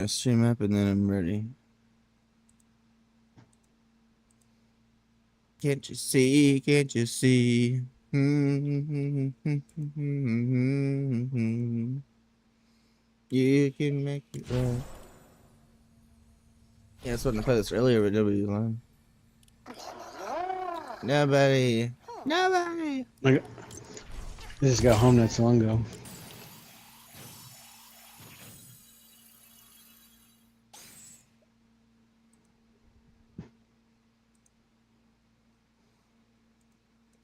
I stream up and then I'm ready. Can't you see? Can't you see? You can make it right. Yeah, I was wanting to play this earlier, but nobody was on. Nobody. Nobody. I just got home not so long ago.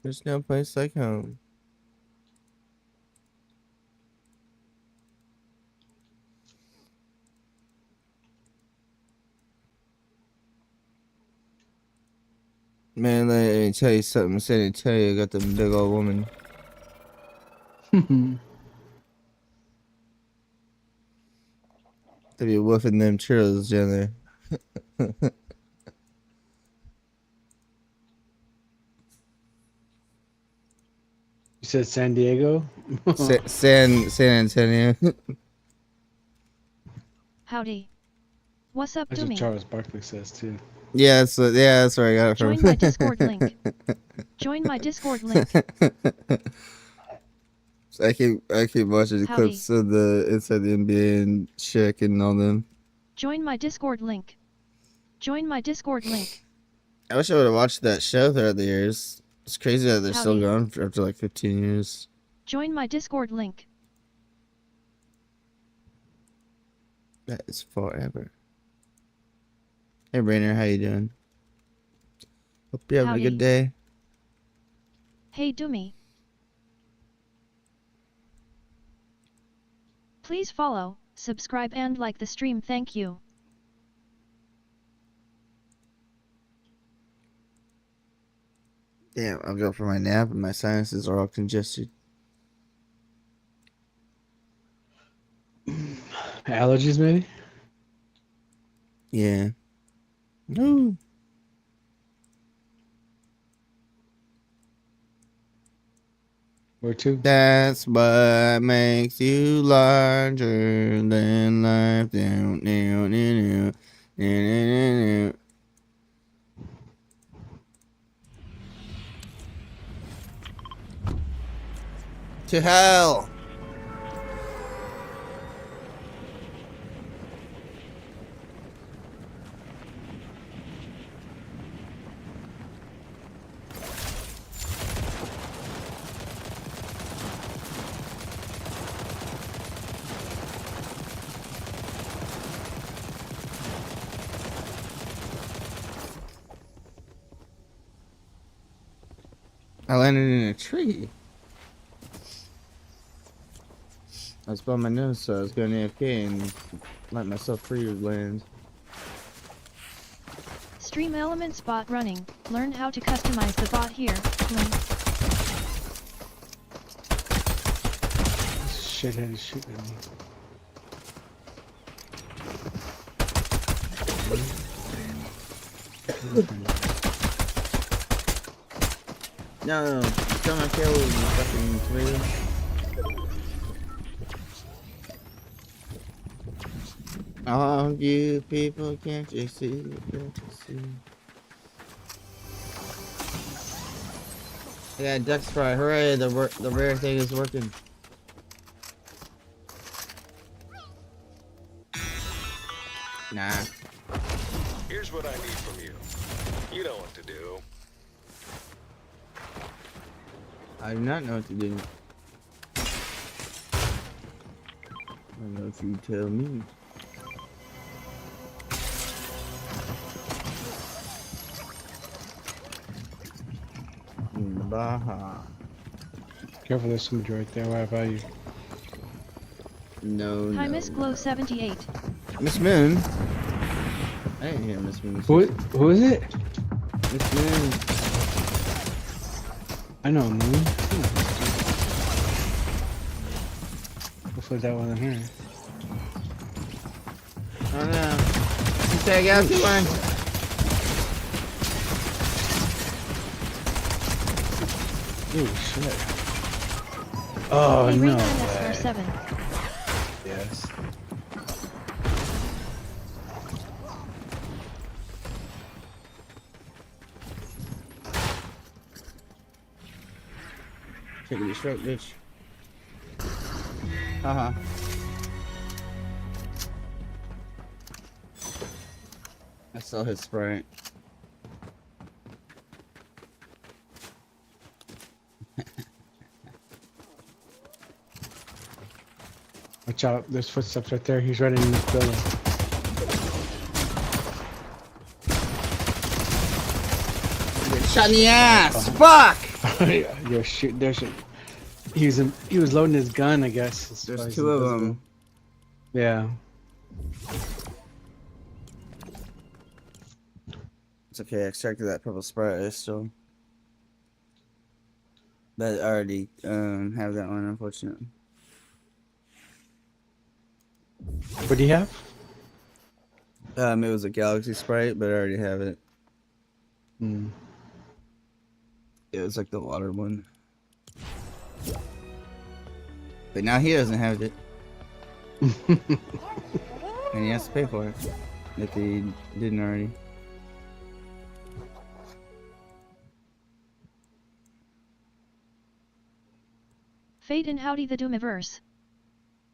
There's no place like home. Man, let me tell you something. San Antonio got the big old woman. They be woofing them churros down there. You said San Diego? San Antonio. Howdy. What's up, That's what Doomy? Charles Barkley says too. Yeah, that's where I got it from. Join my Discord link. Join my Discord link. I keep watching the Howdy. clips of the inside the NBA and Shaq and all them. Join my Discord link. Join my Discord link. I wish I would have watched that show throughout the years. It's crazy that they're still Howdy. going after like 15 years. Join my Discord link. That is forever. Hey, Rainer, how you doing? Hope you're having a good Howdy. day. Hey, Doomy. Please follow, subscribe and like the stream, thank you. Damn, I'll go for my nap and my sinuses are all congested. Allergies, maybe? Yeah. No. Where to? That's what makes you larger than life. To hell. I landed in a tree. I was blowing my nose, so I was going AFK and let myself free to land. Stream Elements bot running. Learn how to customize the bot here. Link. This shithead is shooting at me. No, don't I kill you fucking tomato? All you people, can't you see? Can't you see? I got duck fry. Hooray! The rare thing is working. Nah. Here's what I need from you. You know what to do. I do not know what to do. I don't know if you tell me. Baha. Careful, there's somebody right there. Why about you? No, Hi, no. Miss Glow 78. Miss Moon. I didn't hear Miss Moon. Who is it? Miss Moon. I know, Moon. Hopefully that wasn't her. Oh no. You tag out the one. Oh shit. Oh Hey, no Raina way. SR7. Yes. Take the stroke, bitch. Uh-huh. I saw his Sprite. Watch out, there's footsteps right there. He's right in this building. Shot in the ass! Fuck! Yo, shoot, there's a... He was loading his gun, I guess. That's why There's he's 2 of invisible. them. Yeah. It's okay, I extracted that purple Sprite still. But I already have that one, unfortunately. What do you have? It was a Galaxy Sprite, but I already have it. Hmm. It was like the water one. But now he doesn't have it. And he has to pay for it. If he didn't already. Fade and howdy the Doomiverse.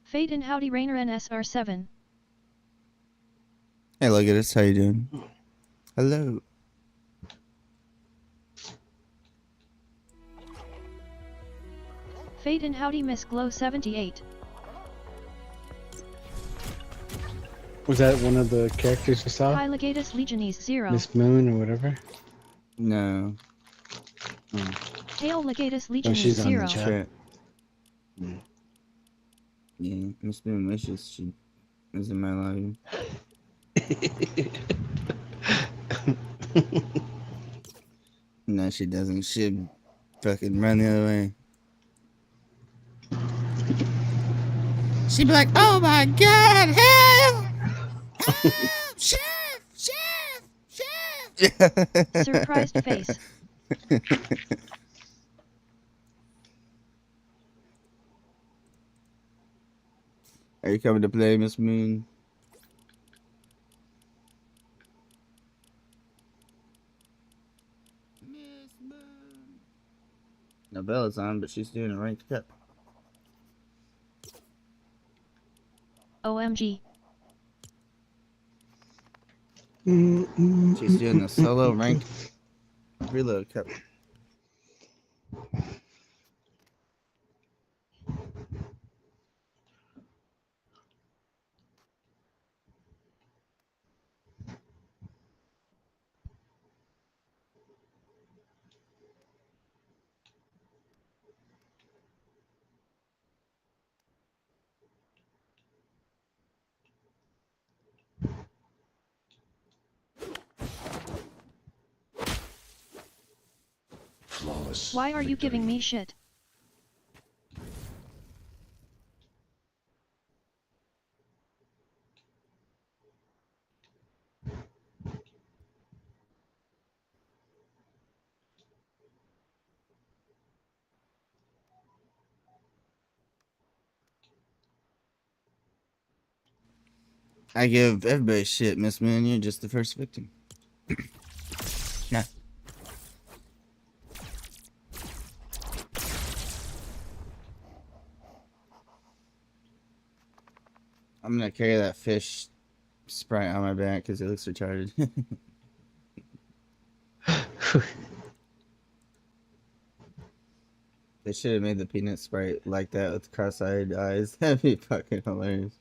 Fade and howdy Rainer NSR7. Hey, look at this. How you doing? Hello. Fade and howdy Miss Glow 78. Was that one of the characters you saw? Hi Legatus Legionese 0. Miss Moon or whatever? No. Hail Legatus Oh, Legionese she's on the 0. chat. Chat. Hmm. Yeah, Miss Boom wishes she was in my life. No, she doesn't. She'd fucking run the other way. She'd be like, "Oh my God, help! Help! Chef! Chef! Surprised face. Are you coming to play, Miss Moon? Miss Moon. No, Bella's on, but she's doing a ranked cup. OMG. She's doing the solo ranked reload cup. Why are you giving me shit? I give everybody shit, Miss Moon. You're just the first victim. Nah. I'm gonna carry that fish Sprite on my back because it looks retarded. They should have made the peanut Sprite like that with cross-eyed eyes. That'd be fucking hilarious.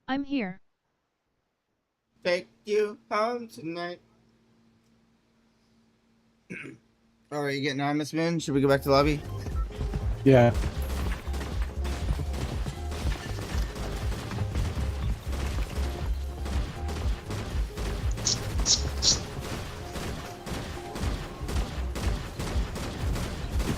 I'm here. Take you home tonight. Alright, you getting on, Miss Moon? Should we go back to the lobby? Yeah.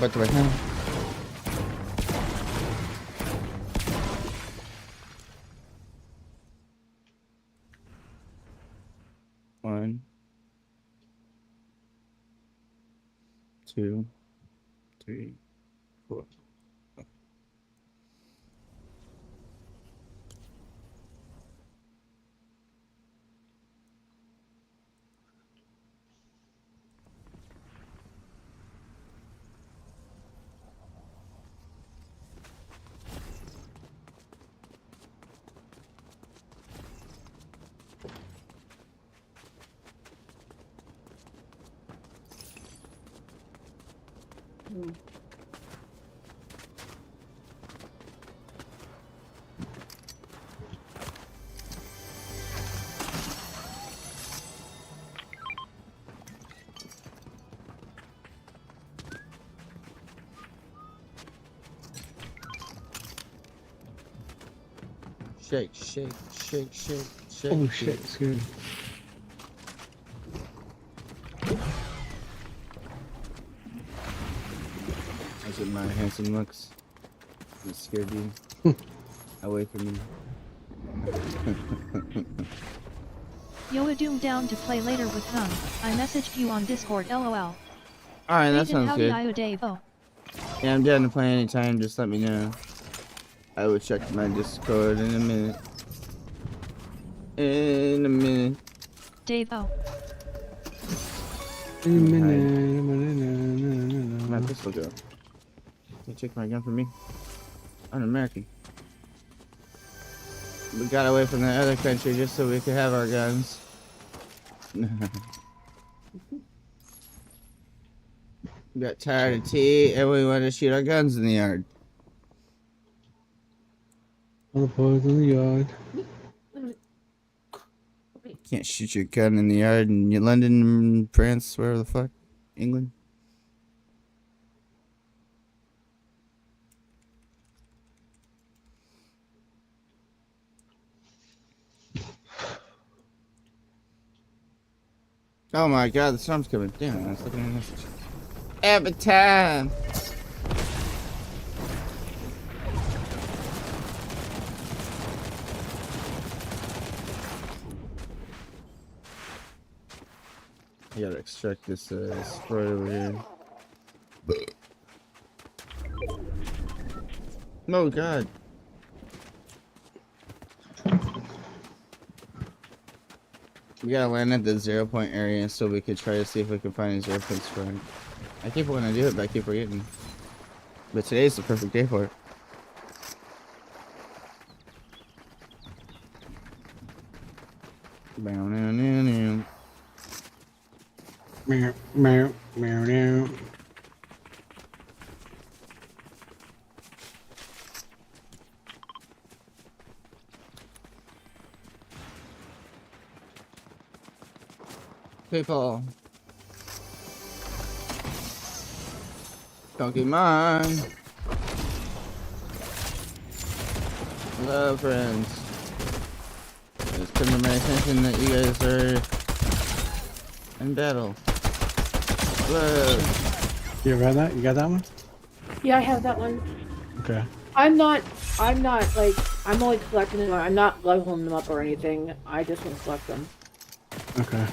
But right now. 1, 2, 3, 4. Shake, shake, shake, shake, shake. Oh shit, excuse me. That's what my handsome looks. It scared you away from me. Yoa Doom down to play later with Hung. I messaged you on Discord lol. Alright, that sounds howdy good. Io Dave. Oh. Yeah, I'm down to play anytime, just let me know. I will check my Discord in a minute. In a minute. Dave. Oh. My pistol go. You take my gun from me. I'm American. We got away from the other country just so we could have our guns. We got tired of tea and we wanted to shoot our guns in the yard. All the boys in the yard. Can't shoot your gun in the yard in London, France, wherever the fuck. England. Oh my god, the storm's coming. Damn, I was looking at the message. Every time. I gotta extract this Sprite over here. Oh god. We gotta land at the 0 point area so we could try to see if we can find a 0 point Sprite. I keep wanting to do it, but I keep forgetting. But today's the perfect day for it. Bow, now, now, now. Meow, meow, meow, meow. People. Don't get mine. Hello, friends. It's come to my attention that you guys are in battle. Hello. You ever had that? You got that one? Yeah, I have that one. Okay. I'm not like, I'm only collecting them. I'm not leveling them up or anything. I just want to collect them. Okay.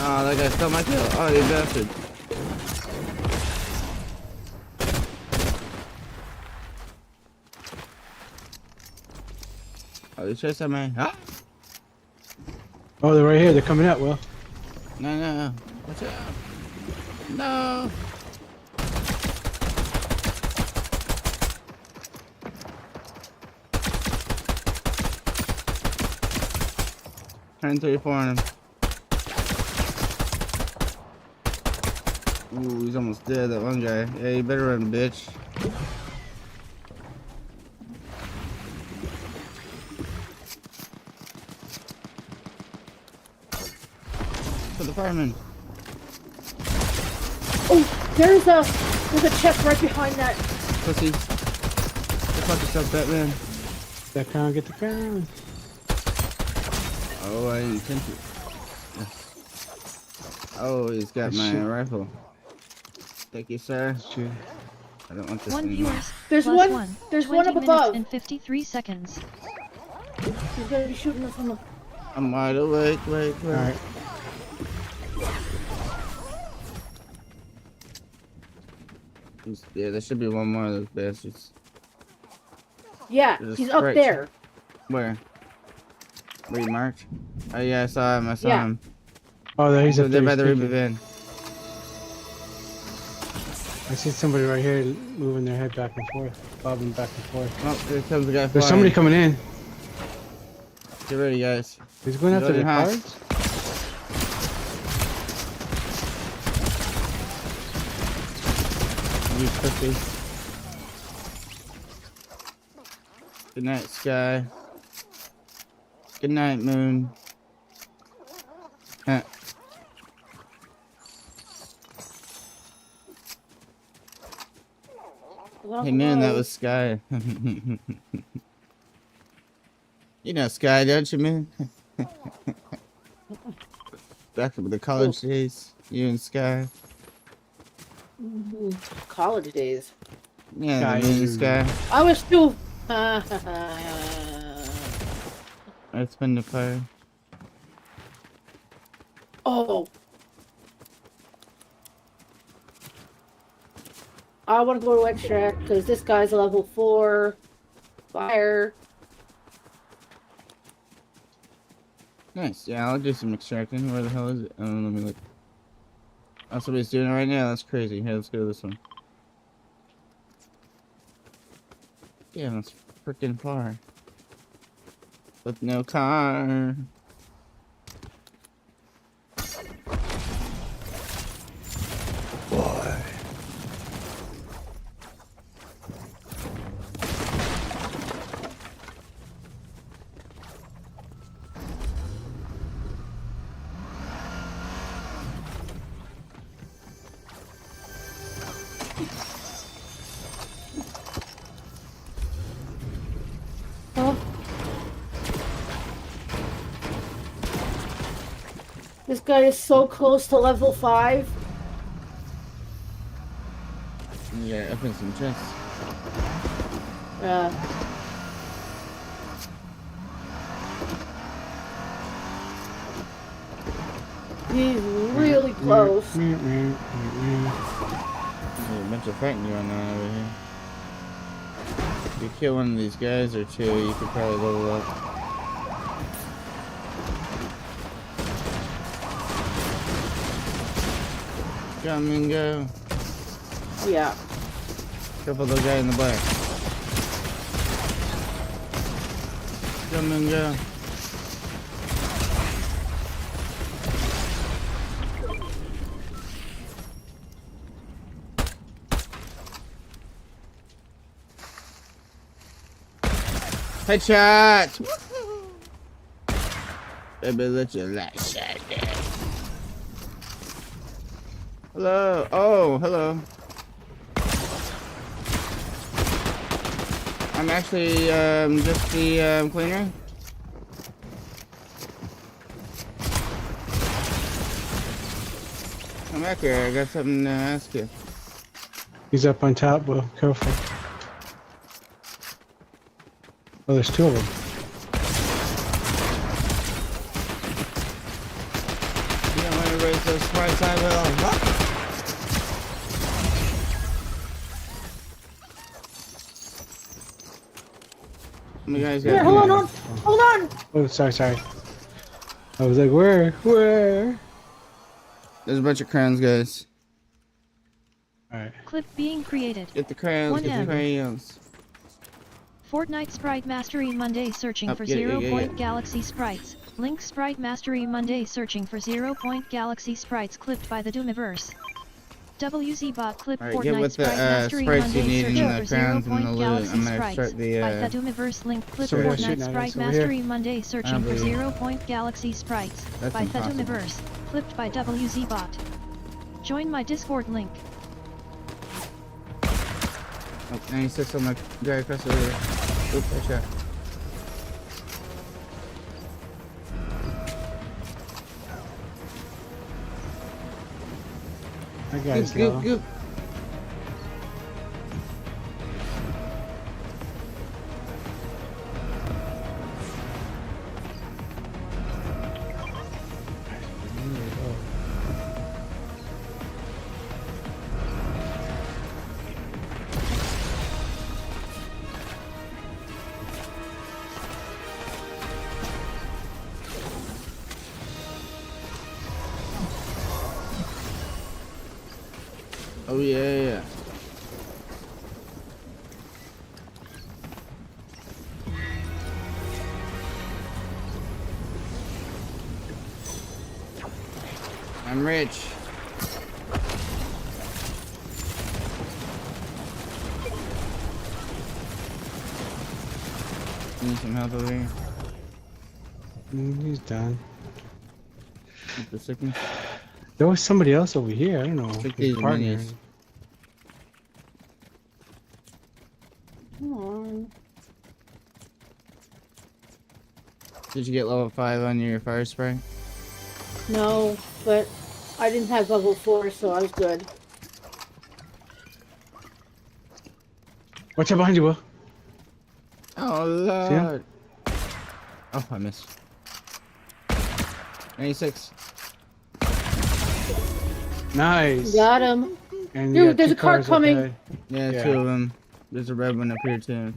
Oh, that guy stole my kill. Oh, you bastard. Oh, you chased that man. Huh? Oh, they're right here. They're coming out, Will. No, no, no. Watch out. No. Turn 34 on him. Ooh, he's almost dead, that one guy. Yeah, you better run, bitch. For the fireman. Oh, there's a There's a chest right behind that. Pussy. Go fuck yourself, Batman. That crown, get the crown. Oh, I intend to. Yes. Oh, he's got my Shit. rifle. Thank you, sir. Shoot. I don't want this One anymore. viewers. There's plus one- there's 20 one up minutes above. and 53 seconds. He's gonna be shooting us from the. I'm wide awake. Wait. Alright. Yeah, there should be one more of those bastards. Yeah, There's a he's up Sprite. there. Where? Where you marked? Oh yeah, I saw him. Yeah. him. Oh, there he's He's up up there by there. the he's Reba thinking. van. I see somebody right here moving their head back and forth, bobbing back and forth. Oh, there comes the guy flying. There's somebody coming in. Get ready, guys. He's going after Loading the hot. cards. You pussy. Good night, Sky. Good night, Moon. Huh. Hey, man, that was Sky. You know Sky, don't you, man? Back in the college days, you and Sky. College days. Yeah, Sky, me and you- Sky. I was still. Earth, Wind, and Fire. Oh. I want to go to extract because this guy's a level 4. Fire. Nice. Yeah, I'll do some extracting. Where the hell is it? Oh, let me look. Oh, somebody's doing it right now. That's crazy. Here, let's go to this one. Damn, that's freaking far. With no car. Boy. Oh. This guy is so close to level 5. You gotta open some chests. He's really close. There's a bunch of fighting going on over here. If you kill one of these guys or two, you could probably level up. Come and go. Yeah. Careful, the guy in the black. Come and go. Headshot! Baby, let your light shine down. Hello. Oh, hello. I'm actually just the cleaner. Come back here. I got something to ask you. He's up on top, Will. Careful. Oh, there's 2 of them. You don't want to raise those sprites, I will. How many guys got Here, hold on. Hold on. Oh, sorry. I was like, where? There's a bunch of crowns, guys. Alright. Clip being created. Get the crowns, get the 1M. crayons. Fortnite Sprite Mastery Monday searching Up, for get it, 0 yeah, point yeah. Galaxy Sprites. Link Sprite Mastery Monday searching for 0 point Galaxy Sprites clipped by the Doomiverse. WZBot clip Alright, get Fortnite with the Sprite Mastery sprites you Monday need and searching the for 0 crowns and the point loot. Galaxy I'm gonna Sprites. start the By the Doomiverse link clip Somebody else Fortnite shooting at us Sprite over Mastery here. Monday searching for believe- 0 point Galaxy Sprites. That's By the impossible. Doomiverse. Clipped by WZBot. Join my Discord link. Oh, 96 on my guy across the river. Oop, I shot. That guy's Goop, low. goop. Oh yeah. I'm rich. Need some help over here. He's done. With the sickness. There was somebody else over here. I don't know. Pick His these partner. minis. Come on. Did you get level 5 on your fire spray? No, but I didn't have level 4, so I was good. Watch out behind you, Will. Oh See him? lord. Oh, I missed. 96. Nice. Got him. And Dude, you got there's two a car cars up coming. ahead. Yeah, Yeah. 2 of them. There's a red one up here too.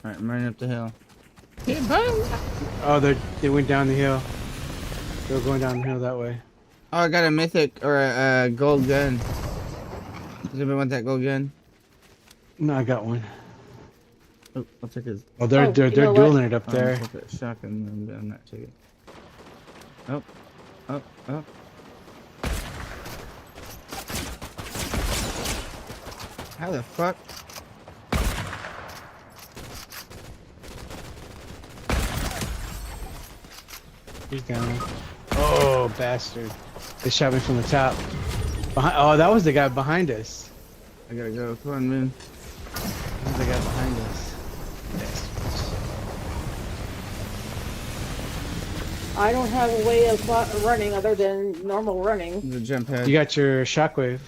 Alright, I'm running up the hill. Oh, they went down the hill. They were going down the hill that way. Oh, I got a mythic or a gold gun. Does anybody want that gold gun? No, I got one. Oh, I'll take his. Oh, they're Oh, you know dueling it up Oh, there. I'll take that shotgun. I'm not taking. Oh, oh, oh. How the fuck? He's down. Oh, bastard. They shot me from the top. Oh, that was the guy behind us. I gotta go. Come on, man. That was the guy behind us. I don't have a way of running other than normal running. The jump pad. You got your shockwave.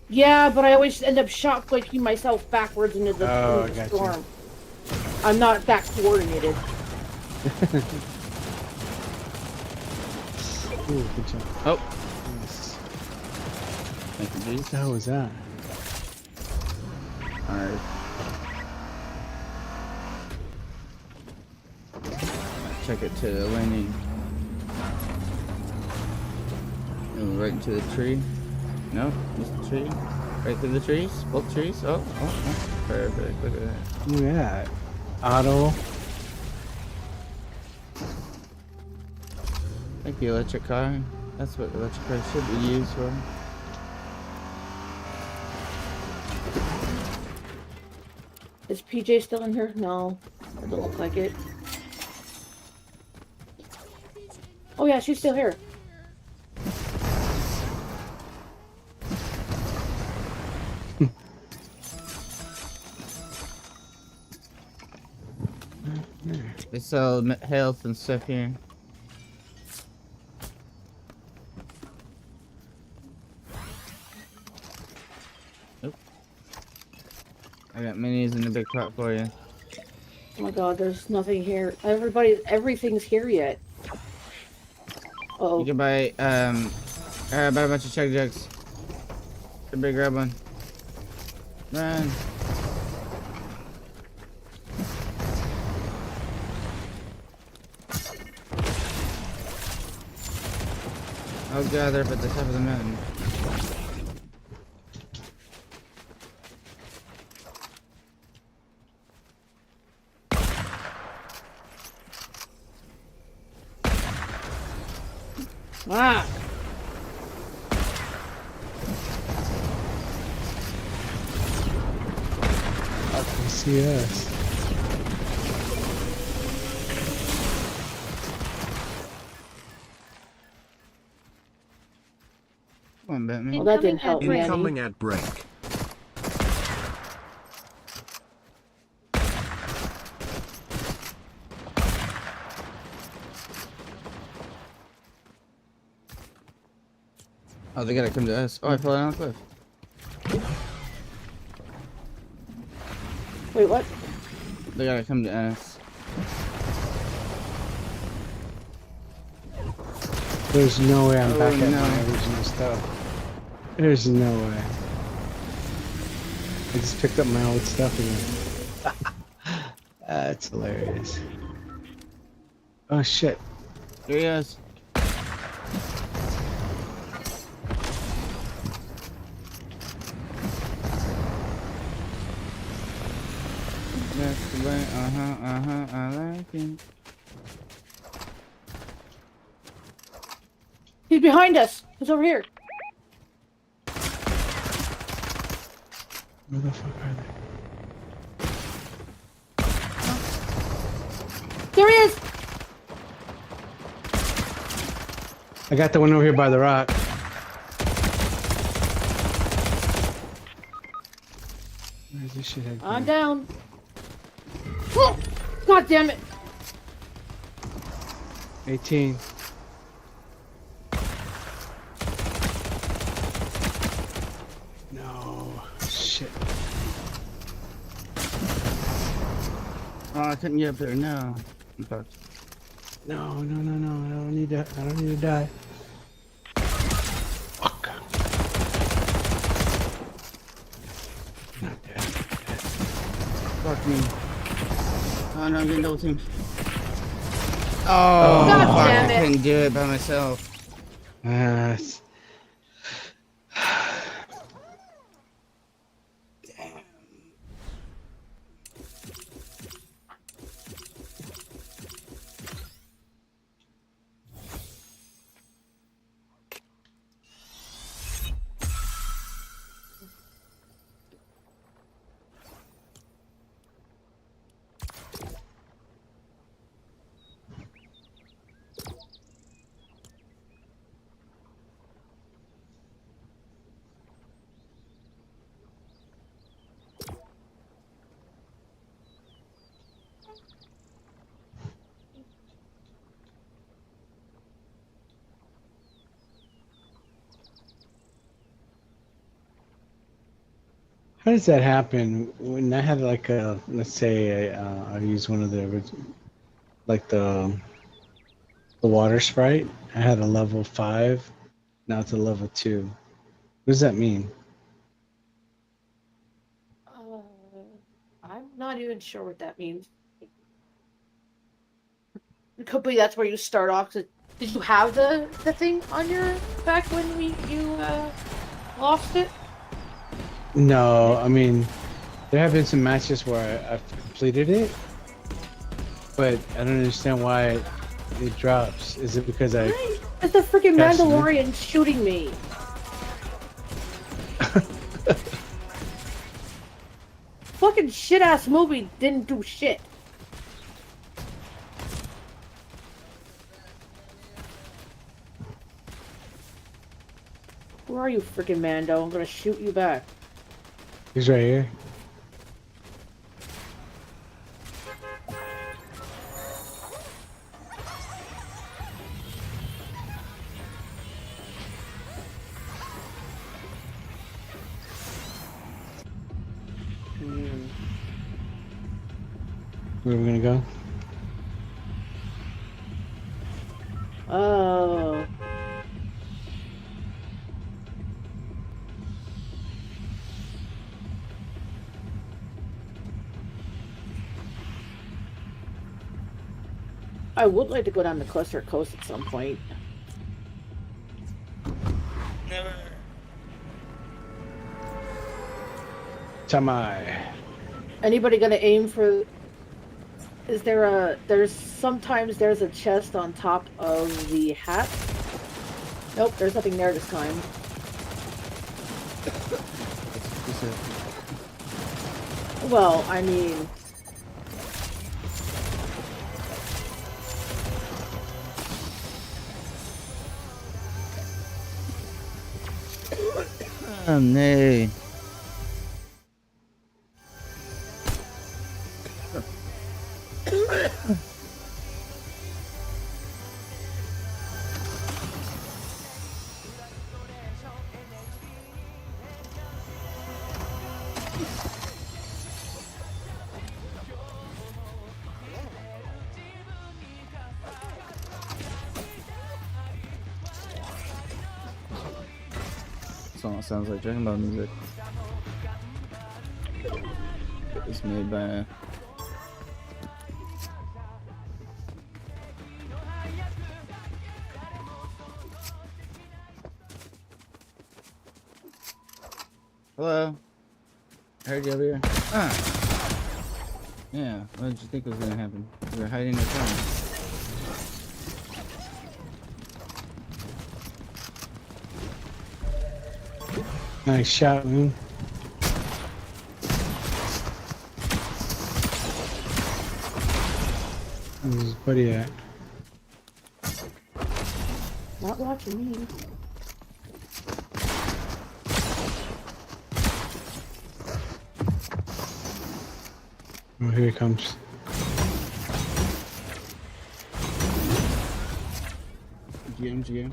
Yeah, but I always end up shockwaking myself backwards into the, Oh, into the I got you. storm. I'm not that coordinated. Ooh, good job. Oh. Nice. Thank you, What Jesus. the hell was that? Alright. Check it to the landing. And right into the tree. No, just the tree. Right through the trees. Both trees. Oh, oh, oh. Perfect. Look at that. Look at that. Auto. Thank you, electric car. That's what electric cars should be used for. Is PJ still in here? No, doesn't look like it. Oh yeah, she's still here. They sell health and stuff here. Nope. I got minis in the big pot for you. Oh my god, there's nothing here. Everything's here yet. Oh, You can buy buy a bunch of chug jugs. Everybody grab one. Run. Oh god, they're up at the top of the mountain. ah! I can see us. Come on, Batman. Well, that didn't Incoming help at me break. any. Incoming at break. Oh, they gotta come to us. Oh, I fell down a cliff. Wait, what? They gotta come to us. There's no way I'm back at no. my original stuff. There's no way. I just picked up my old stuff again. That's hilarious. Oh shit. There he is. That's the way, I like it. He's behind us. He's over here. Where the fuck are they? There he is. I got the one over here by the rock. Where's this shit head? I'm down. Oh, God damn it. 18. No. Shit. Oh, I couldn't get up there. No. I'm fucked. No. I don't need to. I don't need to die. Fuck. Not dead. Fuck me. Oh no, I'm getting double teamed. Oh, God fuck, damn I it. couldn't do it by myself. It's- How does that happen when I had like a, let's say I use one of the like the water sprite. I had a level 5, now it's a level 2. What does that mean? I'm not even sure what that means. It could be that's where you start off. Did you have the thing on your back when you lost it? No, I mean, there have been some matches where I've completed it, but I don't understand why it drops. Is it because I... It's the freaking Yes, Mandalorian shooting me. Fucking shit ass movie didn't do shit. Where are you, freaking Mando? I'm gonna shoot you back. He's right here. Where are we gonna go? Oh. I would like to go down the Cluster Coast at some point. Never. Tamai. Anybody gonna aim for... Is there a... Sometimes there's a chest on top of the hat. Nope, there's nothing there this time. Well, I mean... Oh no. song sounds like Dragon Ball music. It's made by. Hello. I heard you over here. Yeah. What did you think was gonna happen? You were hiding the phone. Nice shot, man. Where's his buddy at? Not watching me. Oh, here he comes. GM.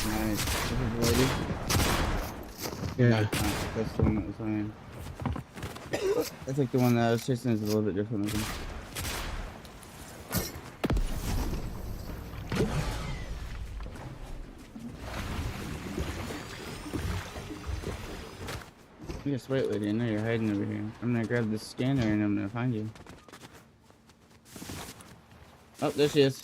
Nice. This is lady. Yeah. That's the one that was flying. I think the one that I was chasing is a little bit different looking. Just wait, lady. I know you're hiding over here. I'm gonna grab the scanner and I'm gonna find you. Oh, there she is.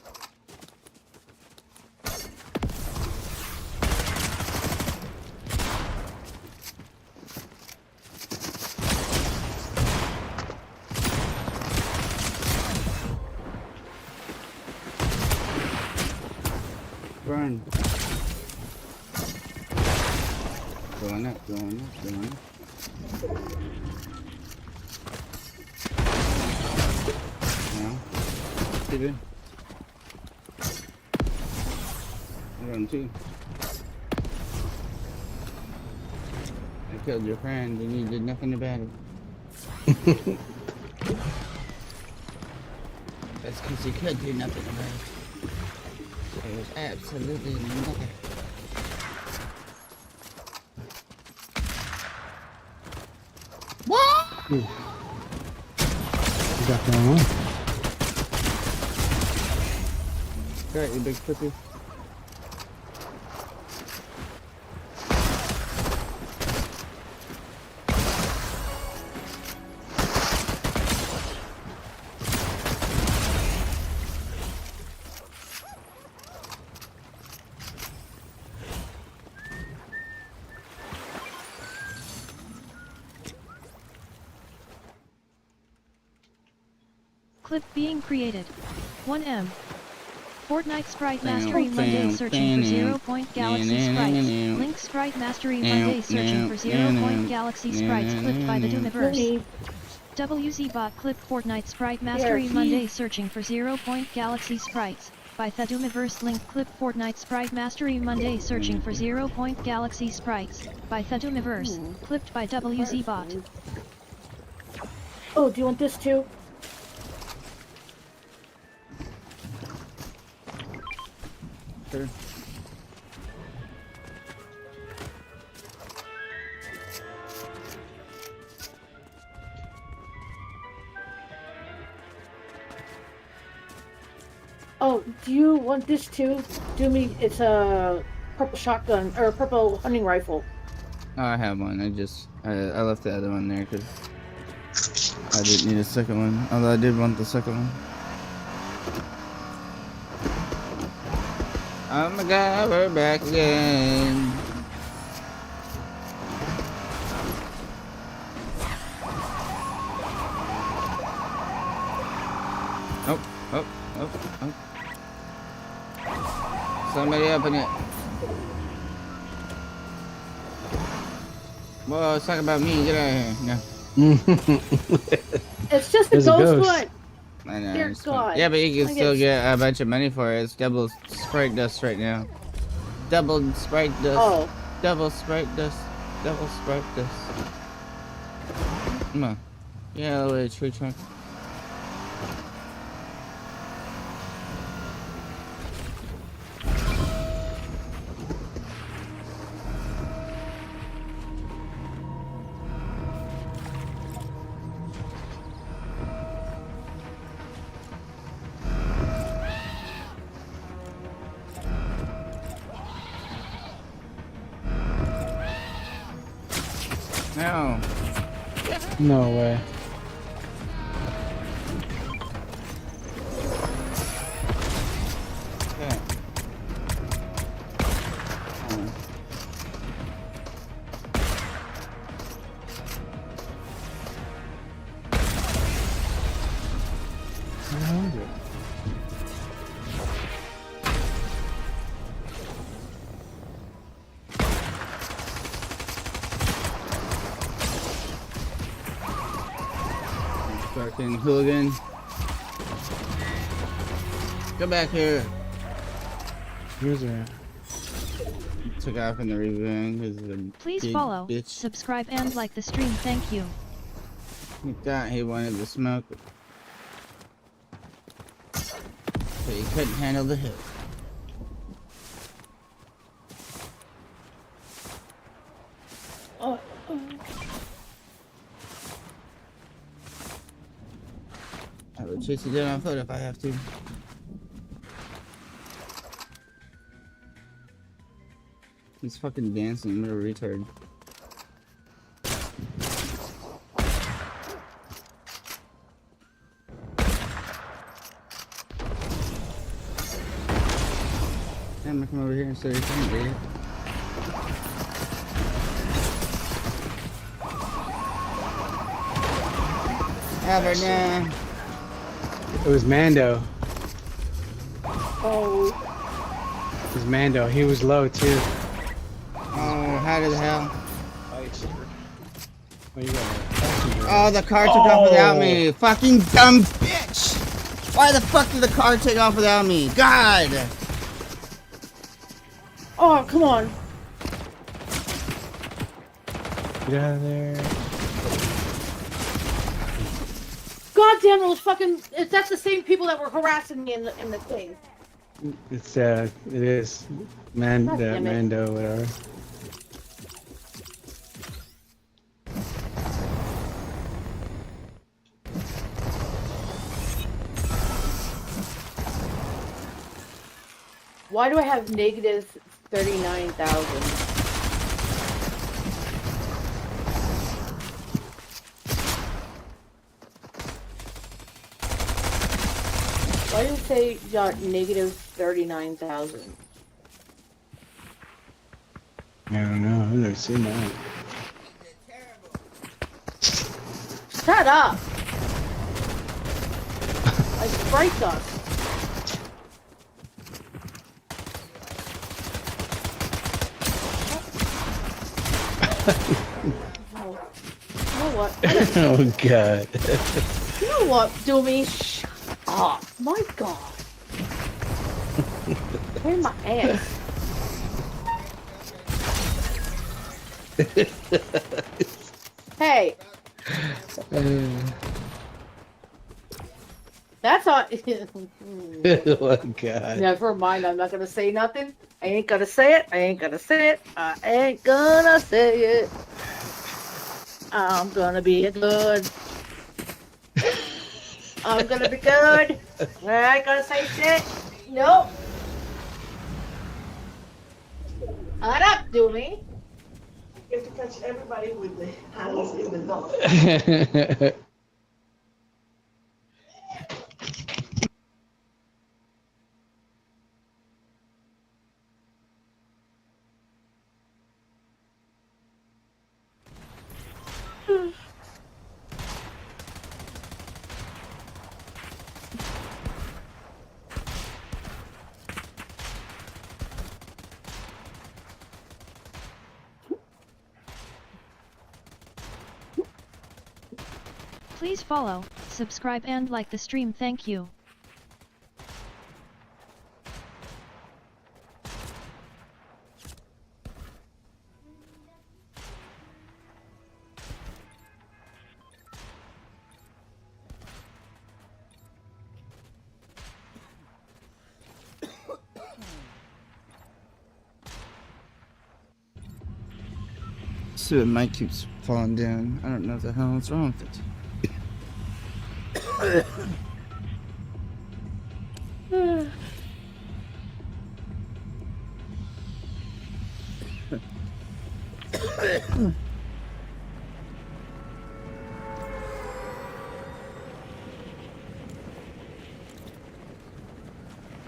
Burn. Going up. Now, keep it. I got him too. I killed your friend and you did nothing about it. That's because you could do nothing about it. There was absolutely nothing. What? Ooh. You got going on? Alright, you big pussy. Clip being created. 1M. Fortnite Sprite Mastery Monday searching for 0 Point Galaxy Sprites. Link Sprite Mastery Monday searching for 0 Point Galaxy Sprites clipped by the Doomiverse. WZBot clip Fortnite Sprite Mastery Monday searching for 0 Point Galaxy Sprites by the Doomiverse. Link clip Fortnite Sprite Mastery Monday searching for 0 Point Galaxy Sprites by the Doomiverse. Clipped by WZBot. Oh, do you want this too? Sure. Oh, do you want this too? Do me. It's a purple shotgun or a purple hunting rifle. Oh, I have one. I left the other one there because I didn't need a second one. Although I did want the second one. Oh my God, we're back again. Oh. Somebody open it. Whoa, it's talking about me. Get out of here. No. It's just a There's a ghost ghost. one. I know. Dear it's God. fun. Yeah, but you I can still get- get a bunch of money for it. It's double Sprite dust right now. Double Sprite dust. Oh, Double Sprite dust. Double Sprite dust. Come on. Yeah, a tree trunk. No. No way. Okay. Where is it? Fucking hooligan. Come back here. Where's it? Took off in the reboot because of the Please big follow, bitch. subscribe and like the stream, thank you. He thought he wanted to smoke. But he couldn't handle the hit. Oh, I would chase you down on foot if I have to. He's fucking dancing, what a retard. I'm gonna come over here and start eating, idiot. Albert, nah. It was Mando. oh, It was Mando. He was low too. Oh, how the hell? Oh, you got a passenger. Oh, the car took off without me. Fucking dumb bitch! Why the fuck did the car take off without me? God! oh, come on. Get out of there. God damn those fucking. That's the same people that were harassing me in the thing. It's it is God damn it. Mando, whatever. Why do I have negative 39,000? Why do you say you got negative 39,000? I don't know. I've never seen that. Shut up! I Sprite us. Oh. You know what? Oh god. You know what, Doomy? Shut up. My god. Where's my ass? Hey. That's all. Oh god. Never mind. I'm not gonna say nothing. I ain't gonna say it. I ain't gonna say it. I ain't gonna say it. I'm gonna be good. I'm gonna be good. I ain't gonna say shit. Nope. Shut up, Doomy. You have to touch everybody with the hands in the nose. Please follow, subscribe and like the stream, thank you. So the mic keeps falling down. I don't know what the hell is wrong with it.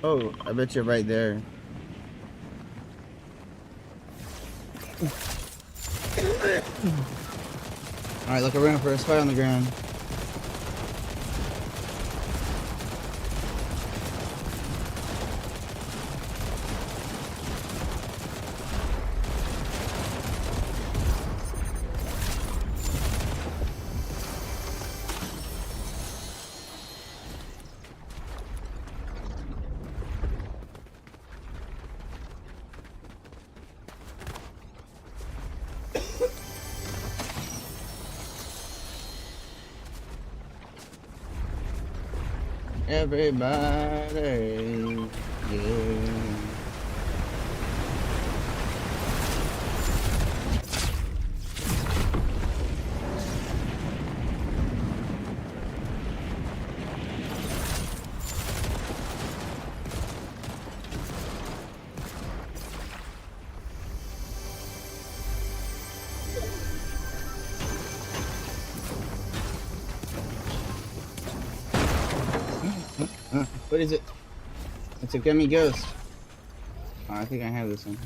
Oh, I bet you're right there. Alright, look around for a spot on the ground. Everybody, yeah. What is it? It's a gummy ghost. Oh, I think I have this one.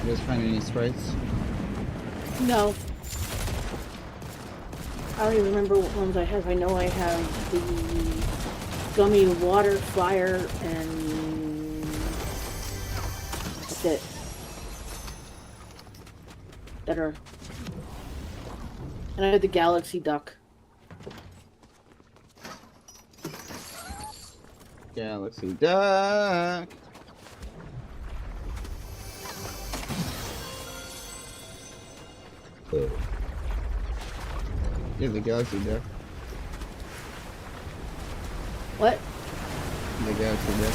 You guys find any sprites? No. I don't even remember what ones I have. I know I have the gummy water, fire, and that's it. That are. And I have the galaxy duck. Galaxy duck. Yeah, the galaxy duck. What? The galaxy duck.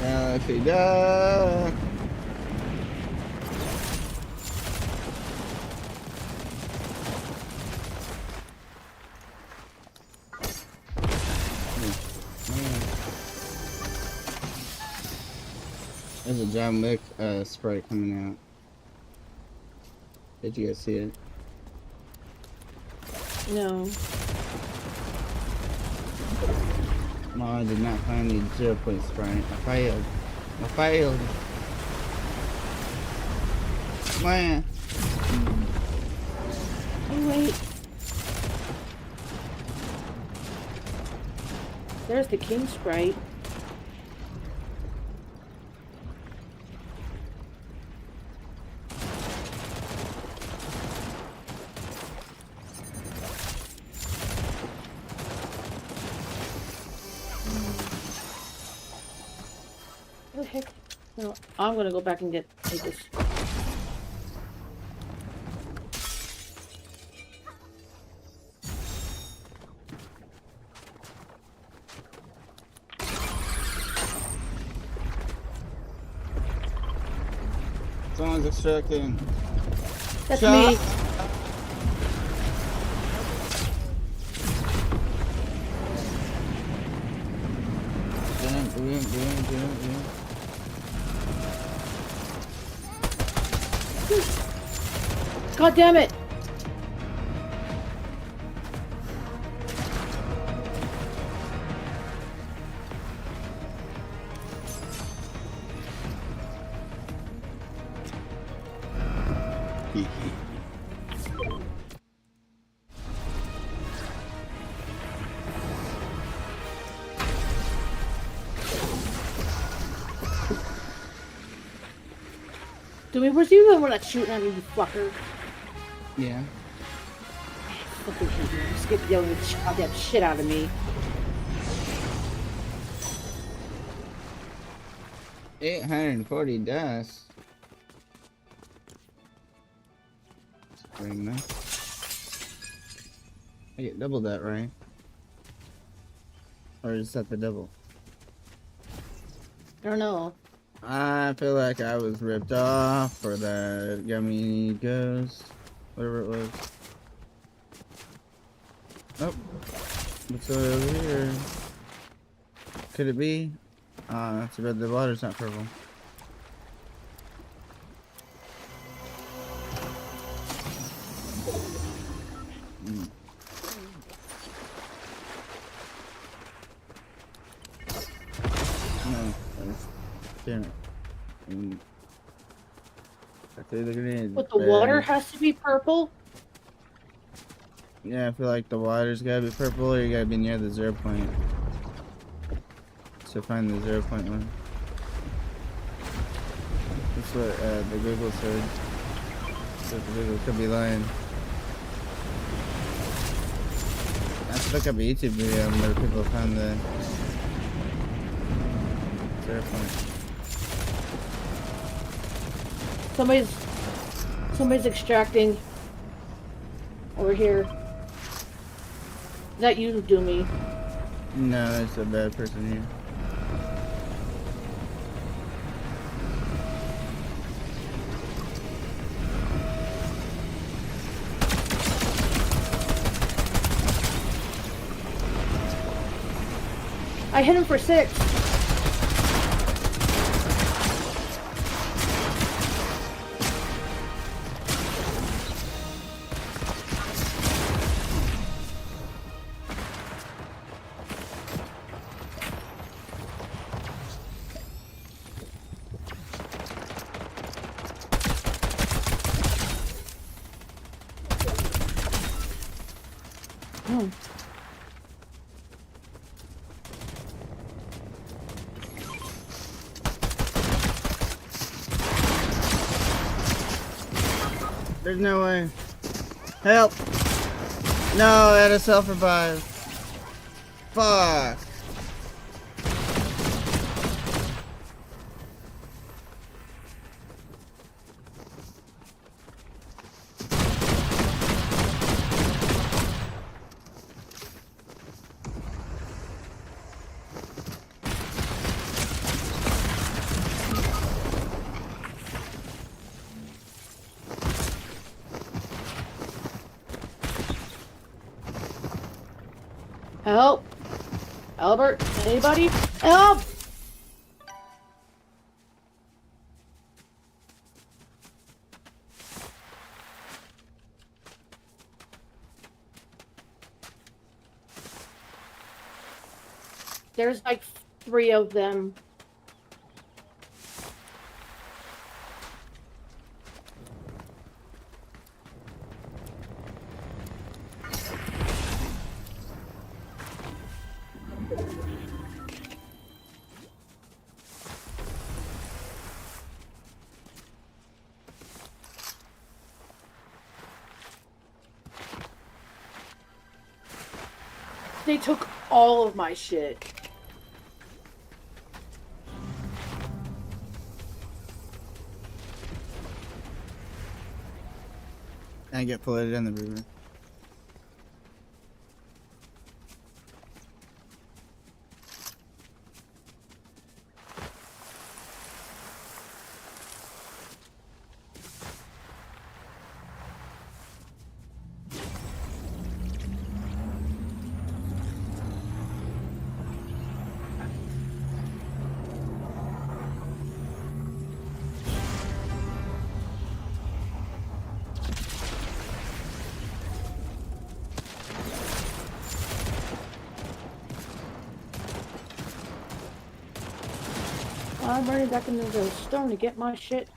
Galaxy duck. There's a John Wick Sprite coming out. Did you guys see it? No. No, I did not find the 0-point Sprite. I failed. I failed. Man. Oh, wait. There's the king sprite. What the heck? No, I'm gonna go back and take this. Someone's extracting. That's Shut me. God damn it! Doomiverse, you remember that shooting at me, you fucker? Yeah. Fucking hate you. Just get yelling the goddamn shit out of me. 840 dust. Bring that. I get double that, right? Or is that the double? I don't know. I feel like I was ripped off for that gummy ghost. Whatever it was. Oh. What's over here? Could it be? Too bad the water's not purple. No, damn it. I threw the grenade. But the water has to be purple? Yeah, I feel like the water's gotta be purple or you gotta be near the 0 point. So find the 0 point one. That's what the Google said. So the Google could be lying. I have to look up a YouTube video where people found the 0 point. Somebody's extracting over here. Is that you, Doomy? No, that's a bad person here. I hit him for 6. There's no way. Help! No, I had a self-revive. Fuck. Help! Albert? Anybody? Help! There's like 3 of them. They took all of my shit. I get floated in the river. I'm running back into the stone to get my shit.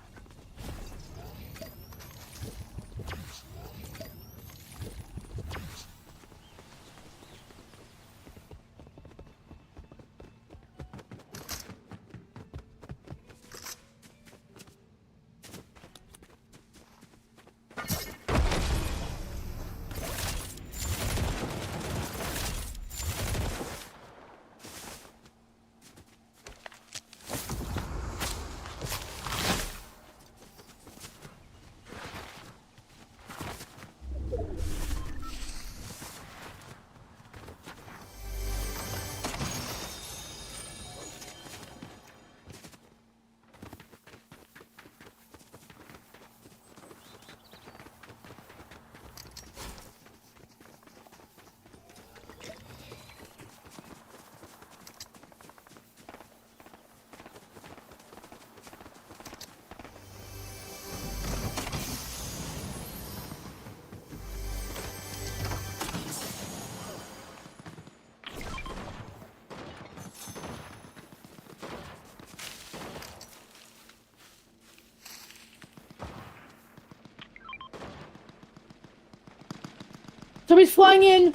Somebody's flying in!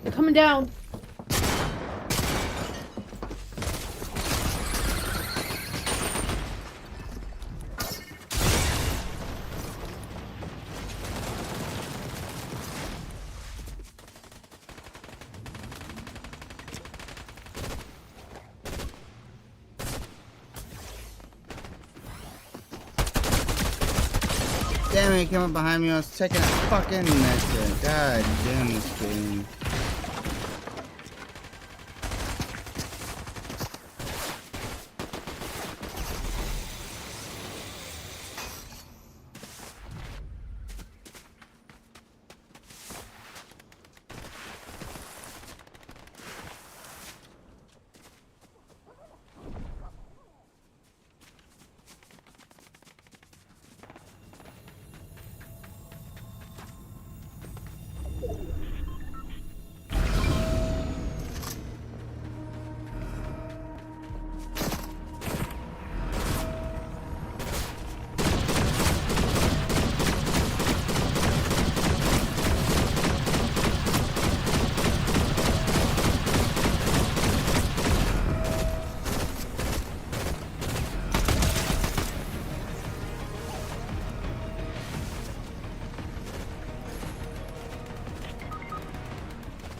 They're coming down. Damn it, he came up behind me. I was checking a fucking that. God damn this game.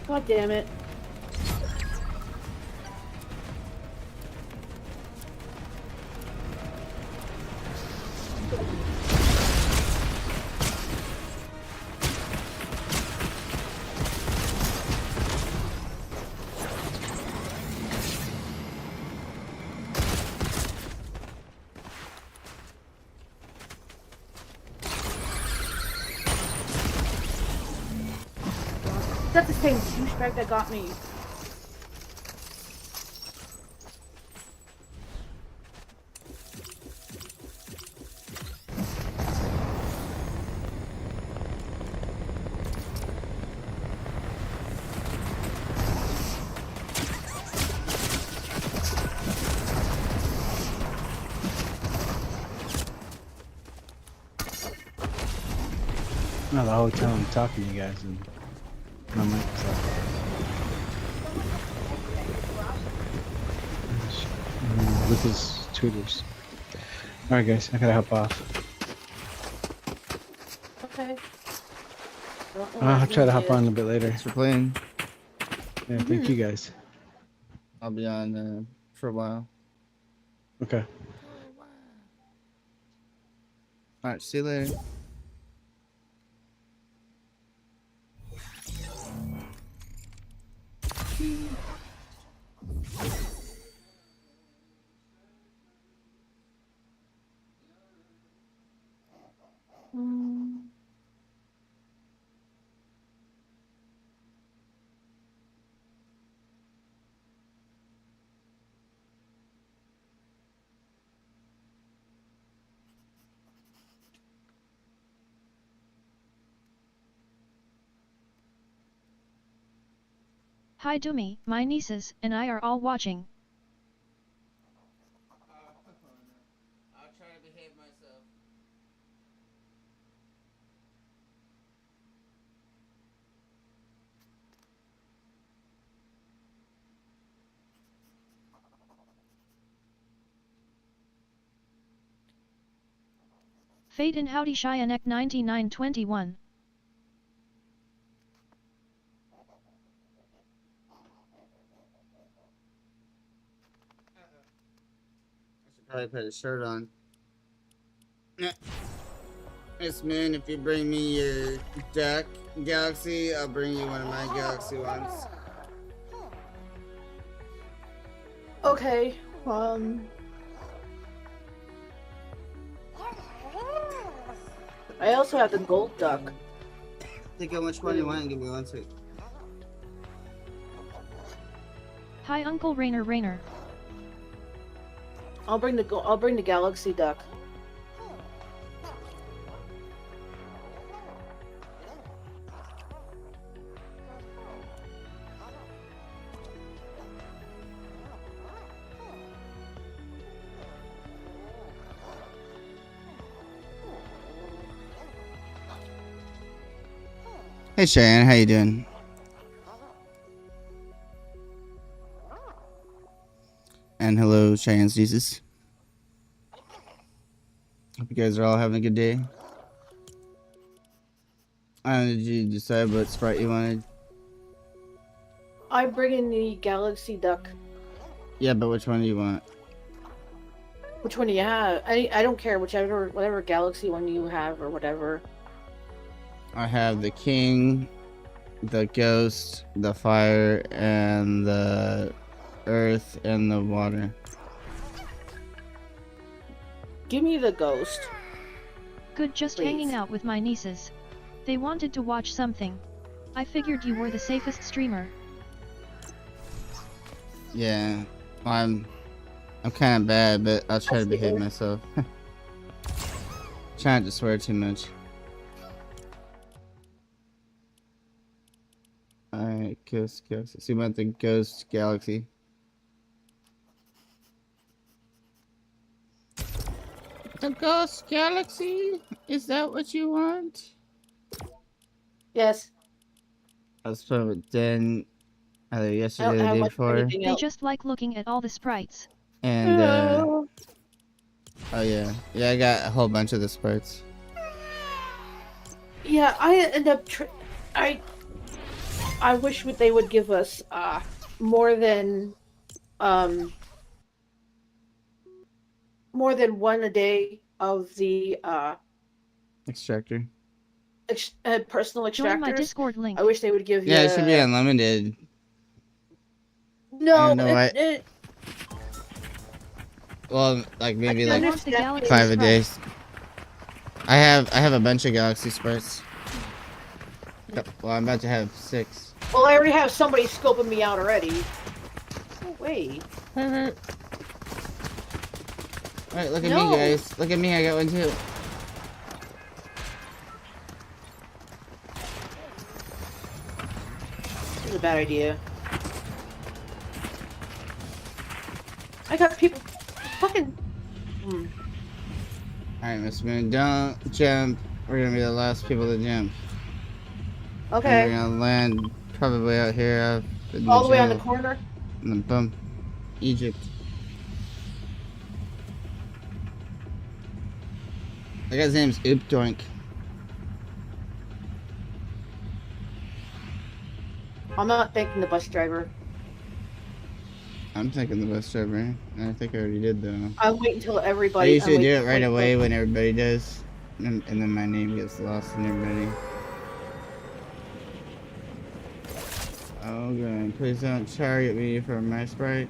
God damn it. That's the same douchebag that got me. No, the whole time I'm talking to you guys and my mic is off. With his tutors. Alright guys, I gotta hop off. Okay. I'll try to hop on a bit later. Thanks for playing. Yeah, thank you guys. I'll be on for a while. Okay. Alright, see you later. Hi Doomy, my nieces and I are all watching. I'll try to behave myself. Fade in Howdy Shyanek 9921. I should probably put a shirt on. Miss Moon, if you bring me your duck galaxy, I'll bring you one of my galaxy ones. Okay. I also have the gold duck. Think of which one you want and give me one too. Hi Uncle Rainer. I'll bring the galaxy duck. Hey Cheyenne, how you doing? And hello, Cheyenne's Jesus. Hope you guys are all having a good day. Did you decide what Sprite you wanted? I'm bringing the galaxy duck. Yeah, but which one do you want? Which one do you have? I don't care, whatever galaxy one you have or whatever. I have the king, the ghost, the fire, and the earth and the water. Give me the ghost. Good, just Please. hanging out with my nieces. They wanted to watch something. I figured you were the safest streamer. Yeah, I'm kind of bad, but I'll try to behave fair. myself. Try not to swear too much. Alright, Ghost Galaxy. See about the Ghost Galaxy. The Ghost Galaxy? Is that what you want? Yes. I was playing with Den either I yesterday or don't the have day much for before. anything They else. just like looking at all the sprites. And, No. oh yeah. Yeah, I got a whole bunch of the sprites. Yeah, I end up. I wish they would give us more than one a day of the Extractor. personal Join my extractors. Discord link. I wish they would give you. Yeah, it should be unlimited. No, I don't know why- it, Well, like maybe I like want the Galaxy 5 a Sprite. day. I have a bunch of Galaxy sprites. Yep. Well, I'm about to have 6. well, I already have somebody scoping me out already. No way. Alright, look at No. me, guys. Look at me, I got one too. This is a bad idea. I got people fucking. Alright, Miss Moon, don't jump. We're gonna be the last people to jump. And Okay. we're gonna land probably out here up in All the way on the jungle, corner. in the bump, Egypt. That guy's name's Oop Doink. I'm not thanking the bus driver. I'm thinking the bus driver. And I think I already did though. I'll wait until I everybody. usually I'm do waiting it right for- away when everybody does. And then my name gets lost in everybody. Oh god, please don't target me for my sprite.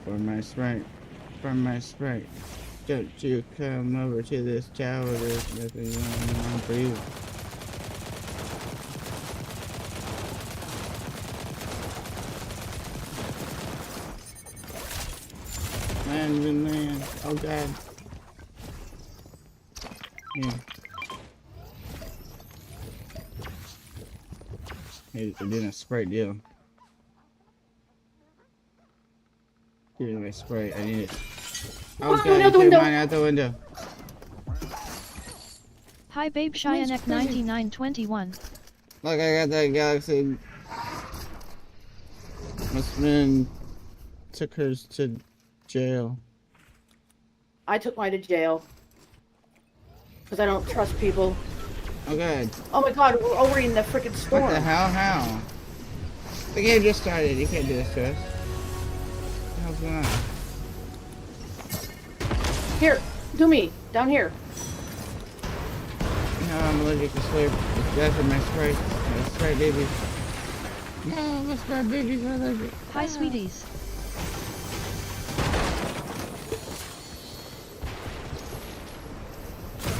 For my sprite. For my sprite. Don't you come over to this tower, there's nothing going on for you. Man. Oh god. Yeah. Hey, they're doing a Sprite deal. Give me my Sprite, I need it. Oh Come god, on, you out the threw window. mine out the window. Hi babe Cheyenne 9921. Look, I got that Galaxy. Must have been took hers to jail. I took mine to jail because I don't trust people. Oh god. Oh my god, we're already in the freaking storm. What the hell? How? The game just started. You can't do this to us. What the hell's going on? Here, do me down here. No. No, I'm allergic to slurp. It's bad for my Sprite. My Sprite baby. No, my Sprite babies are allergic. Hi, sweeties.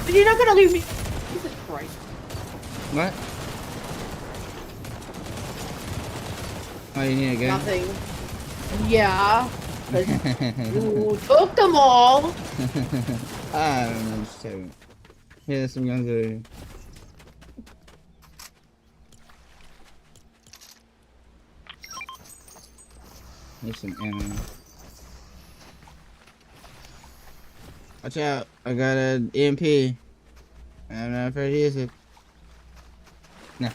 But you're not gonna leave me. Jesus Christ. What? Oh, you need a gun? Nothing. Yeah. 'Cause you took them all. I don't know, just kidding. Yeah, there's some guns over here. There's some ammo. Watch out, I got an EMP. I'm not afraid to use it. No.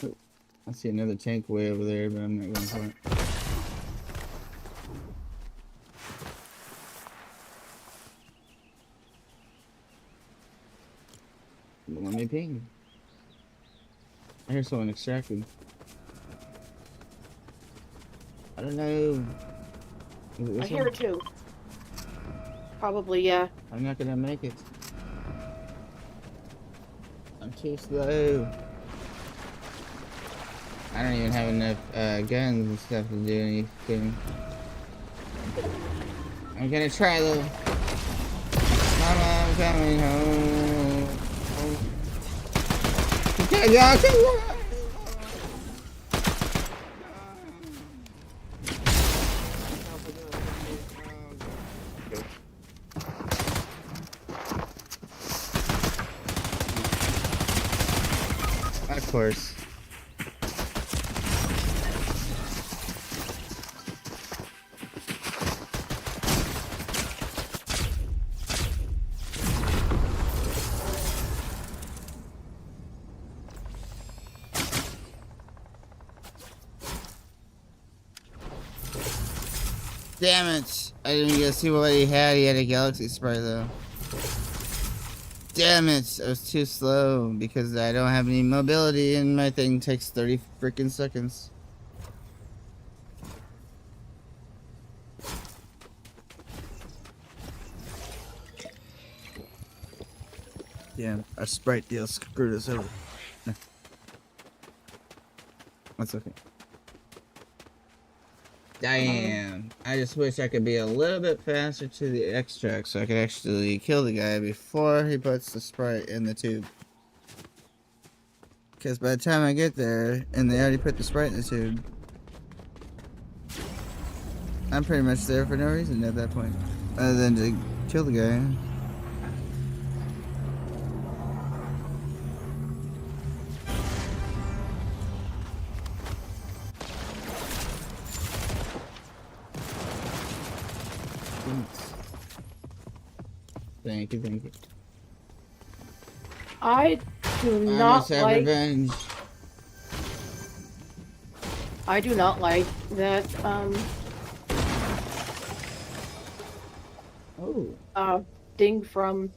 Oh, I see another tank way over there, but I'm not going for it. Let me ping. I hear someone extracting. I don't know. Is it this I hear one? it too. Probably, yeah. I'm not gonna make it. I'm too slow. I don't even have enough guns and stuff to do anything. I'm gonna try though. Mama, I'm coming home. Okay, y'all, come on. Of course. Damn it! I didn't get to see what he had. He had a galaxy sprite though. Damn it! I was too slow because I don't have any mobility and my thing takes 30 freaking seconds. Damn, our Sprite deal screwed us over. No. That's okay. Damn, I just wish I could be a little bit faster to the extract so I could actually kill the guy before he puts the Sprite in the tube. Because by the time I get there, and they already put the Sprite in the tube, I'm pretty much there for no reason at that point. Other than to kill the guy. Thank you, thank you. I do I not must have like. revenge. I do not like that. Oh. Thing from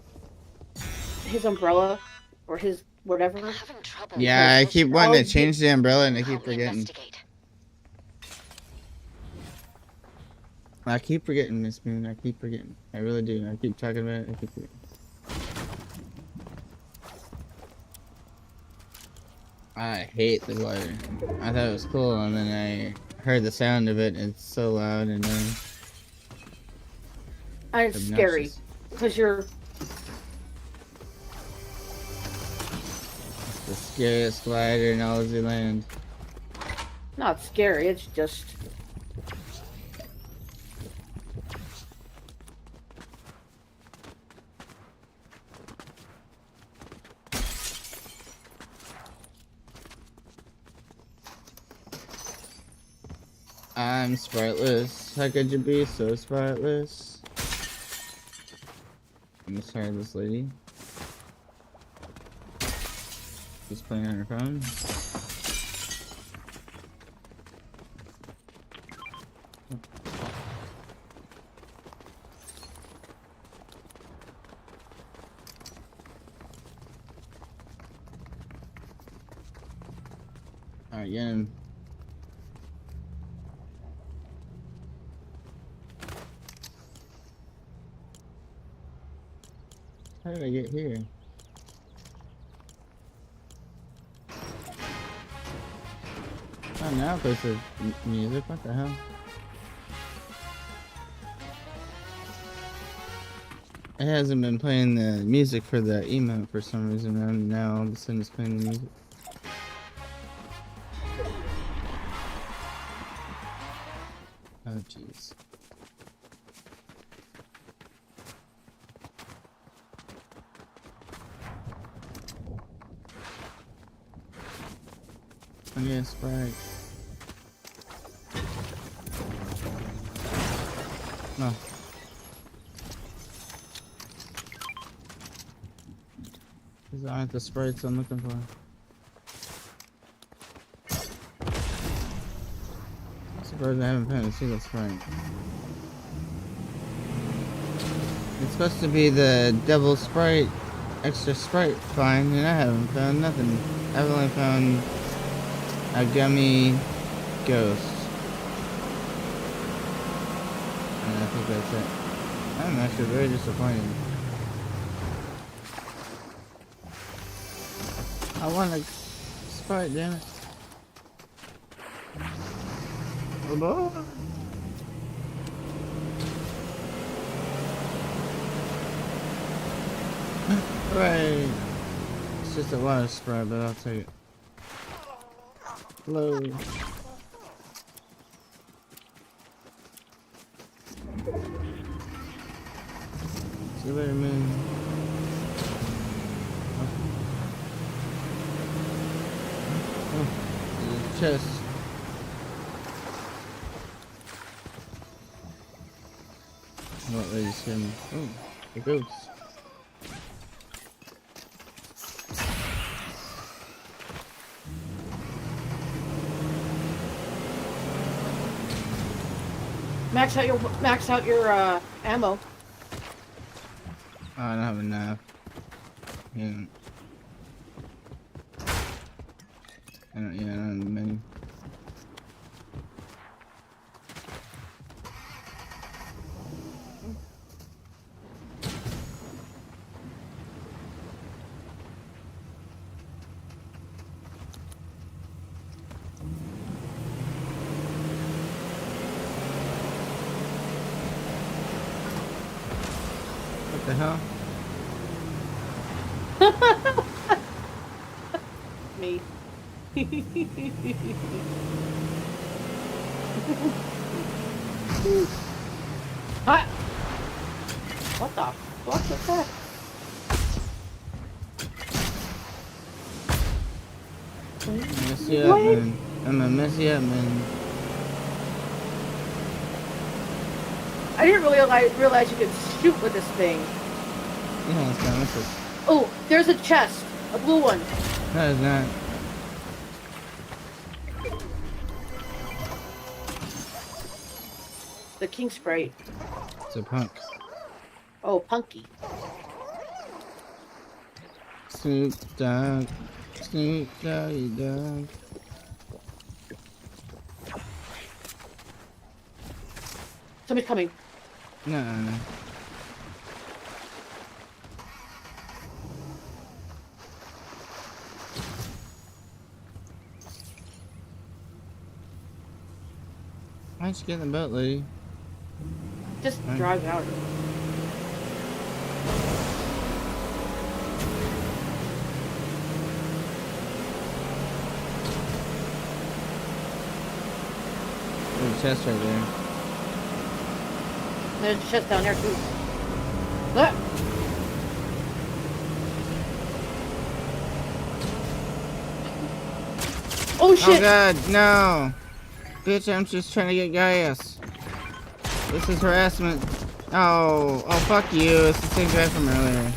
his umbrella or his whatever. Having trouble. Yeah, I keep wanting Oh, to change the umbrella and I keep Probably forgetting. investigate. I keep forgetting, Miss Moon. I keep forgetting. I really do. I keep talking about it. I keep forgetting. I hate the glider. I thought it was cool, and then I heard the sound of it. And it's so loud and And it's scary obnoxious. because you're. It's the scariest glider in all of the land. Not scary, it's just. I'm spriteless. How could you be so spriteless? I'm sorry, this lady. She's playing on her phone. Alright, get him. How did I get here? Oh, now it plays the music. What the hell? It hasn't been playing the music for the emote for some reason, and now all of a sudden it's playing the music. Oh, jeez. Oh yeah, Sprite. Oh. These aren't the sprites I'm looking for. I'm surprised I haven't found a single sprite. It's supposed to be the double sprite, extra sprite find, and I haven't found nothing. I've only found a gummy ghost. And I think that's it. I'm actually very disappointed. I want a sprite, damn it. Hello? Right. It's just a water sprite, but I'll take it. Hello. See you later, man. Oh, there's a chest. What lady scared me? Oh, the ghost. Max out your ammo. Oh, I don't have enough. Yeah. I don't have many. What the hell? Me. Hi. What the fuck was that? Mess you up, man. I'm gonna mess you up, man. I didn't really realize you could shoot with this thing. Yeah, it's gonna miss it. Oh, there's a chest. A blue one. No, it's not. The King Sprite. It's a punk. Oh, Punky. Snoop Dogg. Snoop Doggy Dogg. Somebody's coming. No. Why'd you get in the boat, lady? Just Right. drive out. There's a chest right there. There's a chest down there too. Look. Oh shit! Oh god, no! Bitch, I'm just trying to get gas. This is harassment. Oh, fuck you. It's the same guy from earlier.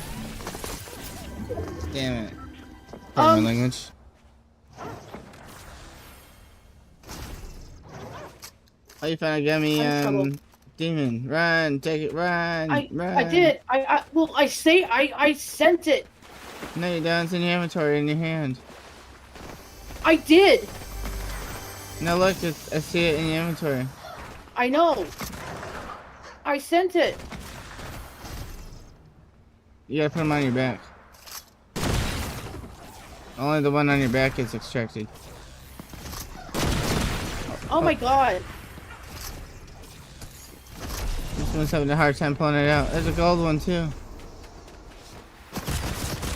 Damn it. Pardon my language. Oh, you found a gummy, demon. Run, take it, run, run. I did. I sent it. No, you don't. It's in your inventory, in your hand. I did. No, look, I see it in your inventory. I know. I sent it. You gotta put them on your back. Only the one on your back gets extracted. Oh my god. This one's having a hard time pulling it out. There's a gold one too.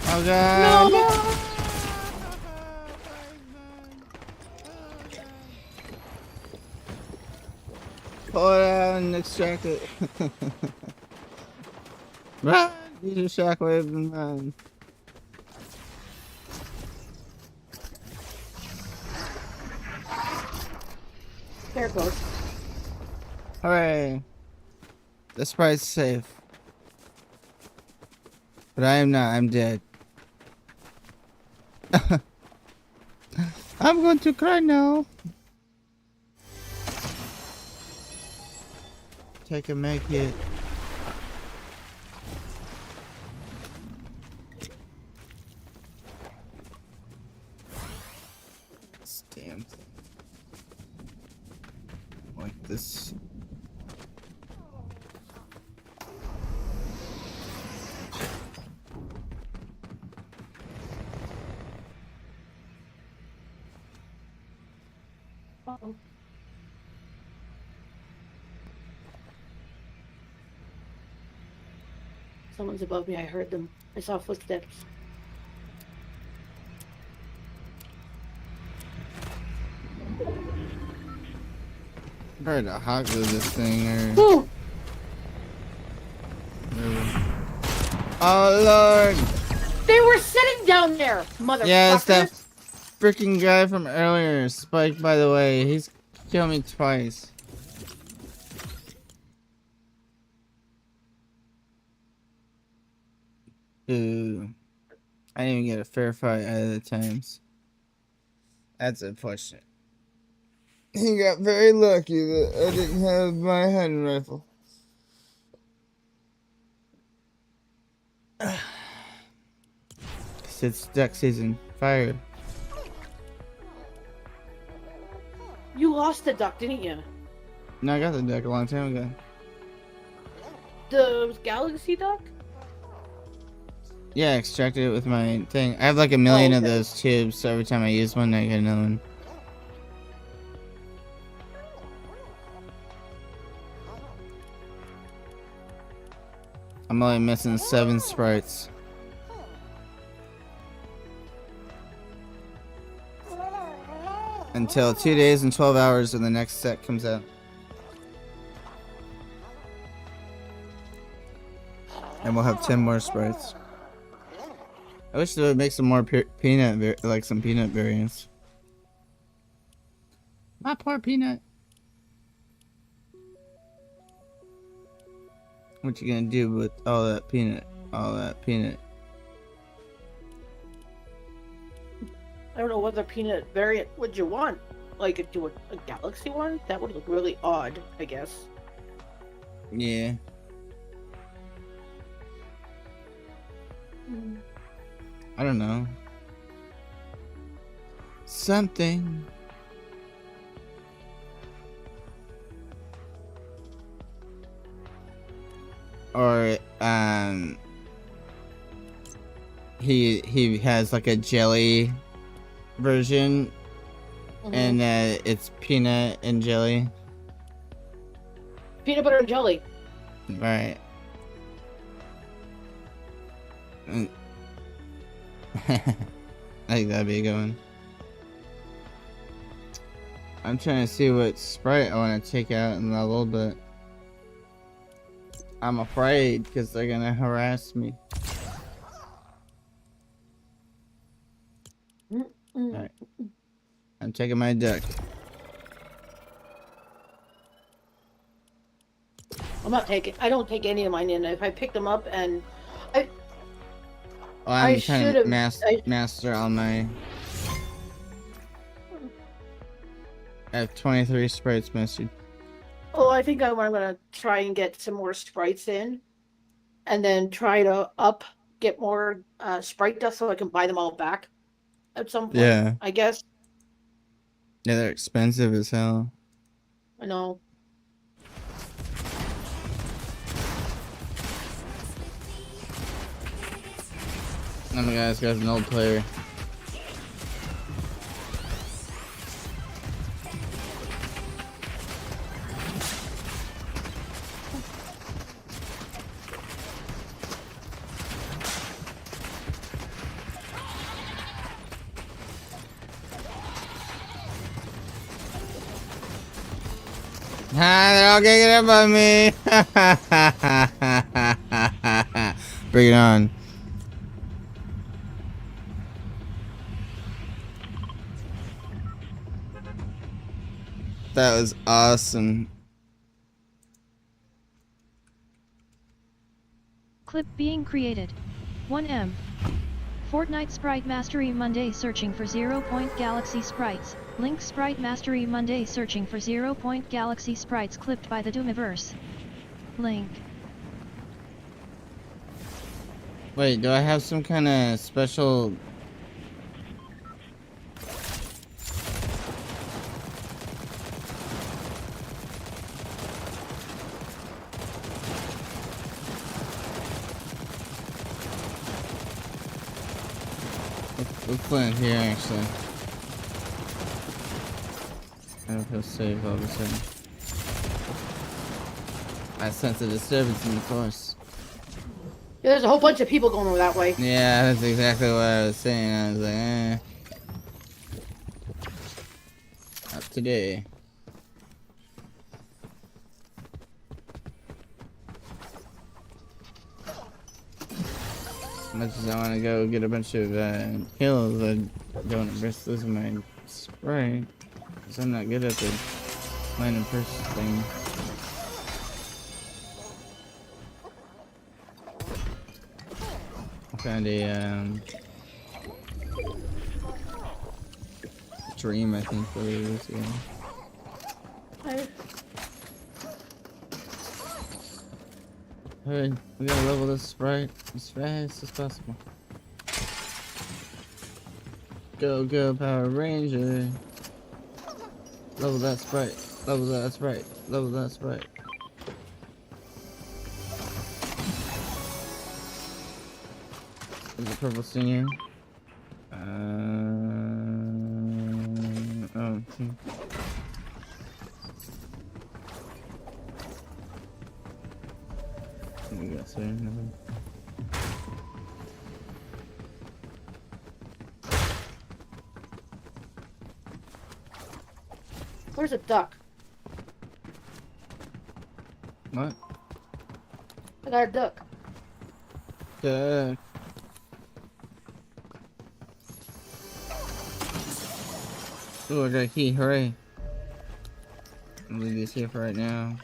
Oh god. No! Pull it out and extract it. Run! Use your shockwave and run. There it goes. Hooray! The Sprite's safe. But I am not, I'm dead. I'm going to cry now. Take a med kit. This damn thing. Like this. Uh-oh. Someone's above me. I heard them. I saw footsteps. Try to hot glue this thing or. Ooh! Oh lord! They were sitting down there, motherfucker. Yeah, it's that freaking guy from earlier. Spike, by the way, he's killed me twice. Ooh. I didn't even get a fair fight out of the times. That's unfortunate. He got very lucky that I didn't have my hand rifle. It's duck season. Fire. You lost the duck, didn't you? No, I got the duck a long time ago. The galaxy duck? Yeah, I extracted it with my thing. I have like a million of okay. those tubes, so every time I use one, I get another one. I'm only missing 7 sprites. Until 2 days and 12 hours when the next set comes out. And we'll have 10 more sprites. I wish they would make some more peanut, like some peanut variants. My poor peanut. What you gonna do with all that peanut? All that peanut. I don't know what other peanut variant would you want. Like, do a galaxy one? That would look really odd, I guess. Yeah. I don't know. Something. Or he has like a jelly version, and it's peanut and jelly. Peanut butter and jelly. Right. I think that'd be a good one. I'm trying to see what sprite I want to take out and level, but I'm afraid because they're gonna harass me. Alright. I'm taking my duck. I'm not taking. I don't take any of mine in. If I pick them up and Oh, I'm I trying to should've- master on my. I have 23 sprites mastered. oh, I think I'm gonna try and get some more sprites in, and then try to get more sprite dust so I can buy them all back at some point. Yeah. I guess. Yeah, they're expensive as hell. I know. Oh my god, this guy's an old player. Ah, they're all ganging up on me. Bring it on. That was awesome. Clip being created. 1M. Fortnite Sprite Mastery Monday searching for 0 Galaxy Sprites. Link Sprite Mastery Monday searching for 0 Galaxy Sprites clipped by the Doomiverse. Link. Wait, do I have some kind of special... Let's land here, actually. I don't feel safe all of a sudden. I sense a disturbance in the force. Yeah, there's a whole bunch of people going over that way. Yeah, that's exactly what I was saying. I was like, eh. Not today. As much as I want to go get a bunch of kills, I don't risk losing my Sprite. Because I'm not good at the landing first thing. I found a dream, I think, what it is, yeah. Alright, we gotta level this Sprite as fast as possible. Go, go, Power Ranger. Level that Sprite. Level that Sprite. Level that Sprite. There's a purple senior. Oh. We got nothing. Where's a duck? What? I got a duck. Duck. Oh, I got a key, hooray. I'll leave this here for right now.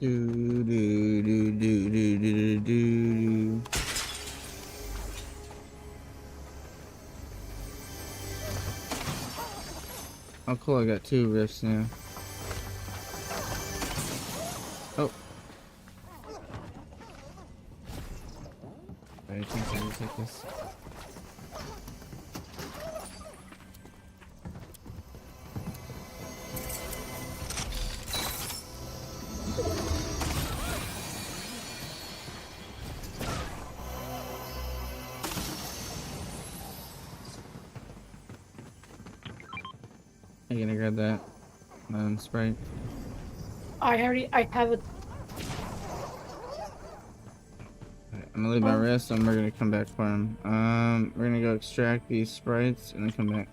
Do do do do do do do. Oh cool, I got 2 rifts now. Oh. I think I can take this. I'm gonna grab that Sprite. I have a. I'm gonna leave my wrist and we're gonna come back for him. We're gonna go extract these Sprites and then come back.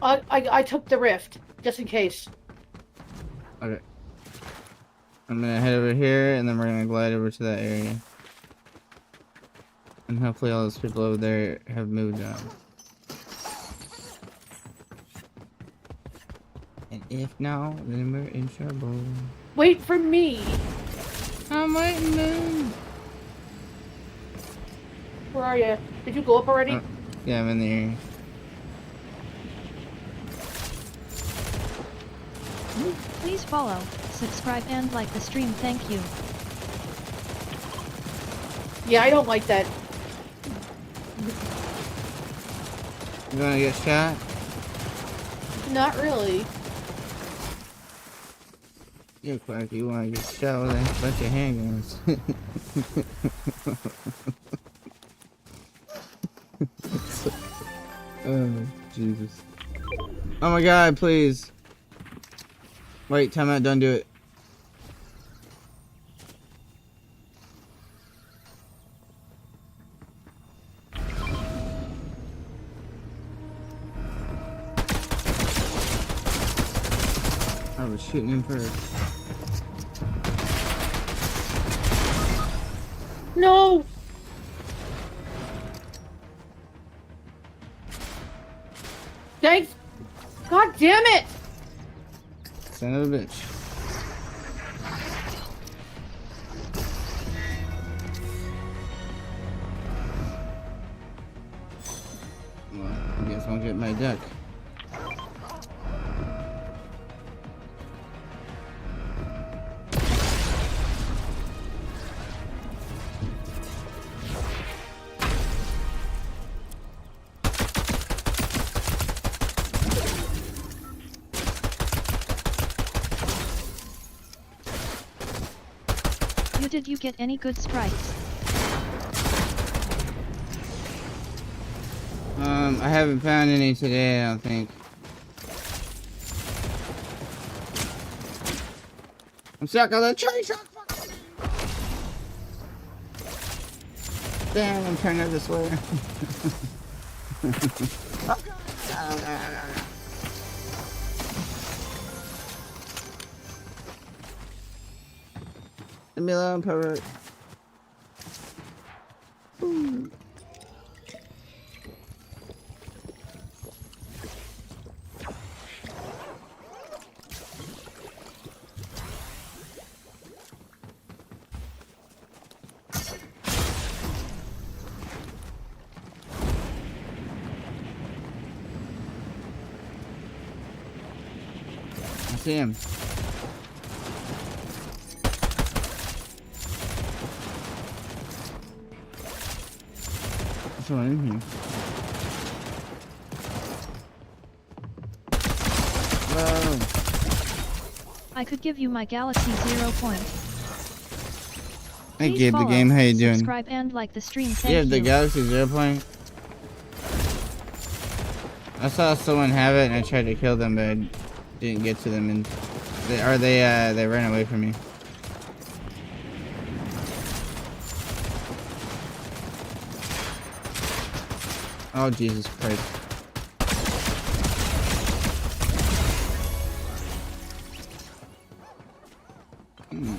I took the rift just in case. Okay. I'm gonna head over here and then we're gonna glide over to that area. And hopefully all those people over there have moved on. And if not, then we're in trouble. Wait for me. I'm waiting, man. Where are you? Did you go up already? Yeah, I'm in the area. Please follow, subscribe and like the stream, thank you. Yeah, I don't like that. You wanna get shot? Not really. You're quirky. You wanna get shot with a bunch of handguns. Oh, Jesus. Oh my god, please. Wait, time out, don't do it. I was shooting him first. No! Thanks! God damn it! Son of a bitch. Well, I guess I'll get my duck. Did you get any good sprites? I haven't found any today, I don't think. I'm stuck on the tree truck. Damn, I'm turning this way. Leave me alone, pervert. Ooh. I see him. There's one in here. Whoa. I could give you my Galaxy 0 point. Hey Please Gabe, the follow, game, how you doing? Subscribe and like the stream. Thank Yeah, the you. Galaxy 0 point. I saw someone have it and I tried to kill them, but I didn't get to them, and they ran away from me. Oh Jesus Christ! I'm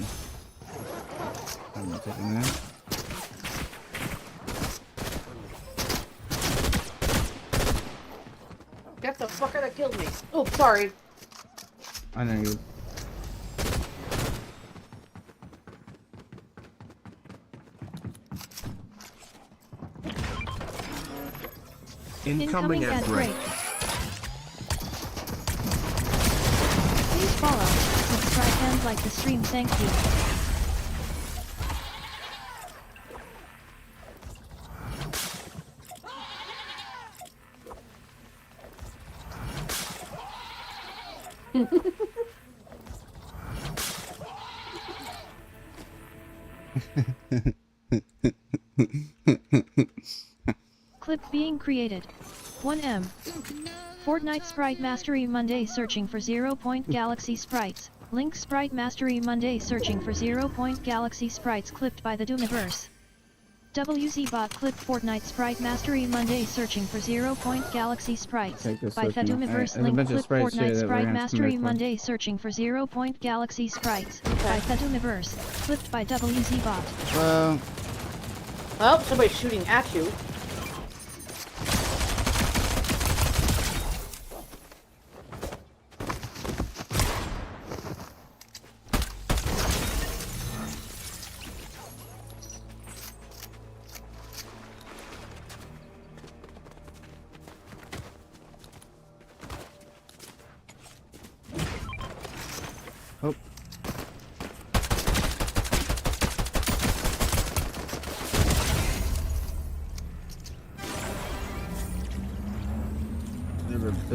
not taking that. Get the fucker that killed me. Oh, sorry. I know you. Incoming at break. Please follow, subscribe and like the stream. Thank you. Clip being created. 1M. Fortnite Sprite Mastery Monday searching for 0 point Galaxy Sprites. Link Sprite Mastery Monday searching for 0 point Galaxy Sprites clipped by the Doomiverse. WZBot clip Fortnite Sprite Mastery Monday searching for 0 point Galaxy Sprites. By the Doomiverse link clip Fortnite Sprite Mastery Monday searching for 0 point Galaxy Sprites. By the Doomiverse, clipped by WZBot. Well, Oh, somebody's shooting at you. oh.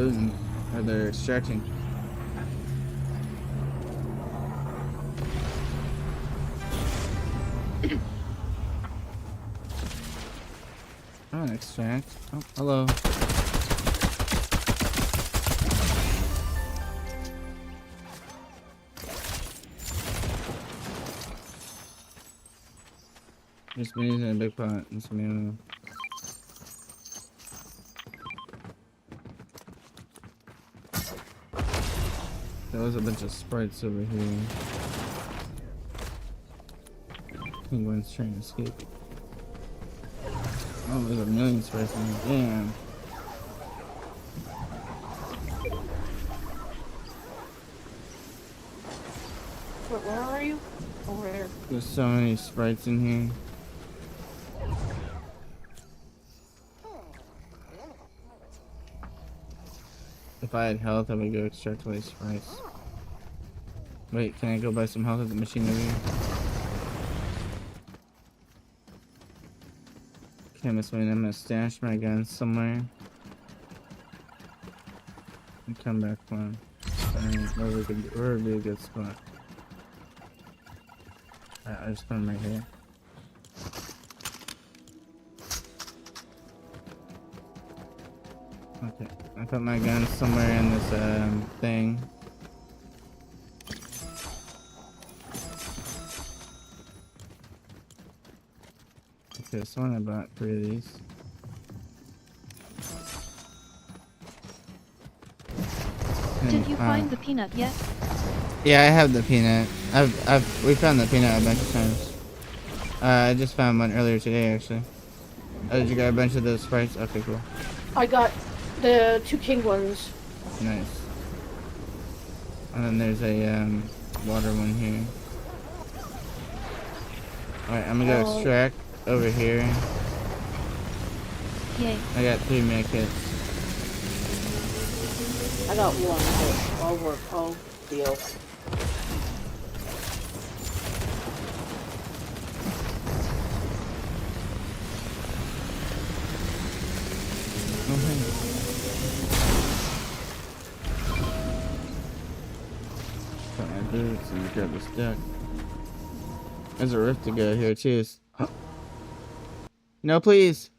looting, or they're extracting. Oh, extract. Oh, hello. Just been using a big pot. Just me. There was a bunch of sprites over here. Penguin's trying to escape. Oh, there's a million sprites in here. Damn. Where are you? Over there. There's so many sprites in here. If I had health, I would go extract all these sprites. Wait, can I go buy some health at the machine over here? Okay, Miss Wayne, I'm gonna stash my guns somewhere. And come back one. Where would be a good spot? I just put them right here. Okay, I put my gun somewhere in this thing. Okay, someone I bought 3 of these. Did you find the peanut yet? Yeah, I have the peanut. We found the peanut a bunch of times. I just found one earlier today, actually. Oh, did you get a bunch of those sprites? Okay, cool. I got the 2 king ones. Nice. And then there's a water one here. Alright, I'm gonna go extract over here. Yay. I got 3 medkits. I got 1, but I'll work. I'll deal. Got my boots and grab this duck. There's a rift to go here too. No, please.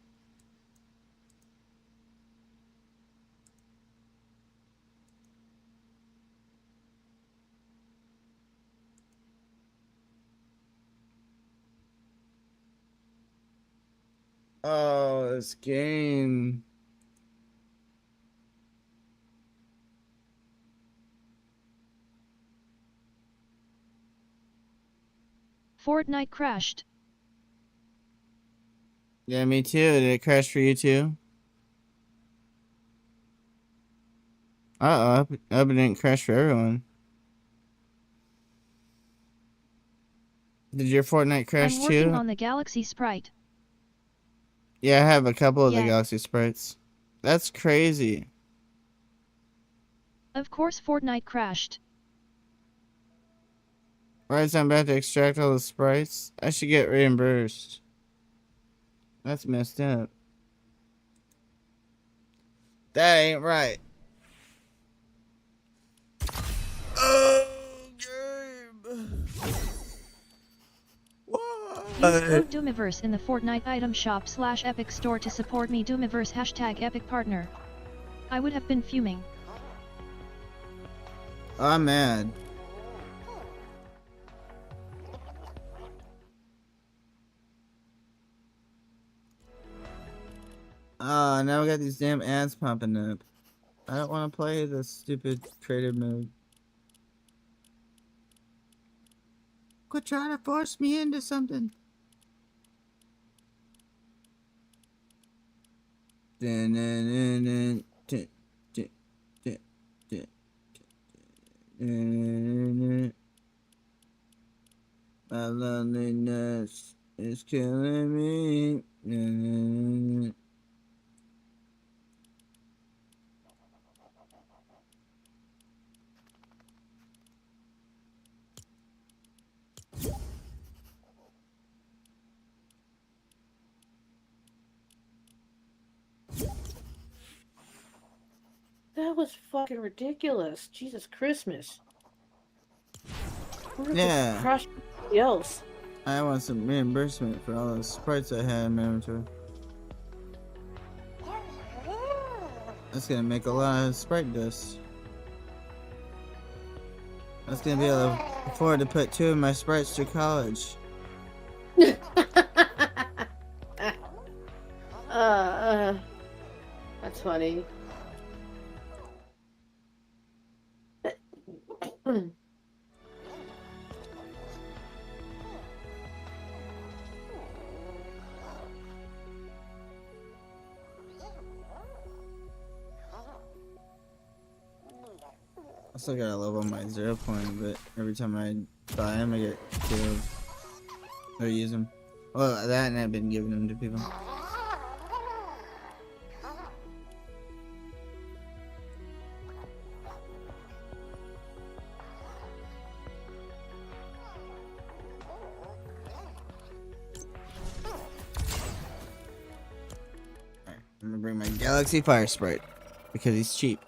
Oh, this game. Fortnite crashed. Yeah, me too. Did it crash for you too? Uh-oh. I hope it didn't crash for everyone. Did your Fortnite crash I'm working too? on the Galaxy Sprite. Yeah, I have a couple of the Yeah. Galaxy Sprites. That's crazy. Of course Fortnite crashed. Right as I'm about to extract all the sprites, I should get reimbursed. That's messed up. That ain't right. Oh, game. Use code Doomiverse in the Fortnite item shop /Epic Store to support me. Doomiverse #Epic Partner. I would have been fuming. I'm mad. Now we got these damn ads popping up. I don't want to play this stupid creative mode. Quit trying to force me into something. My loneliness is killing me. That was fucking ridiculous. Jesus Christmas. Yeah. Crush somebody else. I want some reimbursement for all those sprites I had in my inventory. That's gonna make a lot of sprite dust. That's gonna be able to afford to put 2 of my sprites through college. That's funny. I still gotta level my 0 point, but every time I buy them, I get killed. Or use them. Well, that and I've been giving them to people. Alright, I'm gonna bring my Galaxy Fire Sprite because he's cheap.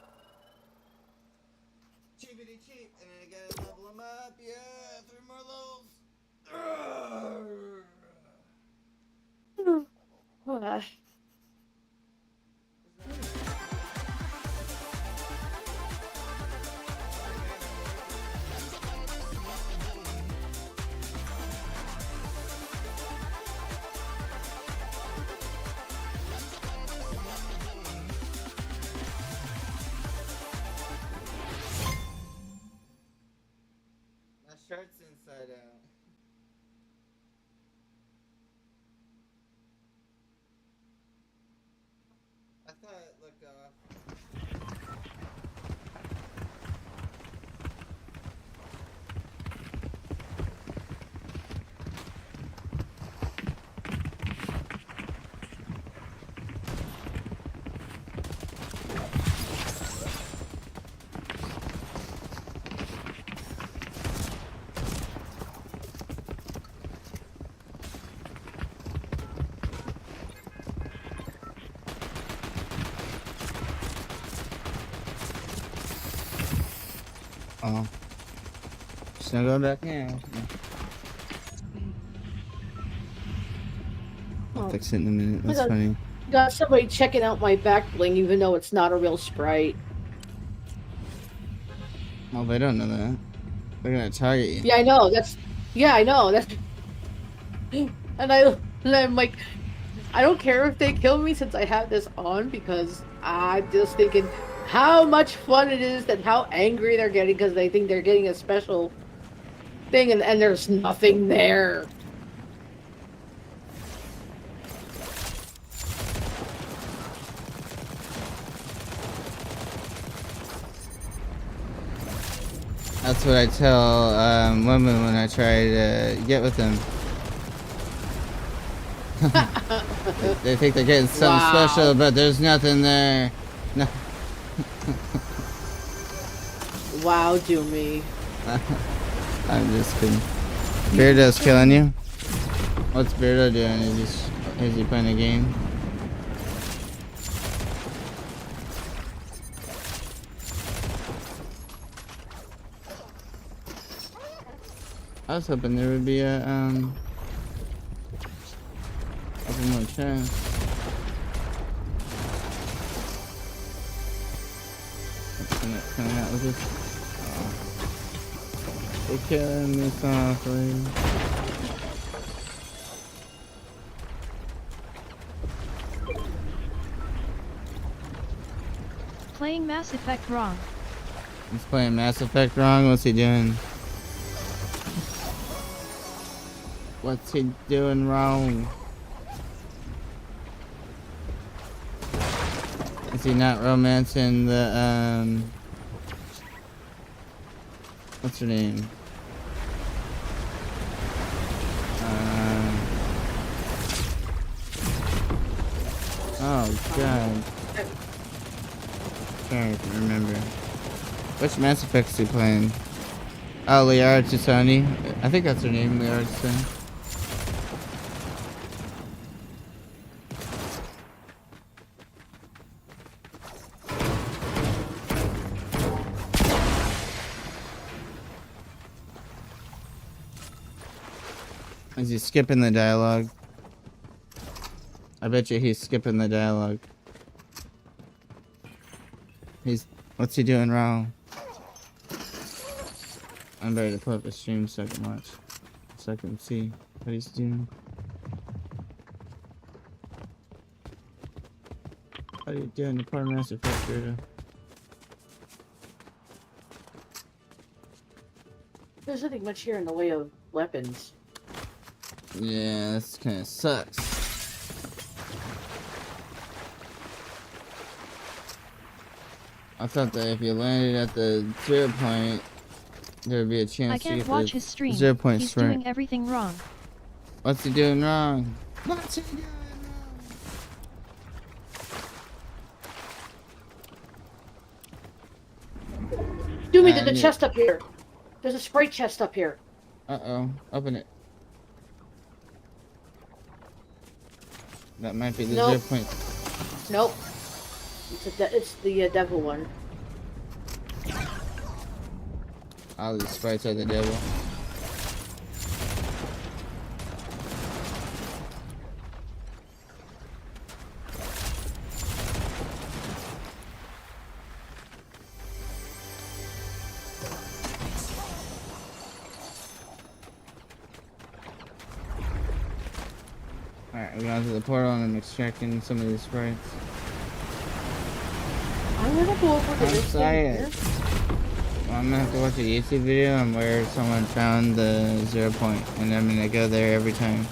Cheapity cheap, and then I gotta level him up. Yeah, 3 more levels. My shirt's inside out. I thought it looked off. Oh. Just gonna go back now. I'll fix it in a minute. That's funny. Got somebody checking out my back bling, even though it's not a real sprite. Well, they don't know that. They're gonna target you. Yeah, I know. Yeah, I know. And I'm like, I don't care if they kill me since I have this on because I'm just thinking how much fun it is and how angry they're getting because they think they're getting a special thing and there's nothing there. That's what I tell women when I try to get with them. They think they're getting something special, but there's nothing there. No. Wow, Doomy. I'm just kidding. Beardo's killing you? What's Beardo doing? Is he playing a game? I was hoping there would be a couple more chests. Coming out with this. Oh. They're killing me softly. Playing Mass Effect wrong. He's playing Mass Effect wrong. What's he doing? What's he doing wrong? Is he not romancing the what's her name? Oh god. Can't remember. Which Mass Effect is he playing? Oh, Liara Chisoni. I think that's her name, Liara Chisoni. Is he skipping the dialogue? I bet you he's skipping the dialogue. What's he doing wrong? I'm ready to put up a stream so I can watch. So I can see what he's doing. What are you doing? The poor master factor. There's nothing much here in the way of weapons. Yeah, this kind of sucks. I thought that if you landed at the 0 point, there would be a chance I to can't get watch the his stream. 0 point He's sprint. doing everything wrong. What's he doing wrong? What's he doing wrong? Doomy, there's a chest up here. There's a Sprite chest up here. Uh-oh. Open it. That might be the Nope. 0 point. Nope. It's the devil one. All these sprites are the devil. Alright, we're going to the portal and I'm extracting some of these sprites. I'm gonna go over to I'm this thing here. excited. Well, I'm gonna have to watch a YouTube video on where someone found the 0 point, and I'm gonna go there every time.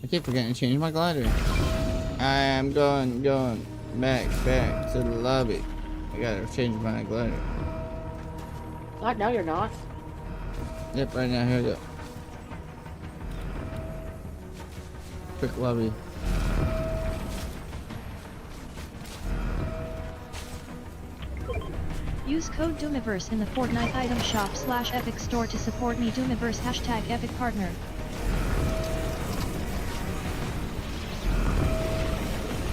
I keep forgetting to change my glider. I am going back to the lobby. I gotta change my glider. Not now, you're not. Yep, right now, here we go. Quick lobby. Use code Doomiverse in the Fortnite item shop /Epic Store to support me. Doomiverse #Epic Partner.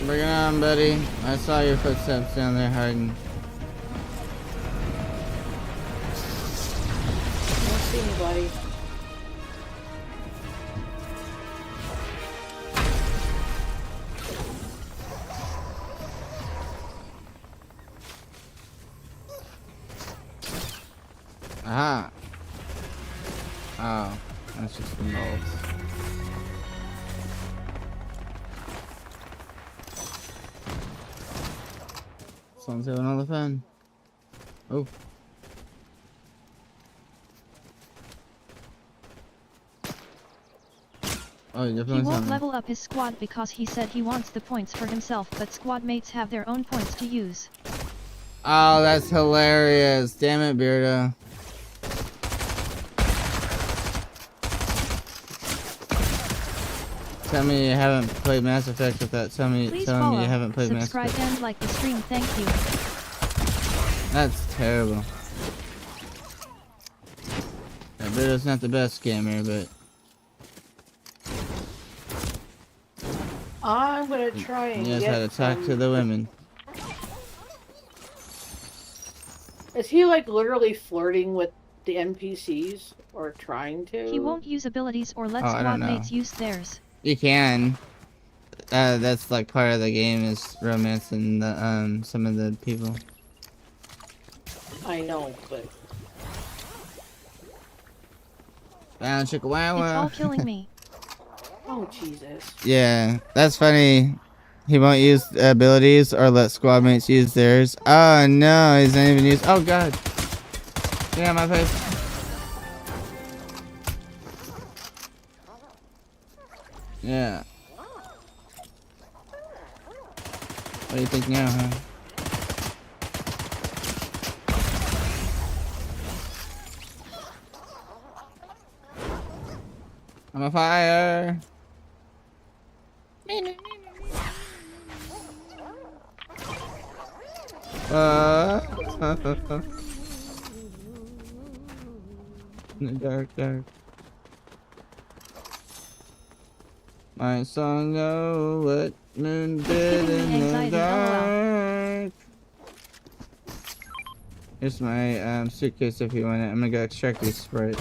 Bring it on, buddy. I saw your footsteps down there hiding. I don't see anybody. Aha! Oh, that's just the molds. Someone's having all the fun. Oh. Oh, you He definitely won't something. level up his squad because he said he wants the points for himself, but squad mates have their own points to use. Oh, that's hilarious. Damn it, Beardo. Tell me you haven't played Mass Effect without telling me Please you follow, haven't played Mass subscribe Effect. and like the stream, thank you. That's terrible. Yeah, Beardo's not the best gamer, but I'm gonna try and he knows get how to talk to the women. Is he like literally flirting with the NPCs or trying to? He won't use abilities or let Oh, I squad don't know. mates use theirs. You can. That's like part of the game is romancing the some of the people. I know, but Bound chicka wow It's all wow. killing me. oh Jesus! Yeah, that's funny. He won't use abilities or let squad mates use theirs. Oh no, he's not even used. Oh god. Get out of my face. Yeah. What do you think now, huh? I'm on fire. In the dark. My song, oh, what moon It's did giving me in the anxiety, dark. Here's my suitcase if you want it. I'm gonna go extract these sprites.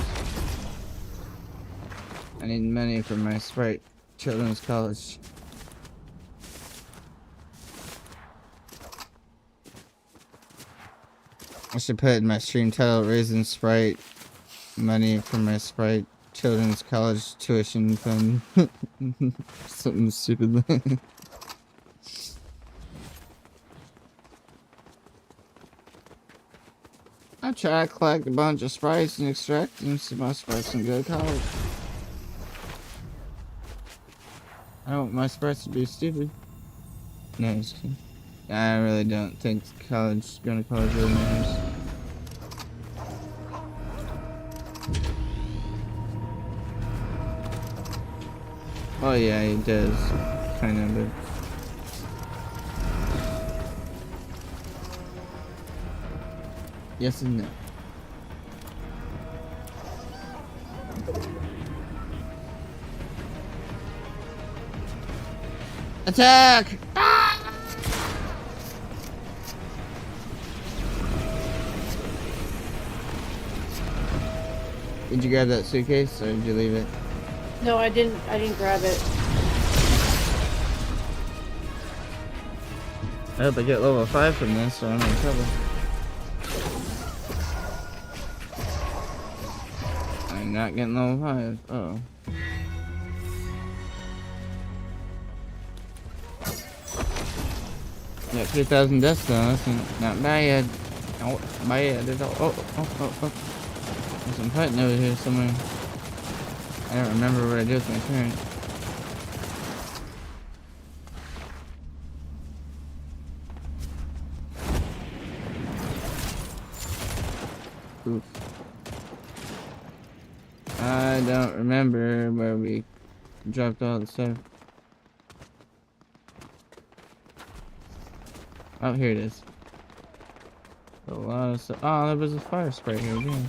I need money for my Sprite children's college. I should put in my stream title, Raising Sprite, money for my Sprite children's college tuition fund. Something stupid. I try to collect a bunch of sprites and extract them so my sprites can go to college. I don't want my sprites to be stupid. No, just kidding. I really don't think going to college really matters. Oh yeah, it does. Kinda, but... yes and no. Attack! Ah! Did you grab that suitcase or did you leave it? No, I didn't grab it. I hope I get level 5 from this, so I'm in trouble. I'm not getting level 5. Uh-oh. Got 3,000 deaths though, that's not bad. Not bad at all. Oh. There's some fighting over here somewhere. I don't remember what I did with my turn. Oof. I don't remember where we dropped all the stuff. Oh, here it is. A lot of stuff. Oh, there was a fire spray here again.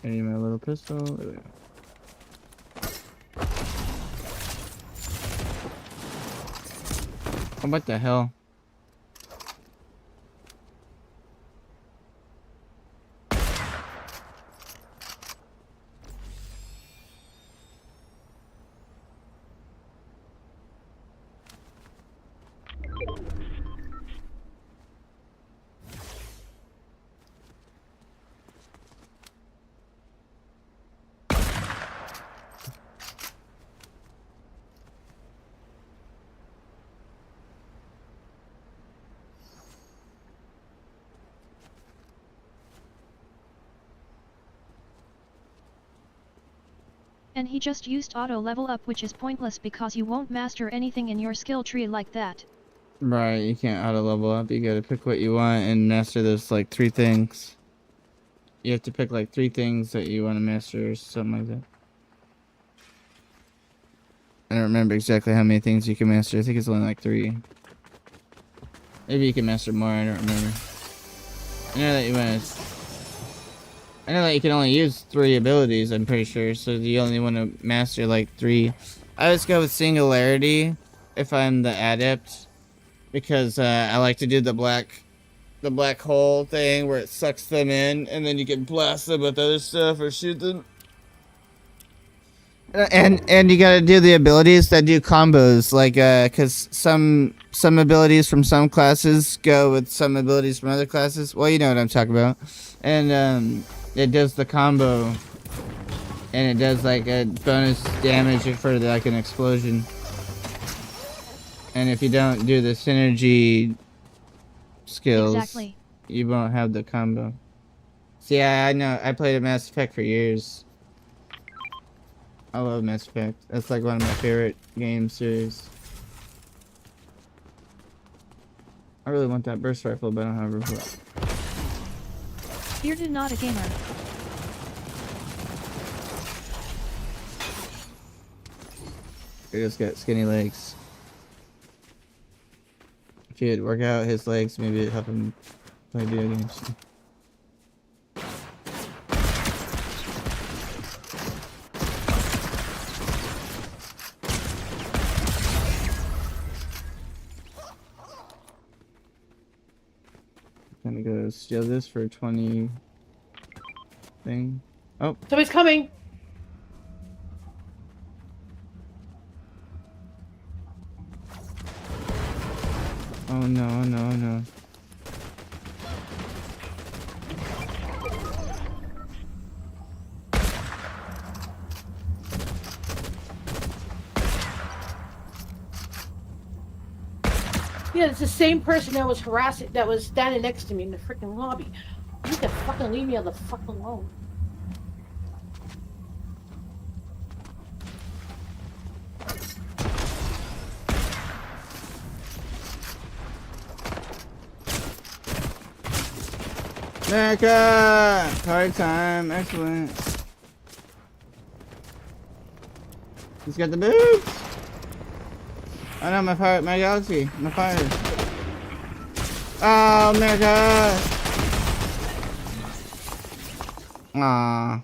I need my little pistol. There we go. Oh, what the hell? And he just used auto level up, which is pointless because you won't master anything in your skill tree like that. Right, you can't auto level up. You gotta pick what you want and master those like 3 things. You have to pick like 3 things that you want to master or something like that. I don't remember exactly how many things you can master. I think it's only like 3. Maybe you can master more, I don't remember. I know that you can only use 3 abilities, I'm pretty sure, so you only want to master like 3. I always go with Singularity if I'm the adept, because I like to do the black hole thing where it sucks them in, and then you can blast them with other stuff or shoot them. And you gotta do the abilities that do combos, like cause some abilities from some classes go with some abilities from other classes. Well, you know what I'm talking about. And it does the combo, and it does like a bonus damage for like an explosion. And if you don't do the synergy skills, Exactly. you won't have the combo. See, I know. I played a Mass Effect for years. I love Mass Effect. That's like one of my favorite game series. I really want that burst rifle, but I don't have a rifle. Bearded not a gamer. He just got skinny legs. If he'd work out his legs, maybe it'd help him play video games. gonna go steal this for 20 thing. Oh, Somebody's coming. oh no, no, no. Yeah, it's the same person that was harassing, that was standing next to me in the freaking lobby. You need to fucking leave me the fuck alone. America! Party time, excellent. He's got the boots! Oh no, my galaxy, my fire. Oh, America! Aww.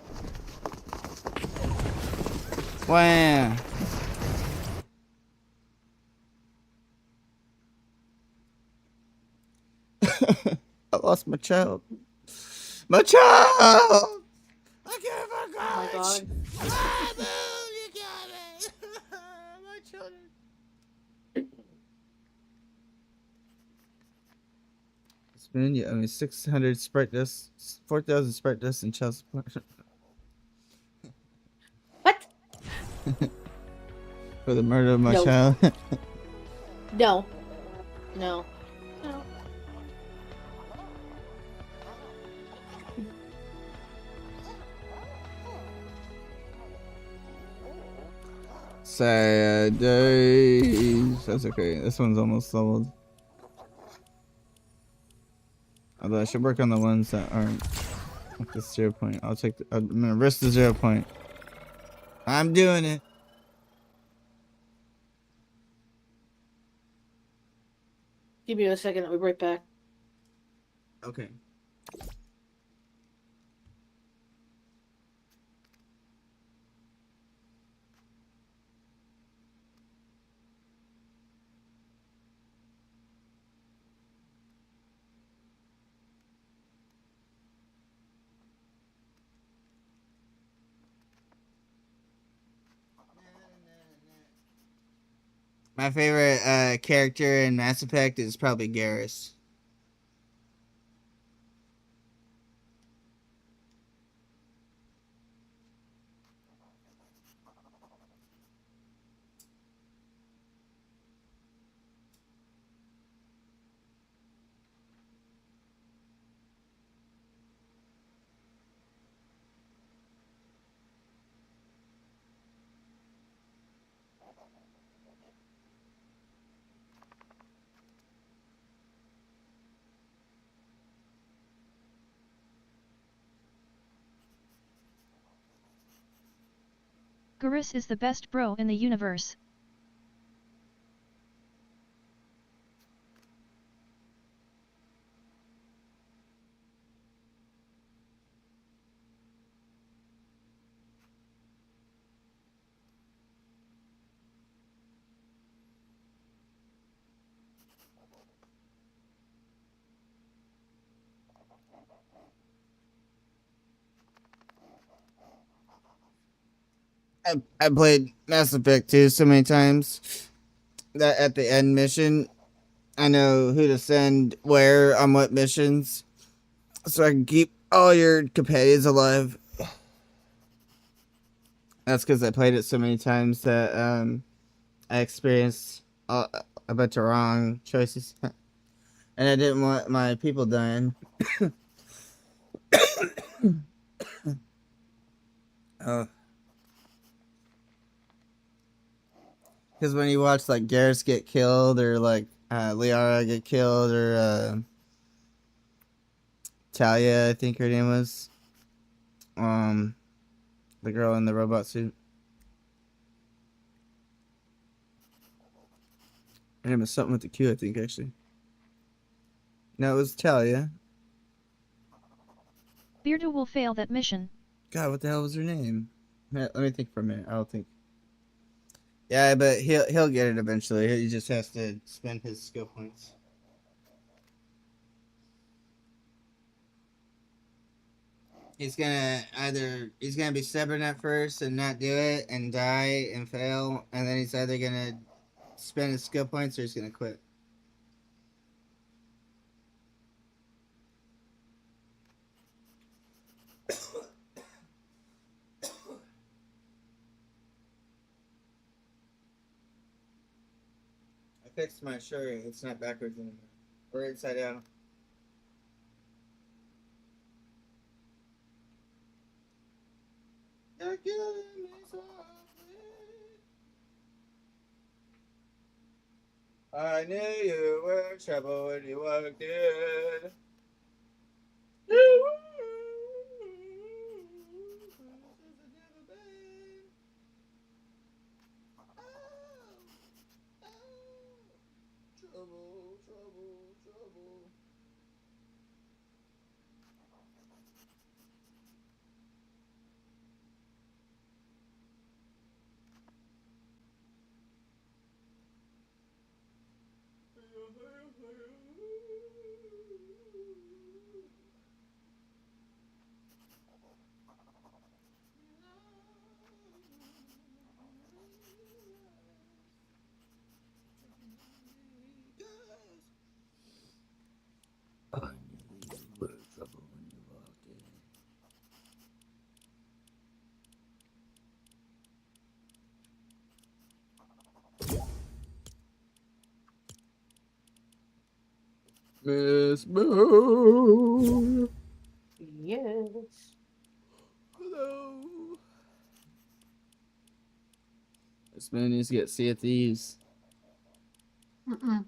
Wow. I lost my child. My child! I can't fuck Oh my god. Ah, boom, you got it! My children. Spin, yeah, I mean 600 Sprite dust, 4,000 Sprite dust and child support. What? For the murder of my No. child. No. No. No. Sad days. That's okay. This one's almost leveled. Although I should work on the ones that aren't at the 0 point. I'll take the, I'm gonna risk the 0 point. I'm doing it. Give me a second, I'll be right back. Okay. My favorite character in Mass Effect is probably Garrus. Garrus is the best bro in the universe. I played Mass Effect 2 so many times that at the end mission, I know who to send where on what missions, so I can keep all your companions alive. That's because I played it so many times that I experienced a bunch of wrong choices, and I didn't want my people dying. Oh. Because when you watch like Garrus get killed, or like Liara get killed, or Talia, I think her name was, the girl in the robot suit. Her name was something with the Q, I think, actually. No, it was Talia. Beardo will fail that mission. God, what the hell was her name? Let me think for a minute. I'll think. Yeah, but he'll get it eventually. He just has to spend his skill points. he's gonna be stubborn at first and not do it and die and fail, and then he's either gonna spend his skill points or he's gonna quit. I fixed my shirt. It's not backwards anymore. Or inside out. You're killing me softly. I knew you were trouble when you walked in. Trouble, trouble, trouble. Miss Moon. Yes. Hello. This man needs to get Sea of Thieves. Mm-mm.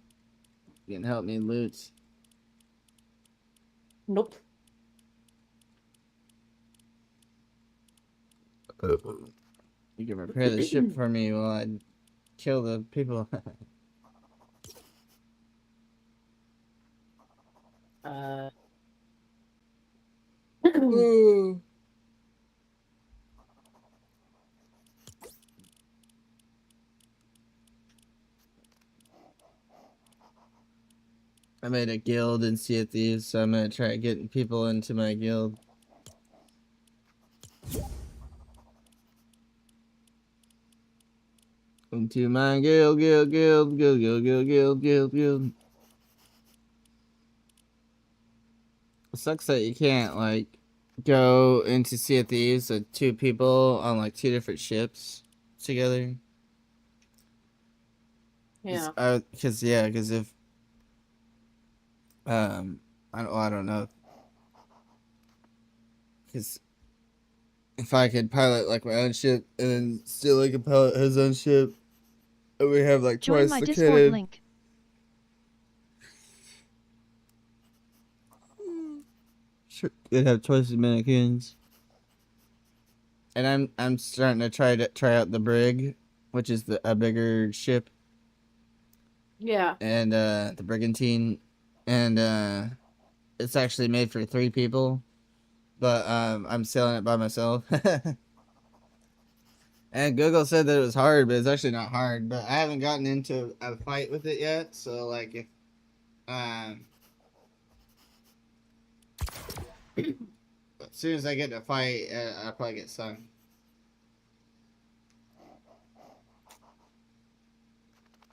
You can help me loot. Nope. You can repair the ship for me while I kill the people. Ooh. I made a guild in Sea of Thieves, so I'm gonna try getting people into my guild. Into my guild. It sucks that you can't, like, go into Sea of Thieves with two people on, like, two different ships together. Yeah. Because if I don't know. Because if I could pilot like my own ship and then still like pilot his own ship, and we have like Join twice my the Discord cannon. link. Sure, they'd have twice as many cannons. And I'm starting to try out the brig, which is a bigger ship. Yeah. And the brigantine, and it's actually made for 3 people, but I'm sailing it by myself. And Google said that it was hard, but it's actually not hard. But I haven't gotten into a fight with it yet, so like if as soon as I get to fight, I'll probably get sunk.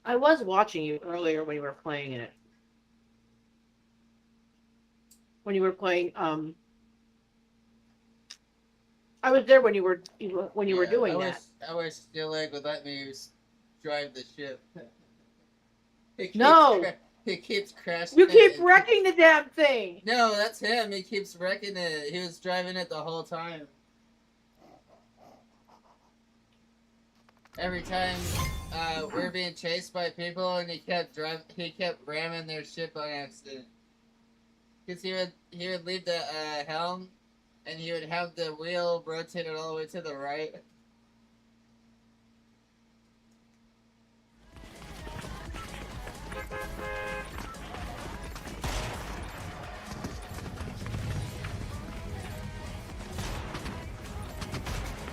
I was watching you earlier when you were playing it. When you were playing, I was there when you were doing that. I wish Stillig would let me drive the ship. No! He keeps crashing. You keep wrecking the damn thing. No, that's him. He keeps wrecking it. He was driving it the whole time. Every time we're being chased by people, and he kept ramming their ship on accident. Because he would leave the helm, and he would have the wheel rotated all the way to the right.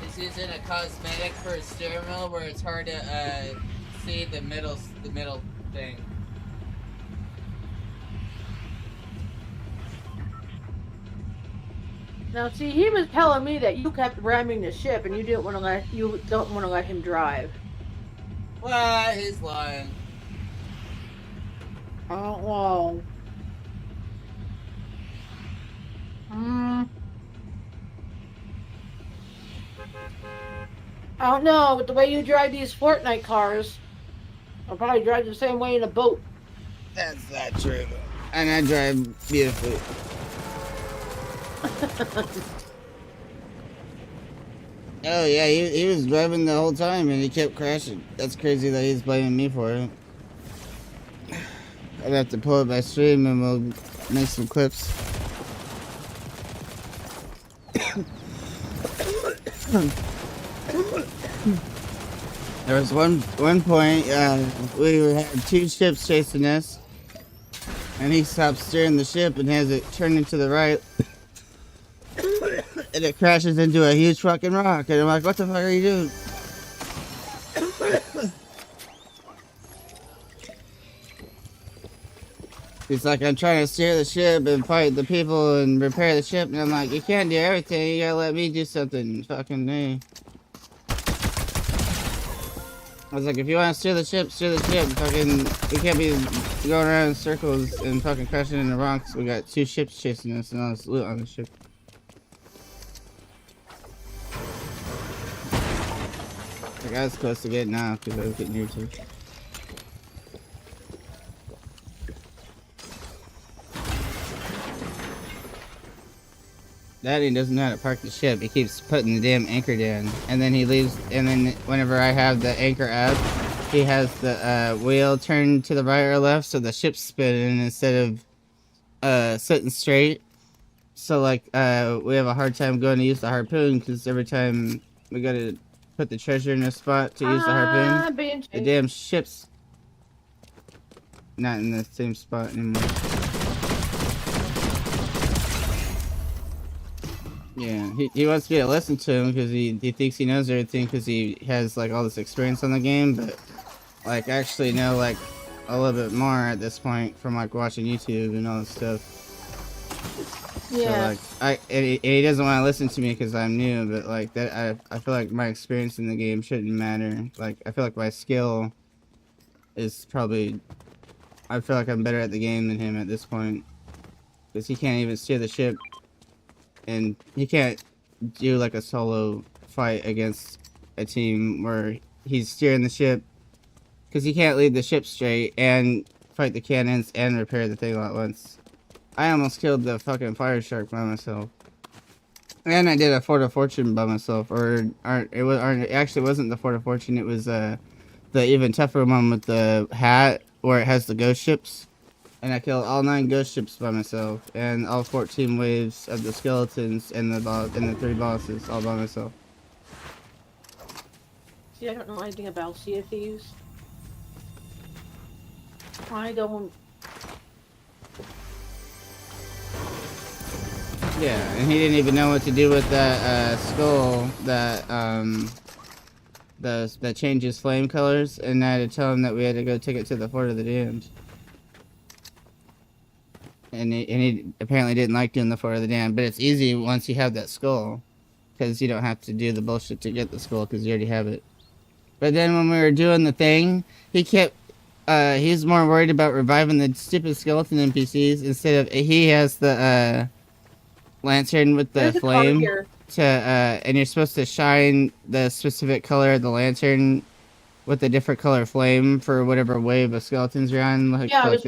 He's using a cosmetic for his steering wheel where it's hard to see the middle thing. Now, see, he was telling me that you kept ramming the ship and you don't want to let him drive. Well, he's lying. Oh, well. I don't know, but the way you drive these Fortnite cars, I'll probably drive the same way in a boat. That's not true. And I drive beautifully. Oh yeah, he was driving the whole time and he kept crashing. That's crazy that he's blaming me for it. I'd have to pull up my stream and we'll make some clips. There was one point we had two ships chasing us, and he stopped steering the ship and has it turning to the right, and it crashes into a huge fucking rock. And I'm like, "What the fuck are you doing?" He's like, "I'm trying to steer the ship and fight the people and repair the ship," and I'm like, "You can't do everything. You gotta let me do something." Fucking me. I was like, if you want to steer the ship, steer the ship. Fucking, we can't be going around in circles and fucking crashing in the rocks. We got two ships chasing us and all this loot on the ship. Like, I was close to getting out because I was getting near to. Daddy doesn't know how to park the ship. He keeps putting the damn anchor down. And then he leaves, and then whenever I have the anchor up, he has the wheel turned to the right or left so the ship's spinning instead of sitting straight. So like we have a hard time going to use the harpoon because every time we gotta put the treasure in a spot to use the harpoon, the damn ship's not in the same spot anymore. Yeah, he wants me to listen to him because he thinks he knows everything because he has like all this experience on the game, but like I actually know like a little bit more at this point from like watching YouTube and all this stuff. Yeah. So like he doesn't want to listen to me because I'm new, but like that I feel like my experience in the game shouldn't matter. Like I feel like my skill is probably, I feel like I'm better at the game than him at this point because he can't even steer the ship. And he can't do like a solo fight against a team where he's steering the ship because he can't lead the ship straight and fight the cannons and repair the thing all at once. I almost killed the fucking fire shark by myself, and I did a Fort of Fortune by myself. It actually wasn't the Fort of Fortune. It was the even tougher one with the hat where it has the ghost ships. And I killed all 9 ghost ships by myself, and all 14 waves of the skeletons and the 3 bosses all by myself. See, I don't know anything about Sea of Thieves. I don't. Yeah, and he didn't even know what to do with that skull that that changes flame colors, and I had to tell him that we had to go take it to the Fort of the Damned. And he apparently didn't like doing the Fort of the Damned, but it's easy once you have that skull, because you don't have to do the bullshit to get the skull, because you already have it. But then when we were doing the thing, he kept, he's more worried about reviving the stupid skeleton NPCs, instead of, he has the, lantern with the flame, and you're supposed to shine the specific color of the lantern with a different color flame for whatever wave of skeletons you're on. Like, yeah, like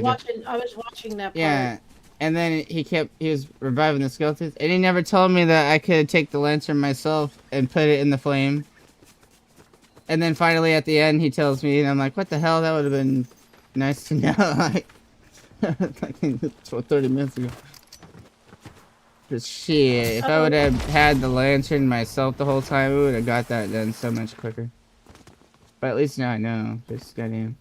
I was watching that part. Yeah. And then he was reviving the skeletons, and he never told me that I could take the lantern myself and put it in the flame. And then finally at the end he tells me, and I'm like, what the hell, that would have been nice to know, like 30 minutes ago. But shit, if I would have had the lantern myself the whole time, we would have got that done so much quicker. But at least now I know, just goddamn.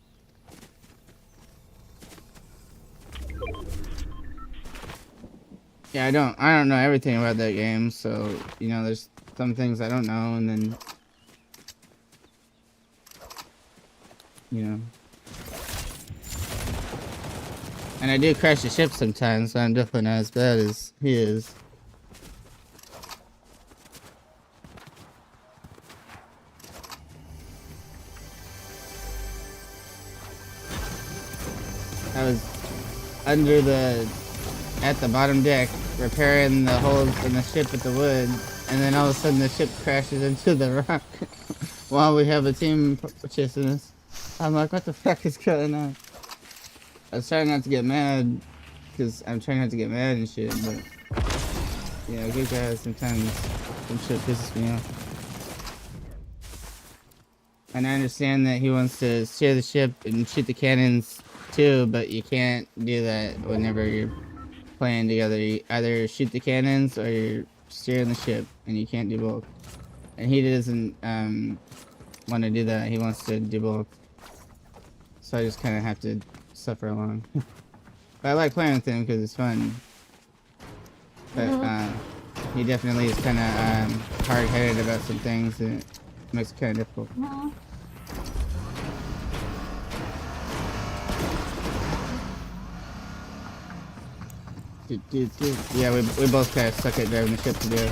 Yeah, I don't know everything about that game, so, you know, there's some things I don't know, and then, you know. And I do crash the ship sometimes, so I'm definitely not as bad as he is. I was under at the bottom deck repairing the holes in the ship with the wood, and then all of a sudden the ship crashes into the rock while we have a team chasing us. I'm like, what the fuck is going on? I was trying not to get mad, because I'm trying not to get mad and shit, but yeah, good guys, sometimes some shit pisses me off. And I understand that he wants to steer the ship and shoot the cannons too, but you can't do that whenever you're playing together. You either shoot the cannons or you're steering the ship, and you can't do both. And he doesn't want to do that. He wants to do both. So I just kind of have to suffer along. But I like playing with him because it's fun. But he definitely is kind of hard-headed about some things, and it makes it kind of difficult. Yeah, we both kind of suck at driving the ship together.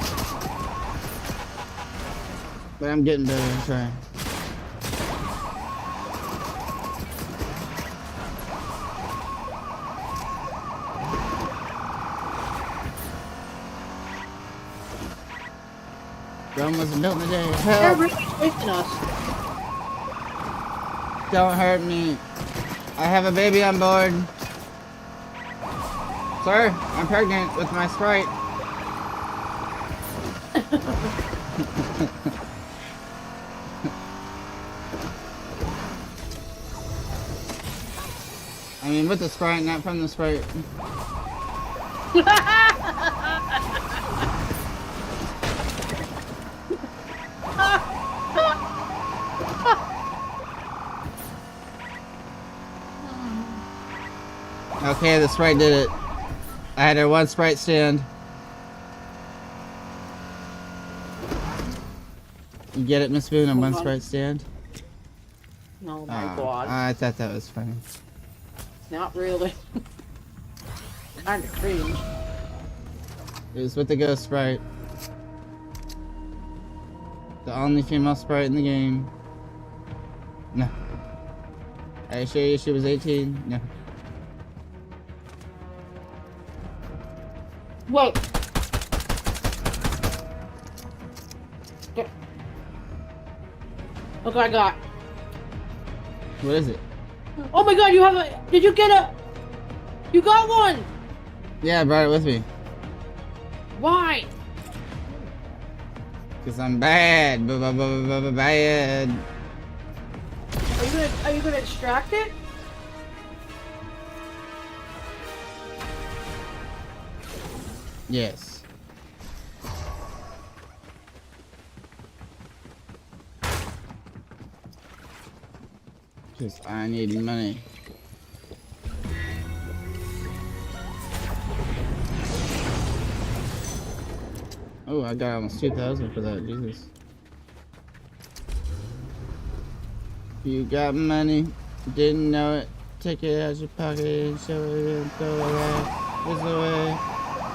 But I'm getting better, I'm trying. We're almost built today. They're Help! really chasing us. Don't hurt me. I have a baby on board. Sir, I'm pregnant with my Sprite. I mean, with the Sprite, not from the Sprite. Okay, the Sprite did it. I had her one Sprite stand. You get it, Miss Boone, on one Sprite stand? Oh my god. I thought that was funny. Not really. Kinda cringe. It was with the Ghost Sprite. The only female Sprite in the game. No. Are you sure she was 18? No. Wait. Look what I got. What is it? Oh my god, you have a... Did you get a... You got one! Yeah, I brought it with me. Why? Cause I'm bad. Bad. Are you gonna extract it? Yes. Cause I need money. Oh, I got almost 2,000 for that. Jesus. You got money, didn't know it. Take it out your pocket and show it and throw it away. This away,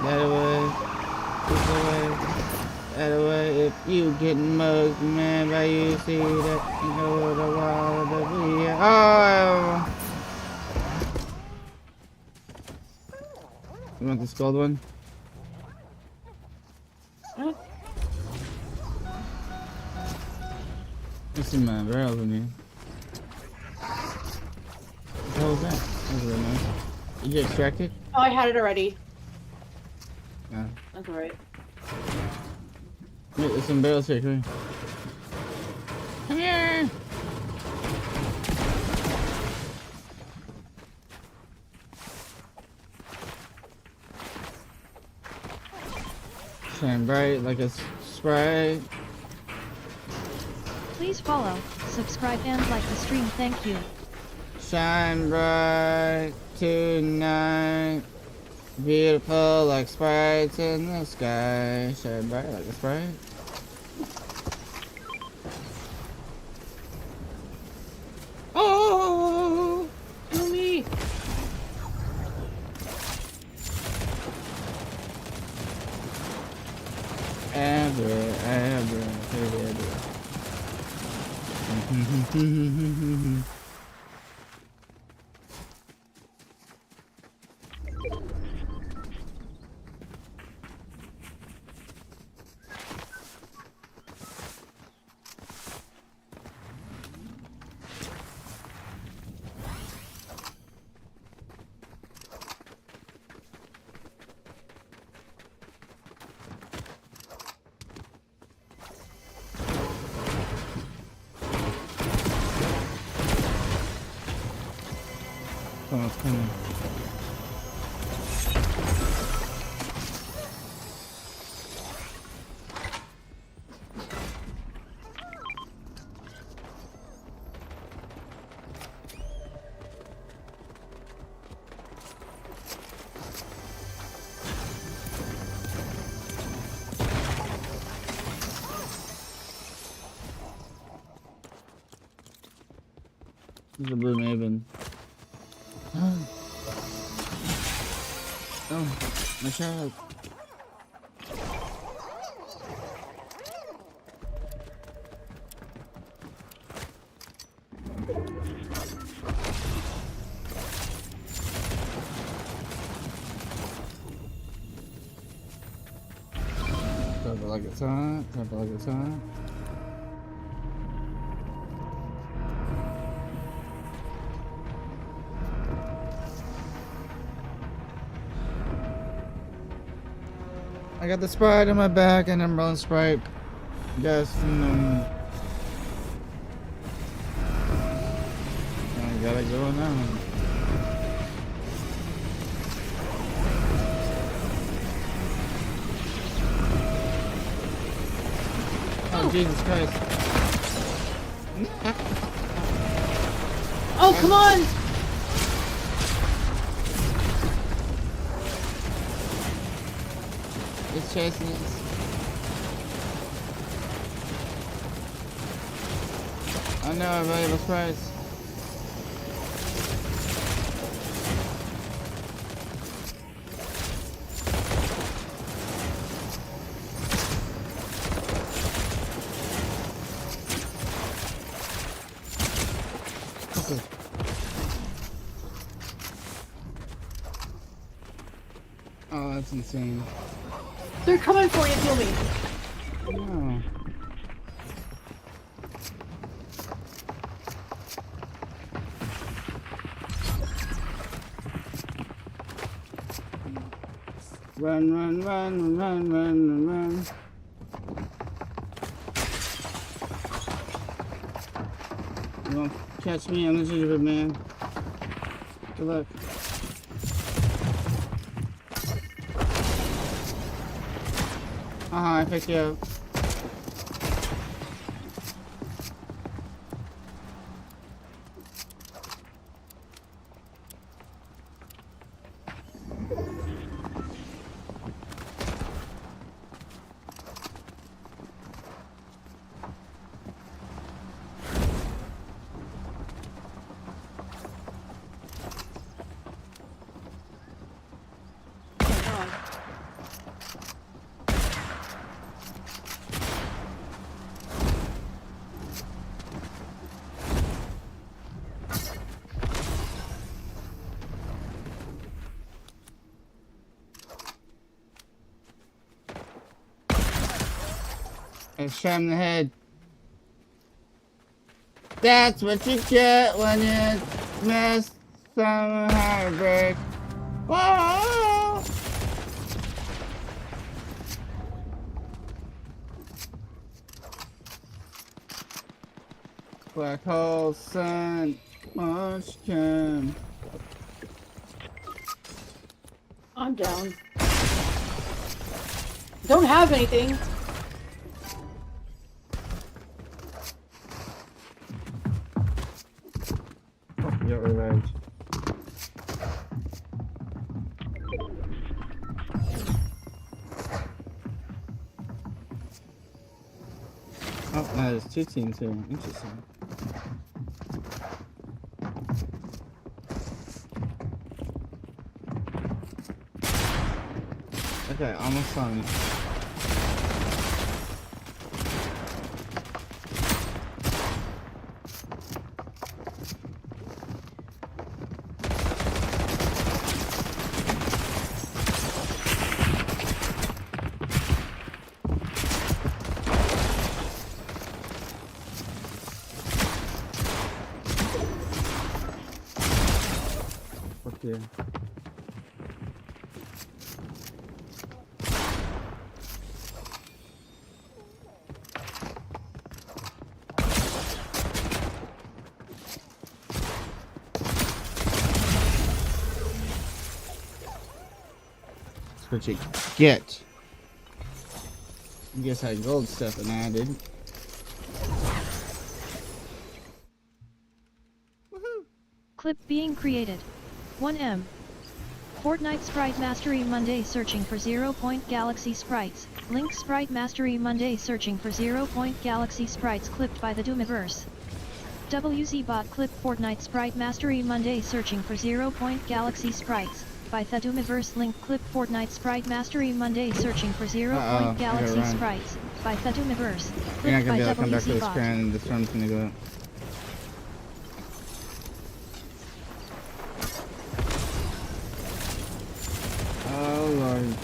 that away, this away, that away. If you getting mugged, man, by you see that you know the wild of the oh. You want this gold one? Let's see my barrels in here. What the hell was that? That was really nice. Did you extract it? Oh, I had it already. No. That's alright. Wait, there's some barrels here, come here. Come here! Shine bright like a Sprite. Please follow, subscribe and like the stream, thank you. Shine bright tonight. Beautiful like sprites in the sky. Shine bright like a Sprite. Oh! Kill me! Abra. Someone's coming. There's a blue maven. Oh, my child. Tap it like it's on. Tap it like it's on. I got the Sprite on my back and I'm rolling Sprite. Yes, and I gotta go now. Oh, Jesus Christ. Oh, come on! It's chasing us. I know, available Sprites. Oh, that's insane. They're coming for you, kill me. No. Run, run, run, run, run, run. You won't catch me on the gingerbread man. Good luck. I picked you up. And shot him in the head. That's what you get when you miss some heartbreak. Whoa! Black hole sun, much can. I'm down. Don't have anything. Get revenge. Oh, now there's two teams here. Interesting. Okay, almost saw me. Okay. That's what you get. I guess I gold stuff and added. Clip being created. 1M. Fortnite Sprite Mastery Monday searching for 0. Galaxy Sprites. Link Sprite Mastery Monday searching for 0. Galaxy Sprites clipped by the Doomiverse. WZBot clip Fortnite Sprite Mastery Monday searching for 0. Galaxy Sprites. By the Doomiverse link clip Fortnite Sprite Mastery Monday searching for 0. Galaxy Sprites. By the Doomiverse. You're not Clipped gonna by be able to come back to this WZBot. crown and the storm's gonna go up. Oh lord.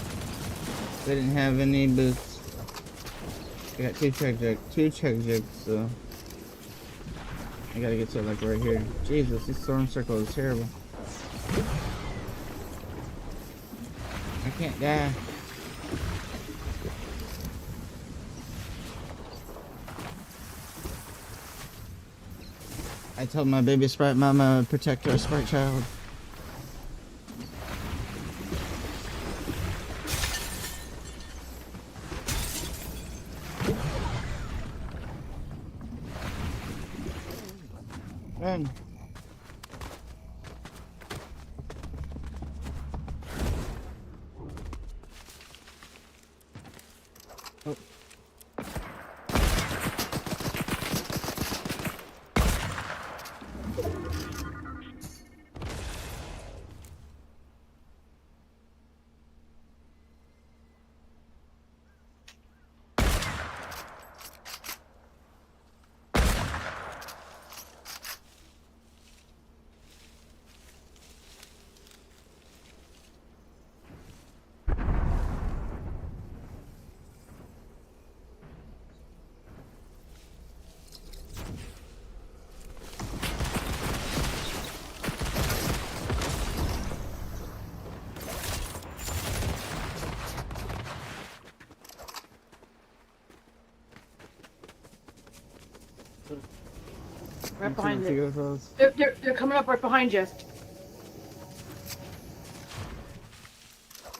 They didn't have any boots. I got two check jugs, so I gotta get to like right here. Jesus, this storm circle is terrible. I can't die. I told my baby sprite mama protect our sprite child. Run. Oh. Right behind you. Those. They're coming up right behind you.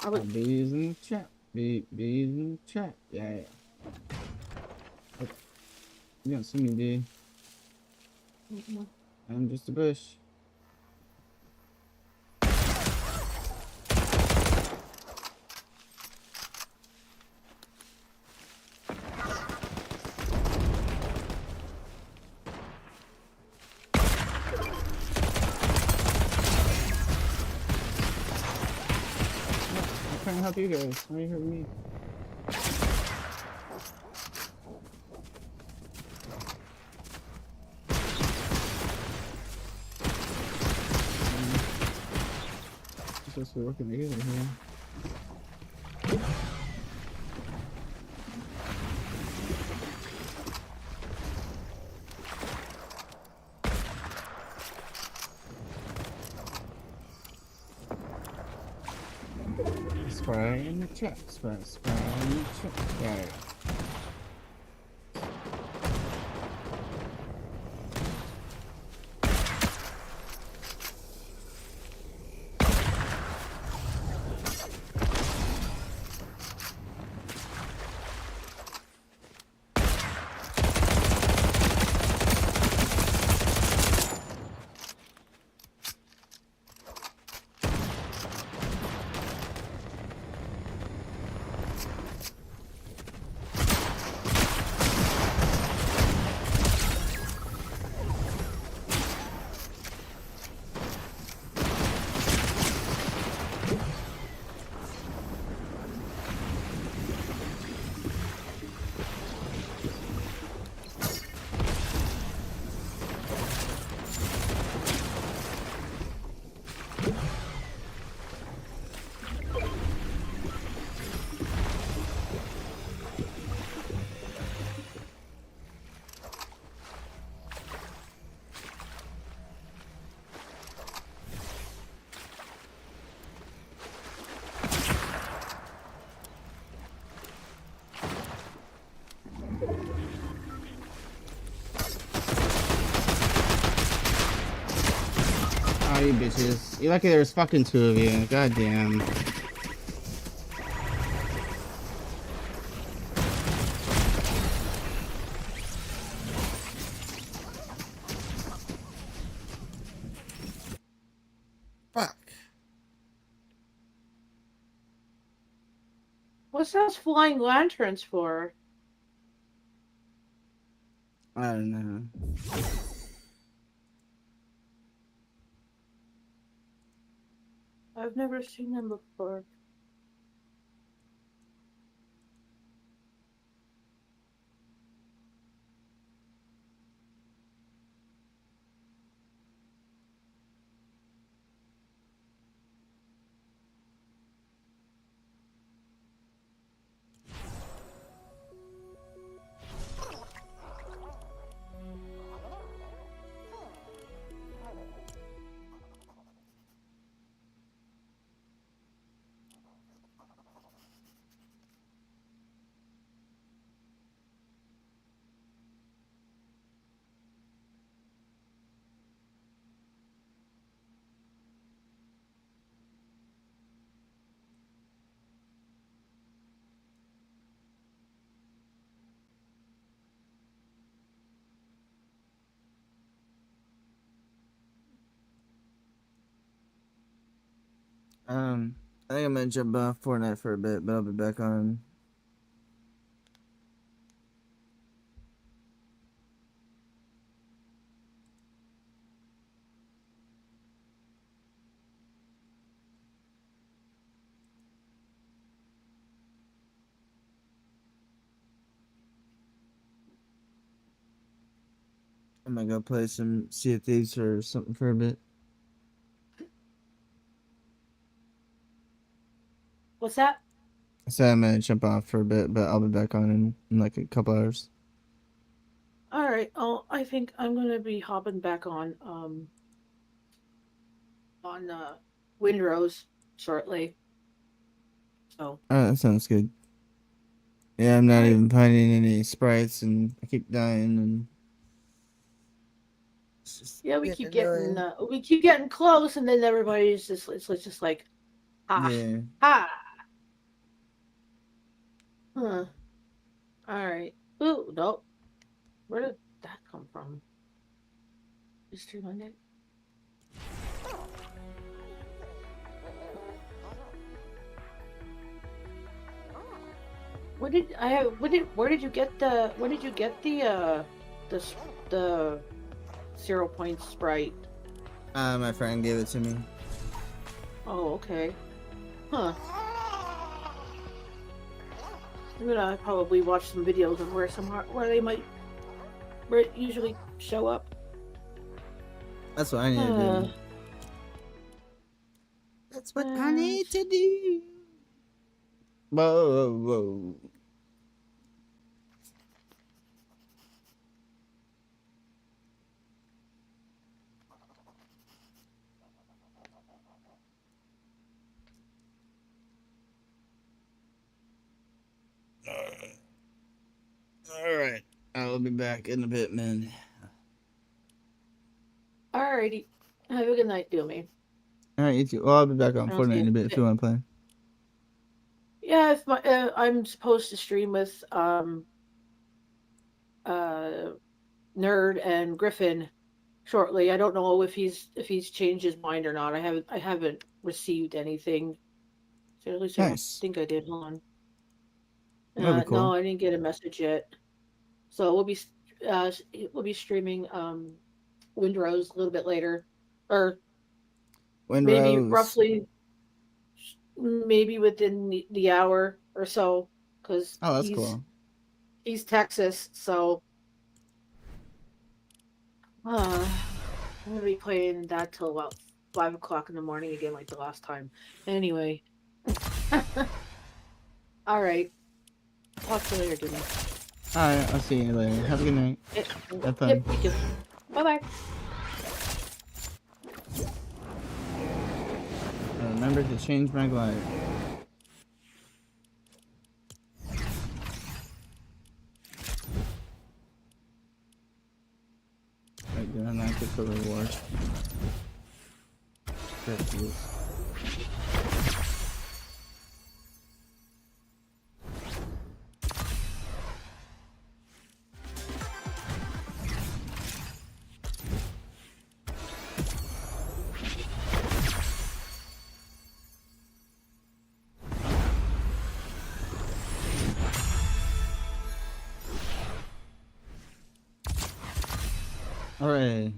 I would. Bees in the trap. Bees in the trap. Yeah. You don't see me, dude. I'm just a bush. I'm trying to help you guys. Why are you hurting me? We're supposed to be working together here. Sprite in the trap, sprite in the trap. Got it. Oh, you bitches. You're lucky there was fucking two of you. Goddamn. What's those flying lanterns for? I don't know. I've never seen them before. I think I'm gonna jump off Fortnite for a bit, but I'll be back on. I'm gonna go play some Sea of Thieves or something for a bit. What's that? So I'm gonna jump off for a bit, but I'll be back on in like a couple hours. All right. Oh, I think I'm gonna be hopping back on Windrose shortly. So. Oh, that sounds good. Yeah, I'm not Alright. even finding any sprites, and I keep dying, and it's just Yeah, we keep annoying. getting close, and then everybody's it's just like, ah, Yeah. ah. Huh. All right. Ooh, no. Where did that come from? Just 200. Where did you get the 0 point Sprite? My friend gave it to me. Oh, okay. Huh. I'm gonna probably watch some videos of where it usually show up. That's what I need to do. That's what I need to do. Whoa, whoa. All right. I'll be back in a bit, man. Alrighty. Have a good night, Doomy. All right, you too. Well, I'll be back on I'll see Fortnite in you. a bit if you want to play. Yeah, if I'm supposed to stream with Nerd and Griffin shortly. I don't know if he's changed his mind or not. I haven't received anything. So at least I don't Nice. think I did. Hold on. That'd be cool. No, I didn't get a message yet. So we'll be streaming Windrose a little bit later, or maybe Windrose. roughly maybe within the hour or so, because Oh, that's cool. He's Texas, so I'm gonna be playing that till about 5 o'clock in the morning again, like the last time. Anyway, all right. Talk to you later, Jimmy. All right, I'll see you later. Have a good night. Have fun. Yep, you too. Bye-bye. Remember to change my glider. Wait, did I not get the reward? That's it. Hooray.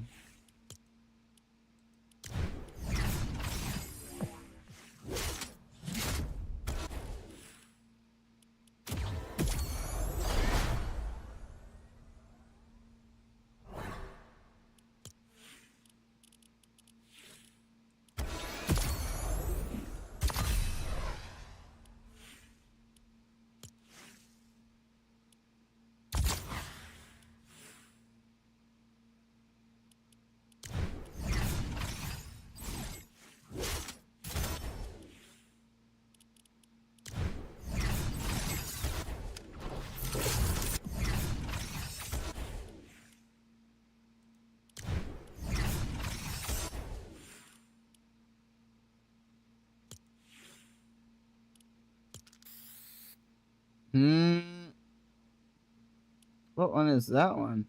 What one is that one?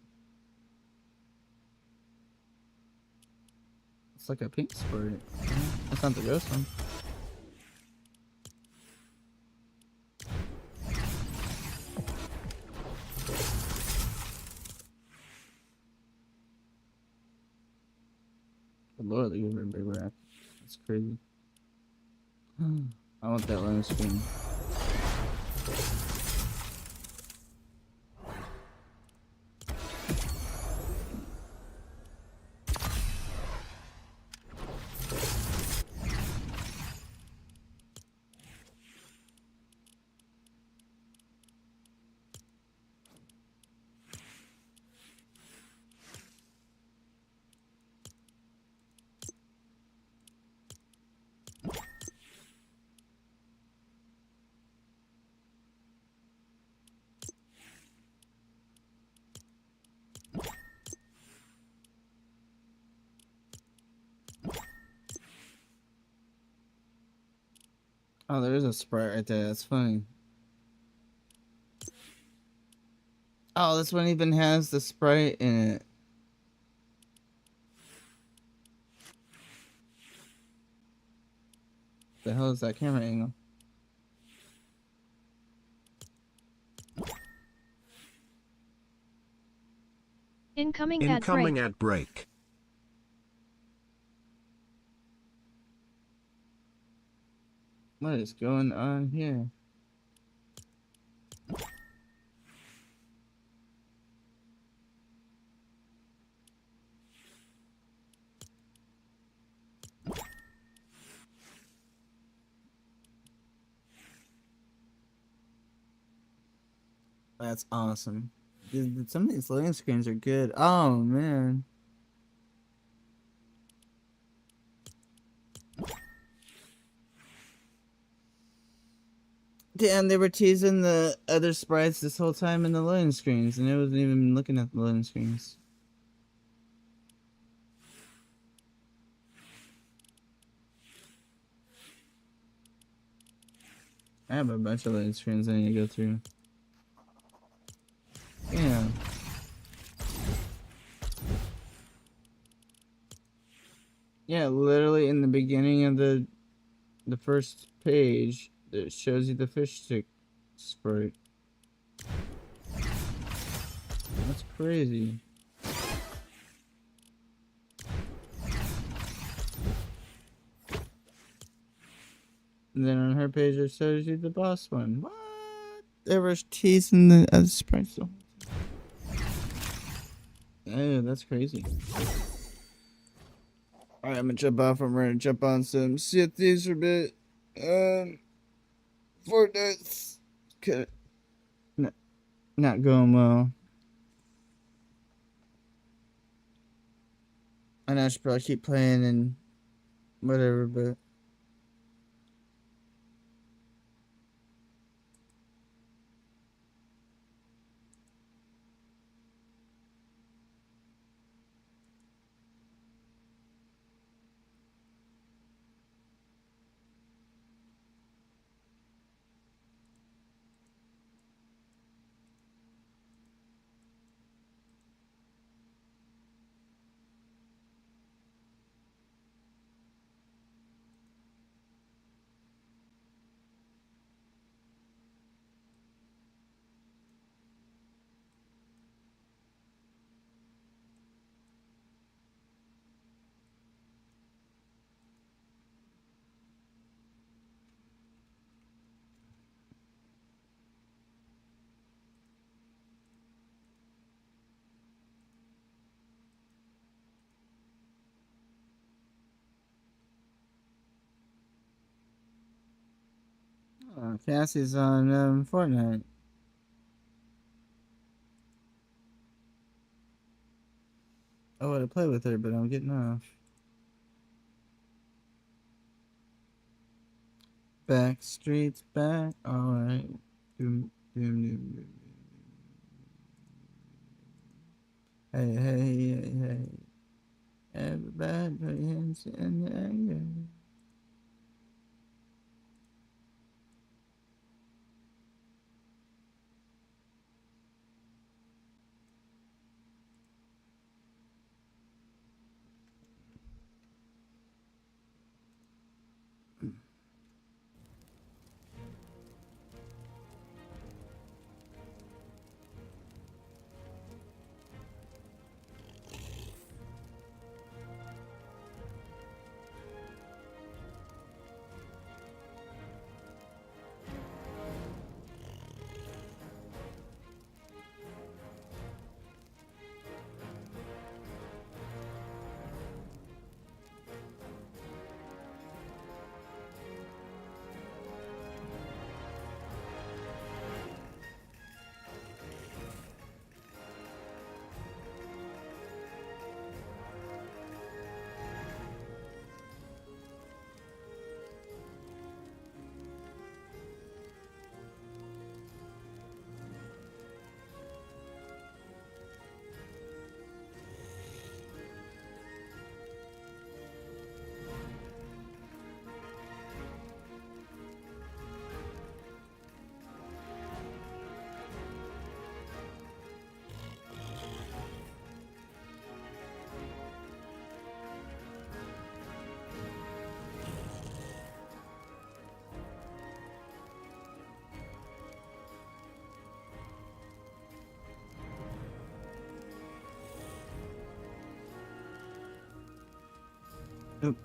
It's like a pink Sprite. That's not the ghost one. Good lord, they give her a big rap. That's crazy. I want that lemon screen. Oh, there is a Sprite right there. That's funny. Oh, this one even has the Sprite in it. The hell is that camera angle? Incoming ad break. Incoming ad break. What is going on here? That's awesome. Dude, some of these loading screens are good. Oh, man. Damn, they were teasing the other sprites this whole time in the loading screens, and I wasn't even looking at the loading screens. I have a bunch of loading screens I need to go through. Yeah. Yeah, literally in the beginning of the first page, it shows you the fish stick sprite. That's crazy. And then on her page, it shows you the boss one. What? They were teasing the other sprites. Oh, that's crazy. Alright, I'm gonna jump off. I'm ready to jump on some Thieves for a bit. Fortnite's not going well. I know I should probably keep playing and whatever, but Cassie's on Fortnite. I want to play with her, but I'm getting off. Back streets back. Alright. Doom, doom, doom, doom. Hey, hey, hey, hey. Everybody put your hands in the air. Oop.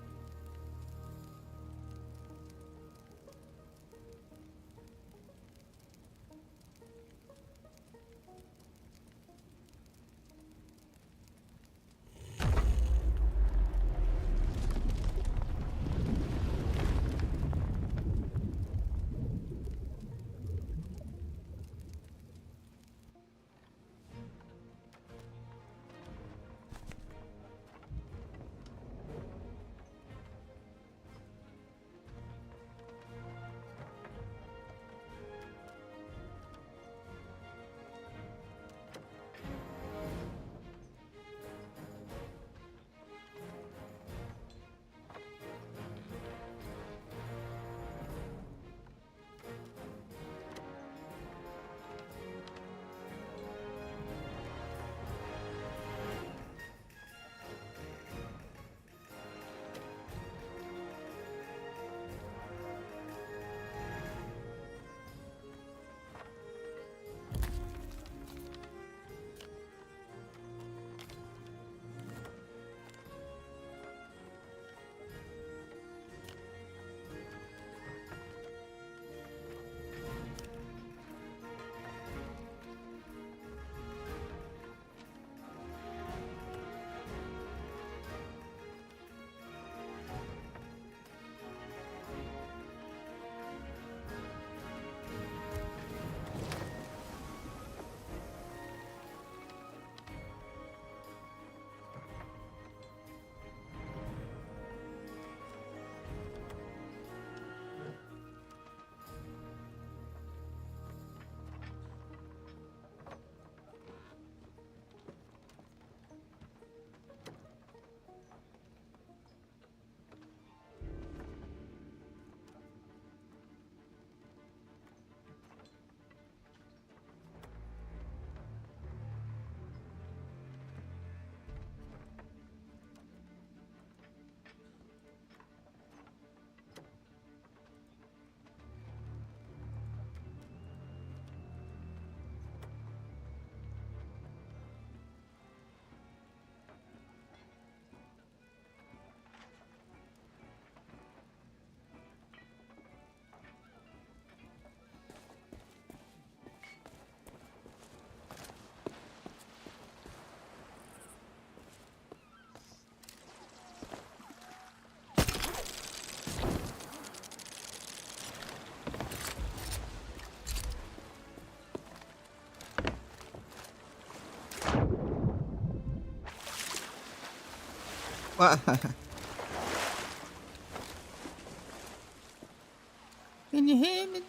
Can you hear me?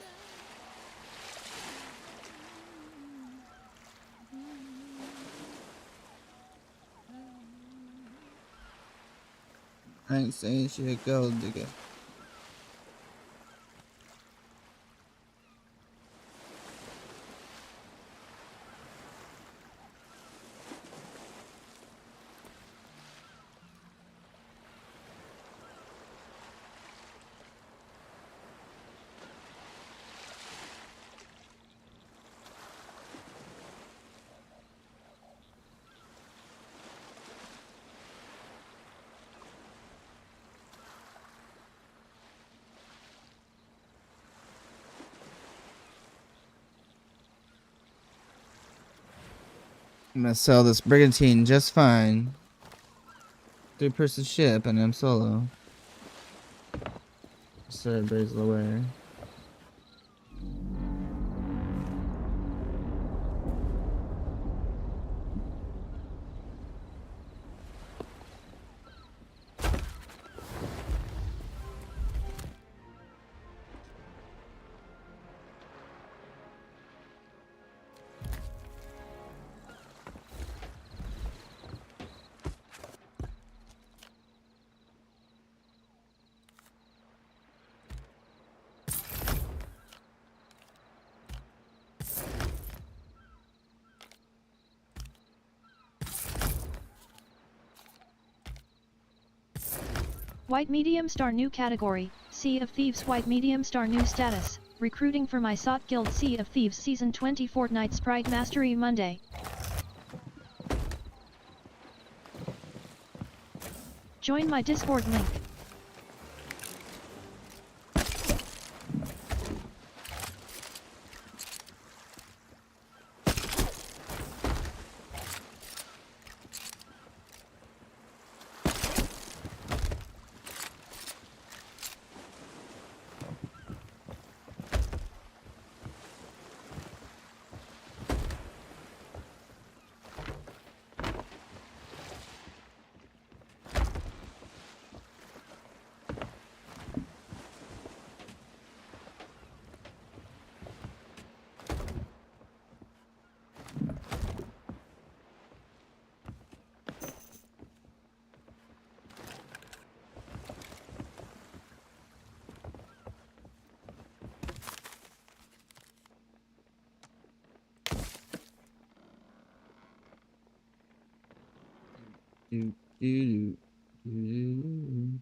I ain't saying shit, gold digger. I'm gonna sell this brigantine just fine. 3-person ship and I'm solo. So everybody's aware. White medium star new category, Sea of Thieves white medium star new status, recruiting for my SoT guild Sea of Thieves Season 20 Fortnite Sprite Mastery Monday. Join my Discord link. Do, do, do, do.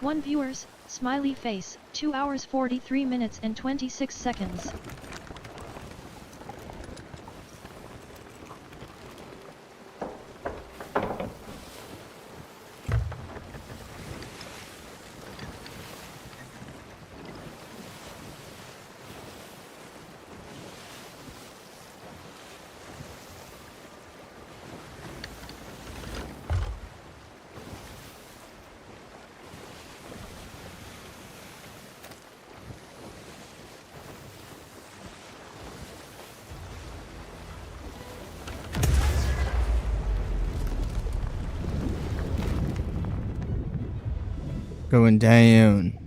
One viewers, smiley face, 2 hours 43 minutes and 26 seconds. Going down.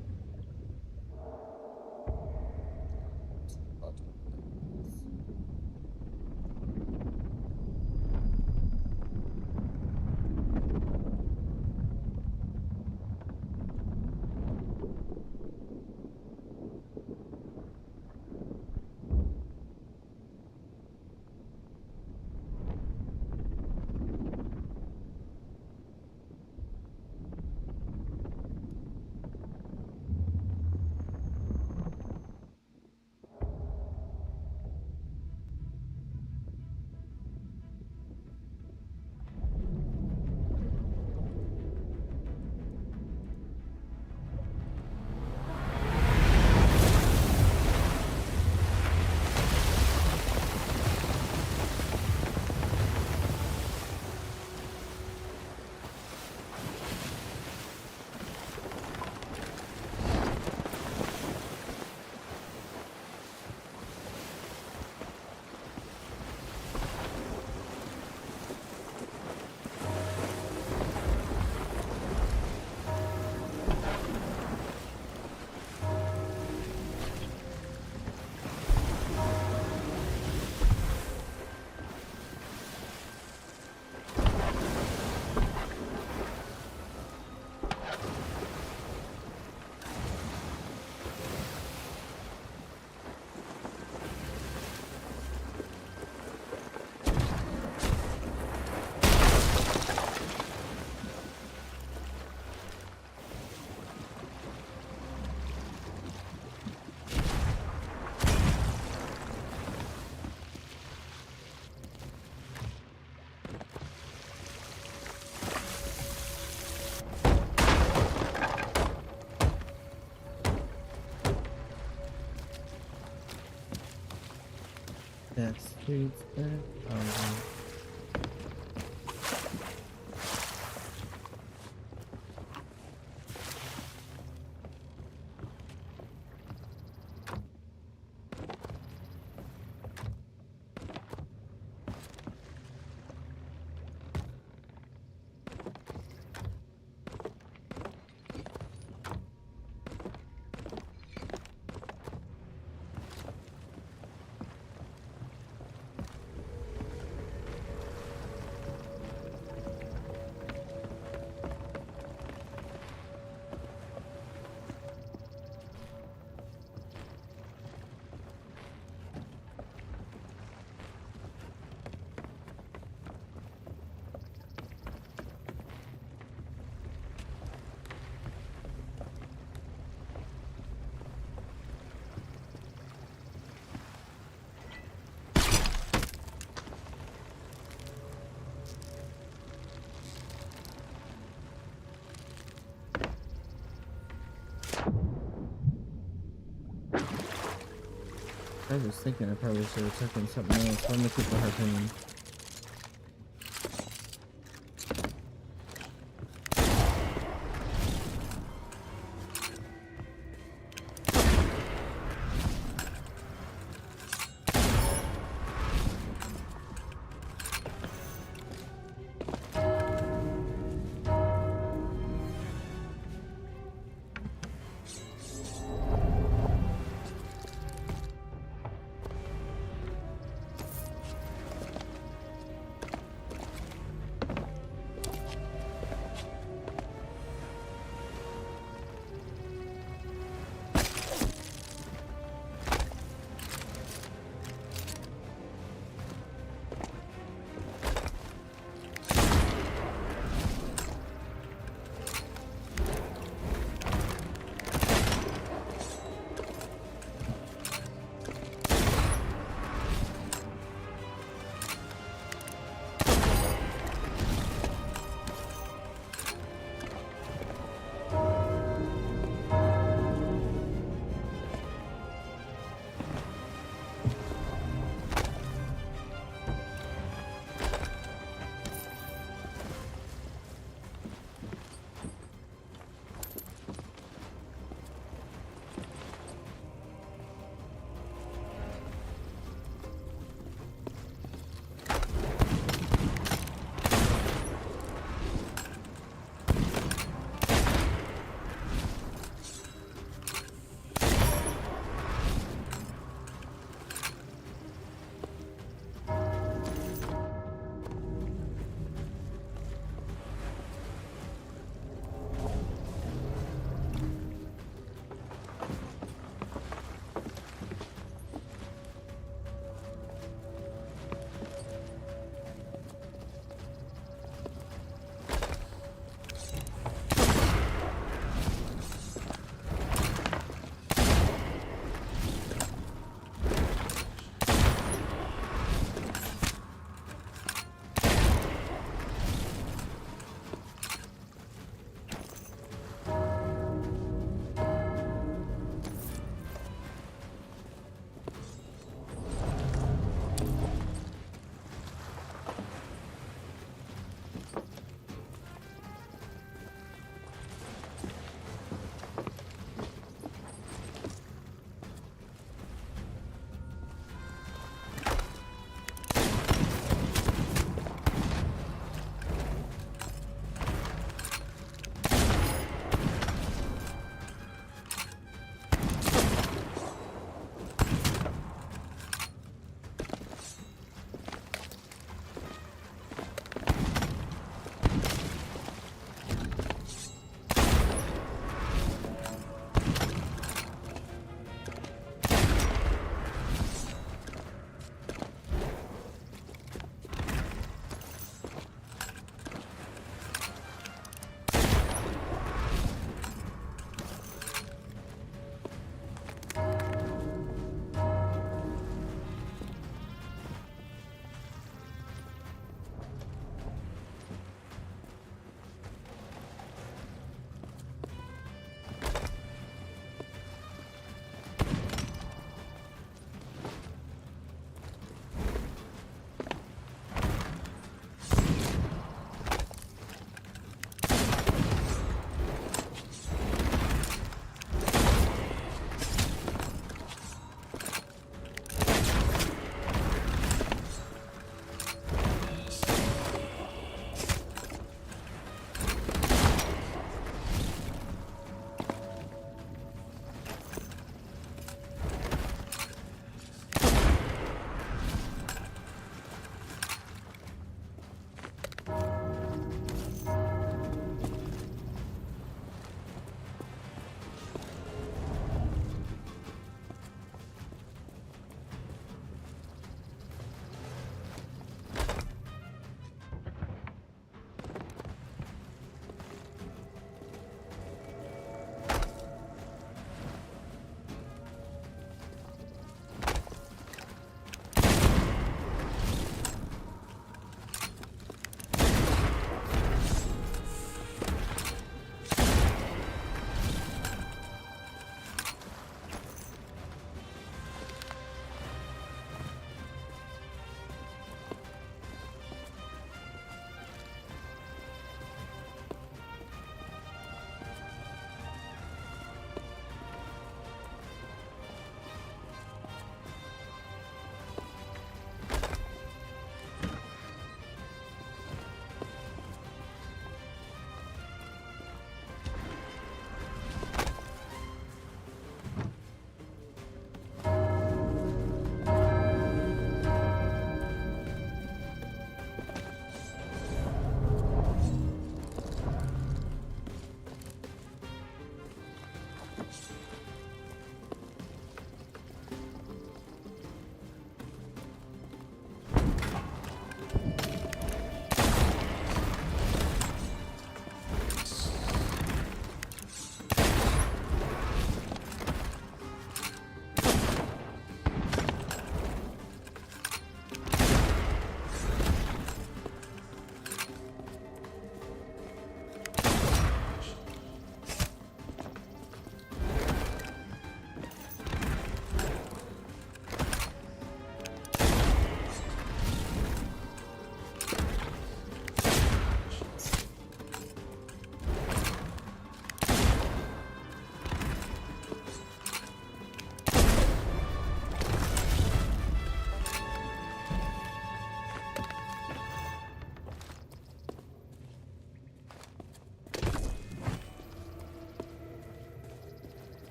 That street's back. Oh, I was thinking I probably should have taken something else. Let me keep the harpoon.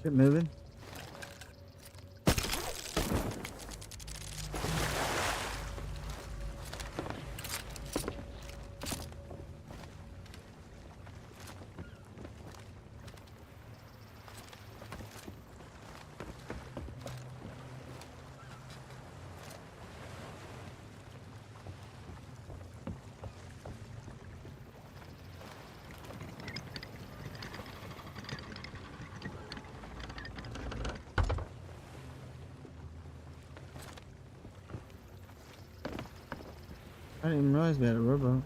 Shit moving. I didn't even realize we had a rowboat.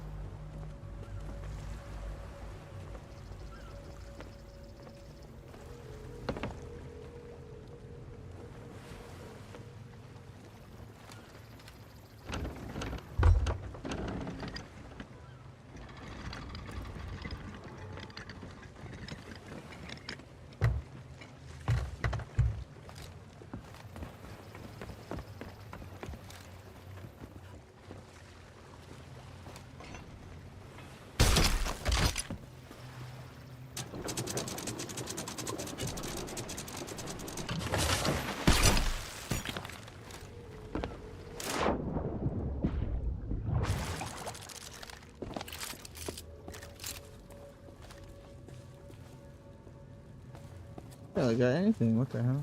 I got anything. What the hell?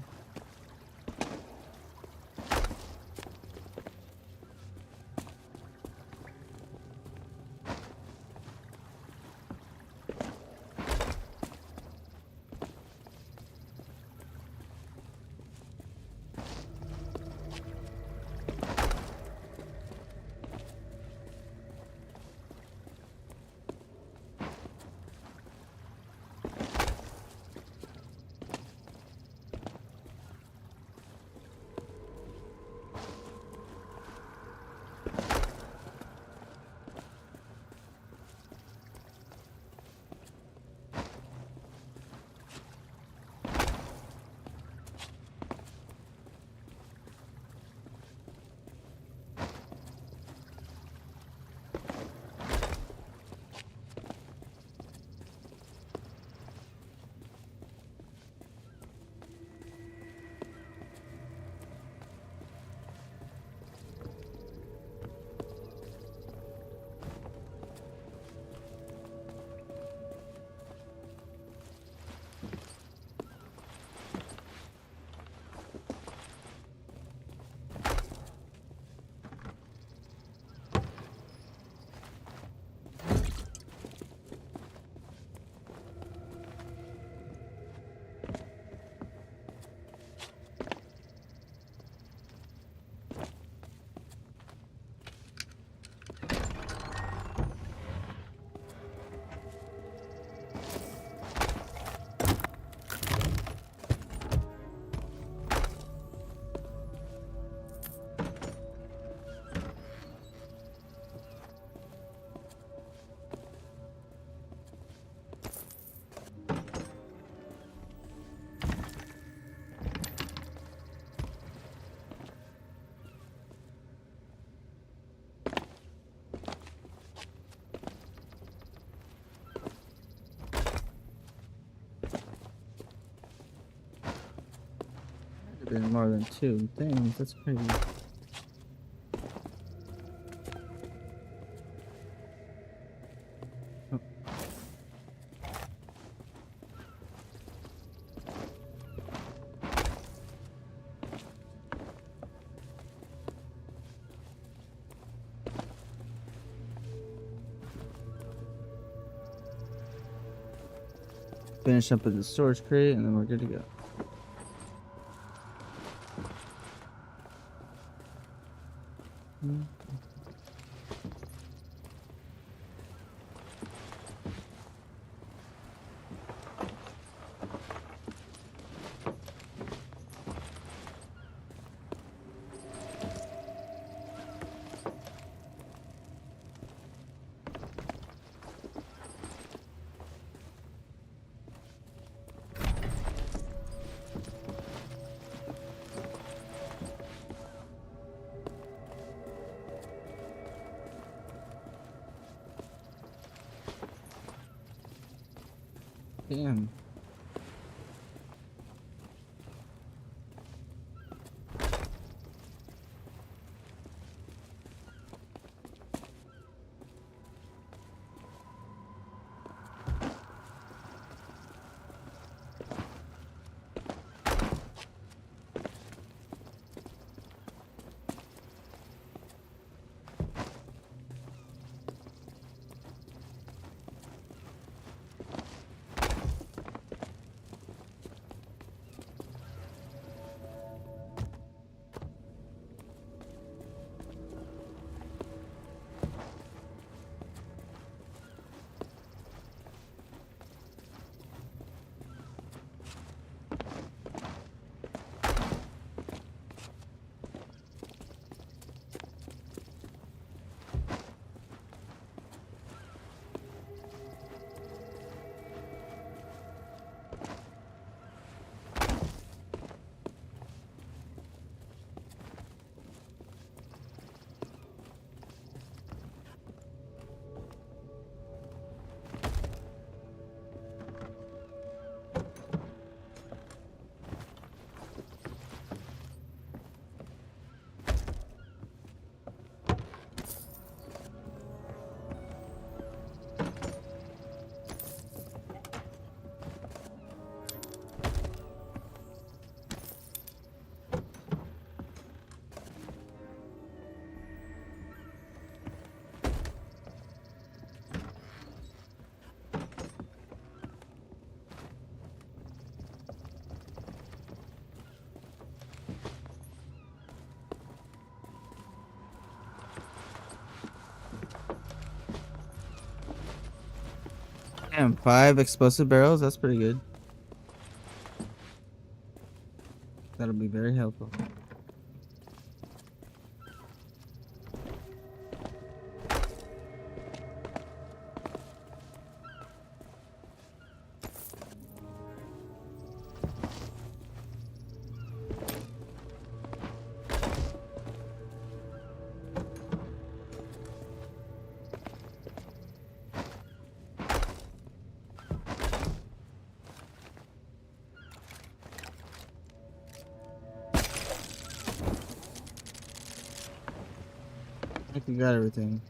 Been more than 2 things. That's crazy. Oh. Finish up with the storage crate, and then we're good to go. Damn. Damn, 5 explosive barrels. That's pretty good. That'll be very helpful. I think we got everything.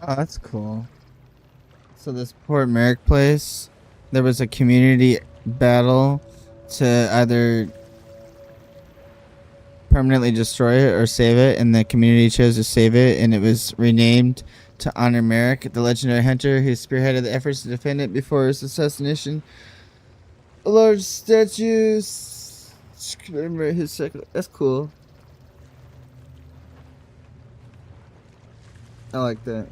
Oh, that's cool. So this Port Merrick place, there was a community battle to either permanently destroy it or save it, and the community chose to save it, and it was renamed to honor Merrick, the legendary hunter who spearheaded the efforts to defend it before his assassination. A large statue commemorate his second. That's cool. I like that.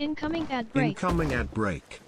Incoming ad break. Incoming ad break.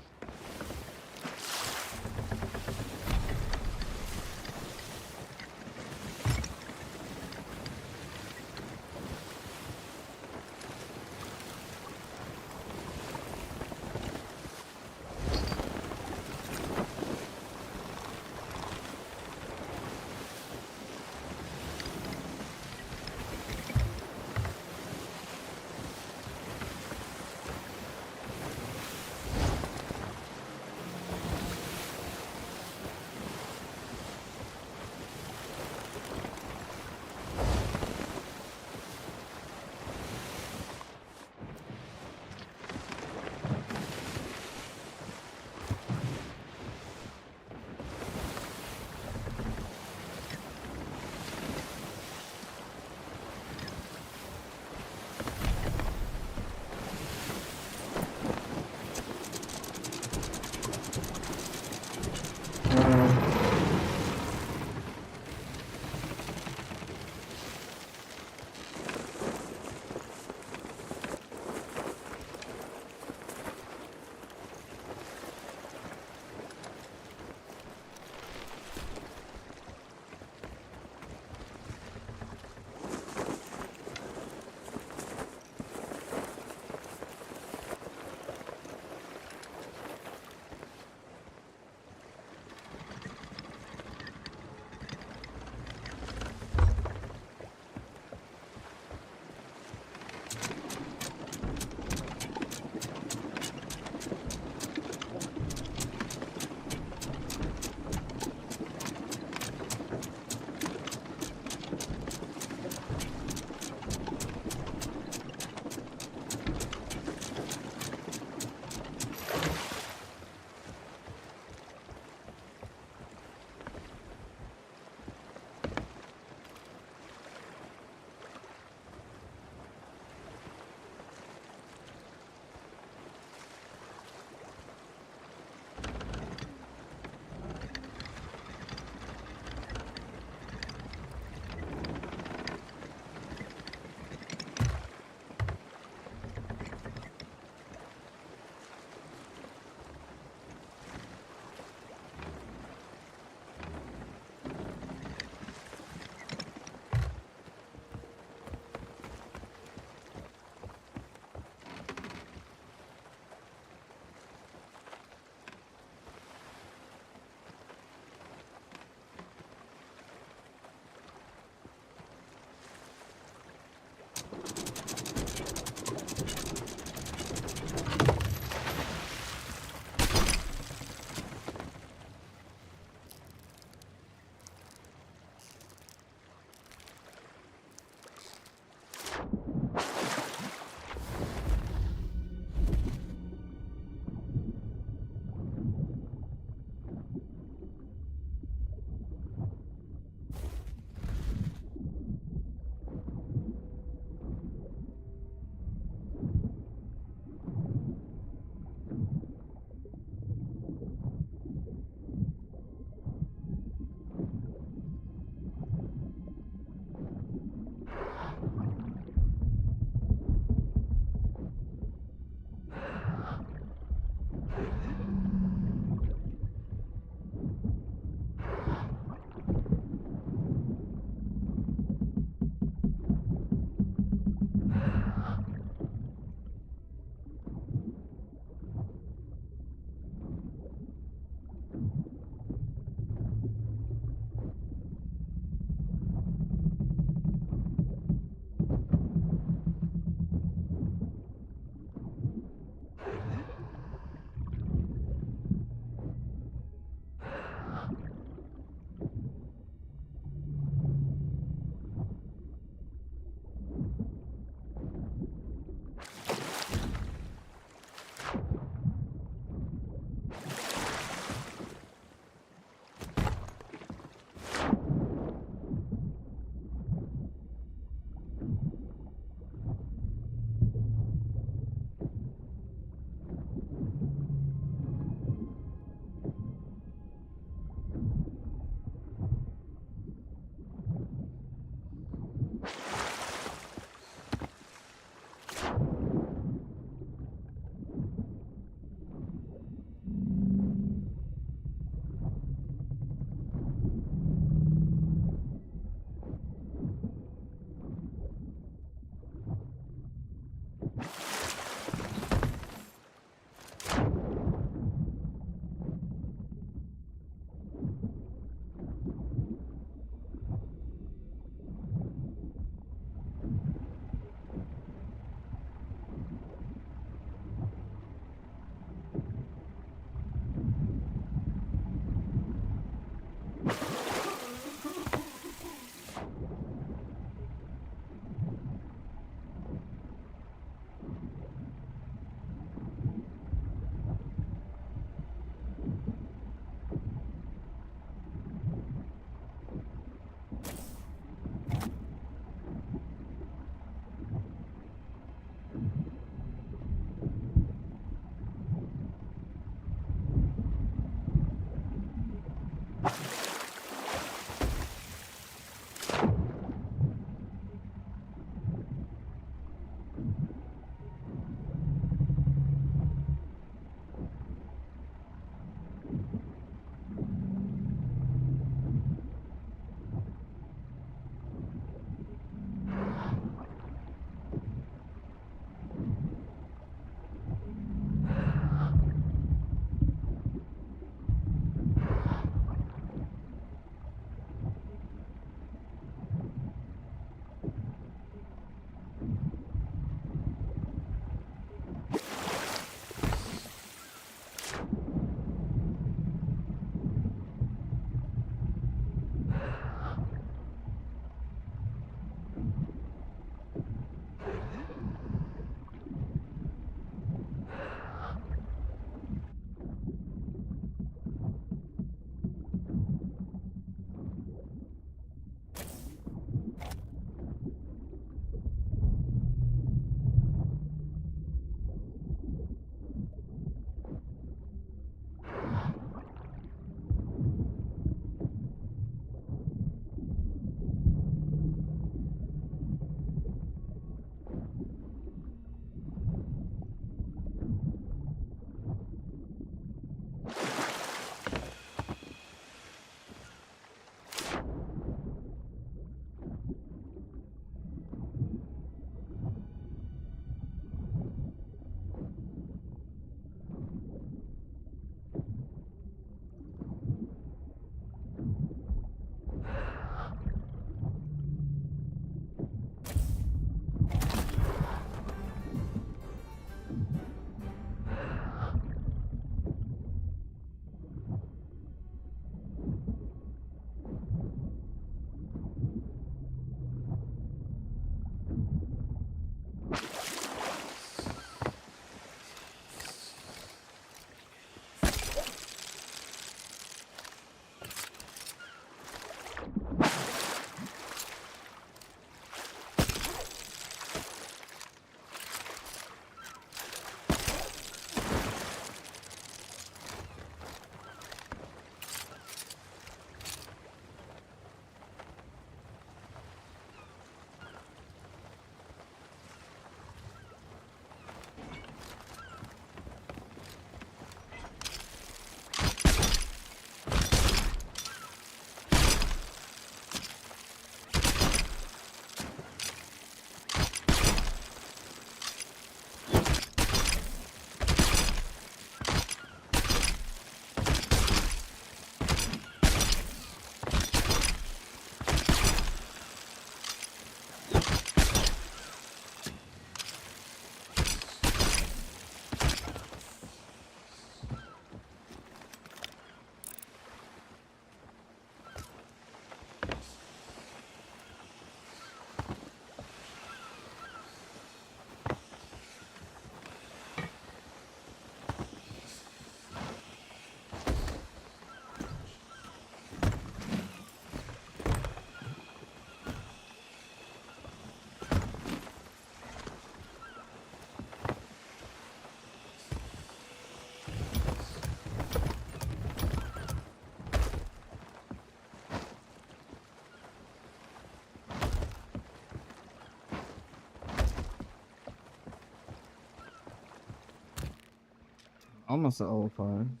Almost an old phone.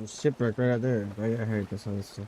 Shipwreck right out there. Right, I heard this other stuff.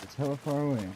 It's hella far away.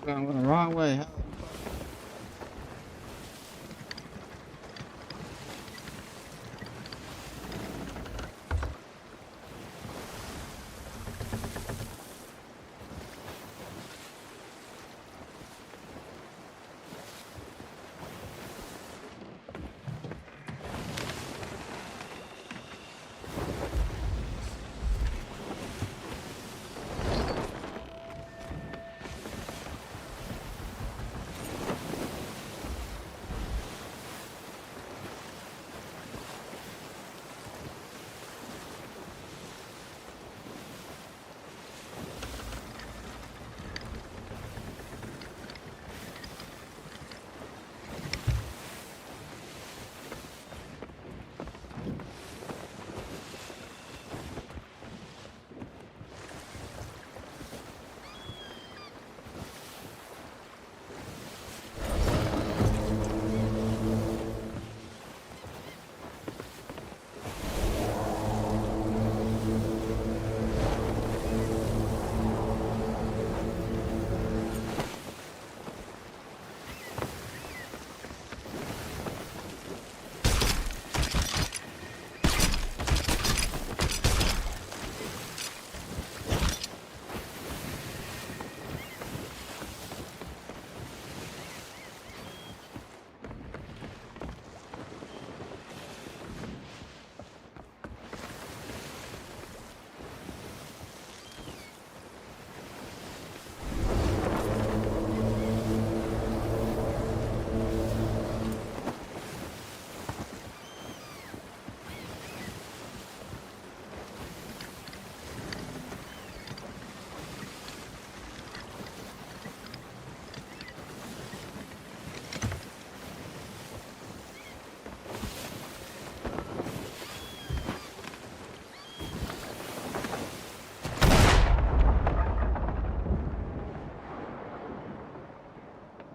I went the wrong way. How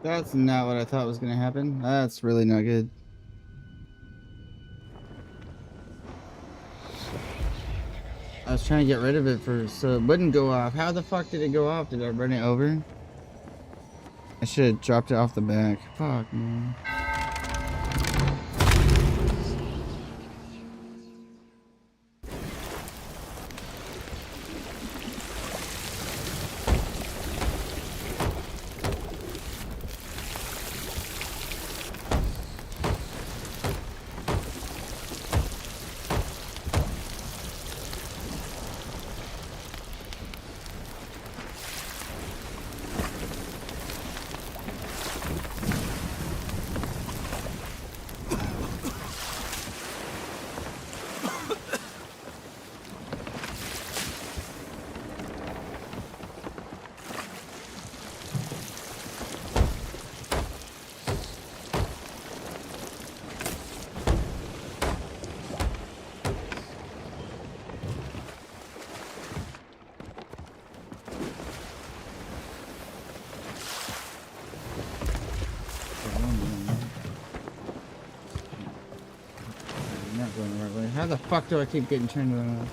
That's not what I thought was gonna happen. That's really not good. I was trying to get rid of it so it wouldn't go off. How the fuck did it go off? Did I run it over? I should have dropped it off the back. Fuck, man. Not going the right way. How the fuck do I keep getting turned around?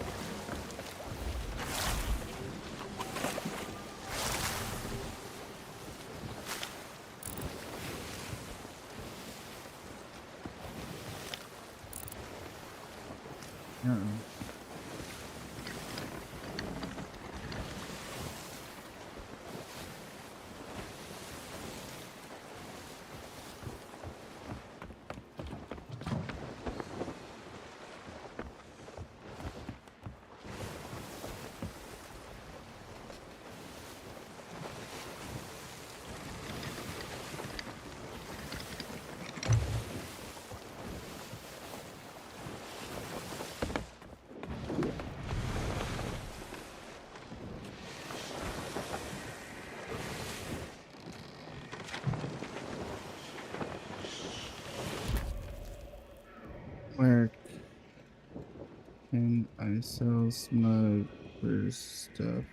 Where can I sell smuggler's stuff?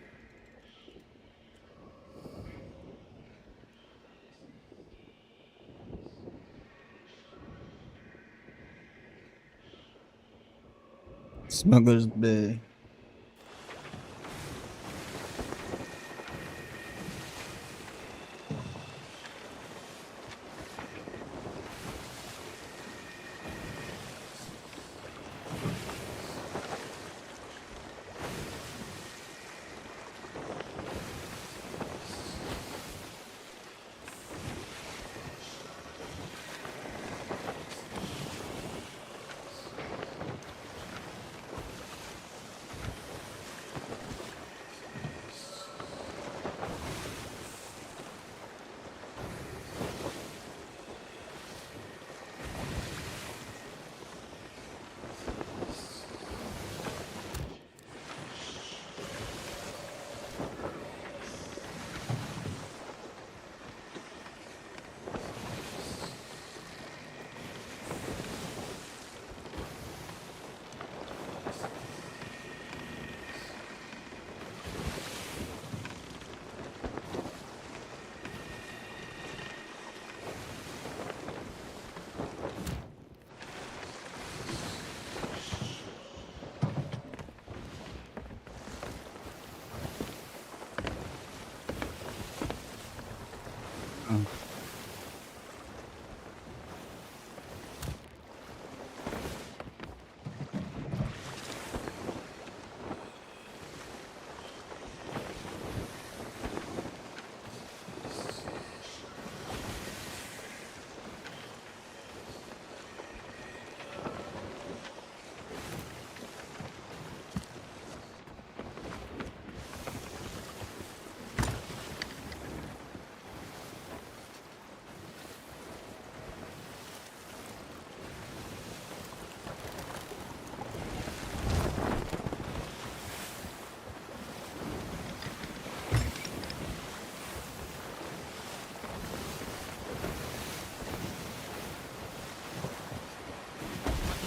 Smuggler's Bay.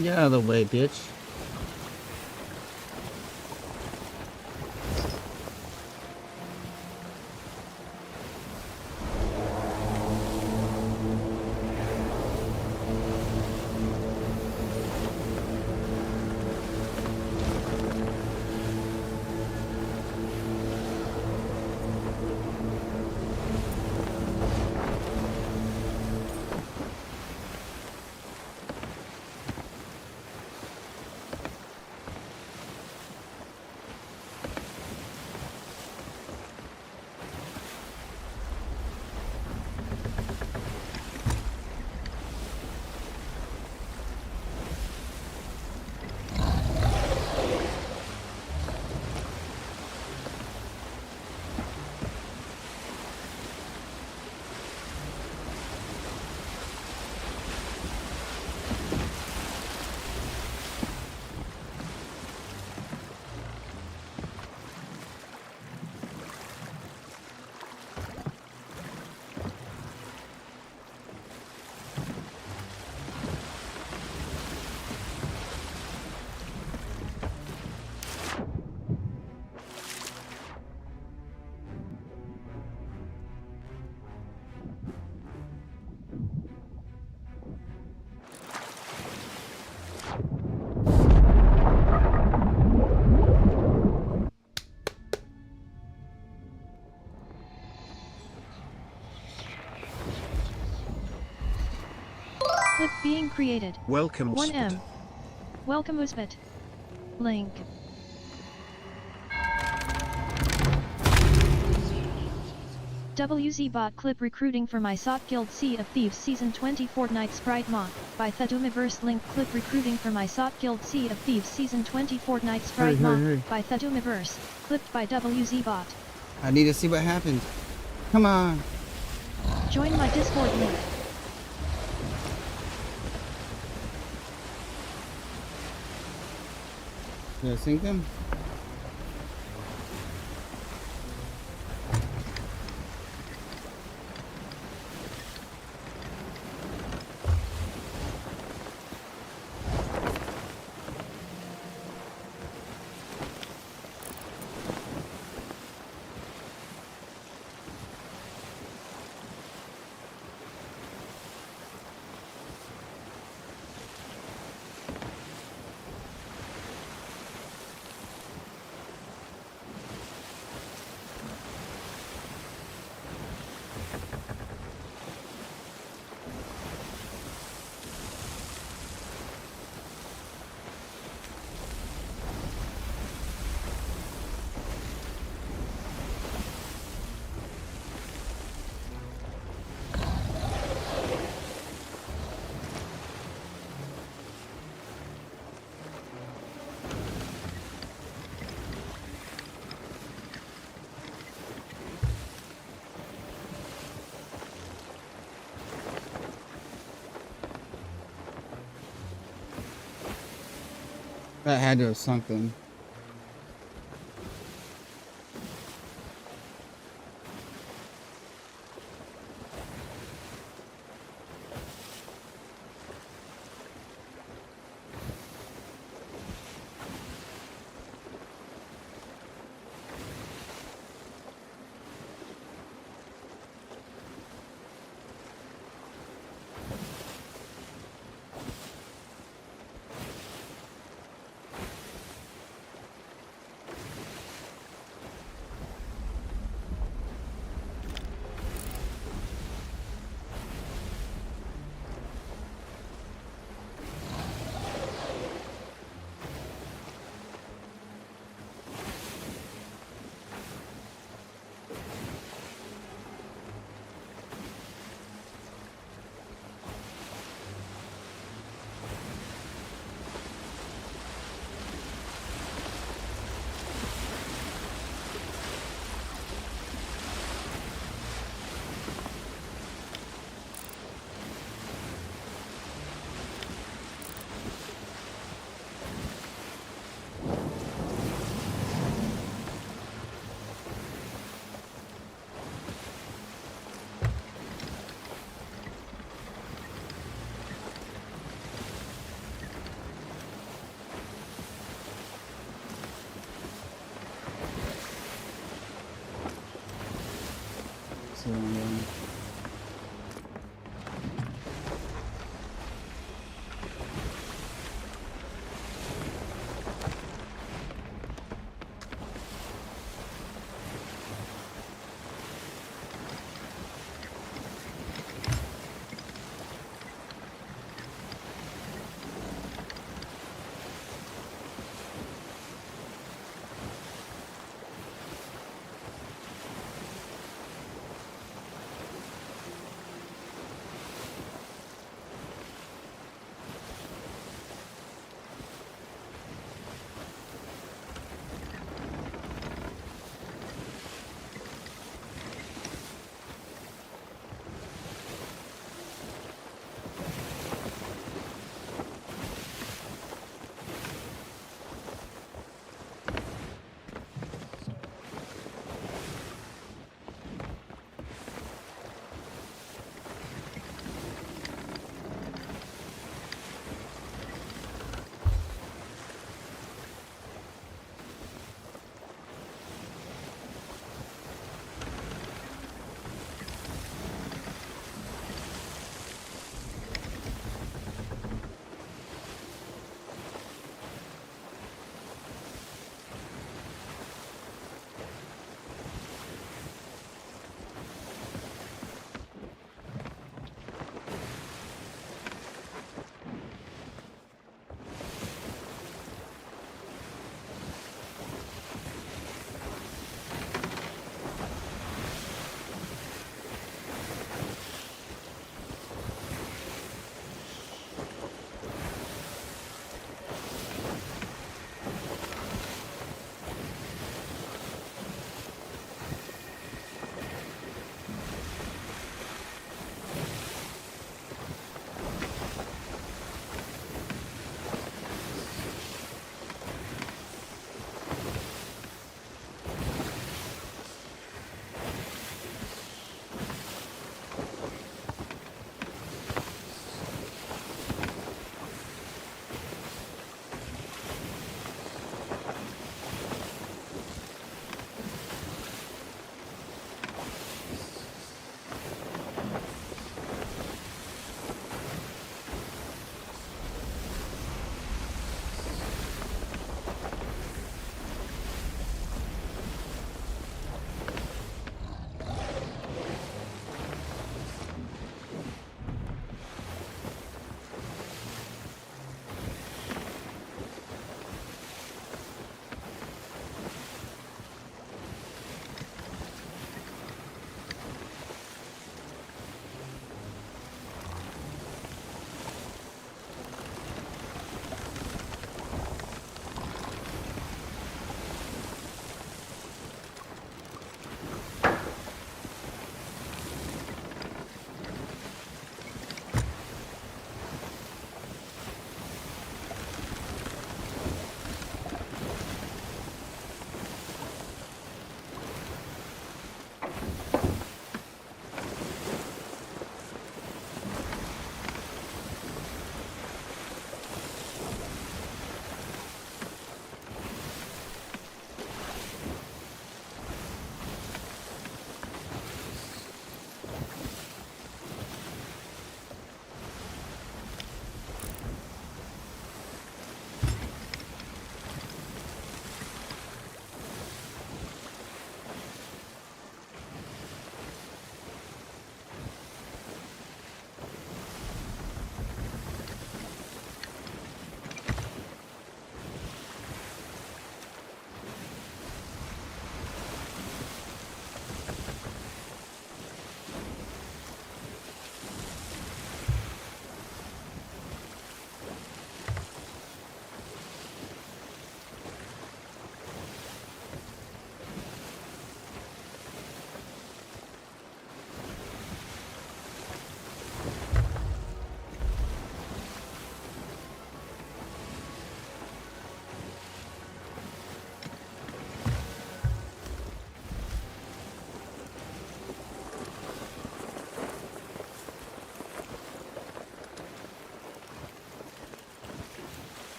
Get out of the way, bitch. Clip being created. Welcome, 1M. Welcome Uzbet. Link. WZ bot clip recruiting for my SoT Guild Sea of Thieves Season 20 Fortnite Sprite Mod by Doomiverse link clip recruiting for my SoT Guild Sea of Thieves Season 20 Fortnite Sprite Mod by Doomiverse clipped by WZ bot. I need to see what happened. Come on. Join my Discord link. Did I sync them? That had to have sunk them.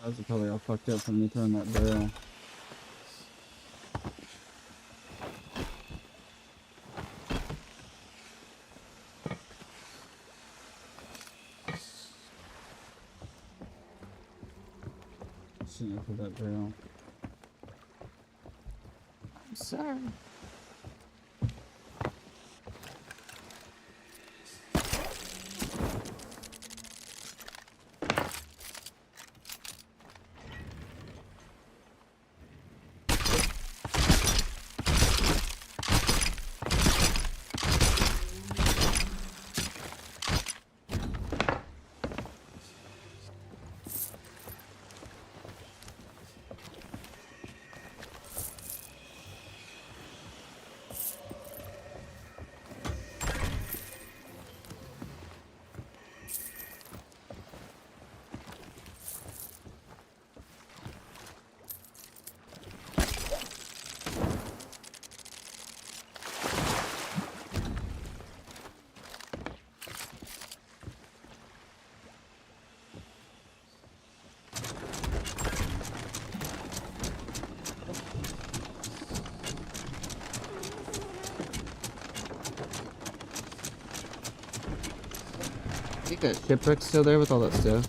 Those are probably all fucked up from me throwing that barrel. Shouldn't have put that barrel. I'm sorry. I think that shipwreck's still there with all that stuff.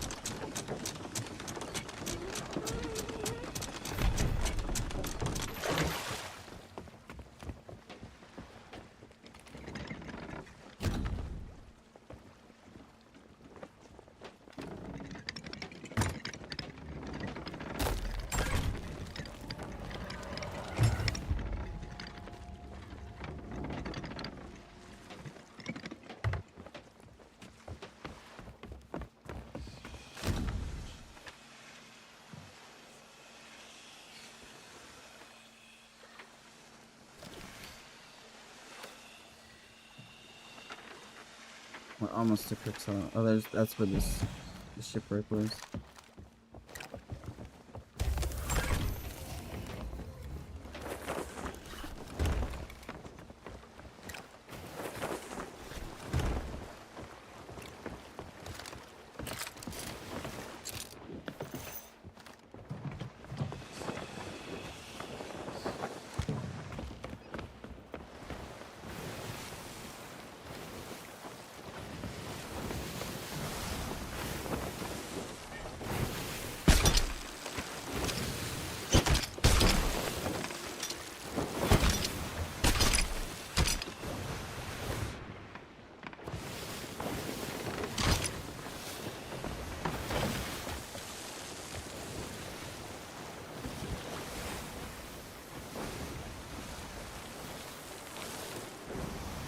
We're almost to Crixall. Oh, that's where the shipwreck was.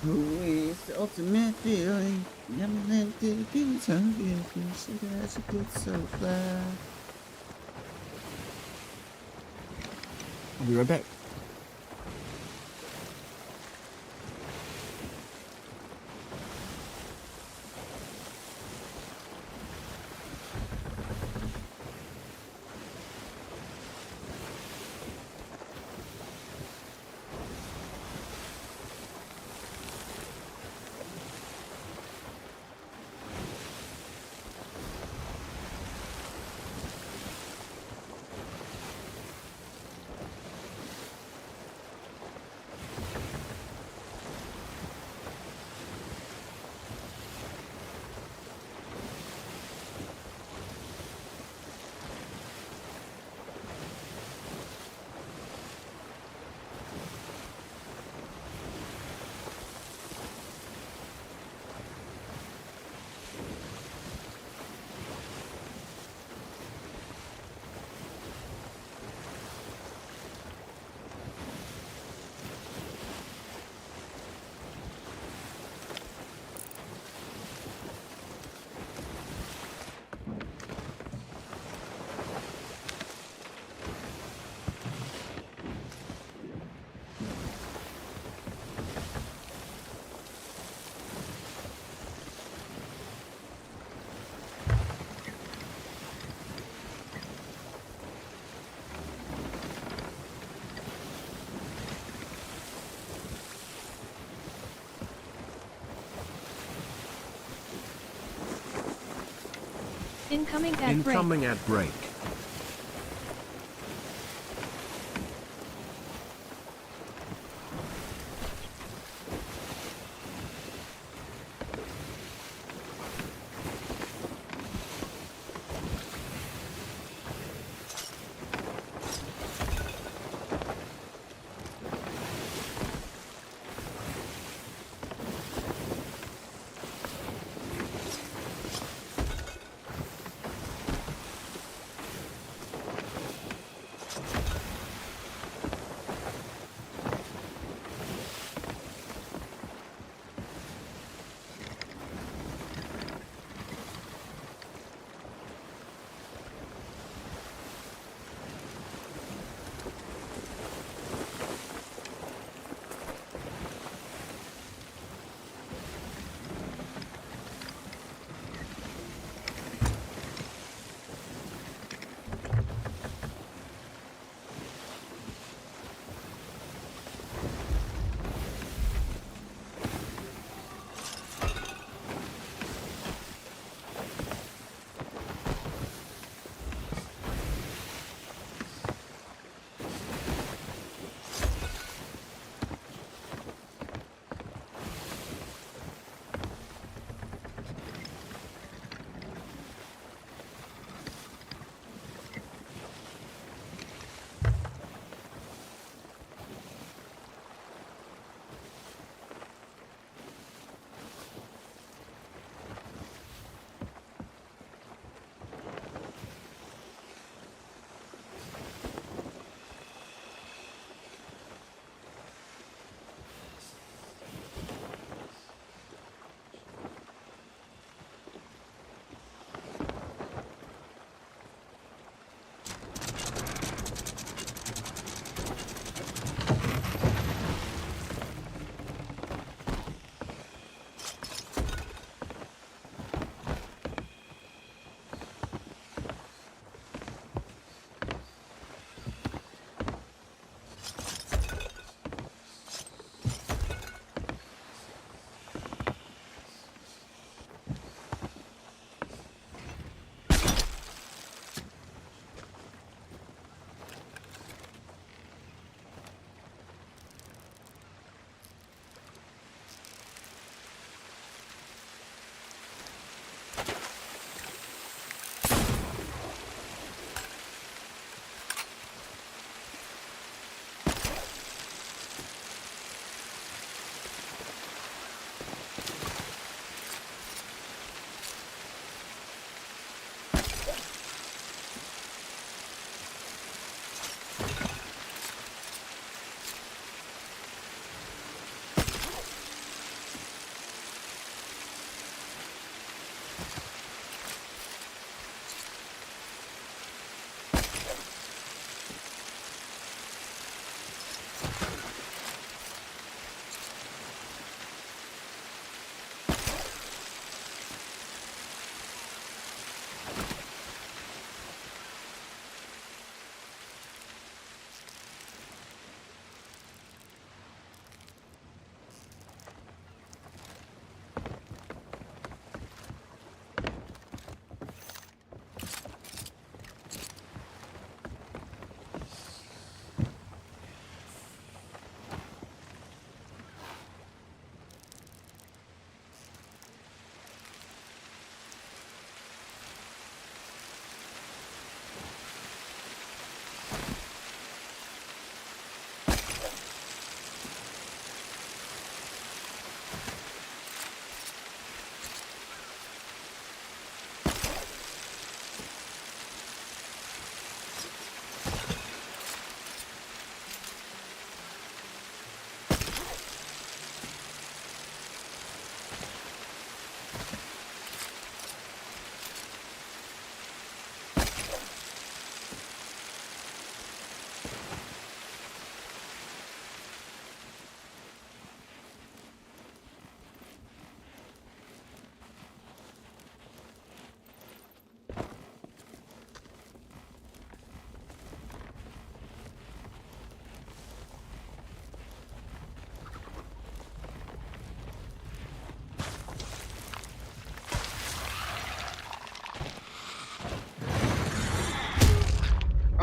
Who is the ultimate feeling? Never meant to be so beautiful. So that you get so fly. I'll be right back. Incoming at break. Incoming at break.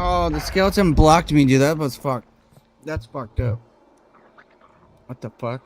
Oh, the skeleton blocked me, dude. That was fucked. That's fucked up. What the fuck?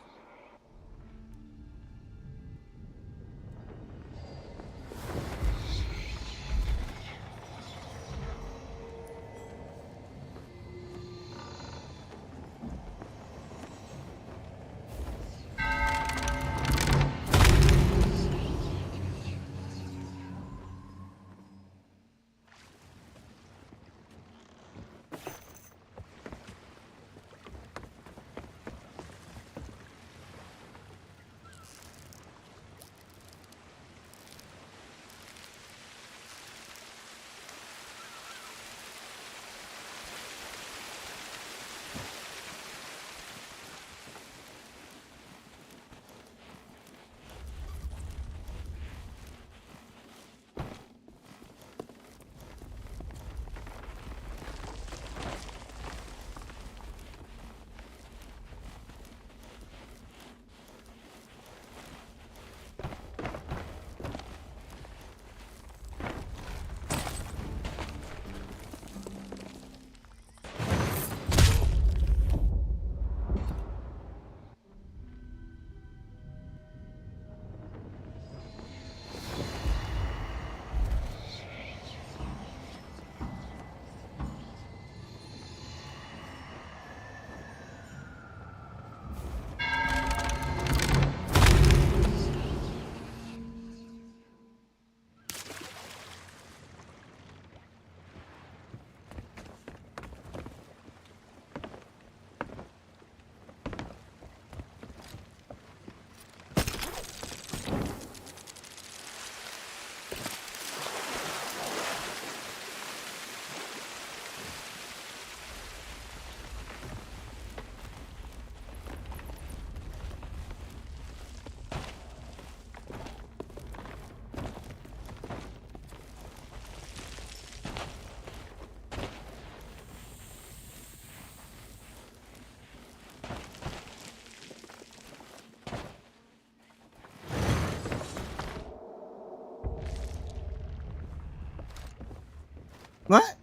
What?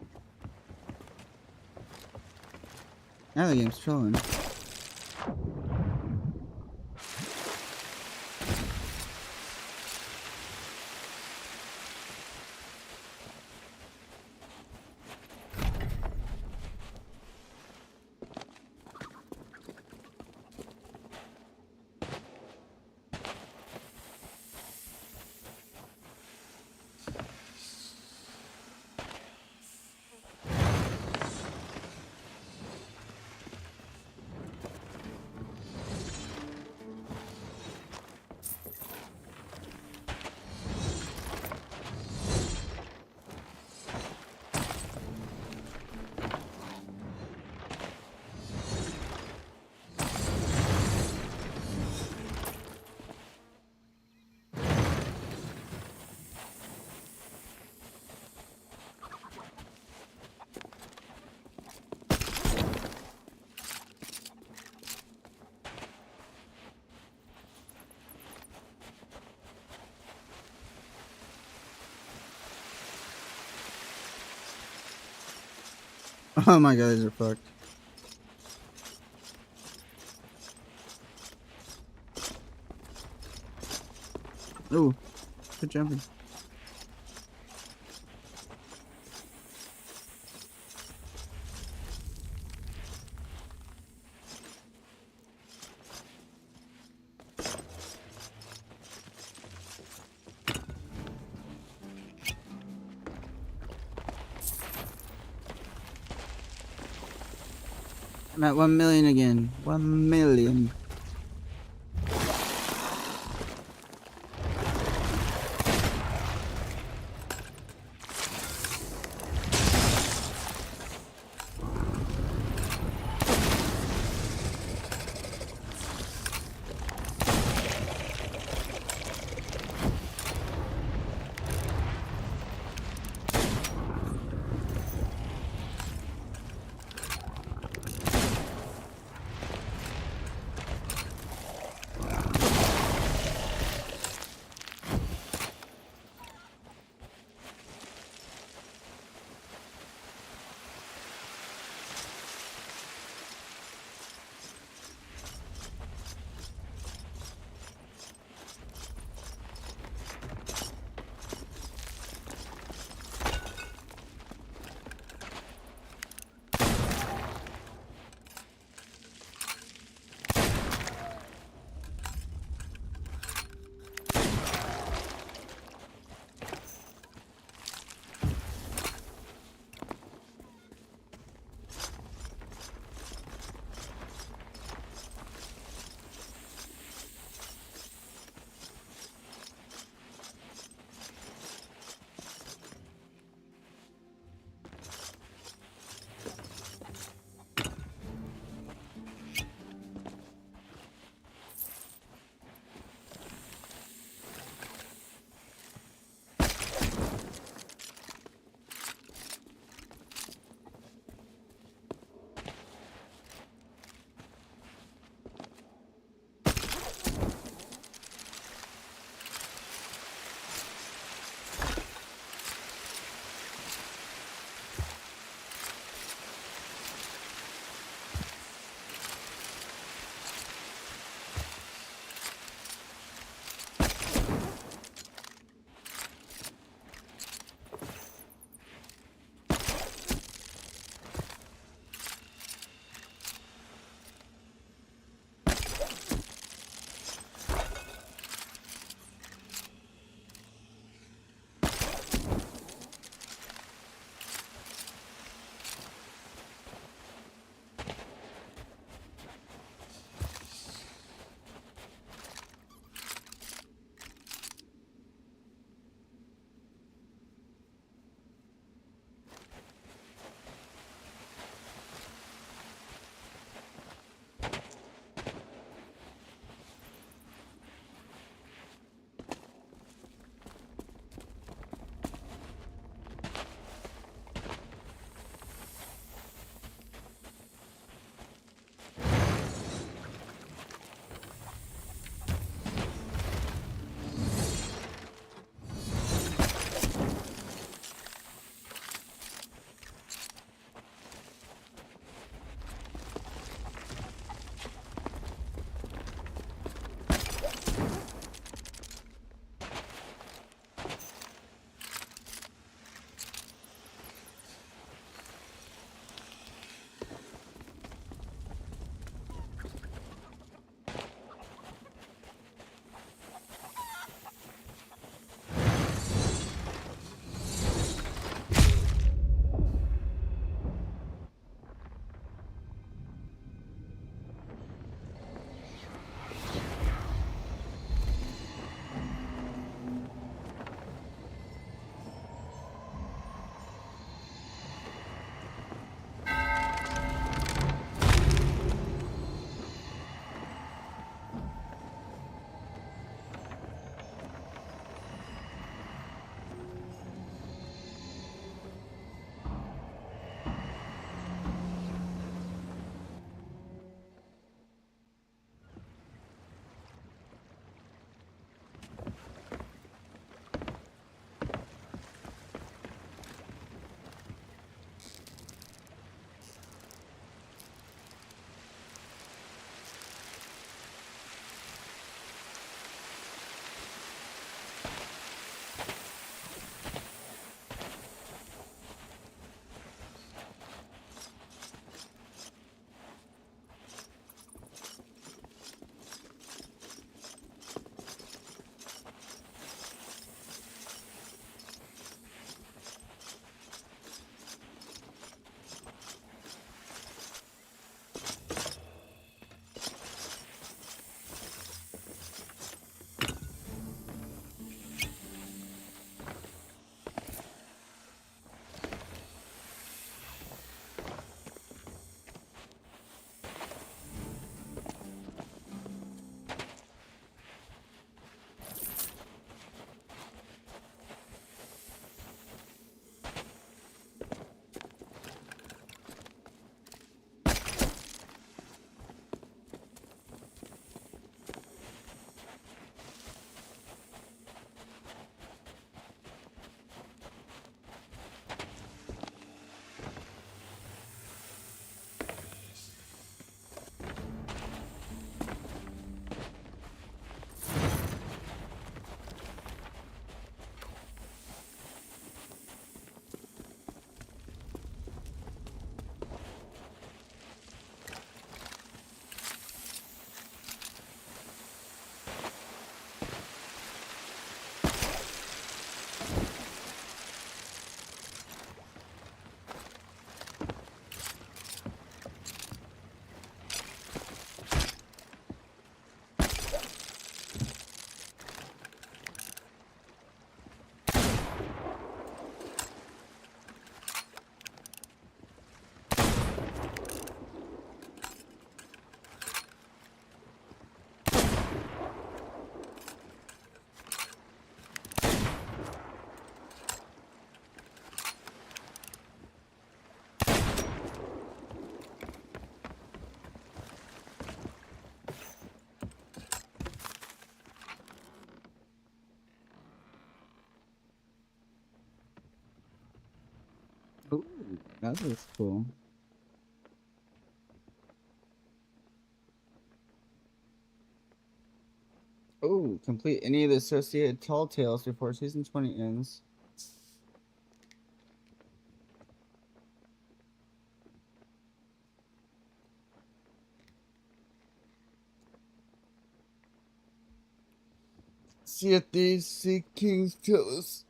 Now the game's trolling. Oh my god, these are fucked. Ooh, good jumping. I'm at 1 million again. 1 million. That looks cool. Oh, complete any of the associated tall tales before season 20 ends. See if these sea kings tell us.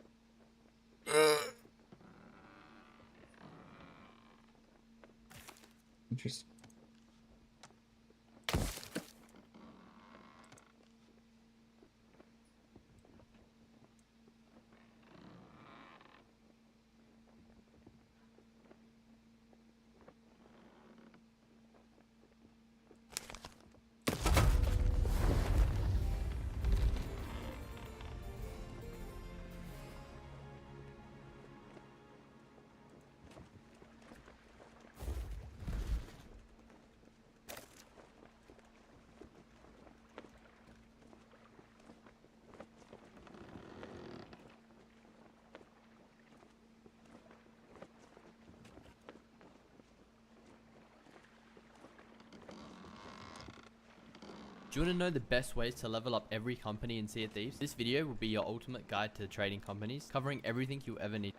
Interesting. Do you want to know the best ways to level up every company in Sea of Thieves? This video will be your ultimate guide to trading companies, covering everything you'll ever need.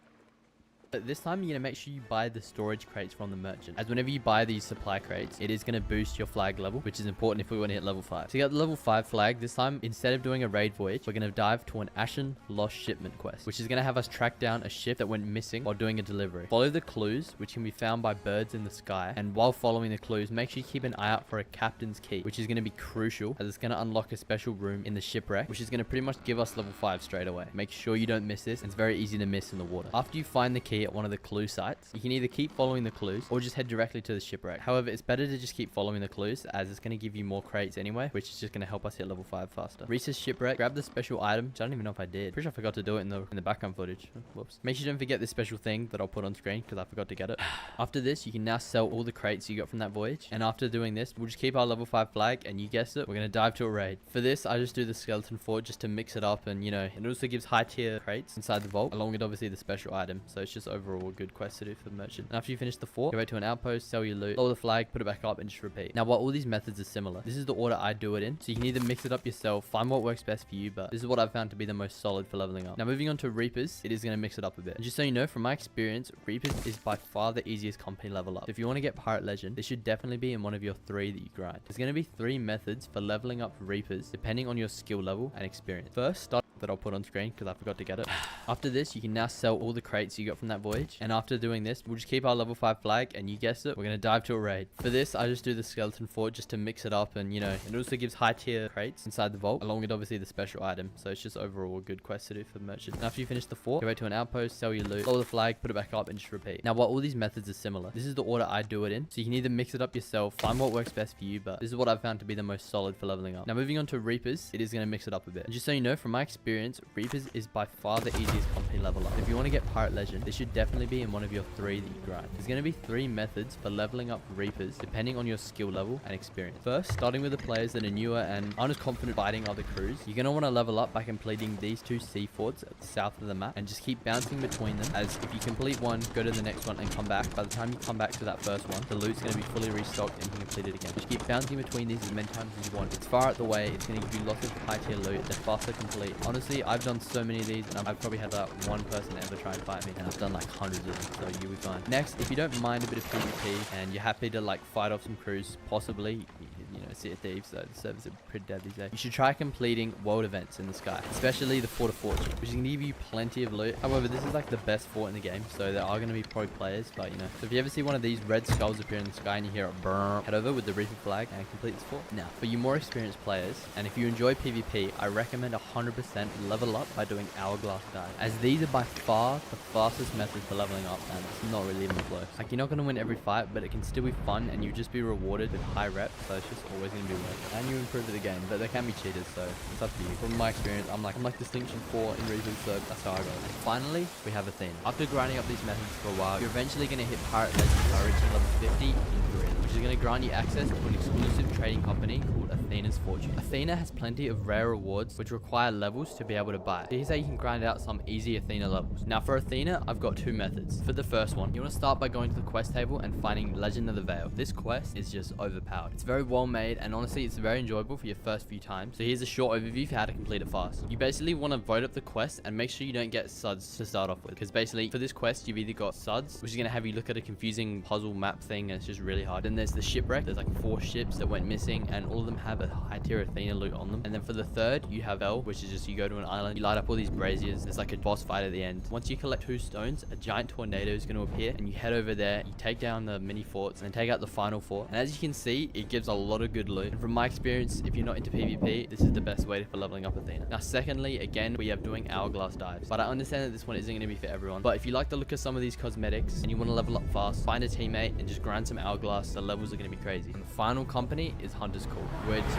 But this time, you're going to make sure you buy the storage crates from the merchant, as whenever you buy these supply crates, it is going to boost your flag level, which is important if we want to hit level 5. To get the level 5 flag, this time, instead of doing a raid voyage, we're going to dive to an Ashen Lost Shipment quest, which is going to have us track down a ship that went missing while doing a delivery. Follow the clues, which can be found by birds in the sky, and while following the clues, make sure you keep an eye out for a captain's key, which is going to be crucial, as it's going to unlock a special room in the shipwreck, which is going to pretty much give us level 5 straight away. Make sure you don't miss this, and it's very easy to miss in the water. After you find the key at one of the clue sites, you can either keep following the clues or just head directly to the shipwreck. However, it's better to just keep following the clues, as it's going to give you more crates anyway, which is just going to help us hit level 5 faster. Reach this shipwreck, grab the special item, which I don't even know if I did. Pretty sure I forgot to do it in the background footage. Whoops. Make sure you don't forget this special thing that I'll put on screen, because I forgot to get it. After this, you can now sell all the crates you got from that voyage, and after doing this, we'll just keep our level 5 flag, and you guessed it, we're going to dive to a raid. For this, I just do the skeleton fort just to mix it up, and you know, it also gives high tier crates inside the vault, along with obviously the special item, so it's just overall a good quest to do for the merchant. And after you finish the fort, go back to an outpost, sell your loot, lower the flag, put it back up, and just repeat. Now, while all these methods are similar, this is the order I do it in, so you can either mix it up yourself, find what works best for you, but this is what I've found to be the most solid for leveling up. Now, moving on to Reapers, it is going to mix it up a bit. And just so you know, from my experience, Reapers is by far the easiest company level up. So if you want to get Pirate Legend, this should definitely be in one of your 3 that you grind. There's going to be 3 methods for leveling up Reapers, depending on your skill level and experience. First, start that I'll put on screen because I forgot to get it. After this, you can now sell all the crates you got from that voyage, and after doing this, we'll just keep our level 5 flag, and you guessed it, we're going to dive to a raid. For this, I just do the skeleton fort just to mix it up, and you know, it also gives high tier crates inside the vault, along with obviously the special item, so it's just overall a good quest to do for the merchant. And after you finish the fort, go back to an outpost, sell your loot, lower the flag, put it back up, and just repeat. Now, while all these methods are similar, this is the order I do it in, so you can either mix it up yourself, find what works best for you, but this is what I've found to be the most solid for leveling up. Now, moving on to Reapers, it is going to mix it up a bit. And just so you know, from my experience, Reapers is by far the easiest company level up. If you want to get Pirate Legend, this should definitely be in one of your 3 that you grind. There's going to be 3 methods for leveling up Reapers, depending on your skill level and experience. First, starting with the players that are newer and aren't as confident fighting other crews, you're going to want to level up by completing these 2 sea forts at the south of the map, and just keep bouncing between them, as if you complete one, go to the next one, and come back. By the time you come back to that first one, the loot's going to be fully restocked and you can complete it again. Just keep bouncing between these as many times as you want. It's far out the way, it's going to give you lots of high tier loot, they're faster complete. Honestly, I've done so many of these, and I've probably had about 1 person ever try and fight me, and I've done like hundreds of them, so you'll be fine. Next, if you don't mind a bit of PvP and you're happy to like fight off some crews, possibly, you know, Sea of Thieves, so the servers are pretty dead these days, you should try completing world events in the sky, especially the Fort of Fortune, which is going to give you plenty of loot. However, this is like the best fort in the game, so there are going to be pro players, but you know, so if you ever see one of these red skulls appear in the sky and you hear it burn, head over with the Reaper flag and complete this fort. Now, for you more experienced players, and if you enjoy PvP, I recommend 100% level up by doing Hourglass Dive, as these are by far the fastest method for leveling up, and it's not really even close. Like, you're not going to win every fight, but it can still be fun, and you just be rewarded with high reps, so it's just always going to be worth it. And you improve the game, but there can be cheaters, so it's up to you. From my experience, I'm like Distinction 4 in Reapers, so that's how I go. And finally, we have Athena. After grinding up these methods for a while, you're eventually going to hit Pirate Legend by reaching level 50 in Korea, which which is going to grant you access to an exclusive trading company called Athena's Fortune. Athena has plenty of rare rewards which require levels to be able to buy. So here's how you can grind out some easy Athena levels. Now for Athena, I've got two methods. For the first one, you want to start by going to the quest table and finding Legend of the Veil. This quest is just overpowered. It's very well made, and honestly it's very enjoyable for your first few times. So here's a short overview for how to complete it fast. You basically want to vote up the quest and make sure you don't get SUDs to start off with, because basically for this quest you've either got SUDs, which is going to have you look at a confusing puzzle map thing and it's just really hard. Then there's the shipwreck. There's like 4 ships that went missing and all of them have a high tier Athena loot on them. And then for the third you have L, which is just you go to an island, you light up all these braziers, there's like a boss fight at the end. Once you collect 2 stones, a giant tornado is going to appear and you head over there, you take down the mini forts and then take out the final fort. And as you can see, it gives a lot of good loot. And from my experience, if you're not into PvP, this is the best way for leveling up Athena. Now secondly, again, we have doing hourglass dives, but I understand that this one isn't going to be for everyone. But if you like the look of some of these cosmetics and you want to level up fast, find a teammate and just grind some hourglass. The levels are going to be crazy. And the final company is Hunter's Call, which is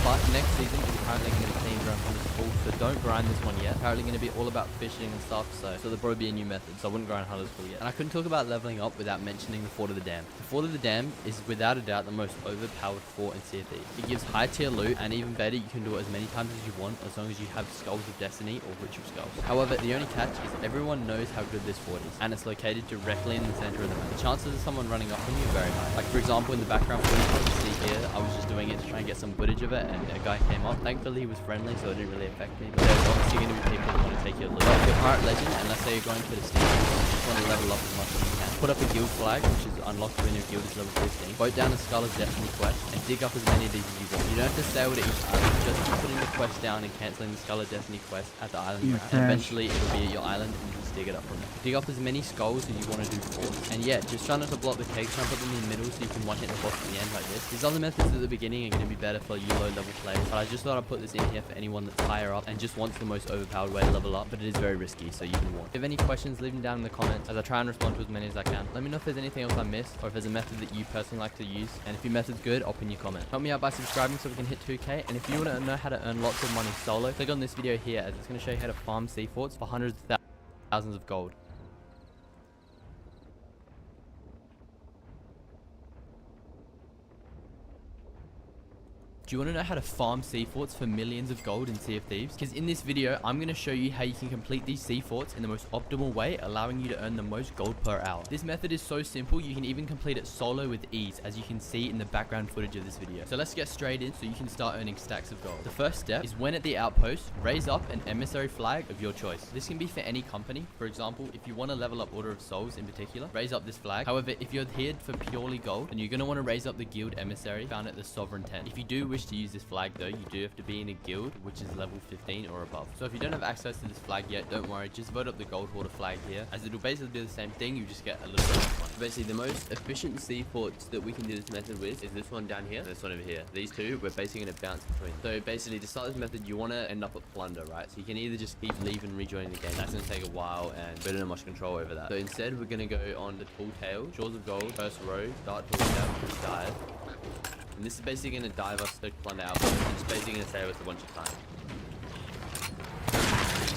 but next season is apparently going to be themed around Hunter's Call, so don't grind this one yet. Apparently going to be all about fishing and stuff, so there'll probably be a new method, so I wouldn't grind Hunter's Call yet. And I couldn't talk about leveling up without mentioning the Fort of the Dam. The Fort of the Dam is without a doubt the most overpowered fort in Sea of Thieves. It gives high tier loot, and even better, you can do it as many times as you want, as long as you have Skulls of Destiny or Ritual Skulls. However, the only catch is everyone knows how good this fort is, and it's located directly in the center of the map. The chances of someone running up on you are very high. Like for example, in the background footage you can see here, I was just doing it to try and get some footage of it, and a guy came up. Thankfully he was friendly, so it didn't really affect me, but there's obviously going to be people who want to take your loot. But if you're Pirate Legend, and let's say you're going for the Steam, you just want to level up as much as you can. Put up a guild flag, which is unlocked when your guild is level 15. Vote down a Skull of Destiny quest, and dig up as many of these as you want. You don't have to sail to each island, just keep putting the quest down and cancelling the Skull of Destiny quest at the island ground. And eventually it'll be at your island, and you just dig it up from there. Dig up as many skulls as you want to do forts. And yeah, just try not to block the cakes, try and put them in the middle so you can one-hit the boss at the end like this. These other methods at the beginning are going to be better for you low-level players, but I just thought I'd put this in here for anyone that's higher up and just wants the most overpowered way to level up, but it is very risky, so you can warn. If you have any questions, leave them down in the comments as I try and respond to as many as I can. Let me know if there's anything else I missed, or if there's a method that you personally like to use, and if your method's good, I'll pin your comment. Help me out by subscribing so we can hit 2k, and if you want to know how to earn lots of money solo, click on this video here as it's going to show you how to farm sea forts for hundreds of thousands of gold. Do you want to know how to farm sea forts for millions of gold in Sea of Thieves? Because in this video, I'm going to show you how you can complete these sea forts in the most optimal way, allowing you to earn the most gold per hour. This method is so simple, you can even complete it solo with ease, as you can see in the background footage of this video. So let's get straight in so you can start earning stacks of gold. The first step is when at the outpost, raise up an emissary flag of your choice. This can be for any company. For example, if you want to level up Order of Souls in particular, raise up this flag. However, if you're here for purely gold, then you're going to want to raise up the guild emissary found at the Sovereign tent. If you do wish to use this flag though, you do have to be in a guild which is level 15 or above. So if you don't have access to this flag yet, don't worry, just vote up the gold hoarder flag here, as it'll basically be the same thing, you just get a little bit of money. Basically the most efficient sea forts that we can do this method with is this one down here and this one over here. These two we're basically going to bounce between. So basically to start this method you want to end up at plunder, right? So you can either just keep leave and rejoining the game. That's going to take a while and we don't have much control over that. So instead we're going to go on to Tall Tale, Shores of Gold, first row, start Tall Tale, dive. And this is basically going to dive us to plunder our boat. It's basically going to save us a bunch of time.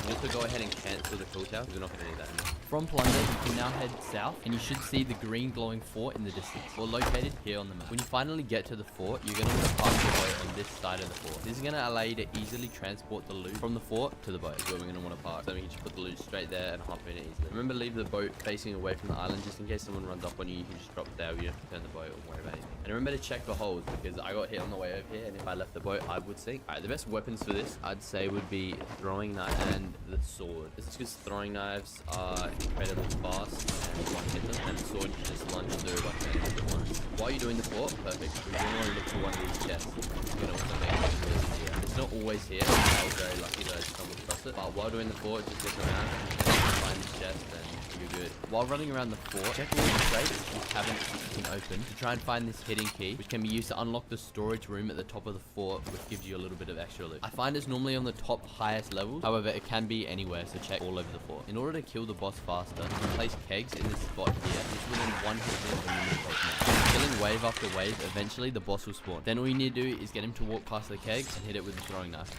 You have to go ahead and cancel the Tall Tale because we're not going to need that anymore. From plunder, you can now head south and you should see the green glowing fort in the distance. We're located here on the map. When you finally get to the fort, you're going to want to park your boat on this side of the fort. This is going to allow you to easily transport the loot from the fort to the boat, where we're going to want to park. So we can just put the loot straight there and hop in it easily. Remember, leave the boat facing away from the island just in case someone runs up on you. You can just drop it there. You don't have to turn the boat or worry about anything. And remember to check for holes because I got hit on the way over here and if I left the boat, I would sink. Alright, the best weapons for this, I'd say, would be throwing knife and the sword. This is because throwing knives are incredibly fast and one hit them, and the sword you just lunge through like anything at once. While you're doing the fort, perfect, you're going to want to look for one of these chests. You're going to also make it really easier. It's not always here, I was very lucky that I stumbled across it, but while doing the fort, just look around and find the chest and you're good. While running around the fort, check all the crates and cabinets that you can open to try and find this hidden key, which can be used to unlock the storage room at the top of the fort, which gives you a little bit of extra loot. I find it's normally on the top highest levels, however it can be anywhere, so check all over the fort. In order to kill the boss faster, you can place kegs in this spot here, which within one hit when you move now. Killing wave after wave, eventually the boss will spawn. Then all you need to do is get him to walk past the kegs and hit it with the throwing knife.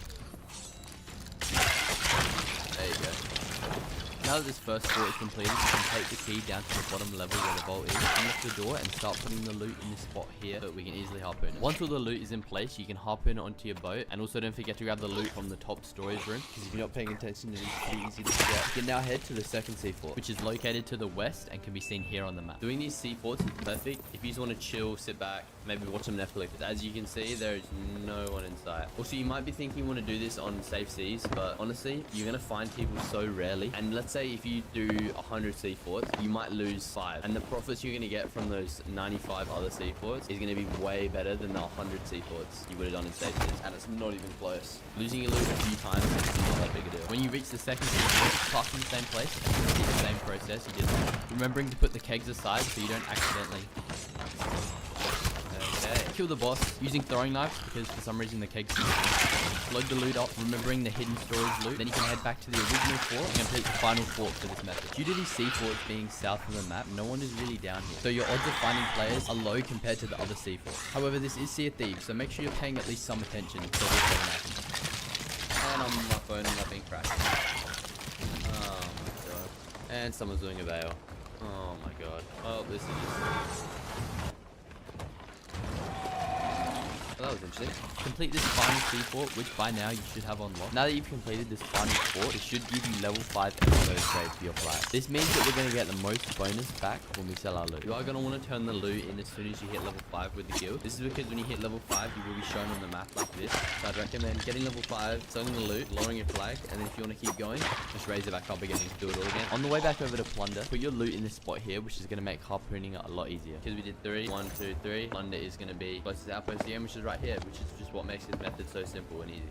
There you go. Now that this first fort is completed, you can take the key down to the bottom level where the vault is, unlock the door, and start putting the loot in this spot here so that we can easily harpoon it. Once all the loot is in place, you can harpoon it onto your boat, and also don't forget to grab the loot from the top storage room, because if you're not paying attention, it is pretty easy to forget. You can now head to the second sea fort, which is located to the west and can be seen here on the map. Doing these sea forts is perfect if you just want to chill, sit back, maybe watch some Netflix. As you can see, there is no one in sight. Also, you might be thinking you want to do this on safe seas, but honestly, you're going to find people so rarely. And let's say if you do 100 sea forts, you might lose 5. And the profits you're going to get from those 95 other sea forts is going to be way better than the 100 sea forts you would have done in safe seas. And it's not even close. Losing your loot a few times is not that big a deal. When you reach the second sea fort, park in the same place and repeat the same process you did. Remembering to put the kegs aside so you don't accidentally... Okay. Kill the boss using throwing knives because for some reason the kegs load the loot up, remembering the hidden storage loot. Then you can head back to the original fort and complete the final fort for this method. Due to these sea forts being south of the map, no one is really down here, so your odds of finding players are low compared to the other sea forts. However, this is Sea of Thieves, so make sure you're paying at least some attention so this doesn't happen. And on my phone, I'm not being crashed. Oh my god. And someone's doing a veil. Oh my god. Oh, this is just... Well, that was interesting. Complete this final sea fort, which by now you should have unlocked. Now that you've completed this final fort, it should give you level 5 episode trade for your flag. This means that we're going to get the most bonus back when we sell our loot. You are going to want to turn the loot in as soon as you hit level 5 with the guild. This is because when you hit level 5, you will be shown on the map like this. So I'd recommend getting level 5, selling the loot, lowering your flag, and then if you want to keep going, just raise it back up again and do it all again. On the way back over to Plunder, put your loot in this spot here, which is going to make harpooning a lot easier. Because we did 3, 1, 2, 3. Plunder is going to be closest outpost again, which is right here, which is just what makes this method so simple and easy.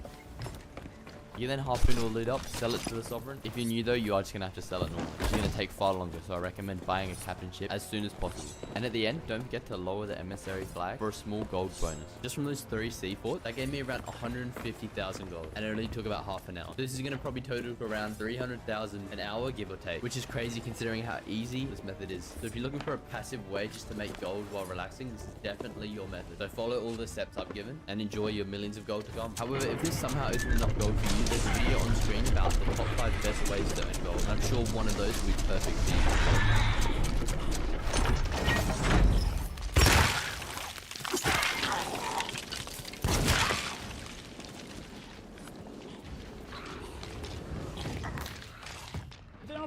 You then harpoon all the loot up, sell it to the sovereign. If you're new though, you are just gonna have to sell it normally, which is gonna take far longer, so I recommend buying a captain ship as soon as possible. And at the end, don't forget to lower the emissary flag for a small gold bonus. Just from those 3 sea forts, that gave me around 150,000 gold, and it only took about half an hour. So this is gonna probably total to around 300,000 an hour, give or take, which is crazy considering how easy this method is. So if you're looking for a passive way just to make gold while relaxing, this is definitely your method. So follow all the steps I've given and enjoy your millions of gold to come. However, if this somehow isn't enough gold for you, there's a video on screen about the top 5 best ways to earn gold. I'm sure one of those will be perfect for you.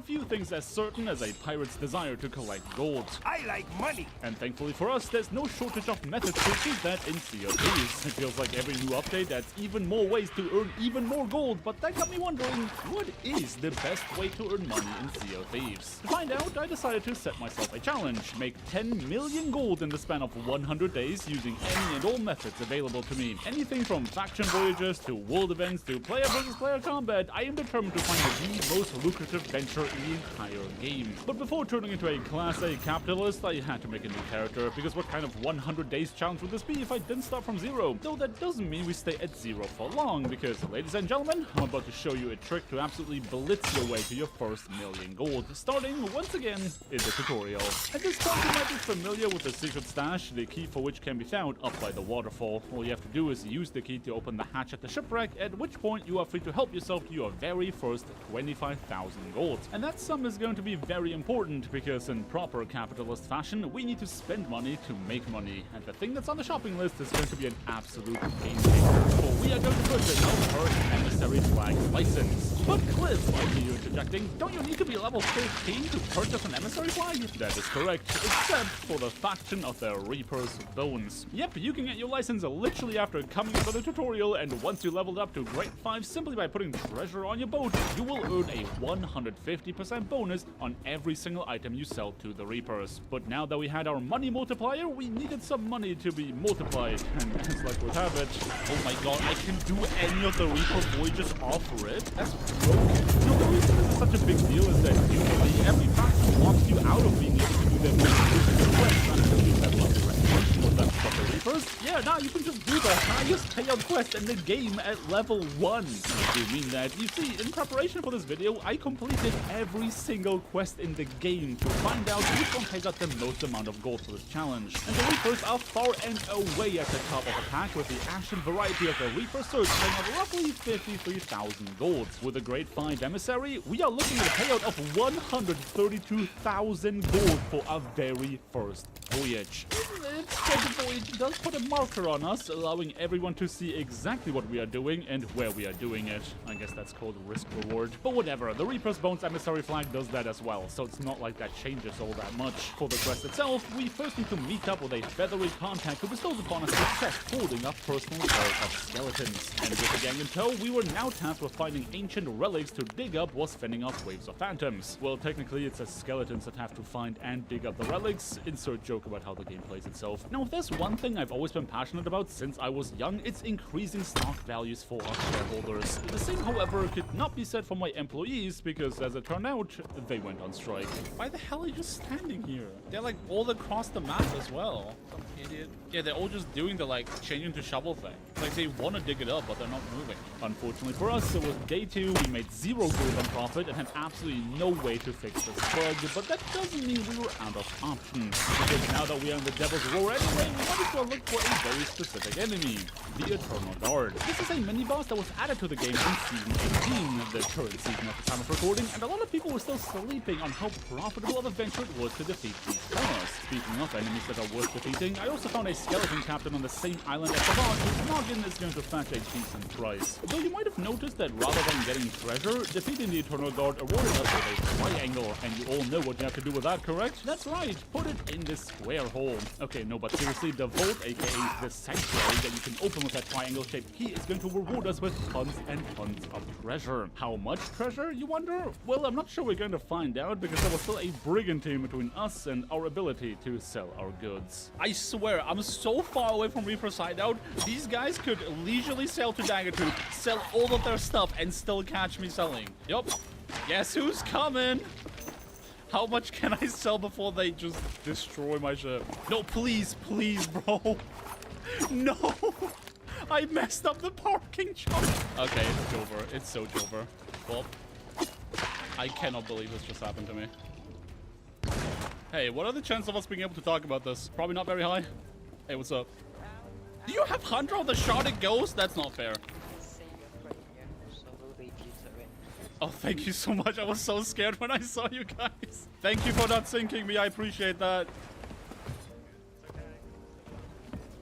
Few things as certain as a pirate's desire to collect gold. I like money! And thankfully for us, there's no shortage of methods to achieve that in Sea of Thieves. It feels like every new update adds even more ways to earn even more gold, but that got me wondering, what is the best way to earn money in Sea of Thieves? To find out, I decided to set myself a challenge, make 10 million gold in the span of 100 days using any and all methods available to me. Anything from faction voyages to world events to player versus player combat, I am determined to find the most lucrative venture in the entire game. But before turning into a Class A capitalist, I had to make a new character, because what kind of 100 days challenge would this be if I didn't start from 0? Though that doesn't mean we stay at 0 for long, because, ladies and gentlemen, I'm about to show you a trick to absolutely blitz your way to your first million gold, starting, once again, in the tutorial. At this point, you might be familiar with the secret stash, the key for which can be found up by the waterfall. All you have to do is use the key to open the hatch at the shipwreck, at which point you are free to help yourself to your very first 25,000 gold. And that sum is going to be very important, because in proper capitalist fashion, we need to spend money to make money, and the thing that's on the shopping list is going to be an absolute game changer, for we are going to purchase our first emissary flag license. But Cliff, I hear you interjecting, don't you need to be level 15 to purchase an emissary flag? That is correct, except for the faction of the Reaper's Bones. Yep, you can get your license literally after coming into the tutorial, and once you leveled up to grade 5 simply by putting treasure on your boat, you will earn a 150% bonus on every single item you sell to the Reapers. But now that we had our money multiplier, we needed some money to be multiplied, and as luck would have it, oh my god, I can do any of the Reaper voyages off rip? That's broken. No, the reason this is such a big deal is that usually every faction wants you out of being able to do them with quests until you level up the recognition of them. But the Reapers, yeah, now you can just do the high highest payout quest in the game at level 1. I do mean that. You see, in preparation for this video, I completed every single quest in the game to find out which one pays out the most amount of gold for this challenge. And the Reapers are far and away at the top of the pack, with the Ashen variety of the Reaper Surge paying out roughly 53,000 gold. With a grade 5 emissary, we are looking at a payout of 132,000 gold for our very first voyage. It's quite a voyage. It does put a marker on us, allowing everyone to see exactly what we are doing and where we are doing it. I guess that's called risk reward. But whatever, the Reaper's Bones emissary flag does that as well, so it's not like that changes all that much. For the quest itself, we first need to meet up with a feathery contact who bestows upon us a chest holding a personal pair of skeletons. And with the gang in tow, we were now tasked with finding ancient relics to dig up while fending off waves of phantoms. Well, technically it's the skeletons that have to find and dig up the relics. Insert joke about how the game plays itself. Now, if there's one thing I've always been passionate about since I was young, it's increasing stock values for our shareholders. The same, however, could not be said for my employees because, as it turned out, they went on strike. Why the hell are you just standing here? They're like all across the map as well. Some idiot. Yeah, they're all just doing the like changing to shovel thing. Like they want to dig it up, but they're not moving. Unfortunately for us, it was day 2. We made 0 gold on profit and had absolutely no way to fix this bug. But that doesn't mean we were out of options. Because now that we are in the Devil's Roar anyway, we wanted to look for a very specific enemy, the Eternal Guard. This is a mini-boss that was added to the game in Season 18, the current season at the time of recording, and a lot of people were still sleeping on how profitable of a venture it was to defeat these fellas. Speaking of enemies that are worth defeating, I also found a skeleton captain on the same island as the boss, whose noggin is going to fetch a decent price. Though you might have noticed that rather than getting treasure, defeating the Eternal Guard awarded us with a triangle, and you all know what you have to do with that, correct? That's right, put it in this square hole. Okay, no, but seriously, the vault, aka the sanctuary that you can open with that triangle-shaped key, is going to reward us with tons and tons of treasure. How much treasure, you wonder? Well, I'm not sure we're going to find out because there was still a brigand team between us and our ability to sell our goods. I swear, I'm so far away from Reaper's Hideout, these guys could leisurely sail to Daggertooth, sell all of their stuff, and still catch me selling. Yup. Guess who's coming? How much can I sell before they just destroy my ship? No, please, please, bro. No. I messed up the parking job. Okay, it's over. It's so over. Well, I cannot believe this just happened to me. Hey, what are the chances of us being able to talk about this? Probably not very high. Hey, what's up? Do you have Hunter of the Sharded Ghost? That's not fair. Oh, thank you so much. I was so scared when I saw you guys. Thank you for not sinking me. I appreciate that.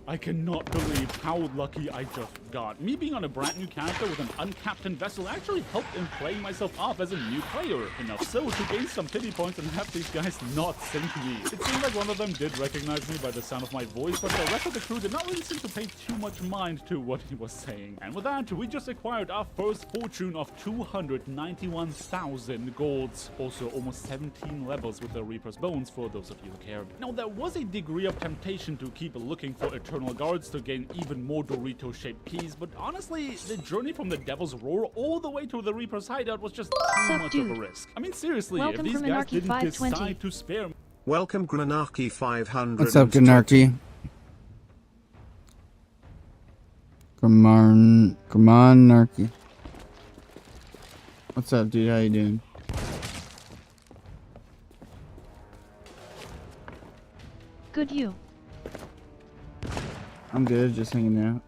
I cannot believe how lucky I just got. Me being on a brand new character with an uncaptained vessel actually helped in playing myself off as a new player. Enough so to gain some pity points and have these guys not sink me. It seemed like one of them did recognize me by the sound of my voice, but the rest of the crew did not really seem to pay too much mind to what he was saying. And with that, we just acquired our first fortune of 291,000 golds. Also almost 17 levels with the Reaper's Bones for those of you who cared. Now, there was a degree of temptation to keep looking for Eternal Guards to gain even more Dorito-shaped keys, but honestly, the journey from the Devil's Roar all the way to the Reaper's Hideout was just too much of a risk. I mean, seriously, if these guys didn't decide to spare me... Welcome, Granarchy 500. What's up, Granarchy? Come on, Narky. What's up, dude? How you doing? Good you. I'm good, just hanging out.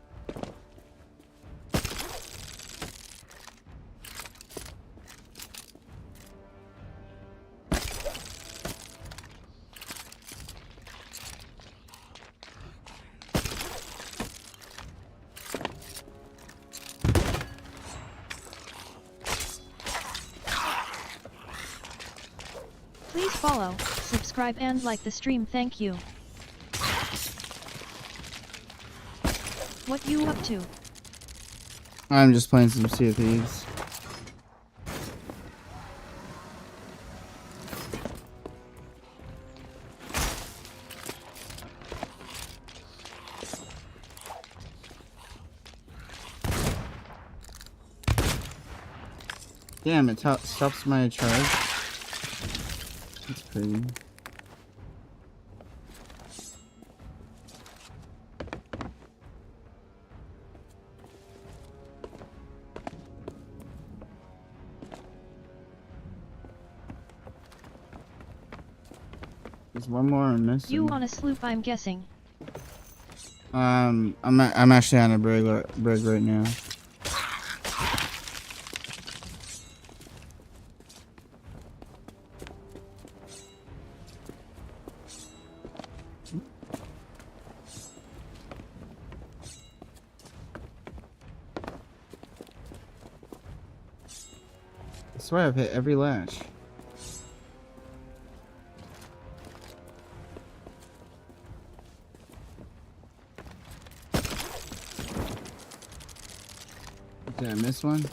Please follow, subscribe and like the stream, thank you. What you up to? I'm just playing some Sea of Thieves. Damn, it stops my charge. That's pretty. There's one more I'm missing. You want a sloop, I'm guessing. I'm actually on a brig right now. I swear I've hit every latch. Did I miss one?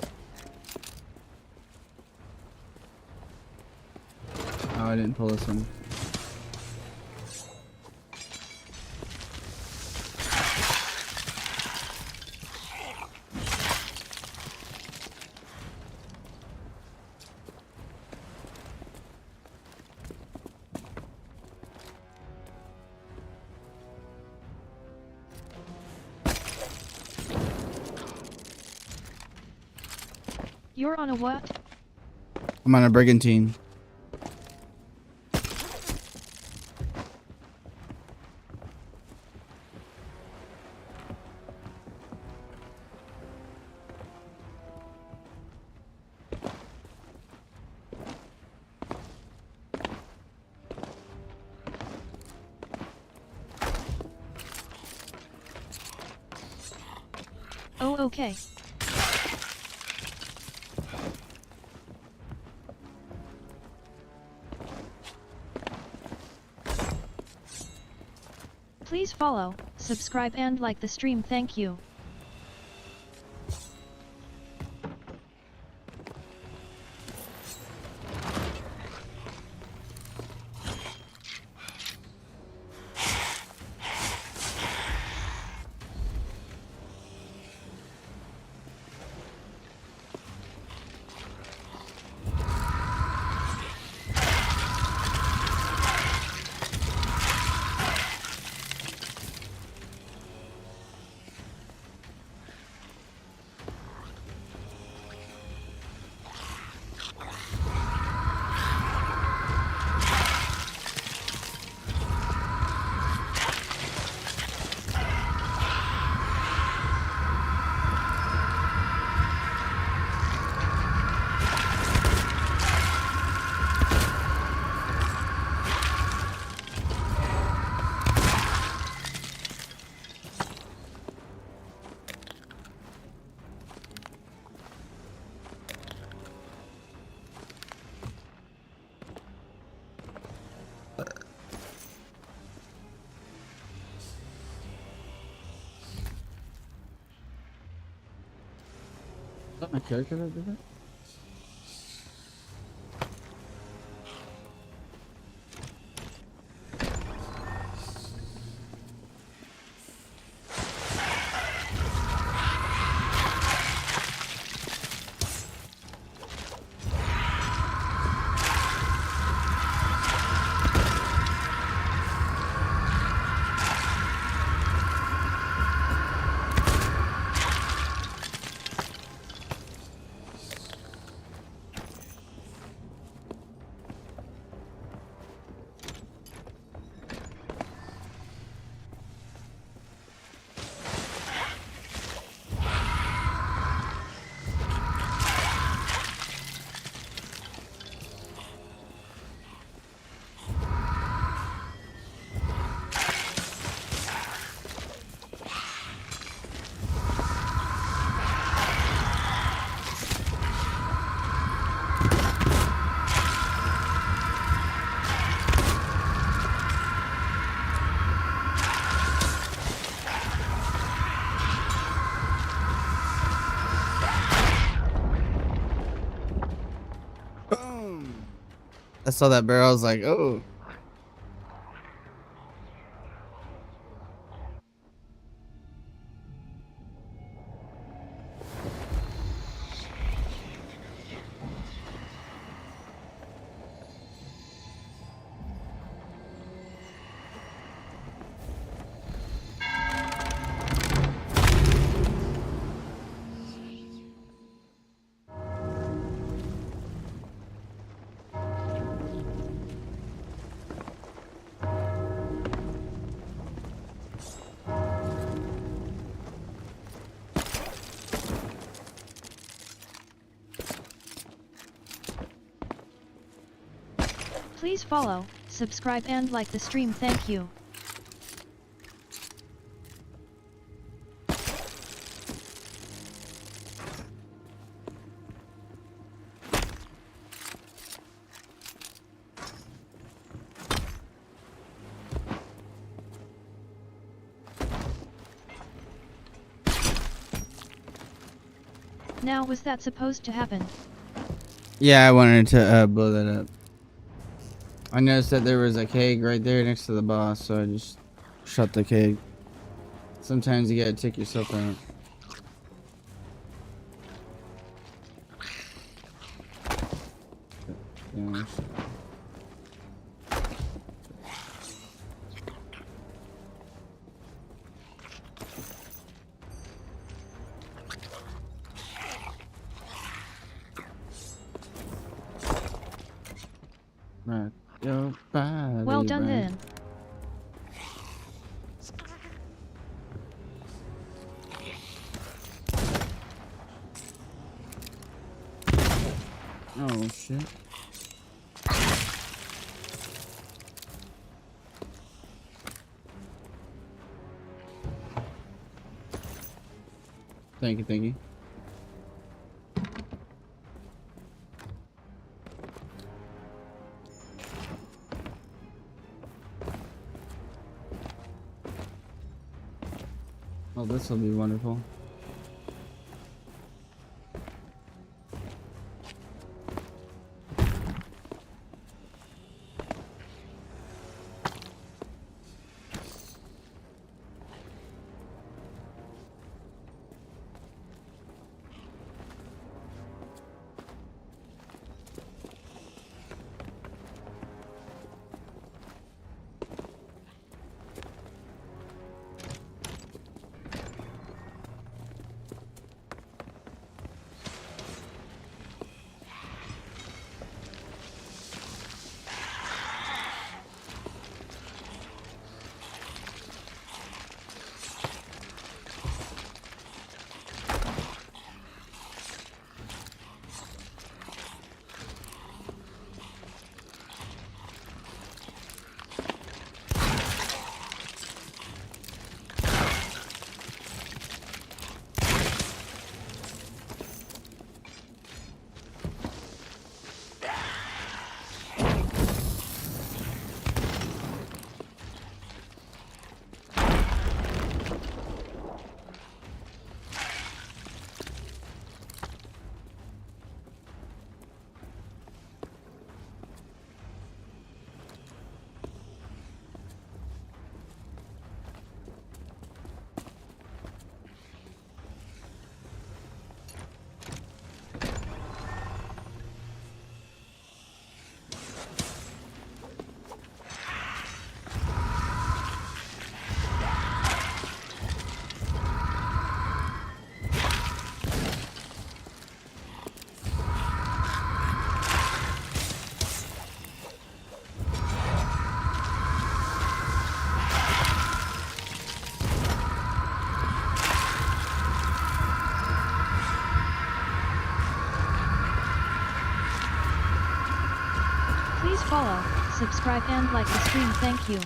Oh, I didn't pull this one. You're on a what? I'm on a brigantine. Oh, okay. Please follow, subscribe and like the stream, thank you. Is that my character that did that? I saw that barrel, I was like, oh. Please follow, subscribe and like the stream, thank you. Now was that supposed to happen? Yeah, I wanted to blow that up. I noticed that there was a keg right there next to the boss, so I just shut the keg. Sometimes you gotta take yourself out. Yeah. Rock your body, Well done right? then. Oh shit. Thank you, thank you. Oh, this will be wonderful. Please follow, subscribe and like the stream, thank you.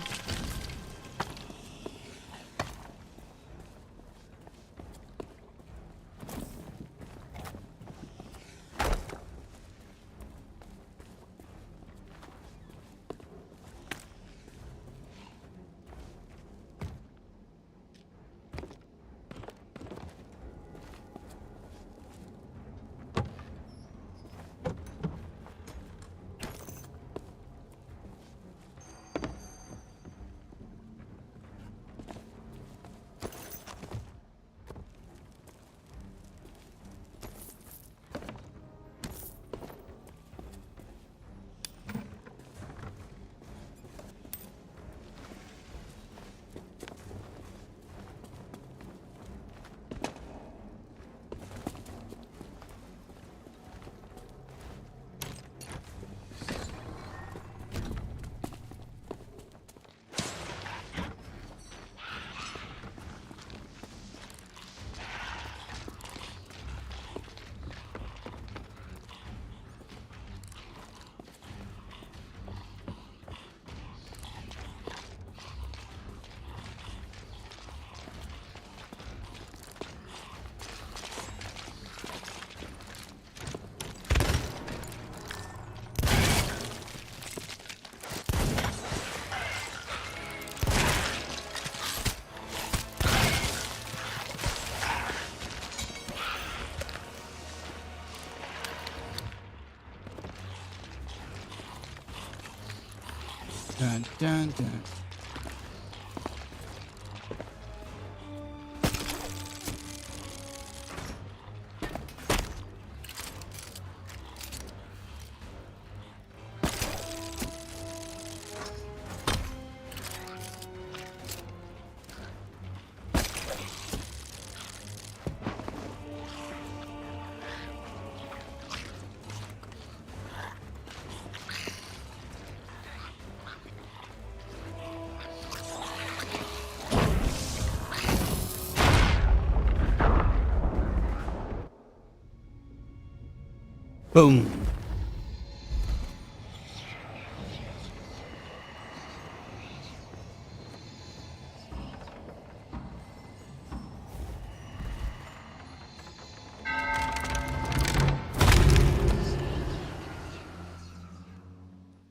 Dun, dun, dun. Boom.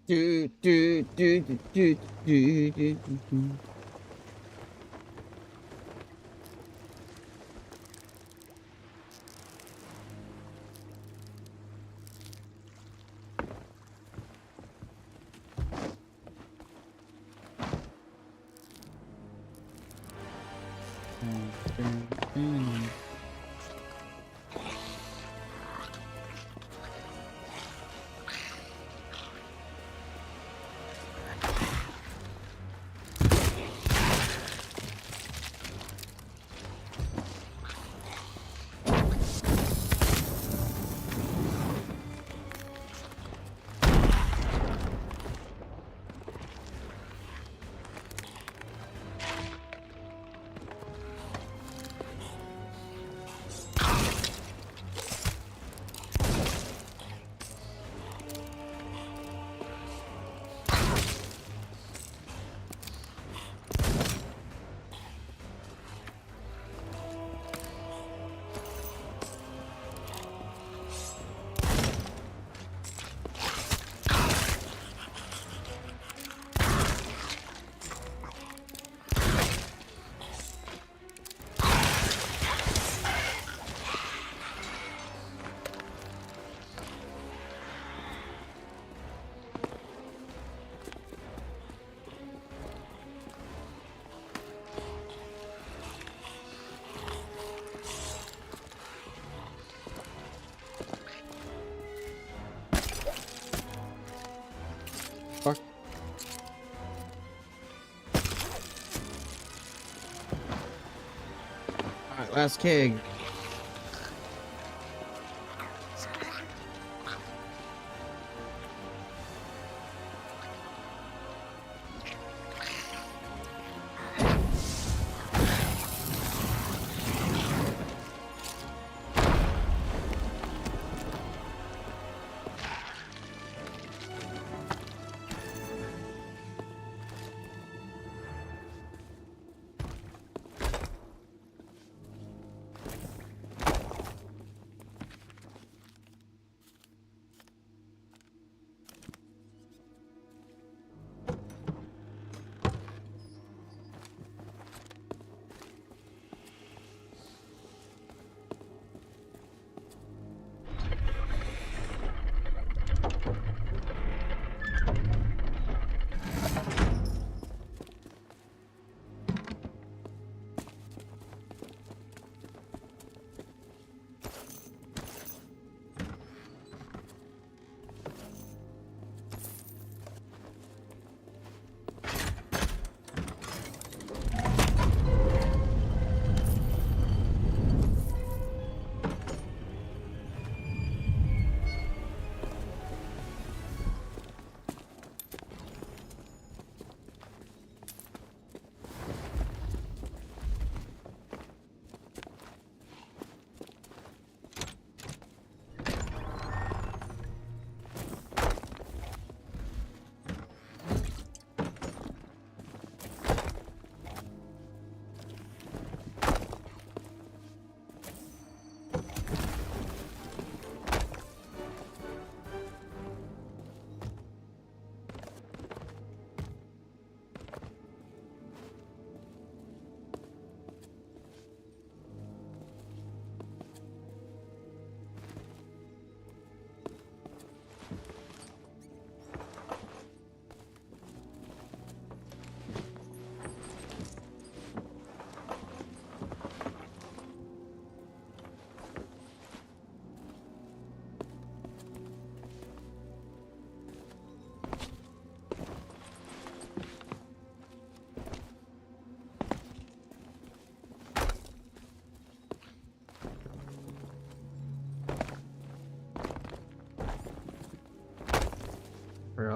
Do, do, do, do, do, do, do, do. Alright, last keg.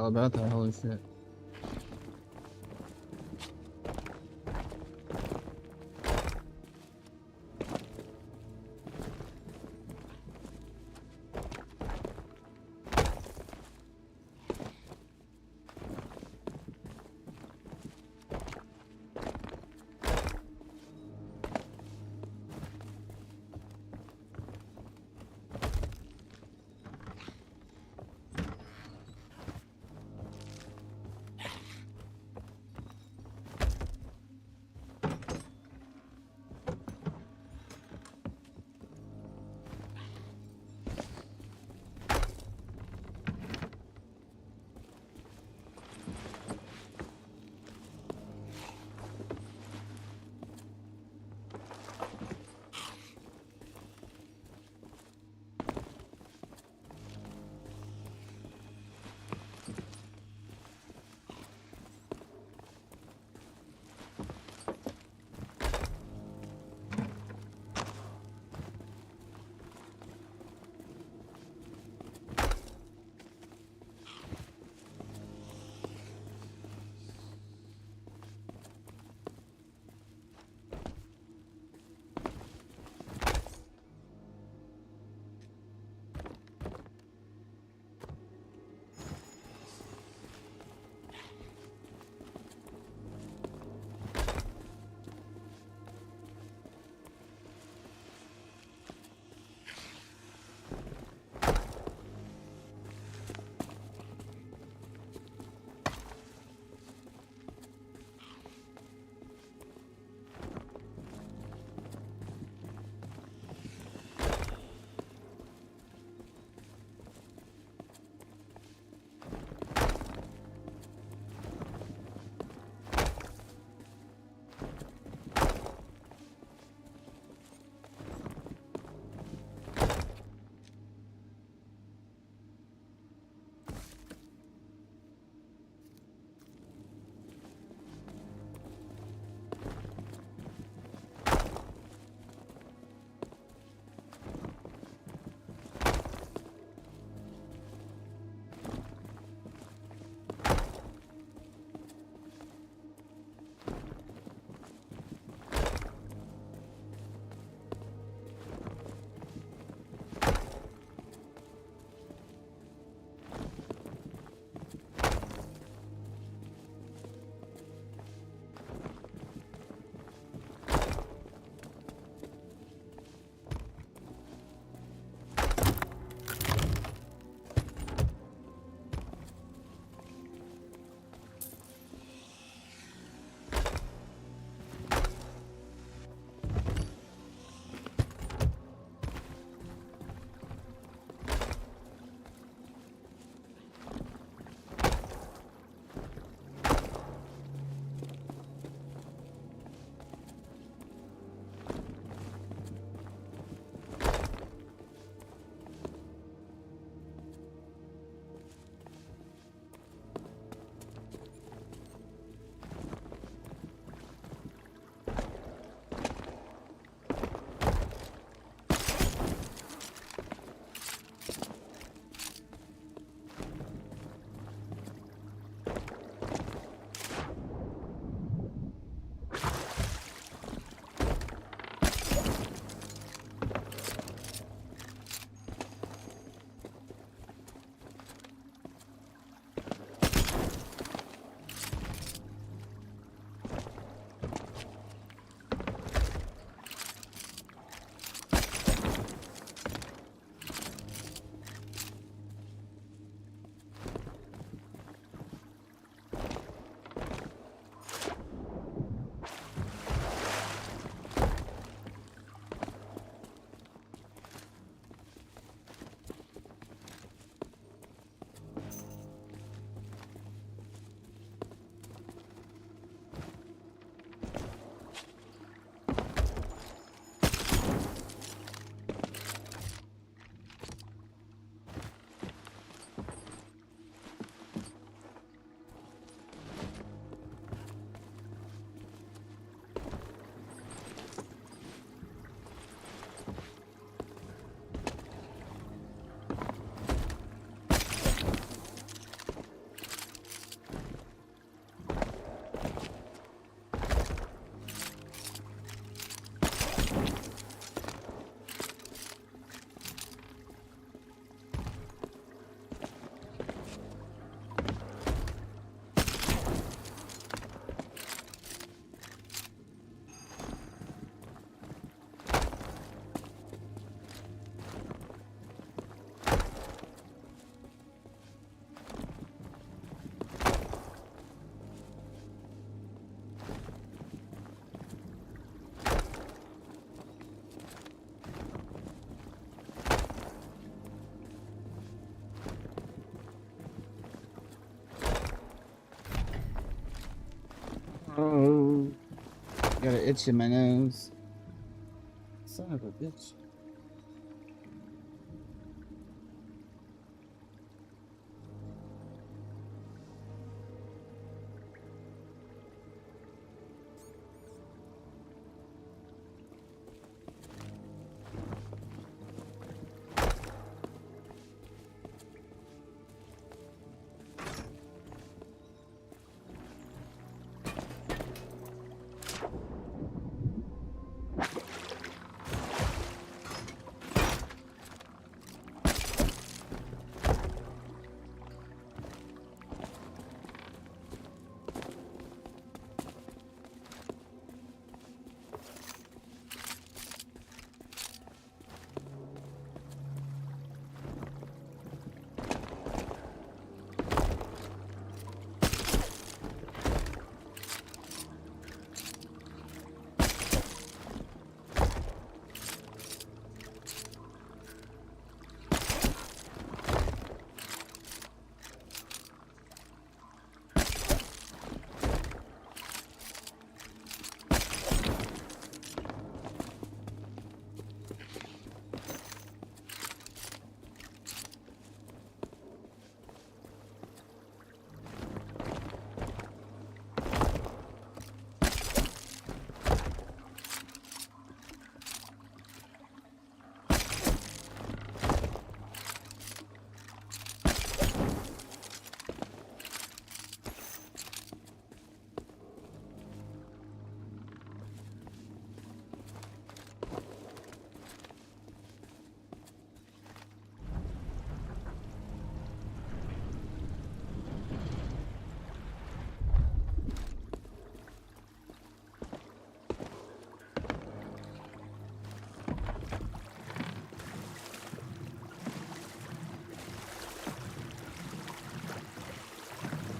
all about that. Holy shit. Oh, got an itch in my nose. Son of a bitch.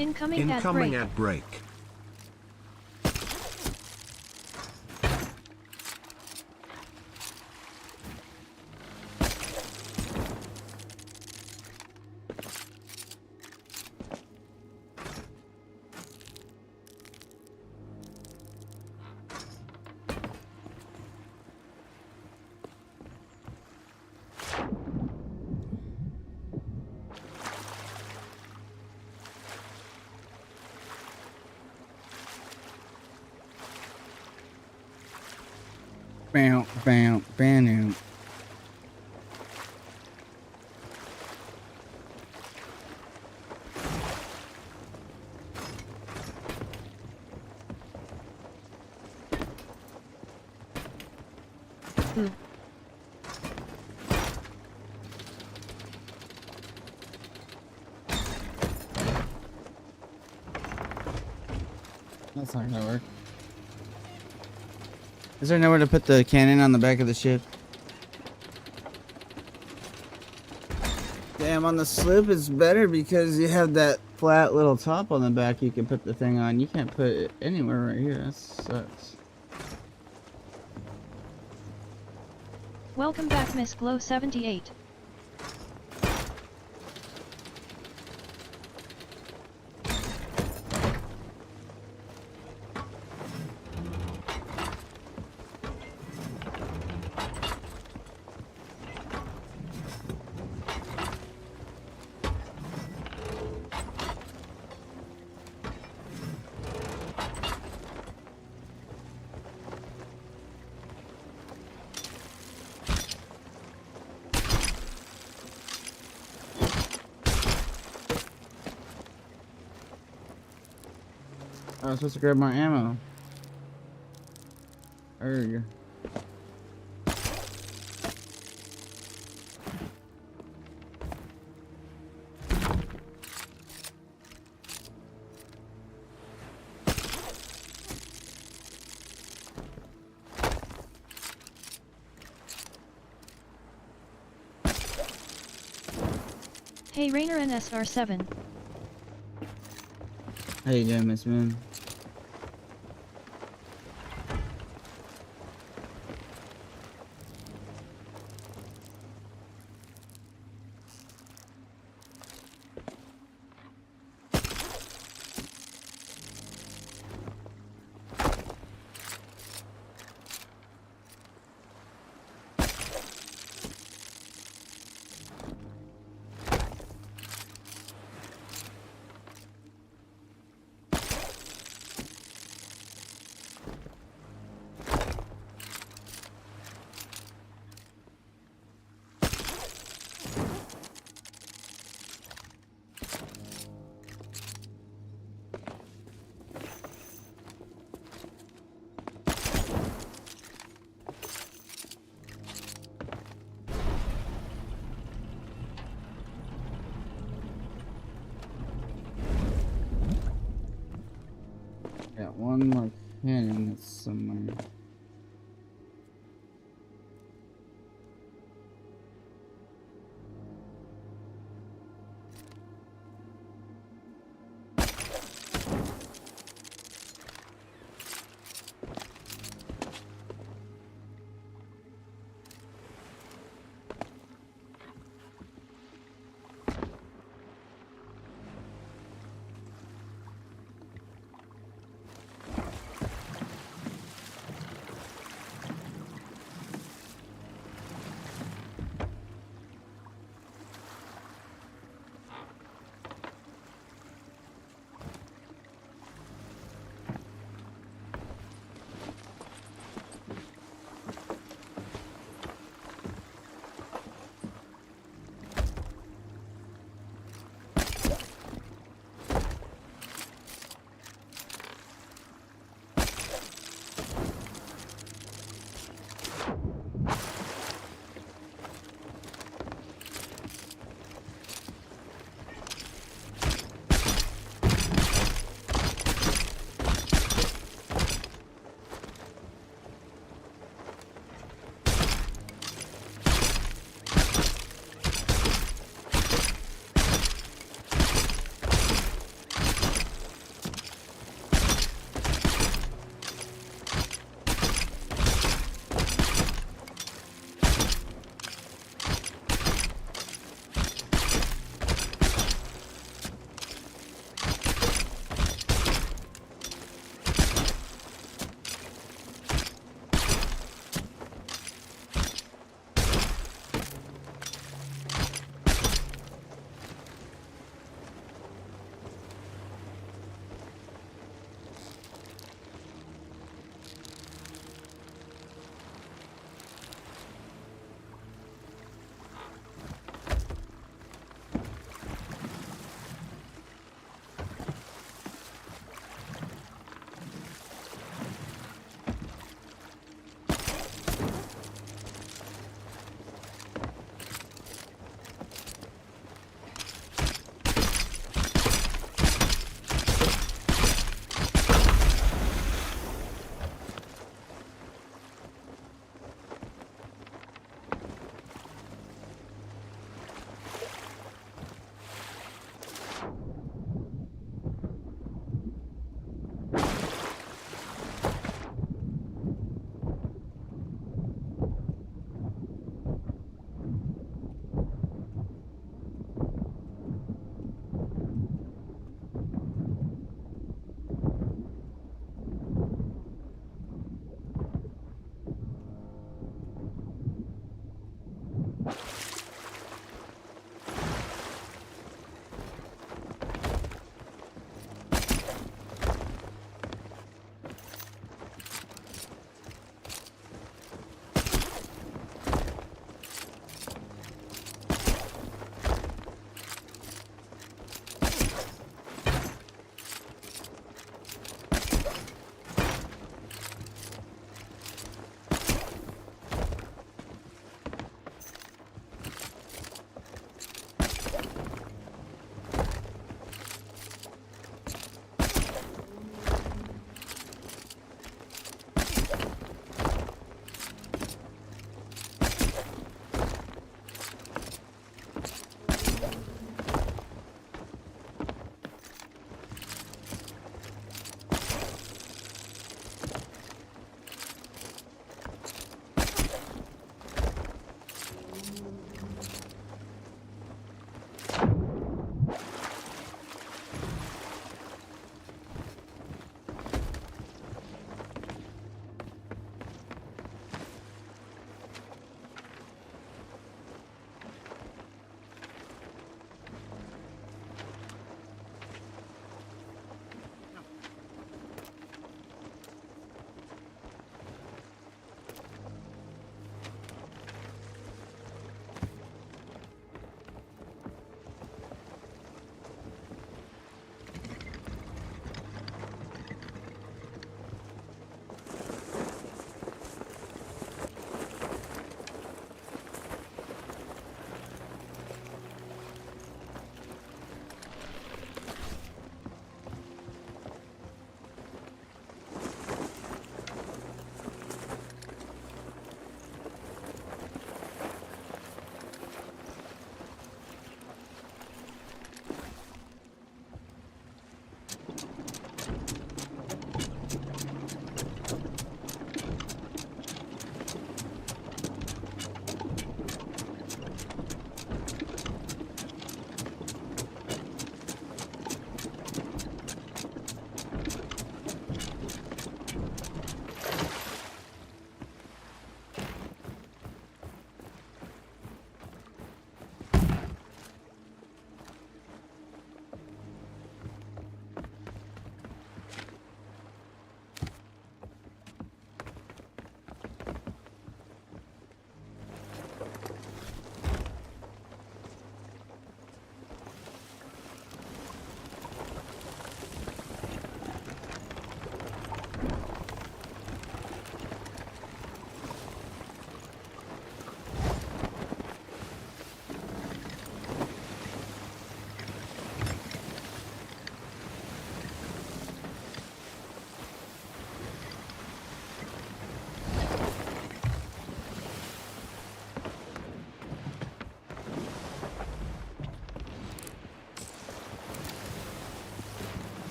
Incoming ad Incoming break. ad break. Bam, bam, bam. That's not gonna work. Is there nowhere to put the cannon on the back of the ship? Damn, on the slip it's better because you have that flat little top on the back you can put the thing on. You can't put it anywhere right here. That sucks. Welcome back, Miss Glow 78. I was supposed to grab my ammo. There you go. Hey Rainer NSR7. How you doing, Miss Moon? Got one more cannon that's somewhere.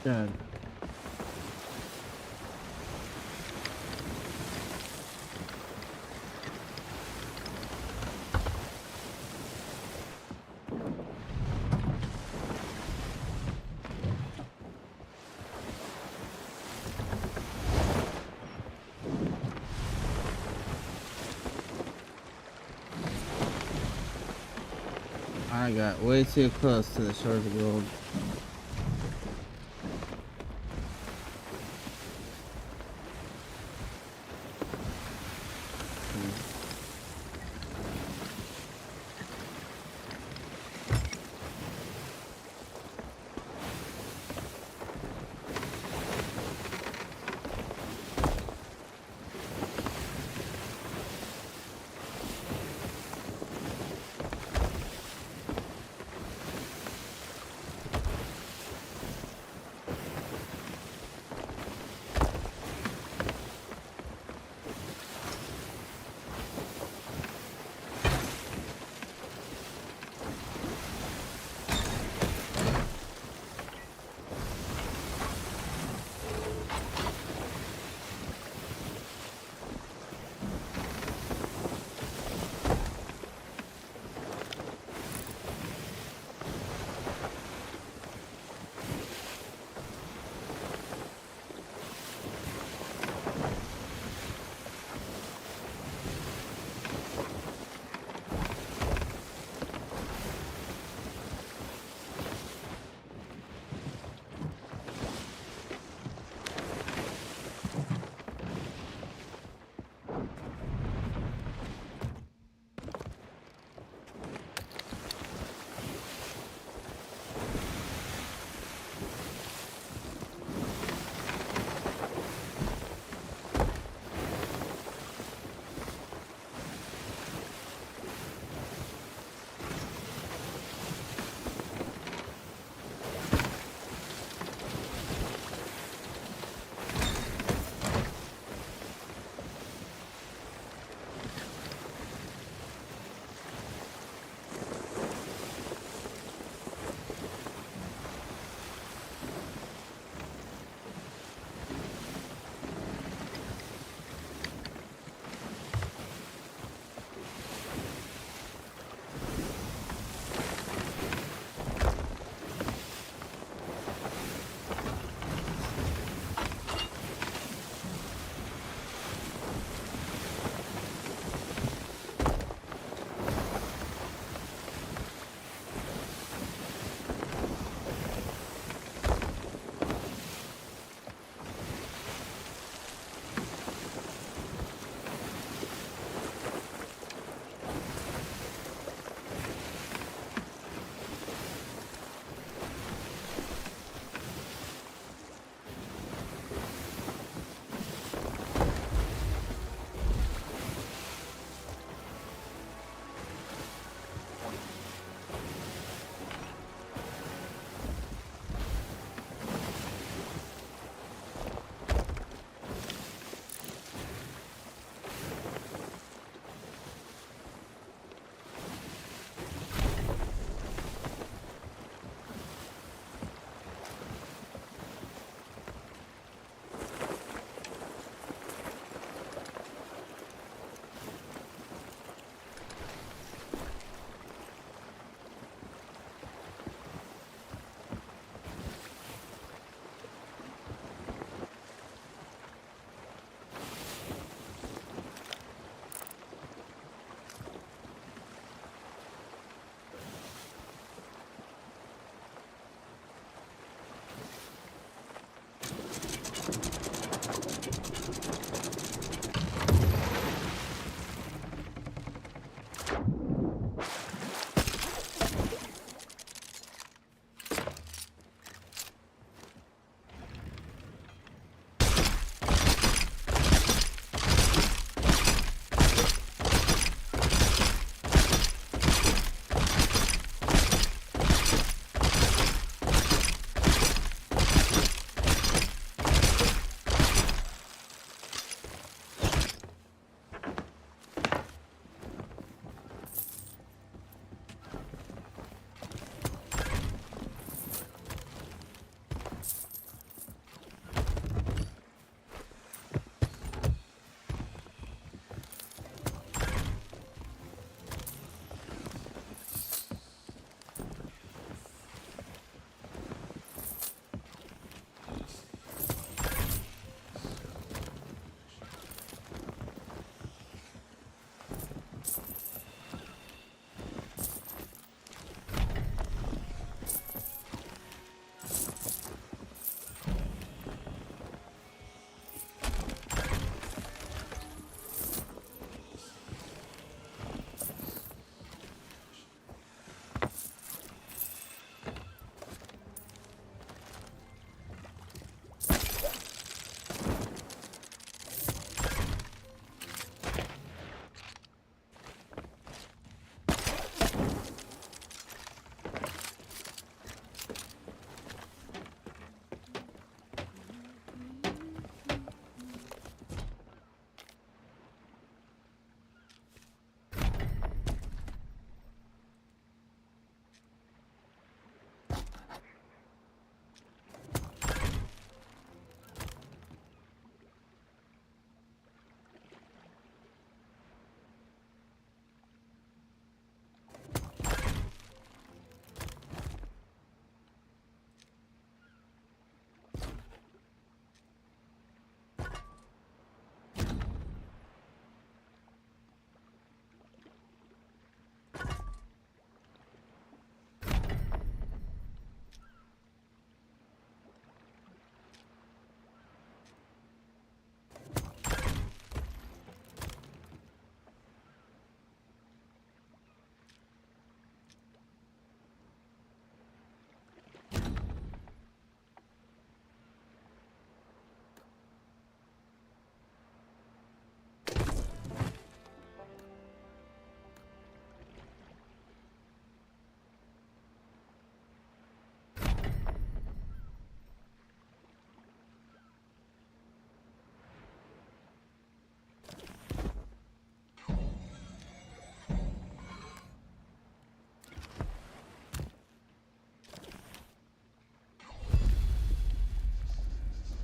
God. I got way too close to the shores of gold.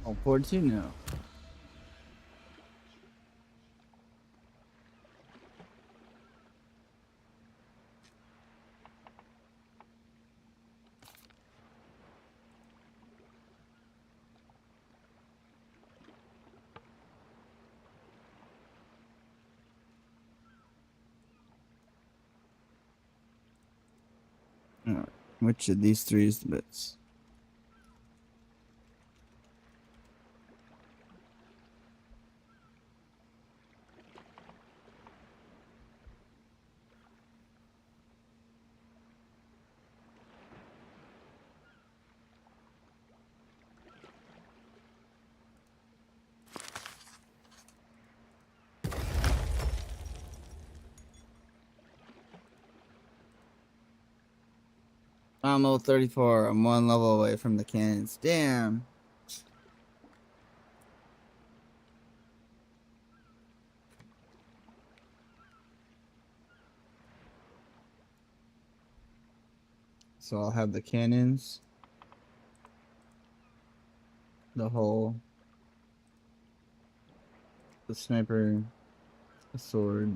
Oh, 42? No. Alright, which of these three is the best? I'm level 34. I'm one level away from the cannons. Damn. So I'll have the cannons, the hull, the sniper, the sword,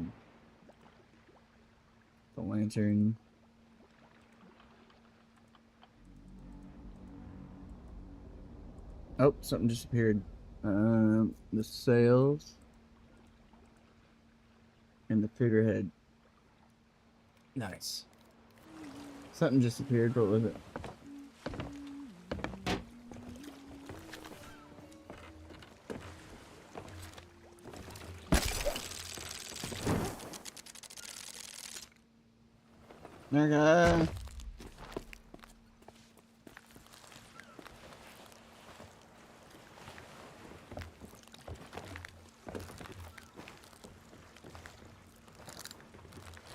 the lantern. Oh, something disappeared. The sails and the figurehead. Nice. Something disappeared. What was it? Nigga.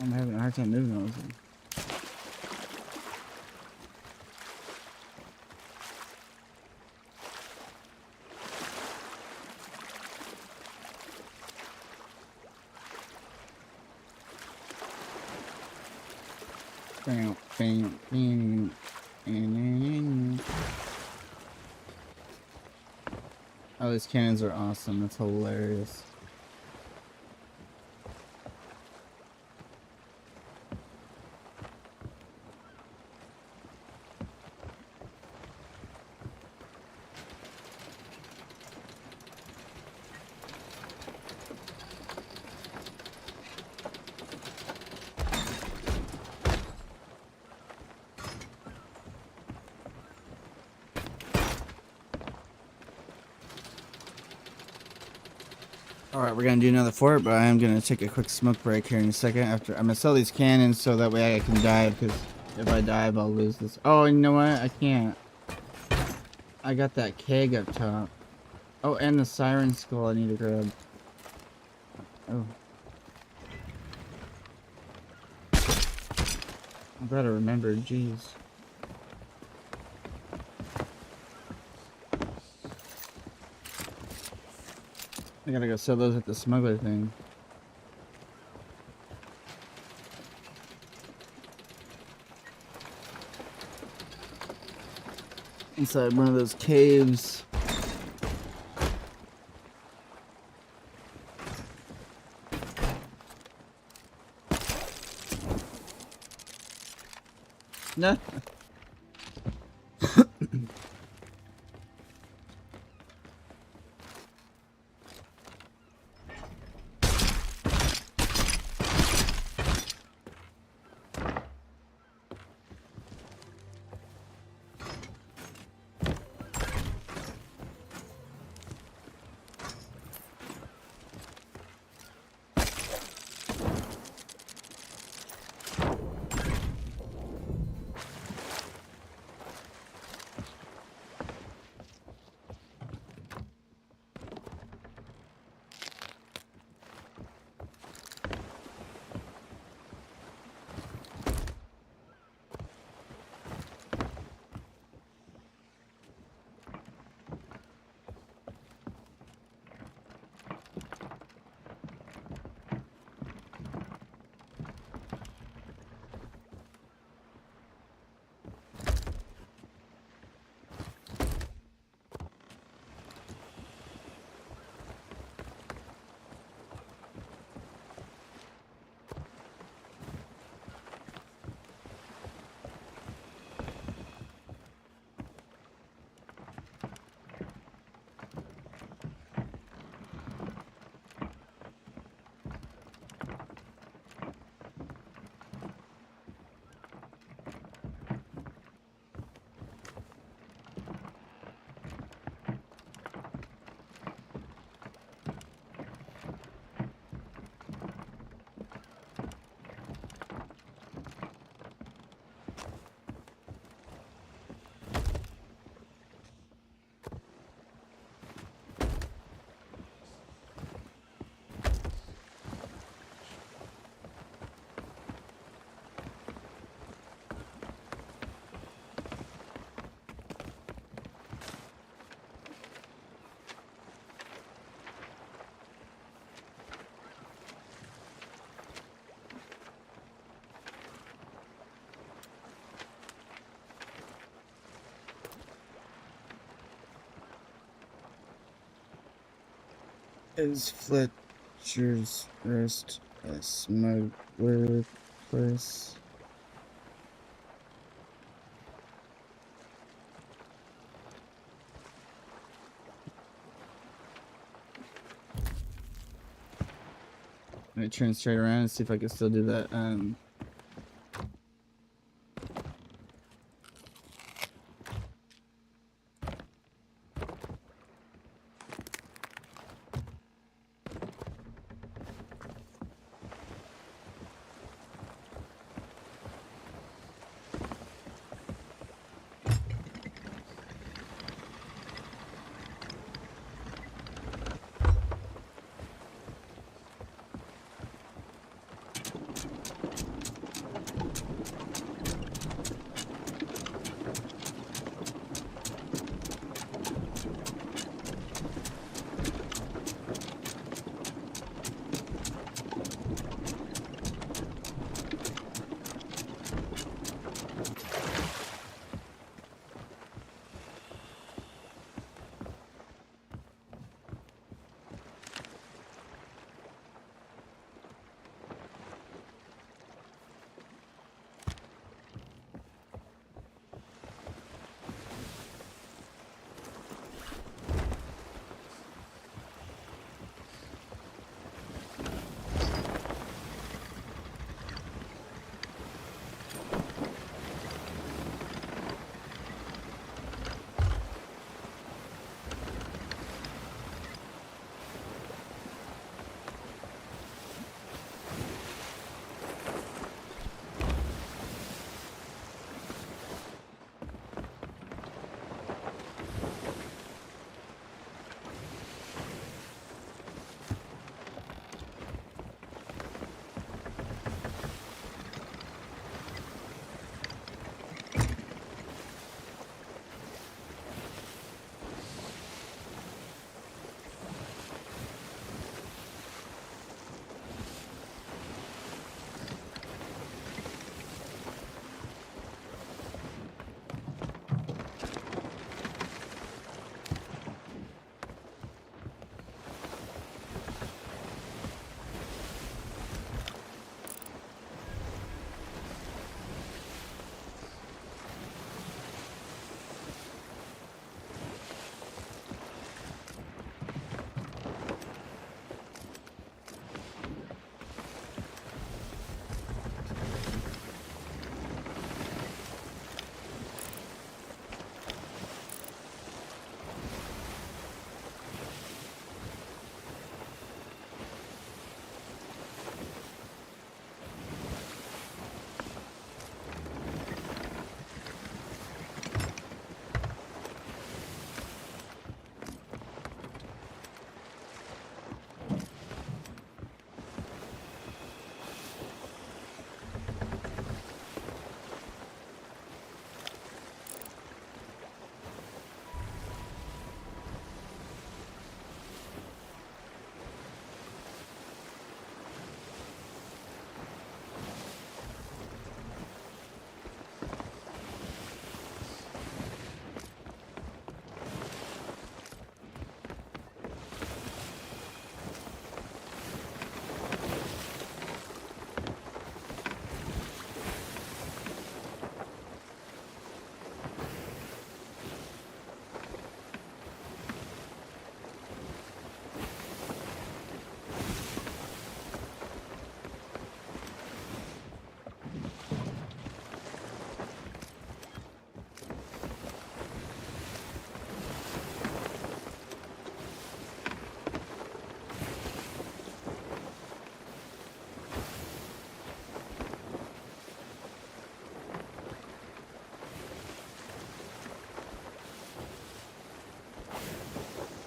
I'm having a hard time moving on this thing. Oh, these cannons are awesome. That's hilarious. Alright, we're gonna do another fort, but I am gonna take a quick smoke break here in a second. After I'm gonna sell these cannons so that way I can dive, because if I dive, I'll lose this. Oh, you know what? I can't. I got that keg up top. Oh, and the siren skull I need to grab. Oh. I better remember, jeez. I gotta go sell those at the smuggler thing. Inside one of those caves. No. Is Fletcher's Rest a smuggler place? I'm gonna turn straight around and see if I can still do that.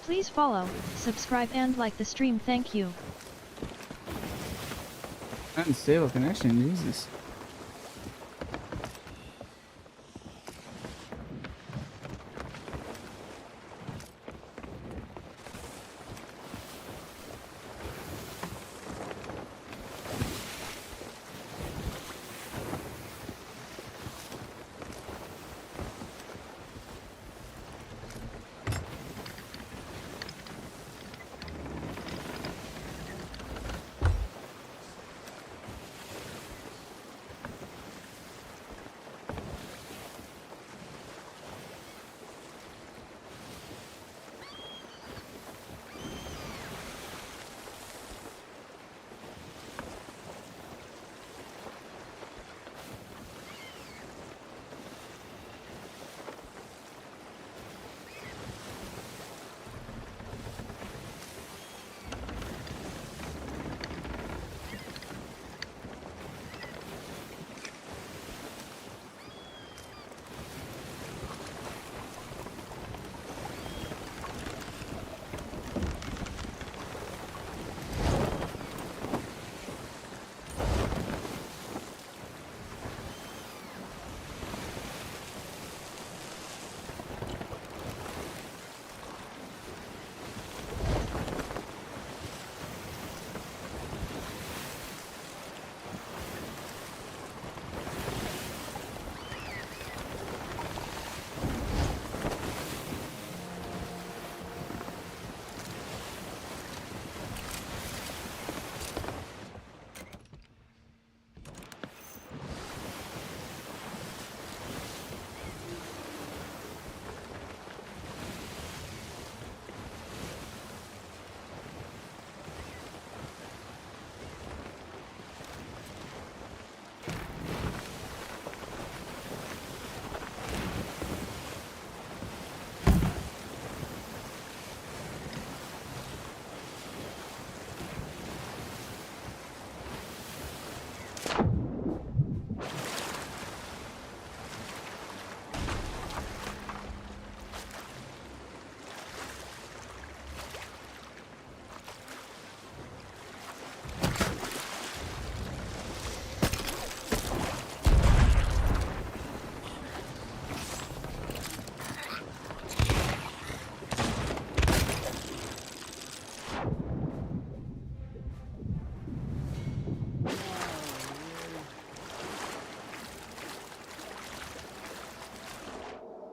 Please follow, subscribe and like the stream, thank you. Unstable connection, Jesus.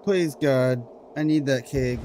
Please, God. I need that keg.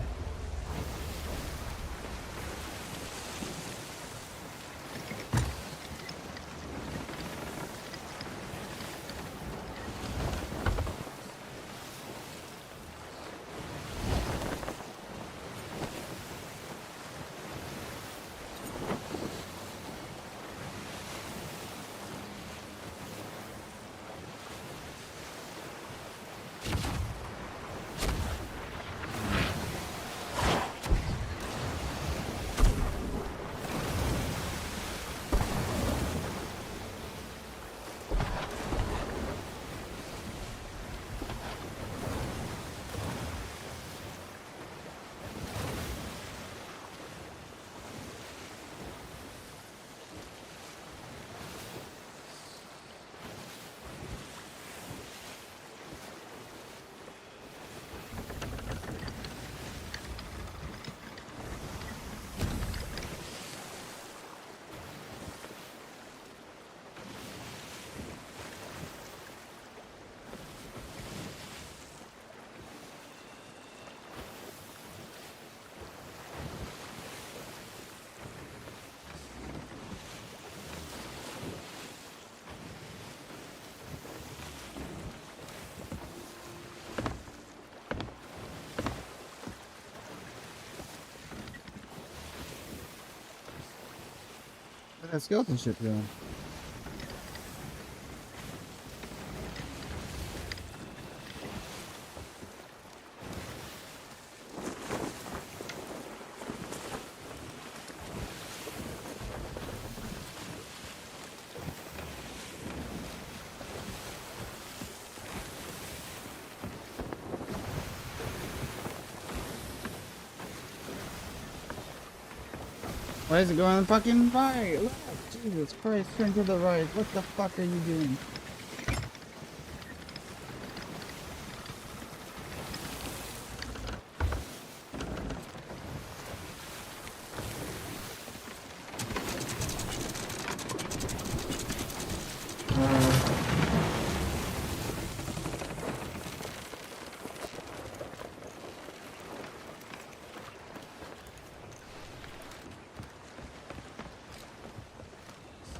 Where'd that skeleton ship go? Why is it going fucking right? Look, Jesus Christ, turn to the right. What the fuck are you doing?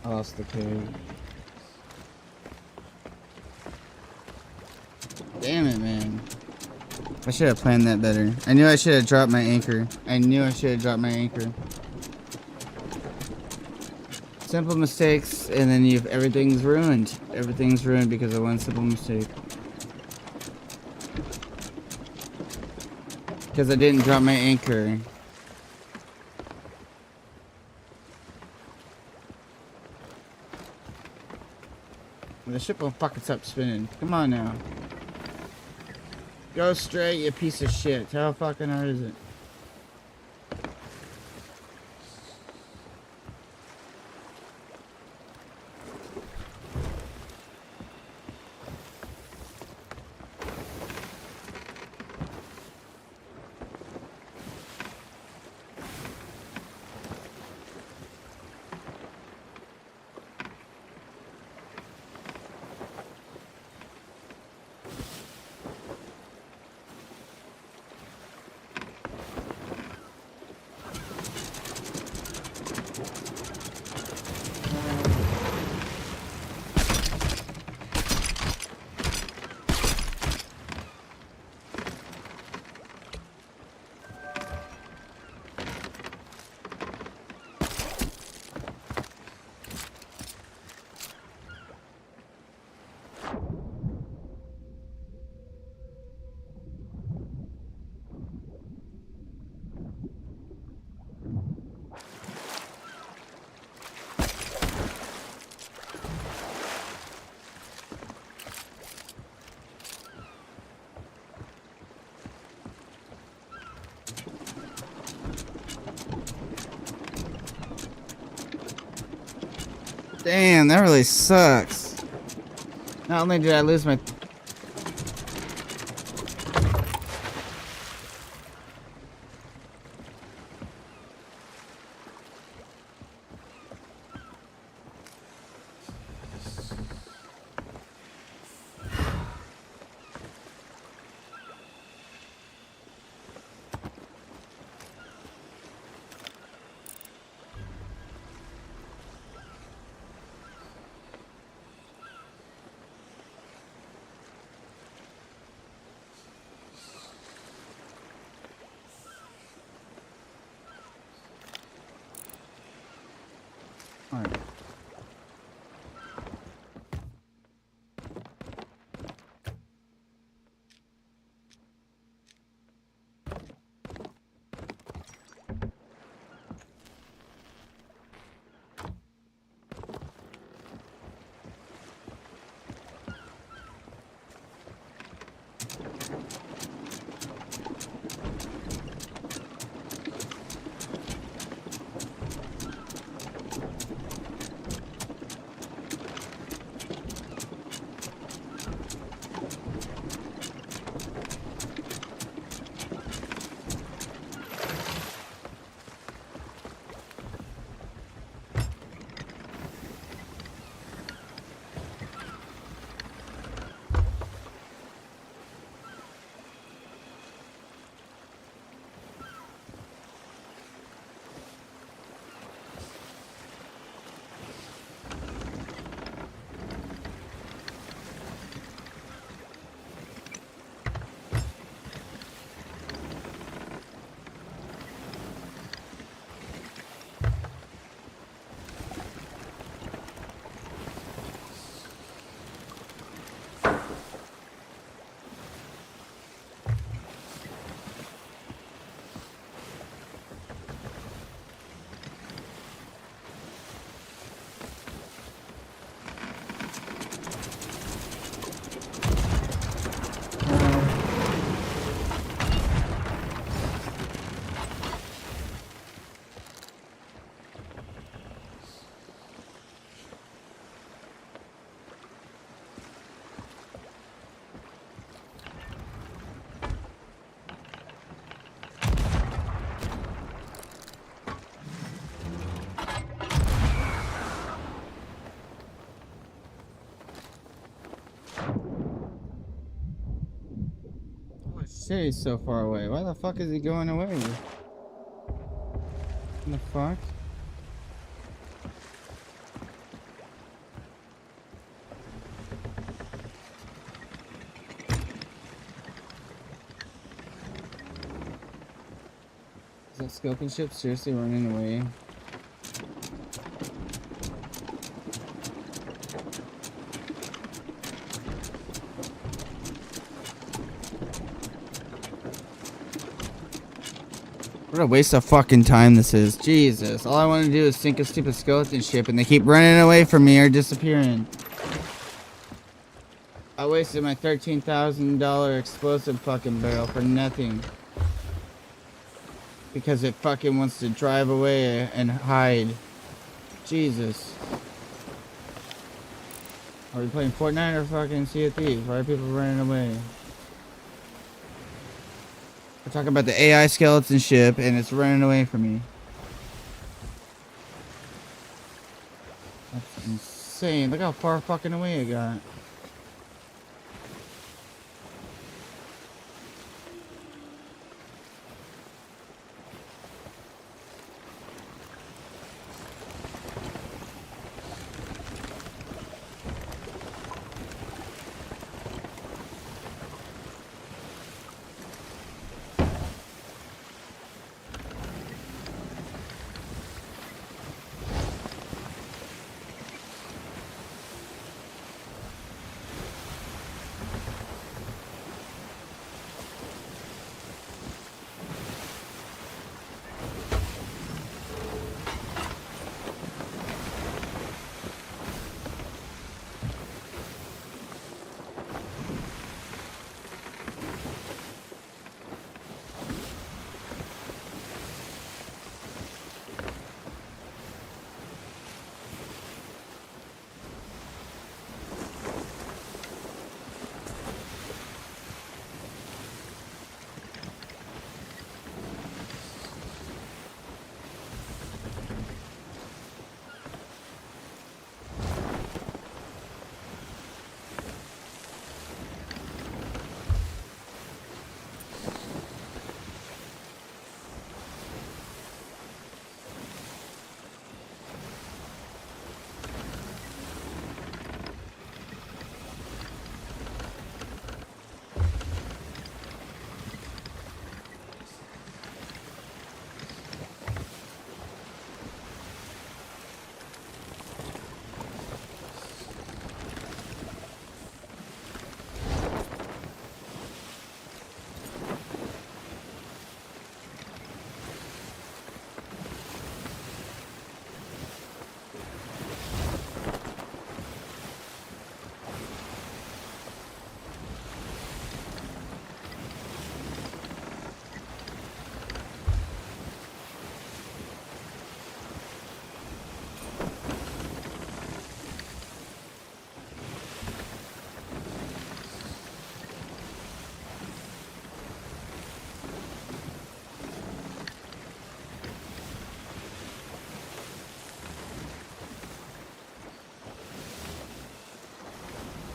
I lost the cave. Damn it, man. I should have planned that better. I knew I should have dropped my anchor. Simple mistakes, and then everything's ruined. Everything's ruined because of one simple mistake. Because I didn't drop my anchor. The ship will fucking stop spinning. Come on now. Go straight, you piece of shit. How fucking hard is it? Damn, that really sucks. Not only did I lose my... Alright. Shit, he's so far away. Why the fuck is he going away? What the fuck? Is that scoping ship seriously running away? What a waste of fucking time this is. Jesus. All I want to do is sink a stupid skeleton ship and they keep running away from me or disappearing. I wasted my $13,000 explosive fucking barrel for nothing. Because it fucking wants to drive away and hide. Jesus. Are we playing Fortnite or fucking Sea of Thieves? Why are people running away? We're talking about the AI skeleton ship and it's running away from me. That's insane. Look how far fucking away it got.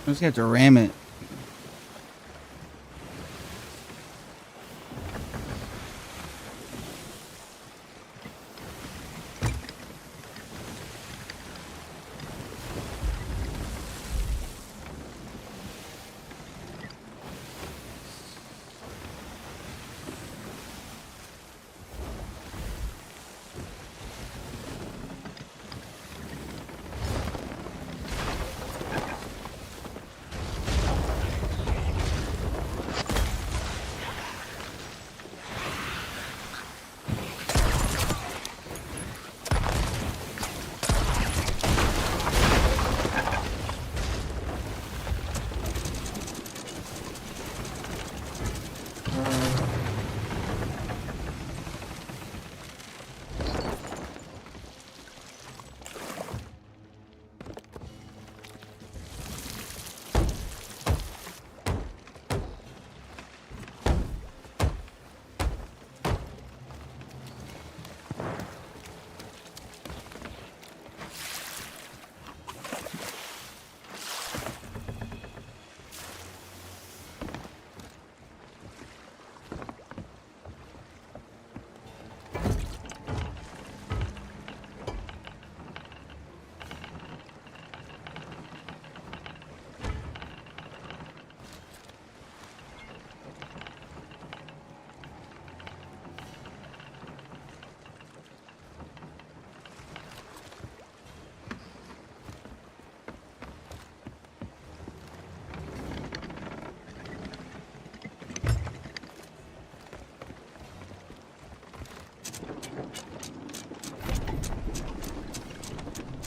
I'm just gonna have to ram it.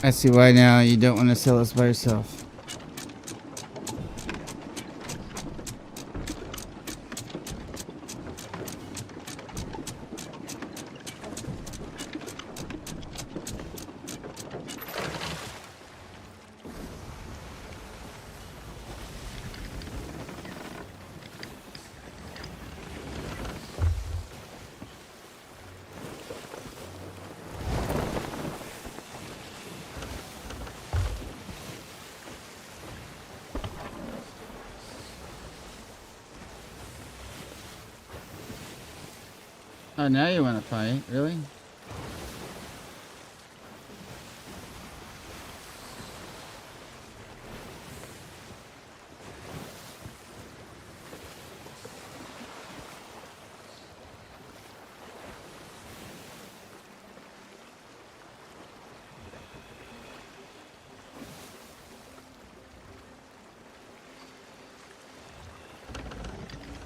I see why now you don't want to sell us by yourself. Oh, now you want to fight? Really?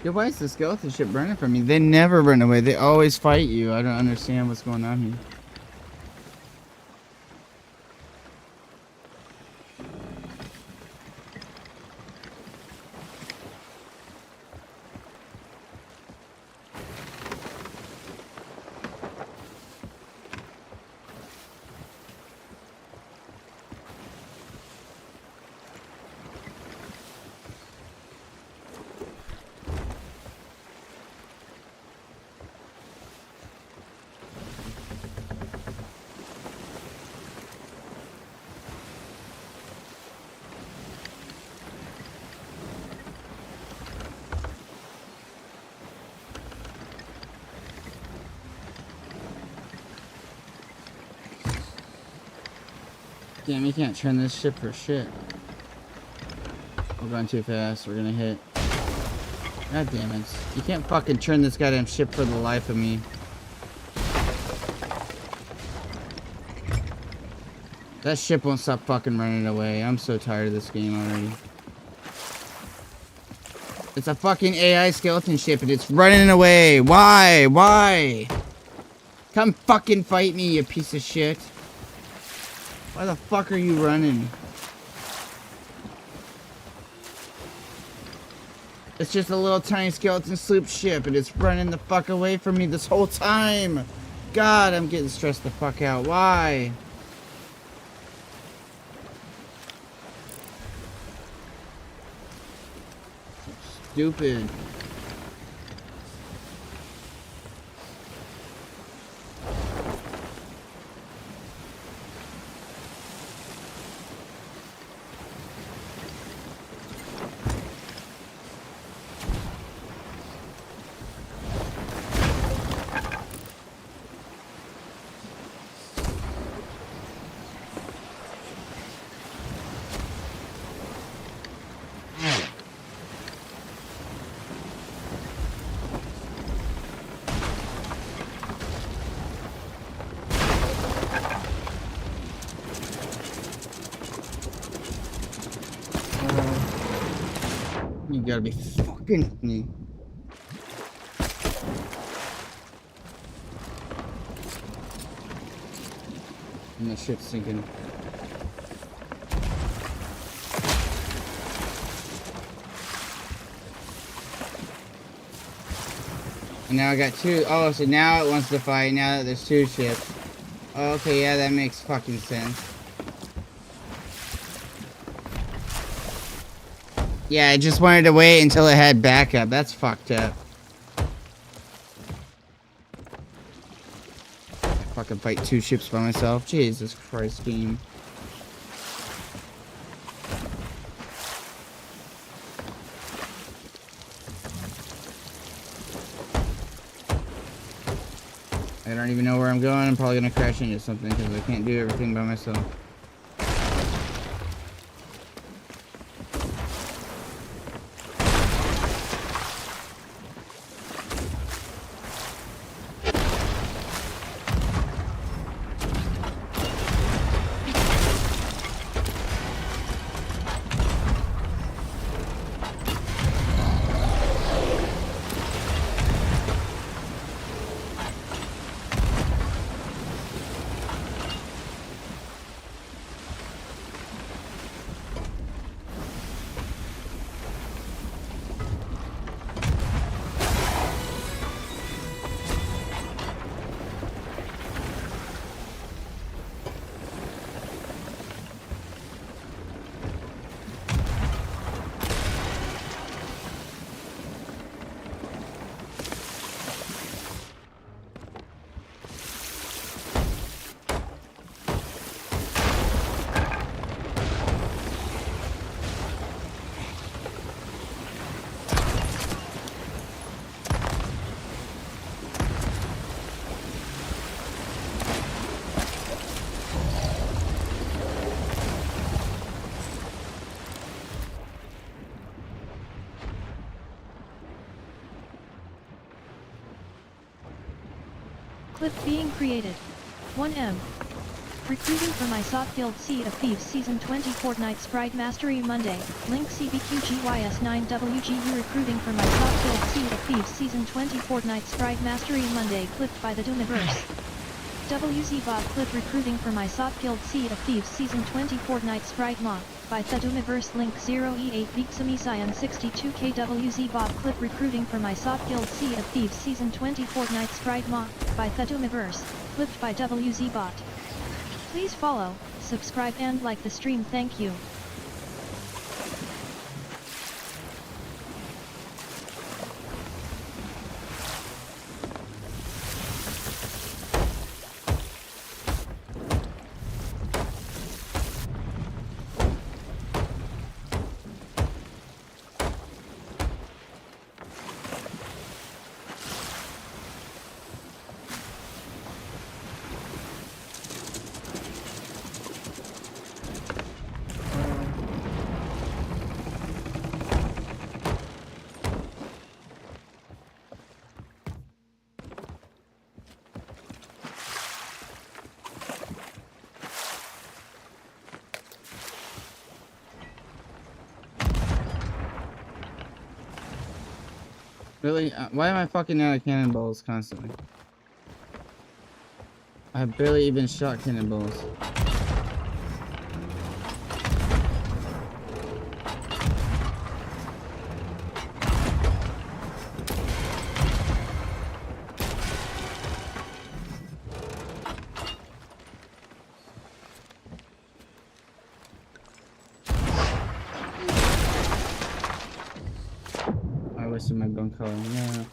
Yo, why is the skeleton ship burning from me? They never run away. They always fight you. I don't understand what's going on here. Damn, you can't turn this ship for shit. We're going too fast. We're gonna hit. God damn it. You can't fucking turn this goddamn ship for the life of me. That ship won't stop fucking running away. I'm so tired of this game already. It's a fucking AI skeleton ship and it's running away. Why? Why? Come fucking fight me, you piece of shit. Why the fuck are you running? It's just a little tiny skeleton sloop ship and it's running the fuck away from me this whole time. God, I'm getting stressed the fuck out. Why? Stupid. You gotta be fucking me. And the ship's sinking. And now I got two. Oh, so now it wants to fight now that there's two ships. Oh, okay, yeah, that makes fucking sense. Yeah, I just wanted to wait until it had backup. That's fucked up. I fucking fight two ships by myself. Jesus Christ, game. I don't even know where I'm going. I'm probably gonna crash into something because I can't do everything by myself. Clip being created. 1M. Recruiting for my SoT Guild Seed of Thieves Season 20 Fortnite Sprite Mastery Monday. Link CBQGYS9WGU recruiting for my SoT Guild Seed of Thieves Season 20 Fortnite Sprite Mastery Monday. Clipped by the Doomiverse. WZBot clip recruiting for my SoT Guild Seed of Thieves Season 20 Fortnite Sprite Mod, by the Doomiverse link 0E8 Vixamisian 62K WZBot clip recruiting for my SoT Guild Seed of Thieves Season 20 Fortnite Sprite Mod, by the Doomiverse, clipped by WZBot. Please follow, subscribe and like the stream, thank you. Really? Why am I fucking out of cannonballs constantly? I have barely even shot cannonballs. I wasted my bone color. No.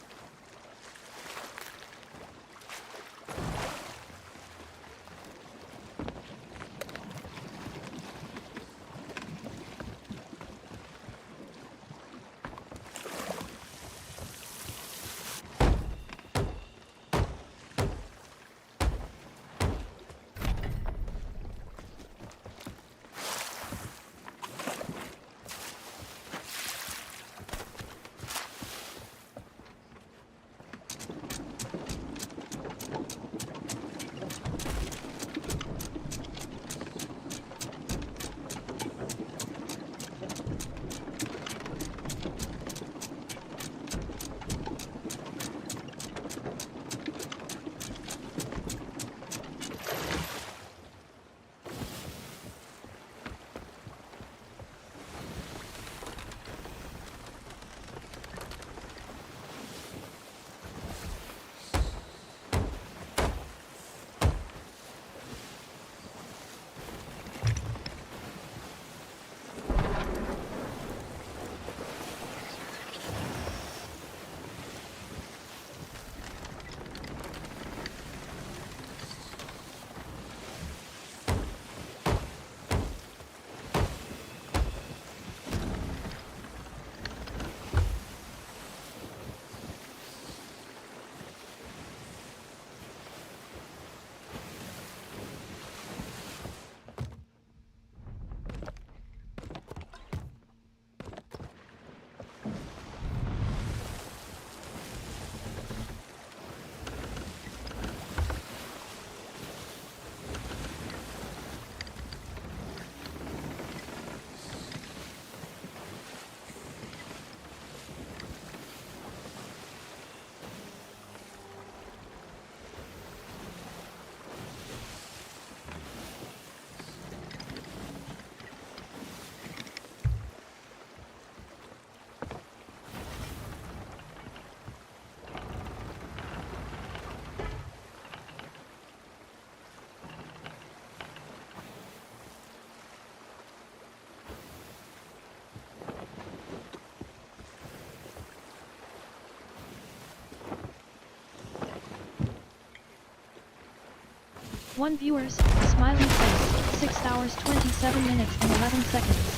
1 viewers, smiley face, 6 hours 27 minutes and 11 seconds.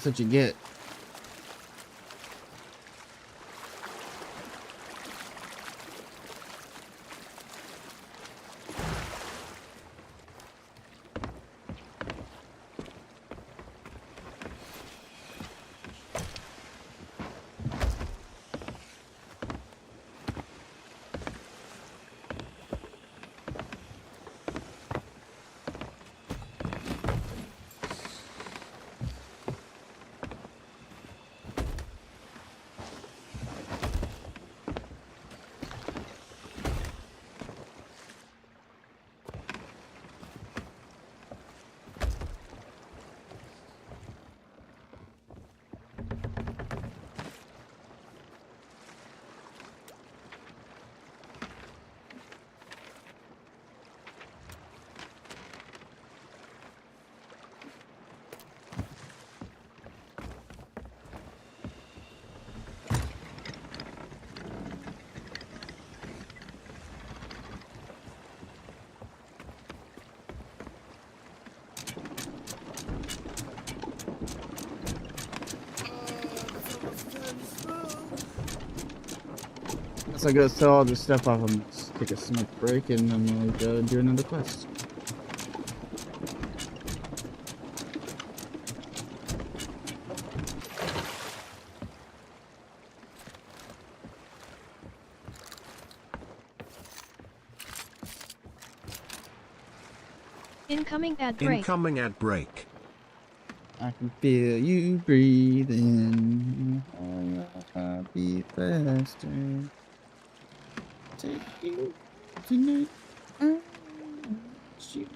That's what you get. So I go sell all this stuff off and just take a smoke break and then we'll go do another quest. Incoming ad break. Incoming ad break. I can feel you breathing. I'll be faster. Take you tonight. I want you.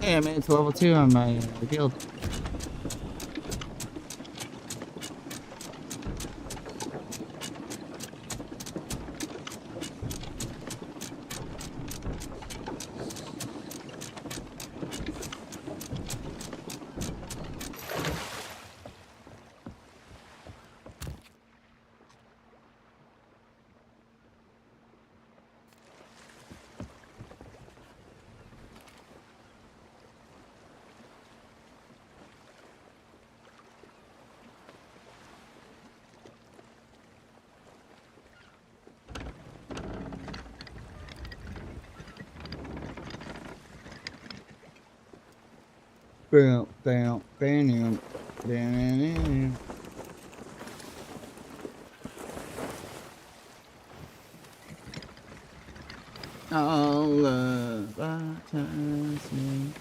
Hey, I made it to level 2 on my guild. Bam, bam, bam, bam. All love turns me.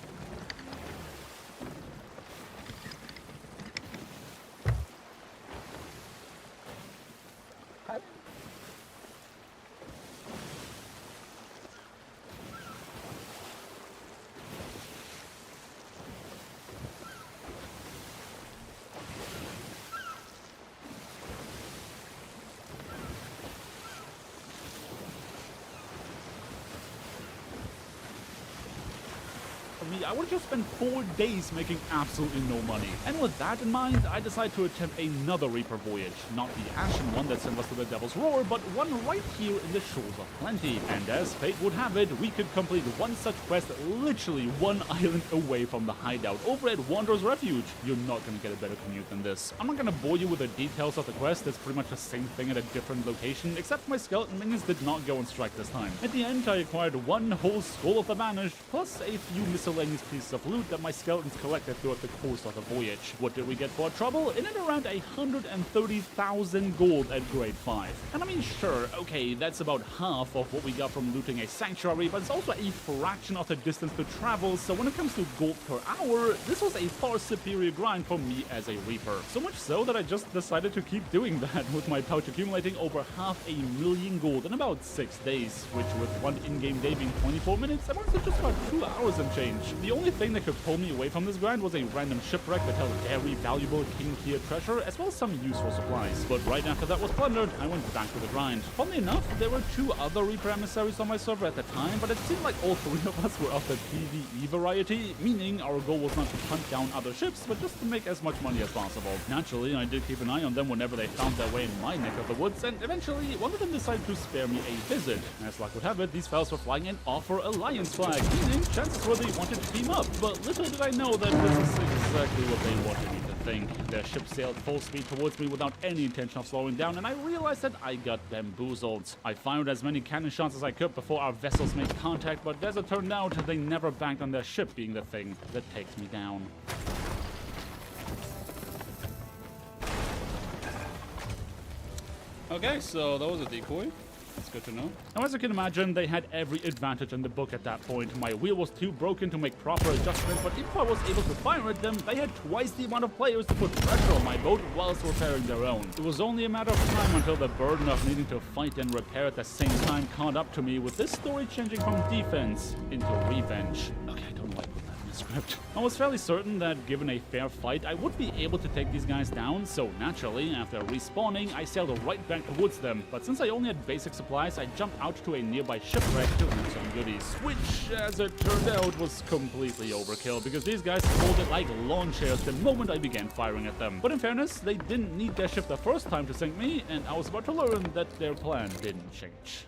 I would just spend 4 days making absolutely no money. And with that in mind, I decided to attempt another Reaper voyage. Not the Ashen one that sent us to the Devil's Roar, but one right here in the Shores of Plenty. And as fate would have it, we could complete one such quest literally one island away from the hideout over at Wanderer's Refuge. You're not gonna get a better commute than this. I'm not gonna bore you with the details of the quest. It's pretty much the same thing at a different location, except my skeleton minions did not go on strike this time. At the end, I acquired one whole Skull of the Vanished, plus a few miscellaneous pieces of loot that my skeletons collected throughout the course of the voyage. What did we get for our trouble? In and around 130,000 gold at grade 5. And I mean, sure, okay, that's about half of what we got from looting a sanctuary, but it's also a fraction of the distance to travel, so when it comes to gold per hour, this was a far superior grind for me as a Reaper. So much so that I just decided to keep doing that, with my pouch accumulating over 500,000 gold in about 6 days, which with one in-game day being 24 minutes, amounts to just about 2 hours and change. The only thing that could pull me away from this grind was a random shipwreck that held very valuable King Kia treasure, as well as some useful supplies. But right after that was plundered, I went back to the grind. Funnily enough, there were 2 other Reaper emissaries on my server at the time, but it seemed like all 3 of us were of the PvE variety, meaning our goal was not to hunt down other ships, but just to make as much money as possible. Naturally, I did keep an eye on them whenever they found their way in my neck of the woods, and eventually, one of them decided to spare me a visit. As luck would have it, these fellas were flying an Offer Alliance flag, meaning chances were they wanted to team up, but little did I know that this is exactly what they wanted me to think. Their ship sailed full speed towards me without any intention of slowing down, and I realized that I got bamboozled. I fired as many cannon shots as I could before our vessels made contact, but as it turned out, they never banked on their ship being the thing that takes me down. Okay, so that was a decoy. That's good to know. Now, as you can imagine, they had every advantage in the book at that point. My wheel was too broken to make proper adjustments, but if I was able to fire at them, they had twice the amount of players to put pressure on my boat whilst repairing their own. It was only a matter of time until the burden of needing to fight and repair at the same time caught up to me, with this story changing from defense into revenge. Okay, I don't like script. I was fairly certain that given a fair fight, I would be able to take these guys down, so naturally, after respawning, I sailed right back towards them. But since I only had basic supplies, I jumped out to a nearby shipwreck to loot some goodies, which, as it turned out, was completely overkill, because these guys folded like lawn chairs the moment I began firing at them. But in fairness, they didn't need their ship the first time to sink me, and I was about to learn that their plan didn't change.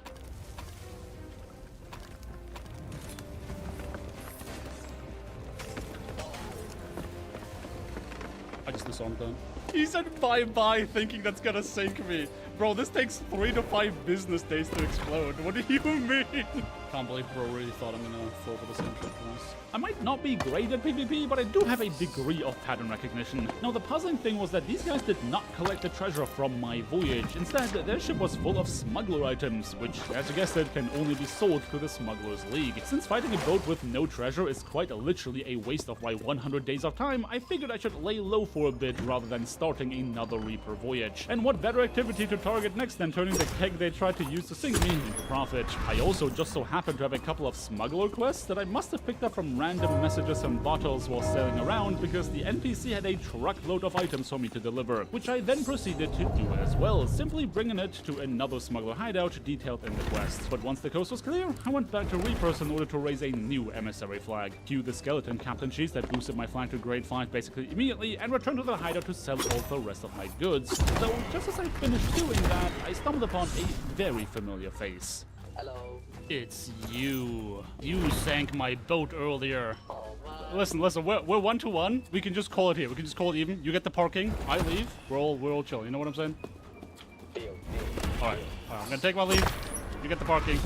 I just disarmed them. He said bye-bye thinking that's gonna sink me. Bro, this takes 3 to 5 business days to explode. What do you mean? Can't believe bro really thought I'm gonna fall for the same trick twice. I might not be great at PvP, but I do have a degree of pattern recognition. Now, the puzzling thing was that these guys did not collect the treasure from my voyage. Instead, their ship was full of smuggler items, which, as you guessed it, can only be sold through the Smugglers League. Since fighting a boat with no treasure is quite literally a waste of my 100 days of time, I figured I should lay low for a bit rather than starting another Reaper voyage. And what better activity to target next, then turning the keg they tried to use to sink me into profit. I also just so happened to have a couple of smuggler quests that I must have picked up from random messages and bottles while sailing around, because the NPC had a truckload of items for me to deliver, which I then proceeded to do as well, simply bringing it to another smuggler hideout detailed in the quest. But once the coast was clear, I went back to Reapers in order to raise a new emissary flag, cue the skeleton captain cheese that boosted my flag to grade 5 basically immediately, and return to the hideout to sell all the rest of my goods. Though just as I finished doing that, I stumbled upon a very familiar face. Hello. It's you. You sank my boat earlier. Listen, we're 1-to-1. We can just call it here. We can just call it even. You get the parking. I leave. We're all chill. You know what I'm saying? Alright. I'm gonna take my leave. You get the parking.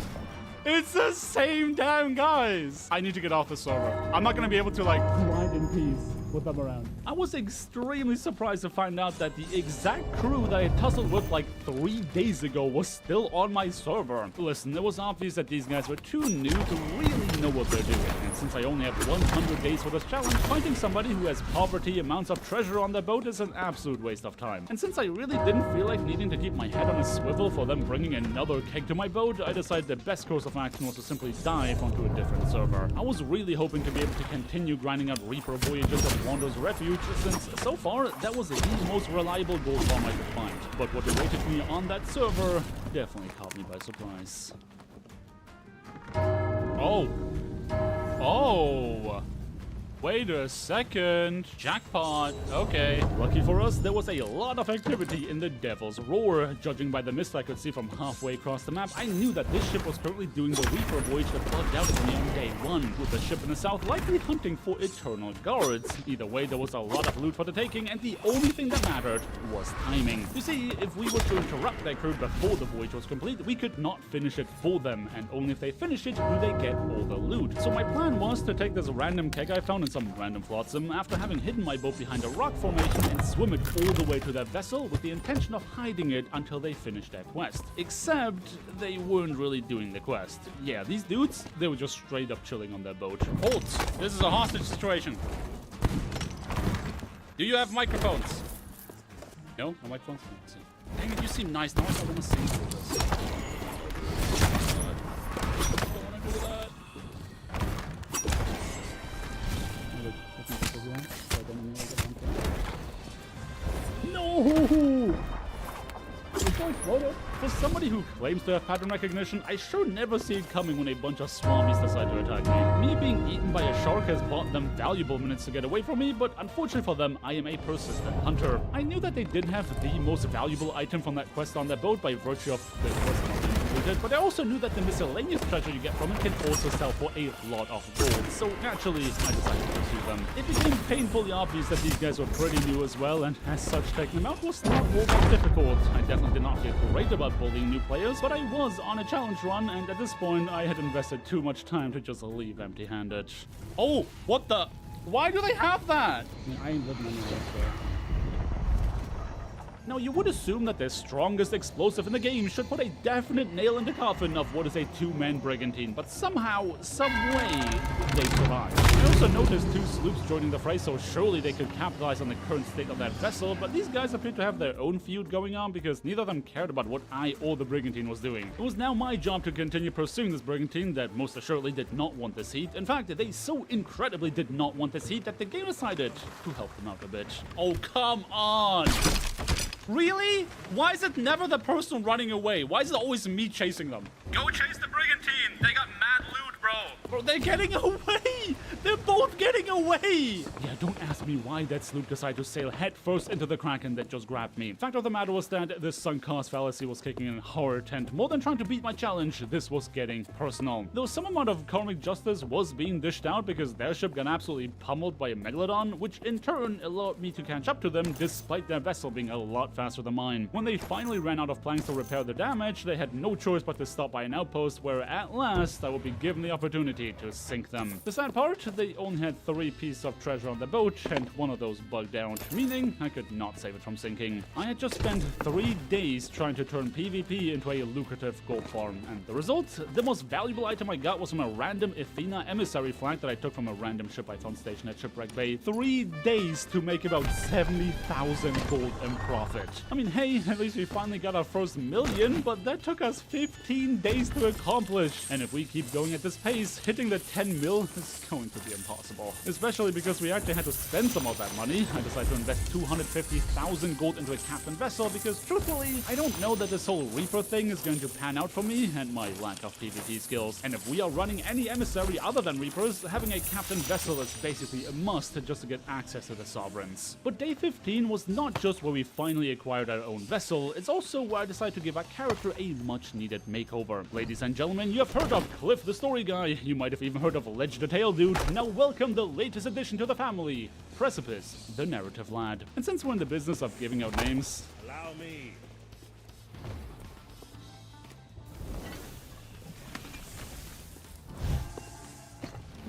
It's the same damn guys! I need to get off the server. I'm not gonna be able to, like, grind in peace with them around. I was extremely surprised to find out that the exact crew that I tussled with like 3 days ago was still on my server. Listen, it was obvious that these guys were too new to really know what they're doing, and since I only have 100 days for this challenge, finding somebody who has poverty amounts of treasure on their boat is an absolute waste of time. And since I really didn't feel like needing to keep my head on a swivel for them bringing another keg to my boat, I decided the best course of action was to simply dive onto a different server. I was really hoping to be able to continue grinding out Reaper voyages of Wander's Refuge, since so far that was the most reliable gold farm I could find. But what awaited me on that server definitely caught me by surprise. Oh! Wait a second. Jackpot. Okay. Lucky for us, there was a lot of activity in the Devil's Roar. Judging by the mist I could see from halfway across the map, I knew that this ship was currently doing the Reaper voyage that bugged out at me on day 1, with the ship in the south likely hunting for Eternal Guards. Either way, there was a lot of loot for the taking, and the only thing that mattered was timing. You see, if we were to interrupt their crew before the voyage was complete, we could not finish it for them, and only if they finish it do they get all the loot. So my plan was to take this random keg I found in some random flotsam after having hidden my boat behind a rock formation and swim it all the way to their vessel with the intention of hiding it until they finished their quest. Except they weren't really doing the quest. Yeah, these dudes, they were just straight up chilling on their boat. Halt! This is a hostage situation. Do you have microphones? No? No microphones? Let's see. Dang it, you seem nice. Now I want to sing through this. No! For somebody who claims to have pattern recognition, I sure never see it coming when a bunch of swammies decide to attack me. Me being eaten by a shark has bought them valuable minutes to get away from me, but unfortunately for them, I am a persistent hunter. I knew that they did have the most valuable item from that quest on their boat by virtue of the quest not being completed, but I also knew that the miscellaneous treasure you get from it can also sell for a lot of gold, so naturally, I decided to pursue them. It became painfully obvious that these guys were pretty new as well, and as such, taking them out was not all that difficult. I definitely did not feel great about bullying new players, but I was on a challenge run, and at this point, I had invested too much time to just leave empty-handed. Oh, what the? Why do they have that? I ain't looking at that. Now, you would assume that the strongest explosive in the game should put a definite nail in the coffin of what is a 2-man brigantine, but somehow, some way, they survived. I also noticed 2 sloops joining the fray, so surely they could capitalize on the current state of that vessel, but these guys appeared to have their own feud going on because neither of them cared about what I or the brigantine was doing. It was now my job to continue pursuing this brigantine that most assuredly did not want this heat. In fact, they so incredibly did not want this heat that the game decided to help them out a bit. Oh, come on! Really? Why is it never the person running away? Why is it always me chasing them? Go chase the brigantine! They got mad loot, bro! Bro, they're getting away! They're both getting away! Yeah, don't ask me why that sloop decided to sail headfirst into the Kraken that just grabbed me. Fact of the matter was that this sunk cost fallacy was kicking in hard, and more than trying to beat my challenge, this was getting personal. Though some amount of karmic justice was being dished out because their ship got absolutely pummeled by a megalodon, which in turn allowed me to catch up to them despite their vessel being a lot faster than mine. When they finally ran out of planks to repair the damage, they had no choice but to stop by an outpost where at last I would be given the opportunity to sink them. The sad part, they only had 3 pieces of treasure on the boat, and one of those bugged out, meaning I could not save it from sinking. I had just spent 3 days trying to turn PvP into a lucrative gold farm, and the result? The most valuable item I got was from a random Athena emissary flag that I took from a random ship I found stationed at Shipwreck Bay. 3 days to make about 70,000 gold in profit. I mean, hey, at least we finally got our first million, but that took us 15 days to accomplish. And if we keep going at this pace, hitting the 10 mil is going to be impossible. Especially because we actually had to spend some of that money. I decided to invest 250,000 gold into a captain vessel because, truthfully, I don't know that this whole Reaper thing is going to pan out for me and my lack of PvP skills. And if we are running any emissary other than Reapers, having a captain vessel is basically a must just to get access to the Sovereigns. But day 15 was not just where we finally acquired our own vessel, it's also where I decided to give our character a much needed makeover. Ladies and gentlemen, you have heard of Cliff the Story Guy, you might have even heard of Ledge the Tale Dude, now welcome the latest addition to the family, Precipice, the Narrative Lad. And since we're in the business of giving out names, Allow me.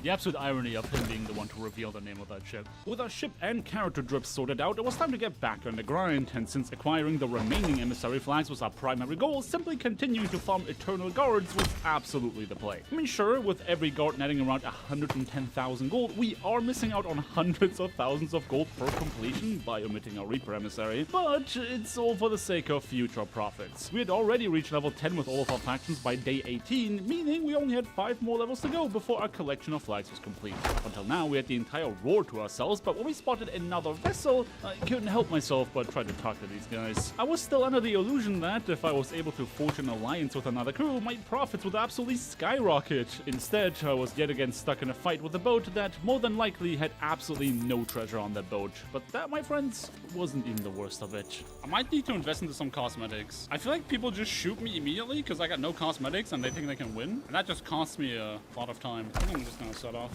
the absolute irony of him being the one to reveal the name of that ship. With our ship and character drips sorted out, it was time to get back on the grind, and since acquiring the remaining emissary flags was our primary goal, simply continuing to farm Eternal Guards was absolutely the play. I mean, sure, with every guard netting around 110,000 gold, we are missing out on hundreds of thousands of gold per completion by omitting our Reaper emissary, but it's all for the sake of future profits. We had already reached level 10 with all of our factions by day 18, meaning we only had 5 more levels to go before our collection of flags was complete. Until now, we had the entire roar to ourselves, but when we spotted another vessel, I couldn't help myself but tried to talk to these guys. I was still under the illusion that if I was able to forge an alliance with another crew, my profits would absolutely skyrocket. Instead, I was yet again stuck in a fight with a boat that more than likely had absolutely no treasure on that boat. But that, my friends, wasn't even the worst of it. I might need to invest into some cosmetics. I feel like people just shoot me immediately because I got no cosmetics and they think they can win. And that just costs me a lot of time. I think I'm just gonna set off.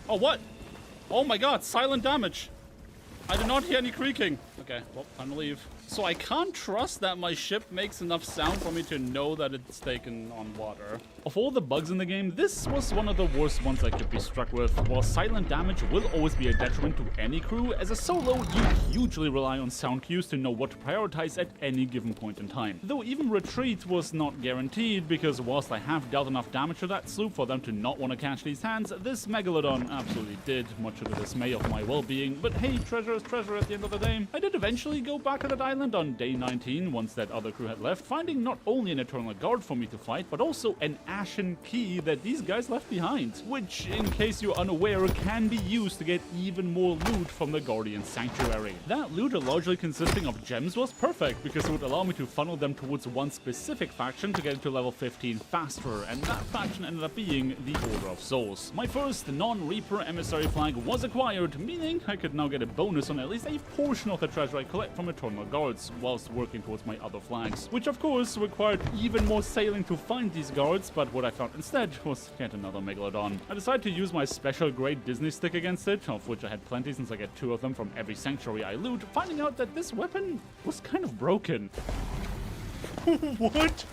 Oh, what? Oh my god, silent damage. I did not hear any creaking. Okay, well, time to leave. So I can't trust that my ship makes enough sound for me to know that it's taken on water. Of all the bugs in the game, this was one of the worst ones I could be struck with. While silent damage will always be a detriment to any crew, as a solo, you hugely rely on sound cues to know what to prioritize at any given point in time. Though even retreat was not guaranteed, because whilst I have dealt enough damage to that sloop for them to not want to catch these hands, this Megalodon absolutely did, much to the dismay of my well-being. But hey, treasure is treasure at the end of the day. I did eventually go back to that island on day 19 once that other crew had left, finding not only an Eternal Guard for me to fight, but also an Ashen Key that these guys left behind, which, in case you're unaware, can be used to get even more loot from the Guardian Sanctuary. That loot, largely consisting of gems, was perfect because it would allow me to funnel them towards one specific faction to get to level 15 faster, and that faction ended up being the Order of Souls. My first non-Reaper emissary flag was acquired, meaning I could now get a bonus on at least a portion of the treasure I collect from Eternal Guards whilst working towards my other flags, which of course required even more sailing to find these guards, but what I found instead was yet another Megalodon. I decided to use my special grade Disney stick against it, of which I had plenty since I get 2 of them from every sanctuary I loot, finding out that this weapon was kind of broken. What?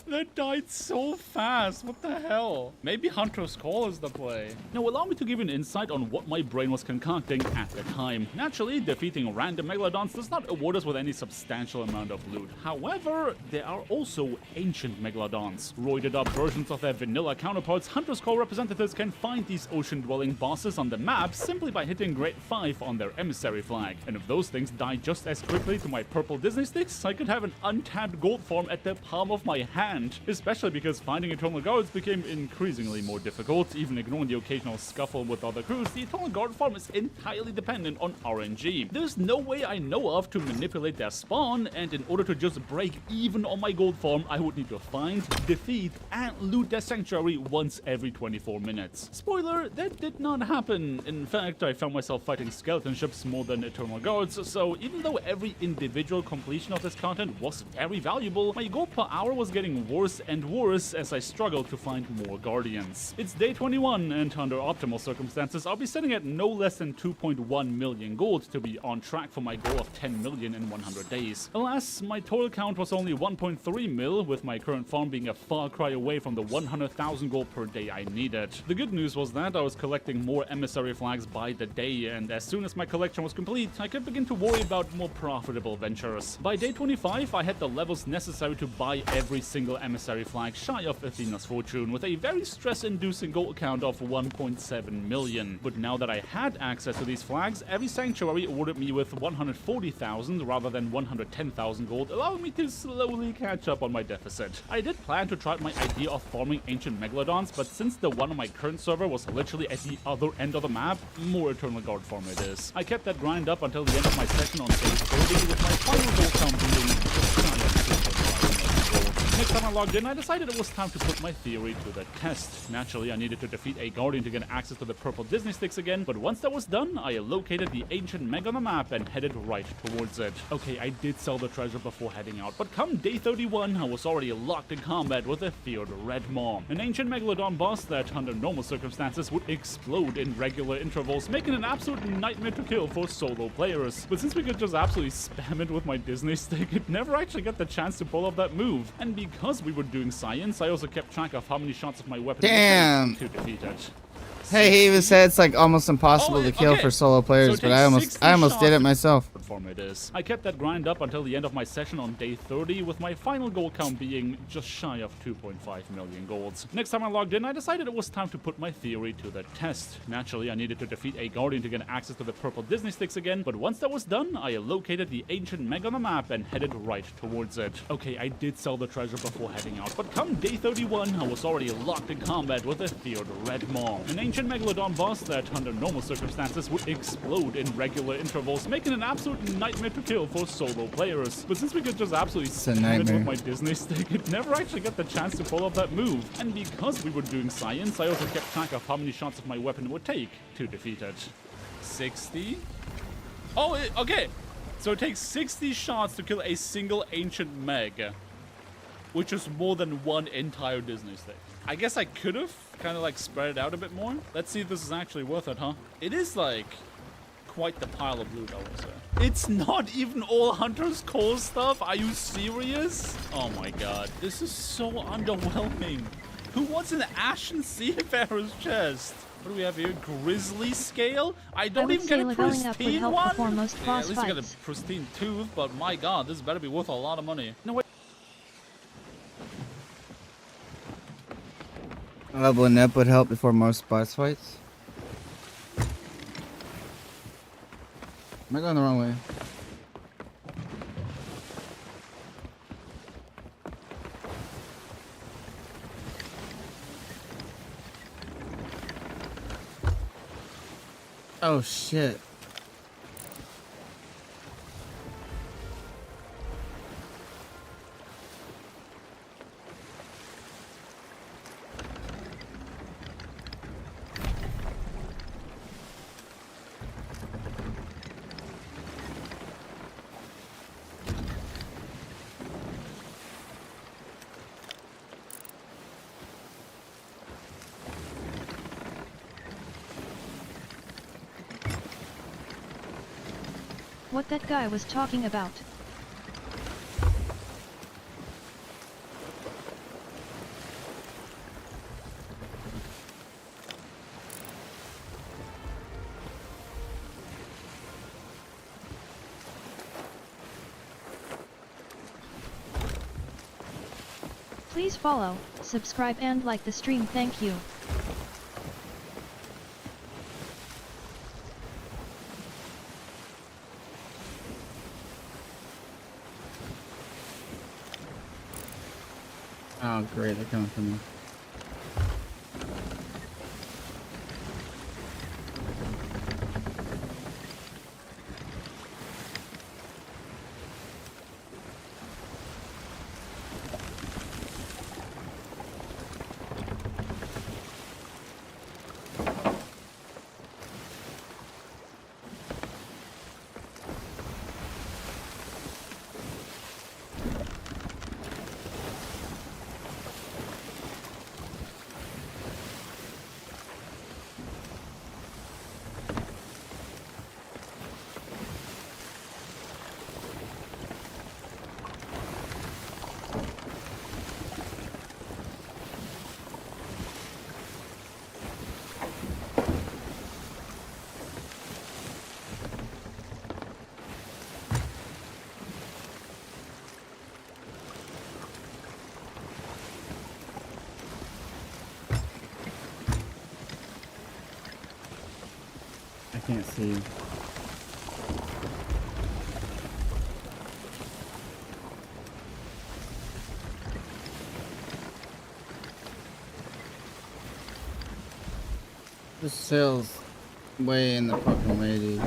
That died so fast, what the hell? Maybe Hunter's Call is the play. Now allow me to give you an insight on what my brain was concocting at the time. Naturally, defeating random Megalodons does not award us with any substantial amount of loot. However, there are also ancient Megalodons. Roided up versions of their vanilla counterparts, Hunter's Call representatives can find these ocean-dwelling bosses on the map simply by hitting grade 5 on their emissary flag. And if those things die just as quickly to my purple Disney sticks, I could have an untapped gold farm at the palm of my hand. Especially because finding Eternal Guards became increasingly more difficult. Even ignoring the occasional scuffle with other crews, the Eternal Guard farm is entirely dependent on RNG. There's no way I know of to manipulate their spawn, and in order to just break even on my gold farm, I would need to find, defeat, and loot their sanctuary once every 24 minutes. Spoiler, that did not happen. In fact, I found myself fighting skeleton ships more than Eternal Guards, so even though every individual completion of this content was very valuable, my gold per hour was getting getting worse and worse as I struggle to find more Guardians. It's day 21, and under optimal circumstances, I'll be sitting at no less than 2.1 million gold to be on track for my goal of 10 million in 100 days. Alas, my total count was only 1.3 mil, with my current farm being a far cry away from the 100,000 gold per day I needed. The good news was that I was collecting more emissary flags by the day, and as soon as my collection was complete, I could begin to worry about more profitable ventures. By day 25, I had the levels necessary to buy every single emissary flag shy of Athena's fortune, with a very stress-inducing gold count of 1.7 million. But now that I had access to these flags, every sanctuary ordered me with 140,000 rather than 110,000 gold, allowing me to slowly catch up on my deficit. I did plan to try out my idea of farming ancient megalodons, but since the one on my current server was literally at the other end of the map, more Eternal Guard farm it is. I kept that grind up until the end of my session on day 30, with my final gold count being just shy of 2.5 million gold. Next time I logged in, I decided it was time to put my theory to the test. Naturally, I needed to defeat a Guardian to get access to the purple Disney sticks again, but once that was done, I located the ancient meg on the map and headed right towards it. Okay, I did sell the treasure before heading out, but come day 31, I was already locked in combat with a feared red maw, an ancient megalodon boss that, under normal circumstances, would explode in regular intervals, making an absolute nightmare to kill for solo players. But since we could just absolutely spam it with my Disney stick, it never actually got the chance to pull off that move. And because we were doing science, I also kept track of how many shots of my weapon Damn. to defeat it. Hey, he even said it's like almost impossible to kill for solo players, but I almost did it myself. Form it is. I kept that grind up until the end of my session on day 30, with my final gold count being just shy of 2.5 million golds. Next time I logged in, I decided it was time to put my theory to the test. Naturally, I needed to defeat a Guardian to get access to the purple Disney sticks again, but once that was done, I located the ancient meg on the map and headed right towards it. Okay, I did sell the treasure before heading out, but come day 31, I was already locked in combat with a feared red maw, an ancient megalodon boss that, under normal circumstances, would explode in regular intervals, making an absolute nightmare to kill for solo players. But since we could just absolutely spam it with my Disney stick, it never actually got the chance to pull off that move. And because we were doing science, I also kept track of how many shots of my weapon would take to defeat it. 60? Oh, okay. So it takes 60 shots to kill a single ancient meg, which is more than one entire Disney stick. I guess I could have kind of like spread it out a bit more. Let's see if this is actually worth it, huh? It is like quite the pile of loot, I would say. It's not even all Hunter's Call stuff. Are you serious? Oh my god. This is so underwhelming. Who wants an Ashen Seafarer's chest? What do we have here? Grizzly scale? I don't even get a pristine one? Yeah, at least I get a pristine tooth, but my god, this better be worth a lot of money. No, wait. Leveling up would help before most boss fights. Am I going the wrong way? Oh shit. What that guy was talking about. Please follow, subscribe and like the stream, thank you. Oh great, they're coming for me. can't see. This sail's way in the fucking way, dude.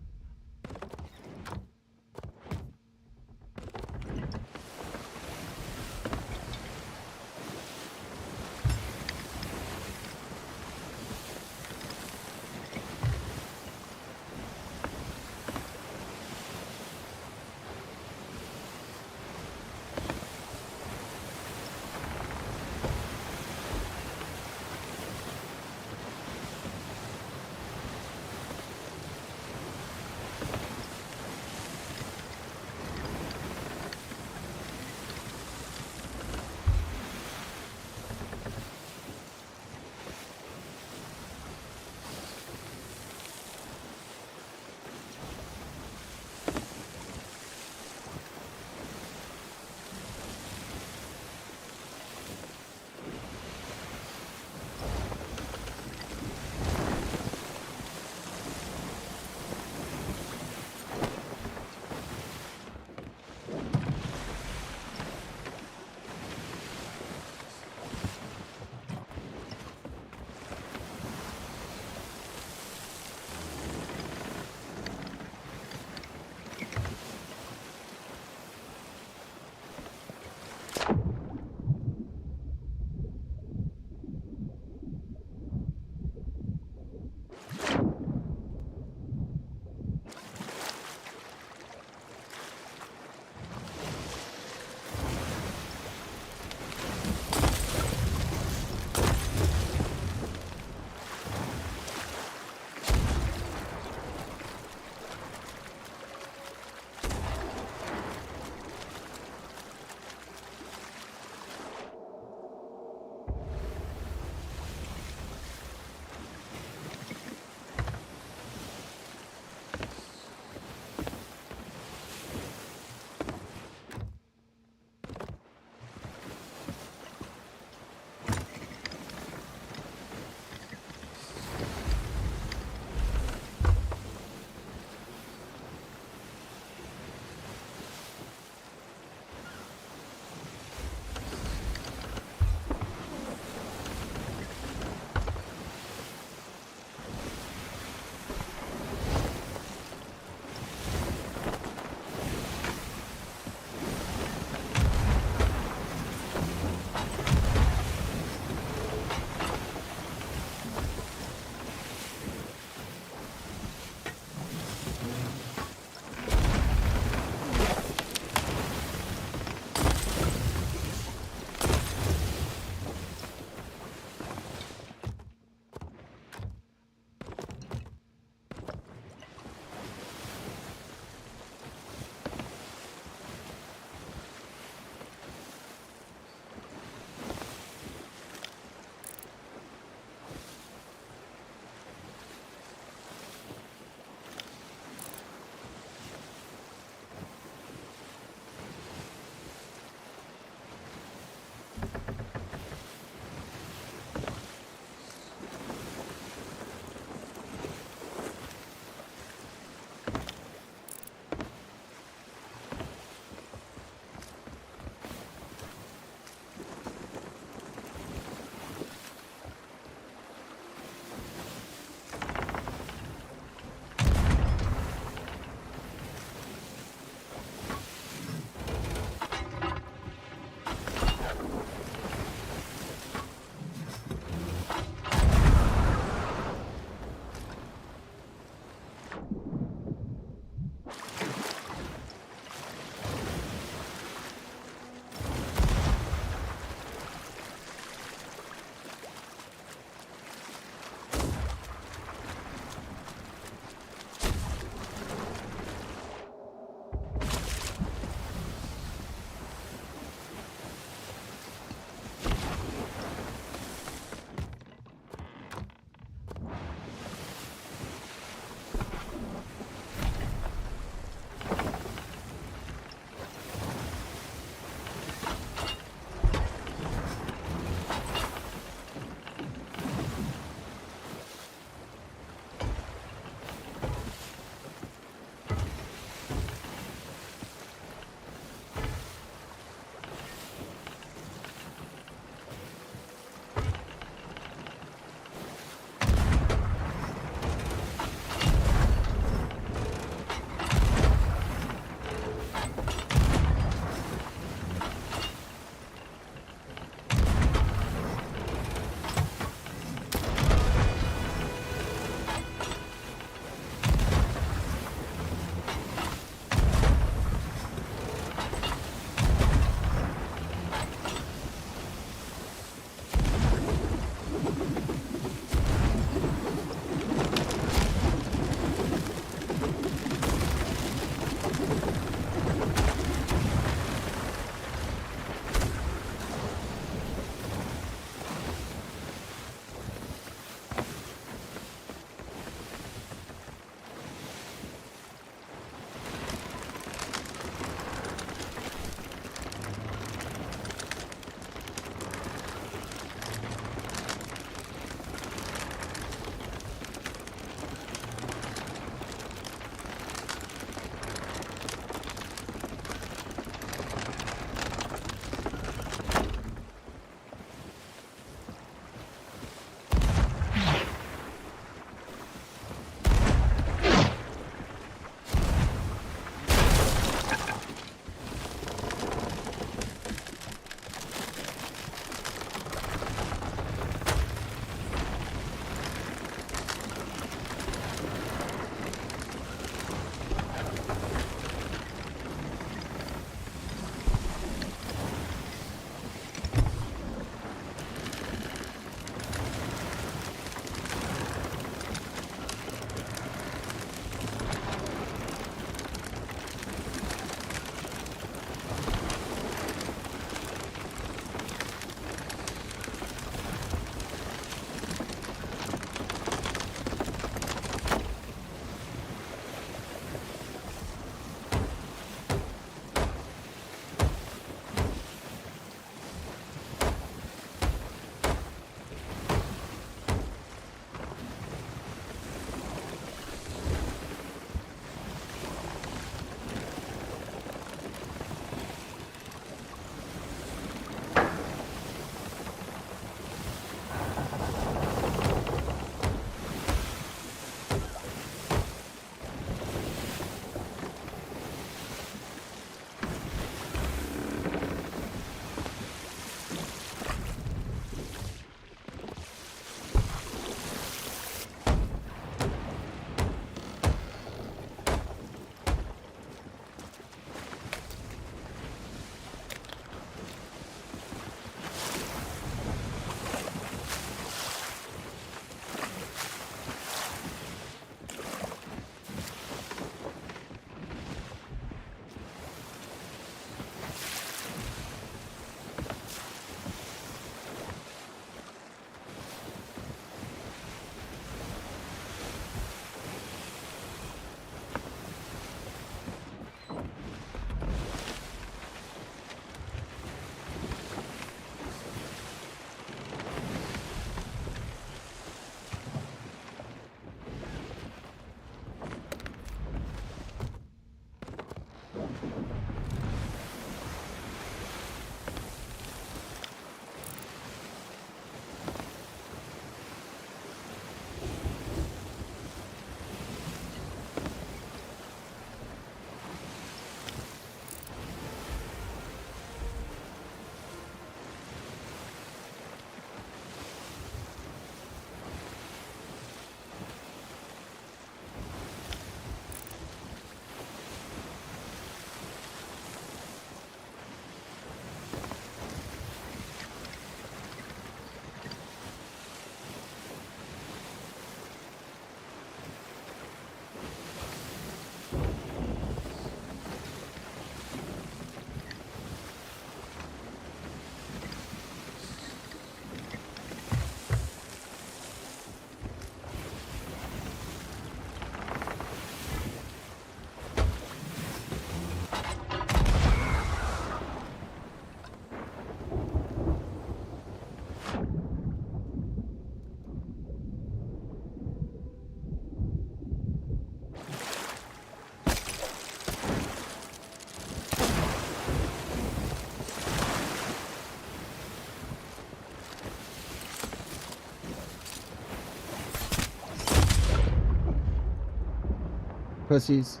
Pussies.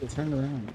Turn around.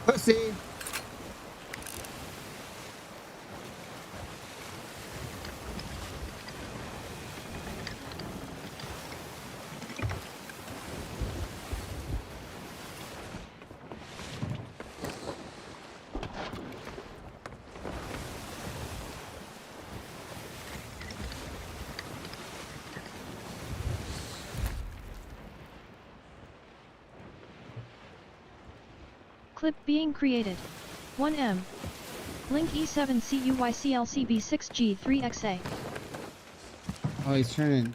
Pussy. Clip being created. 1M. Link E7CUYCLCB6G3XA. Oh, he's turning.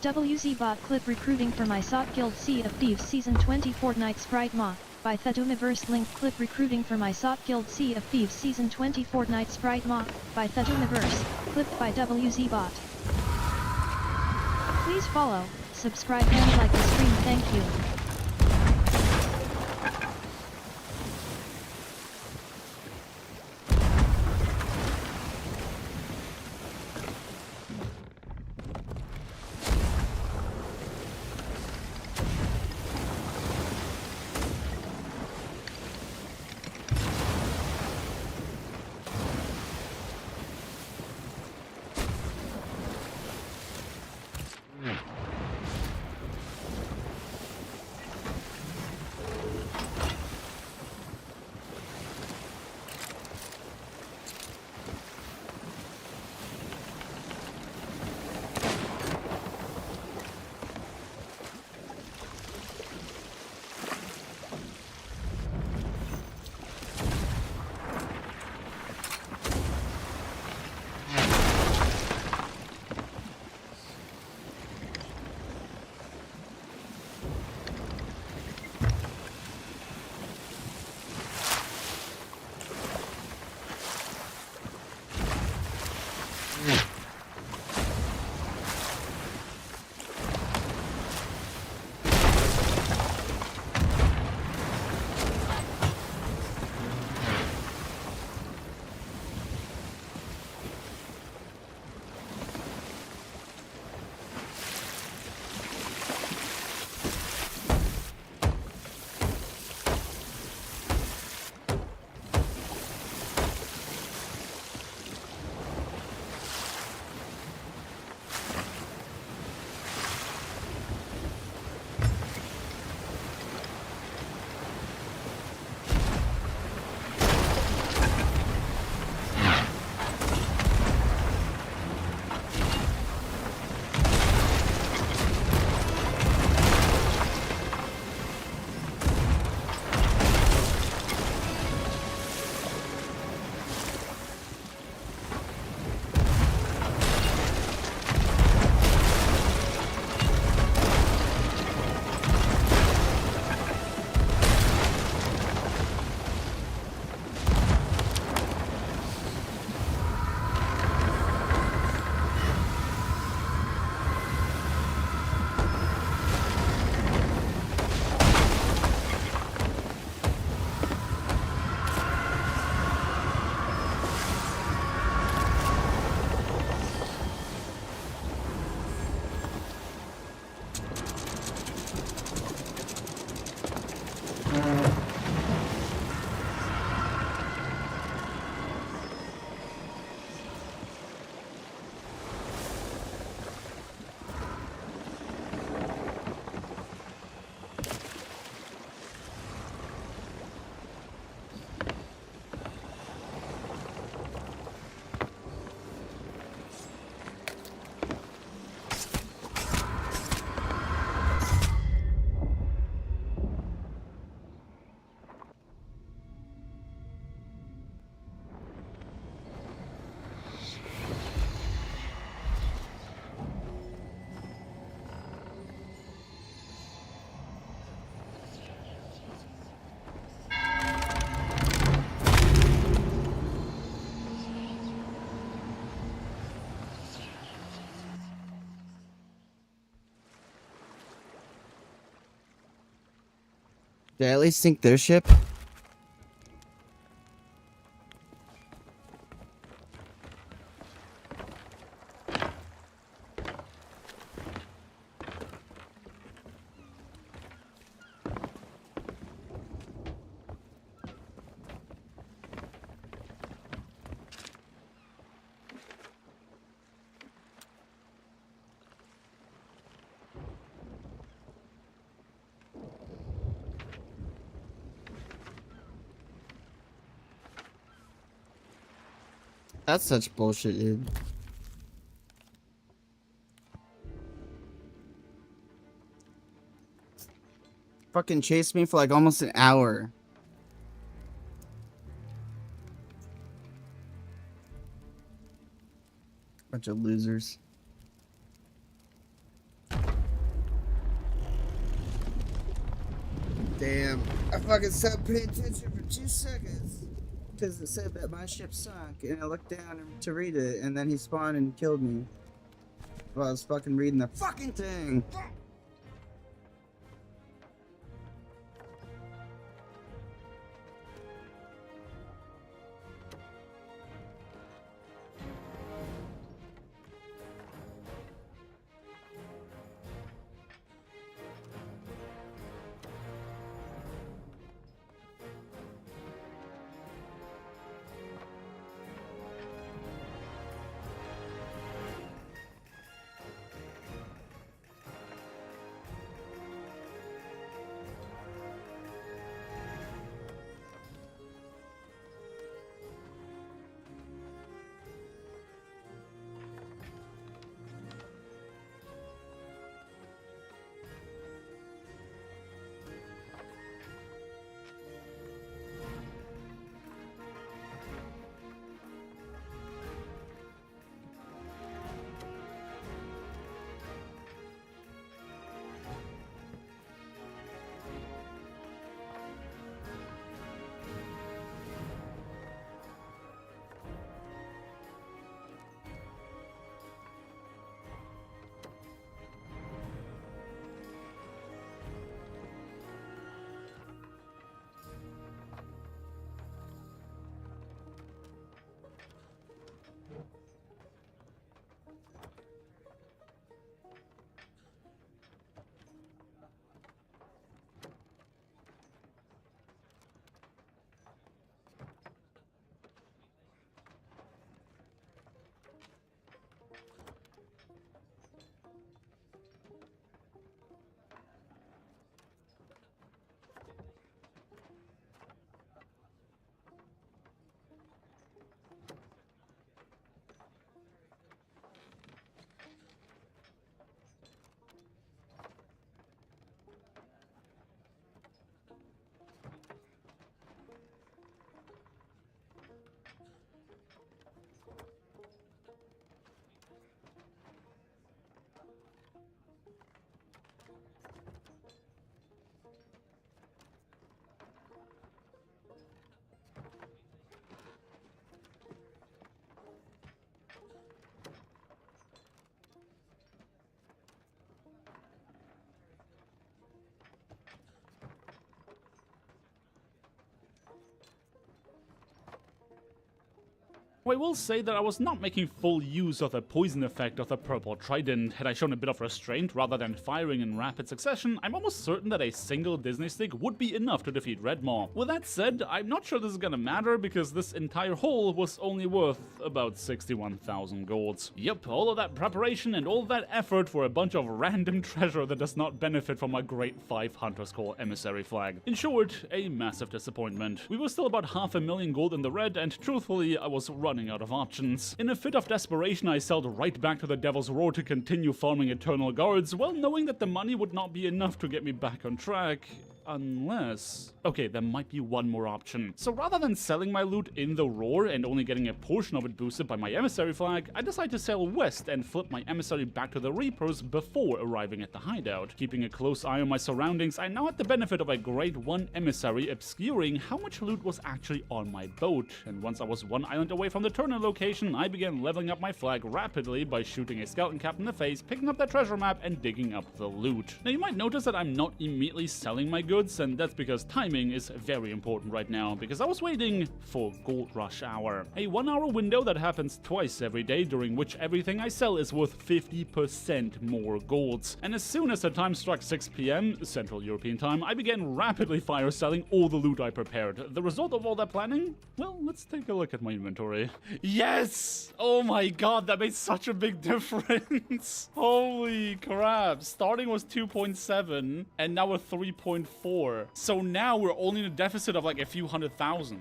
WZ bot clip recruiting for my SoT Guild Sea of Thieves Season 20 Fortnite Sprite Mo. By the Doomiverse link clip recruiting for my SoT Guild Sea of Thieves Season 20 Fortnite Sprite Mo. By the Doomiverse. Clipped by WZ bot. Please follow, subscribe and like the stream. Thank you. Did I at least sink their ship? That's such bullshit, dude. Fucking chased me for like almost an hour. Bunch of losers. Damn. I fucking stopped paying attention for 2 seconds. Because it said that my ship sunk, and I looked down to read it, and then he spawned and killed me. While I was fucking reading the fucking thing. I will say that I was not making full use of the poison effect of the purple trident. Had I shown a bit of restraint rather than firing in rapid succession, I'm almost certain that a single Disney stick would be enough to defeat Redmaw. With that said, I'm not sure this is gonna matter because this entire haul was only worth about 61,000 golds. Yep, all of that preparation and all of that effort for a bunch of random treasure that does not benefit from a grade 5 Hunter's Call emissary flag. In short, a massive disappointment. We were still about 500,000 gold in the red, and truthfully, I was running out of options. In a fit of desperation, I sailed right back to the Devil's Roar to continue farming Eternal Guards, well knowing that the money would not be enough to get me back on track. Unless... okay, there might be one more option. So rather than selling my loot in the Roar and only getting a portion of it boosted by my emissary flag, I decided to sail west and flip my emissary back to the Reapers before arriving at the hideout. Keeping a close eye on my surroundings, I now had the benefit of a grade 1 emissary obscuring how much loot was actually on my boat, and once I was one island away from the Turner location, I began leveling up my flag rapidly by shooting a skeleton cap in the face, picking up that treasure map, and digging up the loot. Now you might notice that I'm not immediately selling my goods, and that's because timing is very important right now, because I was waiting for Gold Rush Hour. A 1 hour window that happens twice every day, during which everything I sell is worth 50% more golds. And as soon as the time struck 6 PM, Central European time, I began rapidly fire selling all the loot I prepared. The result of all that planning? Well, let's take a look at my inventory. Yes! Oh my god, that made such a big difference. Holy crap. Starting was 2.7, and now we're 3.4. So now we're only in a deficit of like a few 100,000.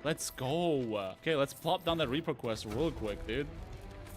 Let's go. Okay, let's plop down that Reaper quest real quick, dude.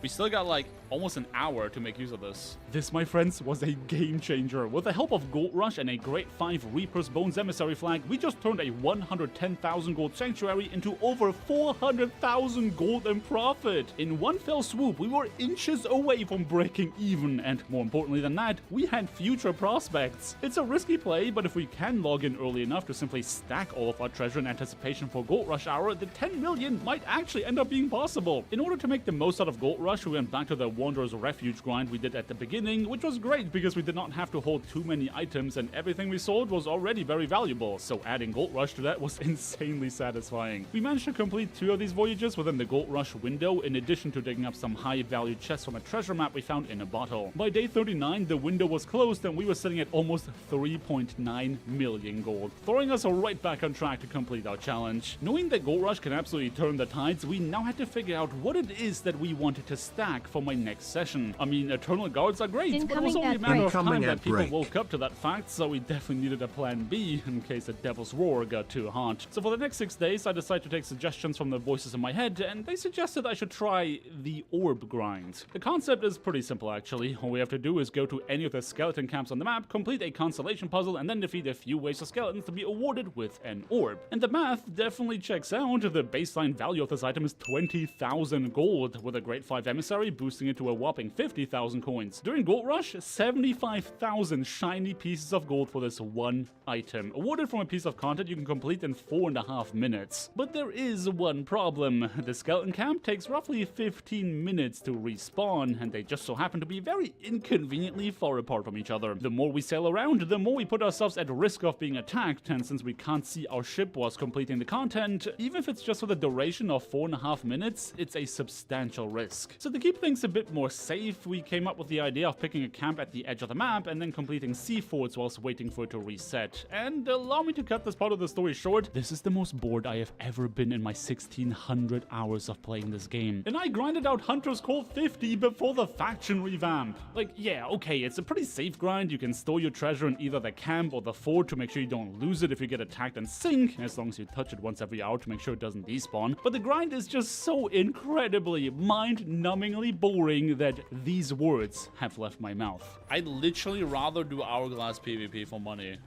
We still got like almost an hour to make use of this. This, my friends, was a game changer. With the help of Gold Rush and a grade 5 Reaper's Bones emissary flag, we just turned a 110,000 gold sanctuary into over 400,000 gold in profit. In one fell swoop, we were inches away from breaking even, and more importantly than that, we had future prospects. It's a risky play, but if we can log in early enough to simply stack all of our treasure in anticipation for Gold Rush Hour, the 10 million might actually end up being possible. In order to make the most out of Gold Rush, we went back to the Wanderer's Refuge grind we did at the beginning, which was great because we did not have to hold too many items and everything we sold was already very valuable, so adding Gold Rush to that was insanely satisfying. We managed to complete 2 of these voyages within the Gold Rush window, in addition to digging up some high-value chests from a treasure map we found in a bottle. By day 39, the window was closed and we were sitting at almost 3.9 million gold, throwing us right back on track to complete our challenge. Knowing that Gold Rush can absolutely turn the tides, we now had to figure out what it is that we wanted to stack for my next session. I mean, Eternal Guards are great, but it was only a matter of time that people woke up to that fact, so we definitely needed a plan B in case the Devil's Roar got too hot. So for the next 6 days, I decided to take suggestions from the voices in my head, and they suggested I should try the Orb grind. The concept is pretty simple actually. All we have to do is go to any of the skeleton camps on the map, complete a constellation puzzle, and then defeat a few waves of skeletons to be awarded with an orb. And the math definitely checks out. The baseline value of this item is 20,000 gold, with a grade 5 emissary boosting it to a whopping 50,000 coins. During Gold Rush, 75,000 shiny pieces of gold for this one item, awarded from a piece of content you can complete in 4.5 minutes. But there is one problem. The skeleton camp takes roughly 15 minutes to respawn, and they just so happen to be very inconveniently far apart from each other. The more we sail around, the more we put ourselves at risk of being attacked, and since we can't see our ship whilst completing the content, even if it's just for the duration of 4.5 minutes, it's a substantial risk. So to keep things a bit more safe, we came up with the idea of picking a camp at the edge of the map and then completing sea forts whilst waiting for it to reset. And allow me to cut this part of the story short, this is the most bored I have ever been in my 1600 hours of playing this game. And I grinded out Hunter's Call 50 before the faction revamp. Like, yeah, okay, it's a pretty safe grind. You can store your treasure in either the camp or the fort to make sure you don't lose it if you get attacked and sink, as long as you touch it once every hour to make sure it doesn't despawn. But the grind is just so incredibly mind-numbingly boring that these words have left my mouth. I'd literally rather do Hourglass PvP for money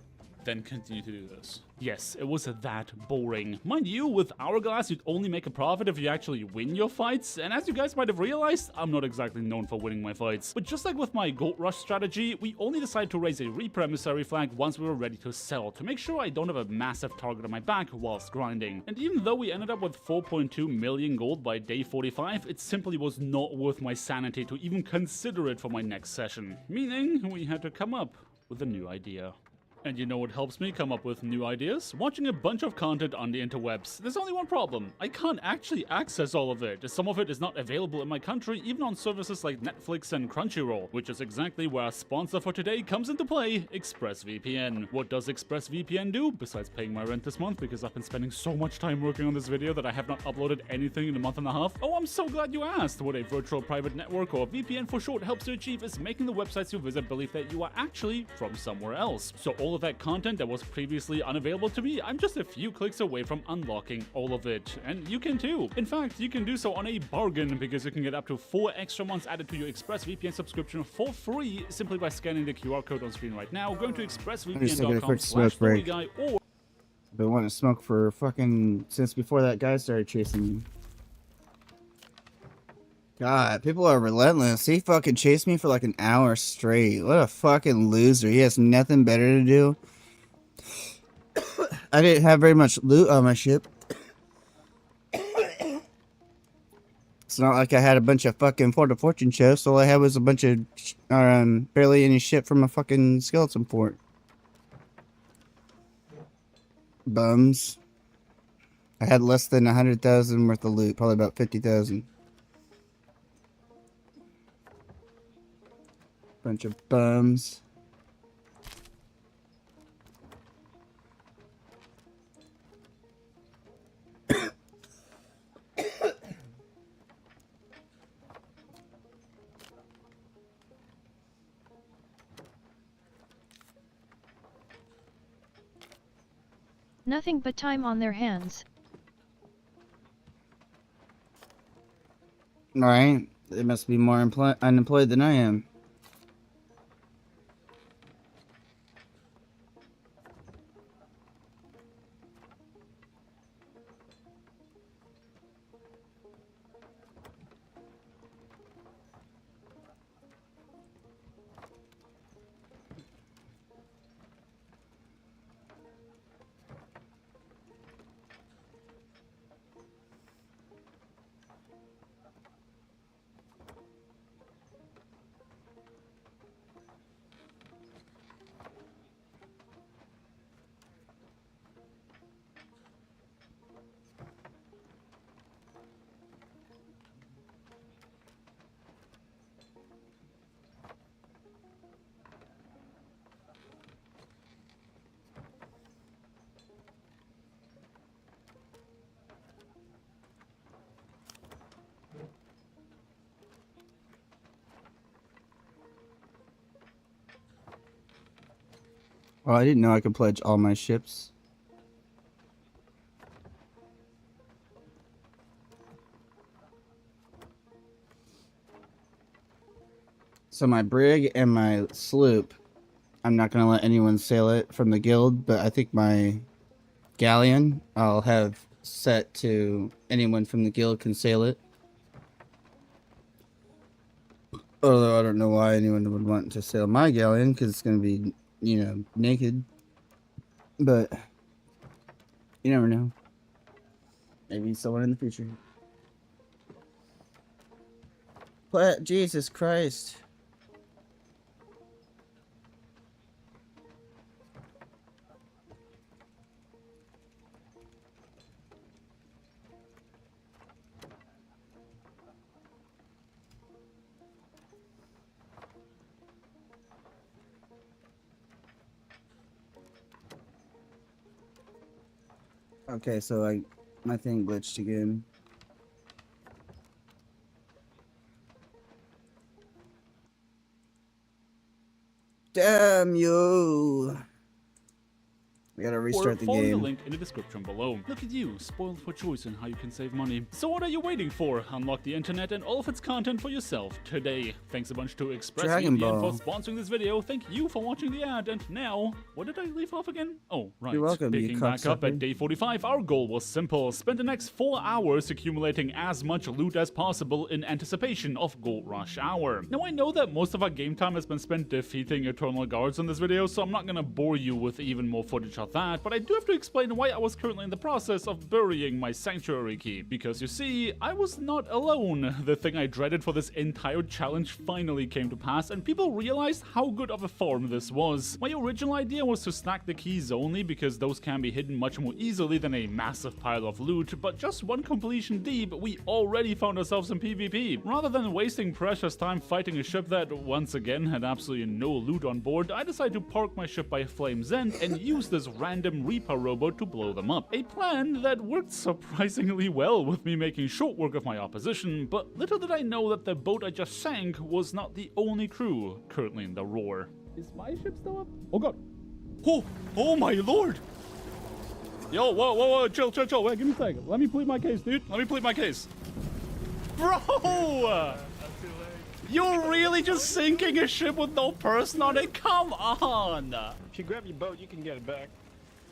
than continue to do this. Yes, it was that boring. Mind you, with Hourglass, you'd only make a profit if you actually win your fights, and as you guys might have realized, I'm not exactly known for winning my fights. But just like with my Gold Rush strategy, we only decided to raise a Reaper emissary flag once we were ready to sell, to make sure I don't have a massive target on my back whilst grinding. And even though we ended up with 4.2 million gold by day 45, it simply was not worth my sanity to even consider it for my next session. Meaning, we had to come up with a new idea. And you know what helps me come up with new ideas? Watching a bunch of content on the interwebs. There's only one problem. I can't actually access all of it. Some of it is not available in my country, even on services like Netflix and Crunchyroll, which is exactly where our sponsor for today comes into play, ExpressVPN. What does ExpressVPN do, besides paying my rent this month, because I've been spending so much time working on this video that I have not uploaded anything in a month and a half? Oh, I'm so glad you asked. What a virtual private network, or VPN for short, helps to achieve is making the websites you visit believe that you are actually from somewhere else. So all of that content that was previously unavailable to me, I'm just a few clicks away from unlocking all of it. And you can too. In fact, you can do so on a bargain, because you can get up to 4 extra months added to your ExpressVPN subscription for free simply by scanning the QR code on screen right now, going to expressvpn.com/storyguy, or Been wanting to smoke for fucking since before that guy started chasing me. God, people are relentless. He fucking chased me for like an hour straight. What a fucking loser. He has nothing better to do. I didn't have very much loot on my ship. It's not like I had a bunch of fucking Fort of Fortune chests. All I had was a bunch of barely any shit from a fucking skeleton fort. Bums. I had less than 100,000 worth of loot, probably about 50,000. Bunch of bums. Nothing but time on their hands. Right? They must be more unemployed than I am. Well, I didn't know I could pledge all my ships. So my brig and my sloop, I'm not going to let anyone sail it from the guild, but I think my galleon, I'll have set to anyone from the guild can sail it. Although I don't know why anyone would want to sail my galleon, because it's going to be, you know, naked. But you never know. Maybe someone in the future. What? Jesus Christ. Okay, so my thing glitched again. Damn you! We gotta restart the follow the game. link in the description below. Look at you, spoiled for choice in how you can save money. So what are you waiting for? Unlock the internet and all of its content for yourself today. Thanks a bunch to Dragon ExpressVPN Ball. for sponsoring this video. Thank you for watching the ad. And now, what did I leave off again? Oh, right. You're welcome, you Picking back up cocksucker. at day 45, our goal was simple. Spend the next 4 hours accumulating as much loot as possible in anticipation of Gold Rush Hour. Now I know that most of our game time has been spent defeating Eternal Guards in this video, so I'm not gonna bore you with even more footage about that, but I do have to explain why I was currently in the process of burying my sanctuary key. Because you see, I was not alone. The thing I dreaded for this entire challenge finally came to pass, and people realized how good of a farm this was. My original idea was to stack the keys only because those can be hidden much more easily than a massive pile of loot, but just one completion deep, we already found ourselves in PvP. Rather than wasting precious time fighting a ship that, once again, had absolutely no loot on board, I decided to park my ship by Flame's End and use this random Reaper robot to blow them up. A plan that worked surprisingly well with me making short work of my opposition, but little did I know that the boat I just sank was not the only crew currently in the roar. Is my ship still up? Oh god. Oh my lord! Yo, whoa, chill, wait, give me a second. Let me plead my case, dude. Let me plead my case. Bro! You're really just sinking a ship with no person on it? Come on! If you grab your boat, you can get it back.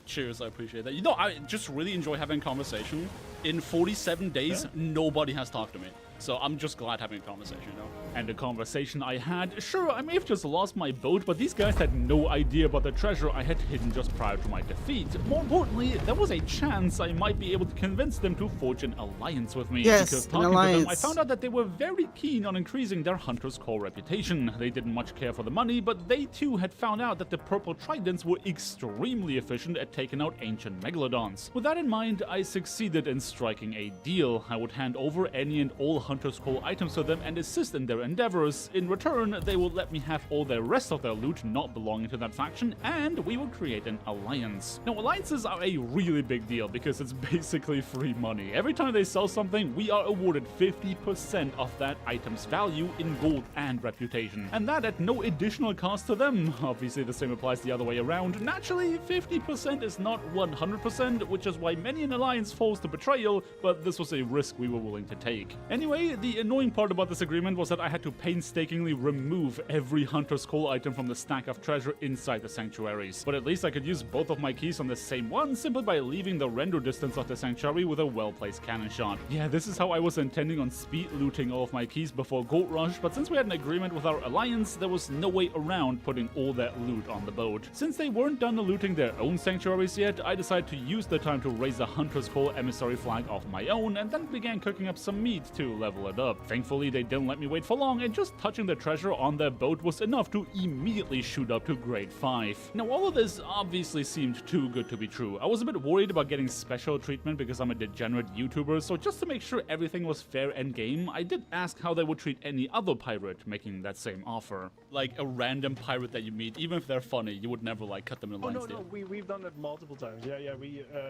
Cheers, I appreciate that. You know, I just really enjoy having conversation. In 47 days, nobody has talked to me. So I'm just glad having a conversation, you know? And the conversation I had, sure, I may have just lost my boat, but these guys had no idea about the treasure I had hidden just prior to my defeat. More importantly, there was a chance I might be able to convince them to forge an alliance with me. Yes, because an talking to them, I alliance. found out that they were very keen on increasing their Hunter's Call reputation. They didn't much care for the money, but they too had found out that the Purple Tridents were extremely efficient at taking out ancient Megalodons. With that in mind, I succeeded in striking a deal. I would hand over any and all Hunter's Call items to them and assist in their endeavors. In return, they will let me have all the rest of their loot not belonging to that faction, and we will create an alliance. Now, alliances are a really big deal because it's basically free money. Every time they sell something, we are awarded 50% of that item's value in gold and reputation. And that at no additional cost to them. Obviously, the same applies the other way around. Naturally, 50% is not 100%, which is why many an alliance falls to betrayal, but this was a risk we were willing to take. Anyway, the annoying part about this agreement was that I had to painstakingly remove every Hunter's Call item from the stack of treasure inside the sanctuaries. But at least I could use both of my keys on the same one simply by leaving the render distance of the sanctuary with a well-placed cannon shot. Yeah, this is how I was intending on speed looting all of my keys before Gold Rush, but since we had an agreement with our alliance, there was no way around putting all that loot on the boat. Since they weren't done looting their own sanctuaries yet, I decided to use the time to raise a Hunter's Call emissary flag of my own and then began cooking up some meat to level it up. Thankfully, they didn't let me wait for long, and just touching the treasure on their boat was enough to immediately shoot up to grade 5. Now, all of this obviously seemed too good to be true. I was a bit worried about getting special treatment because I'm a degenerate YouTuber, so just to make sure everything was fair and game, I did ask how they would treat any other pirate making that same offer. Like a random pirate that you meet, even if they're funny, you would never like cut them in line. No, we've done that multiple times. Yeah,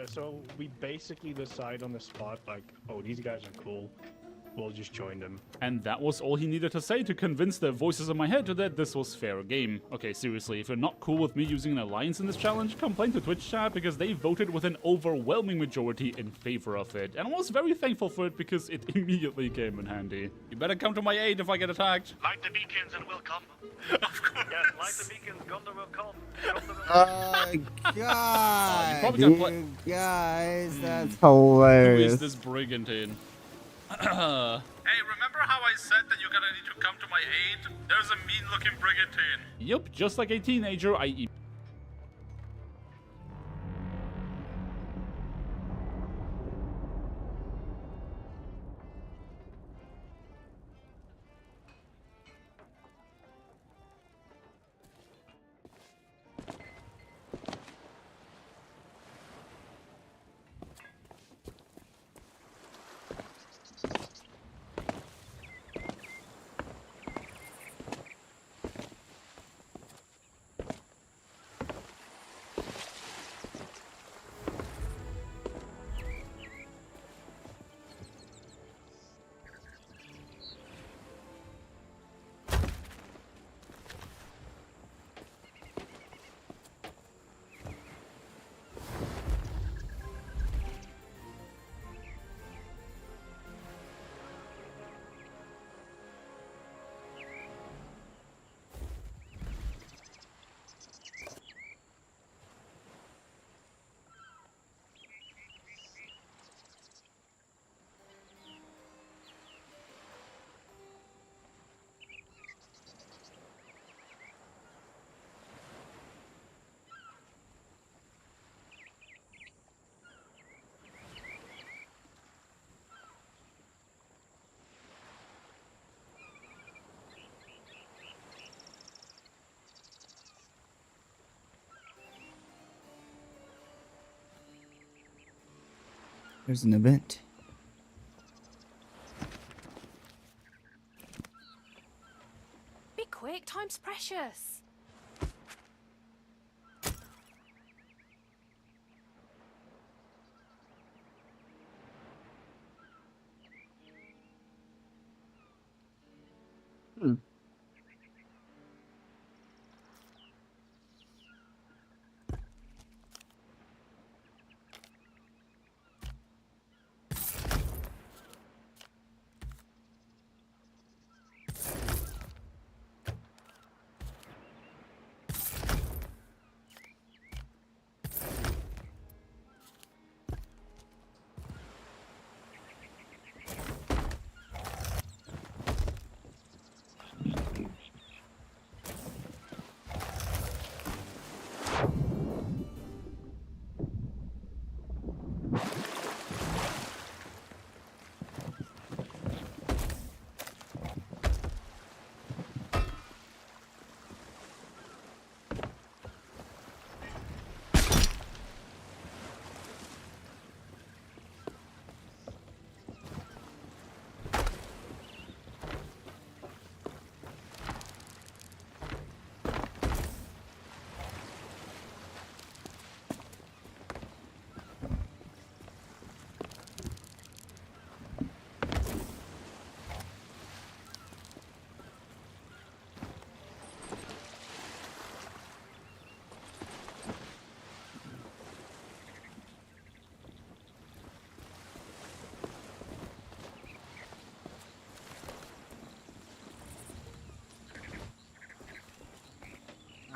so we basically decide on the spot, like, oh, these guys are cool. We'll just join them. And that was all he needed to say to convince the voices in my head that this was fair game. Okay, seriously, if you're not cool with me using an alliance in this challenge, complain to Twitch chat because they voted with an overwhelming majority in favor of it. And I was very thankful for it because it immediately came in handy. You better come to my aid if I get attacked. Light the beacons and we'll come. Of course. Yes, light the beacons, Gondor will come. Gondor will come. God, probably gotta play- you guys, that's Who hilarious. is this brigantine? Hey, remember how I said that you're gonna need to come to my aid? There's a mean-looking brigantine. Yup, just like a teenager, I There's an event. Be quick, time's precious.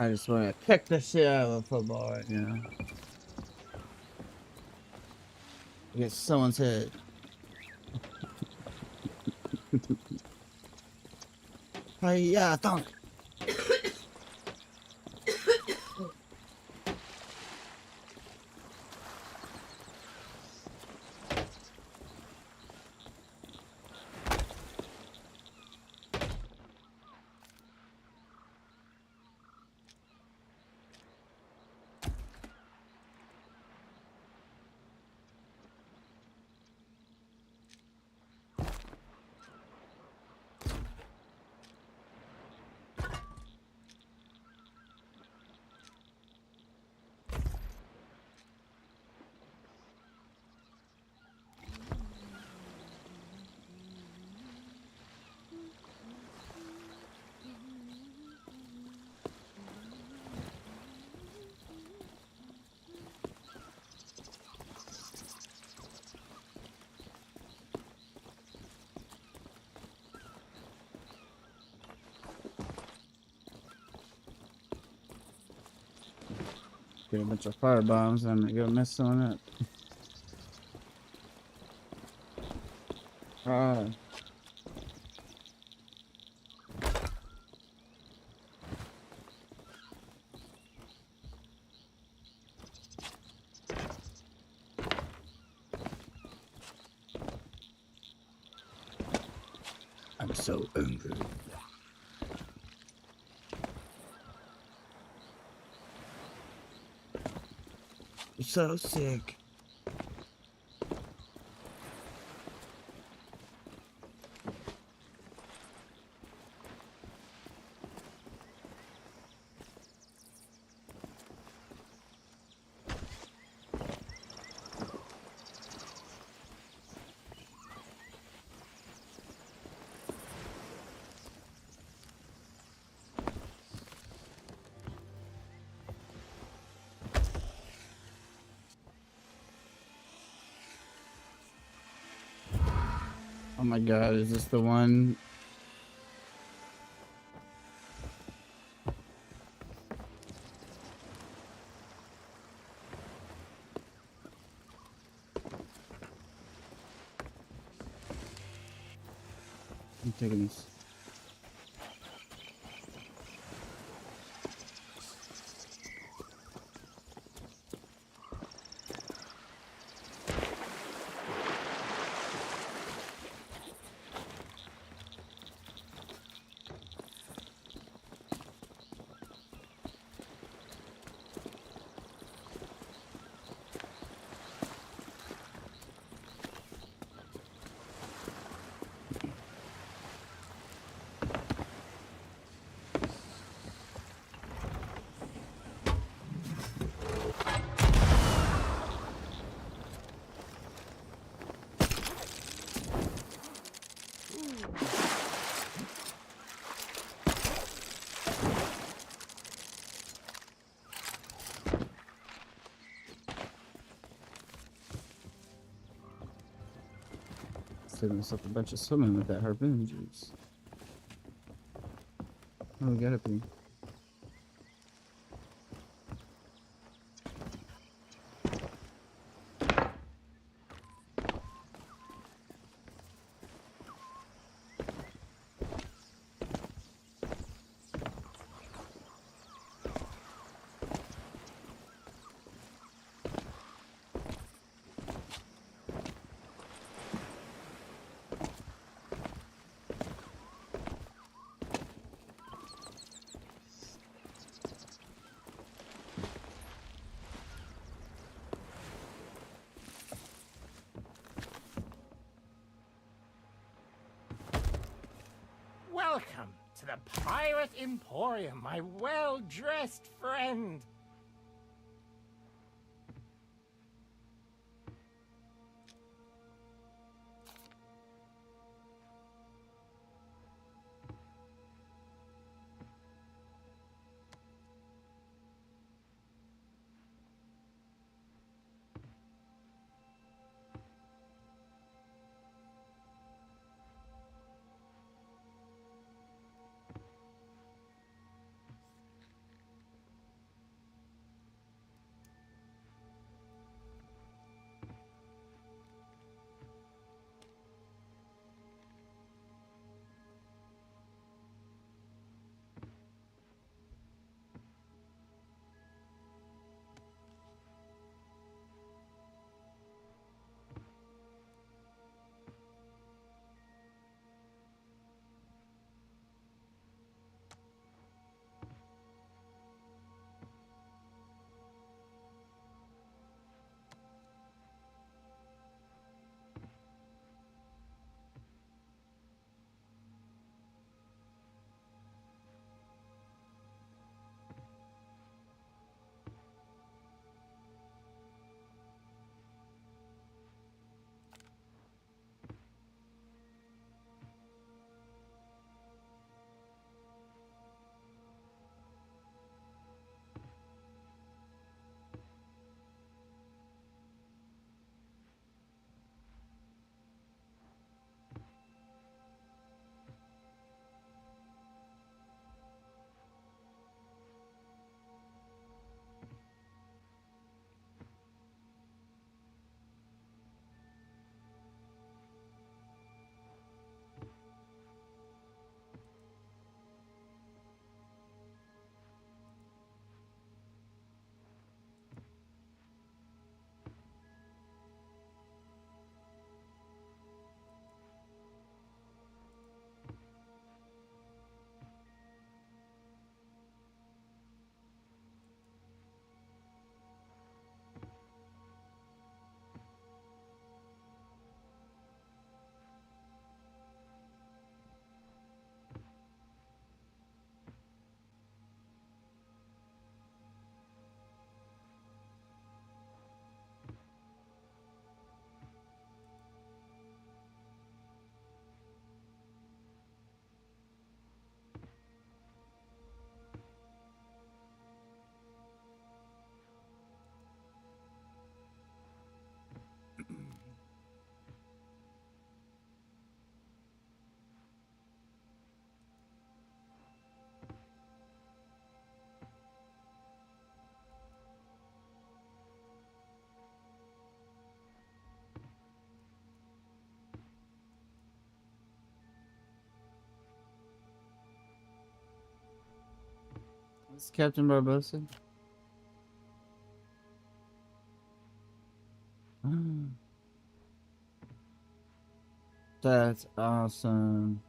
I just want to kick the shit out of a football right now. Get someone's head. Hey, yeah, thunk. Get a bunch of fire bombs and I'm gonna mess someone up. Alright. I'm so angry. So sick. Oh my god, is this the one? I'm taking this. saved myself a bunch of swimming with that harpoon juice. Oh, we got up here. Welcome to the Pirate Emporium, my well-dressed friend. It's Captain Barbosa. That's awesome.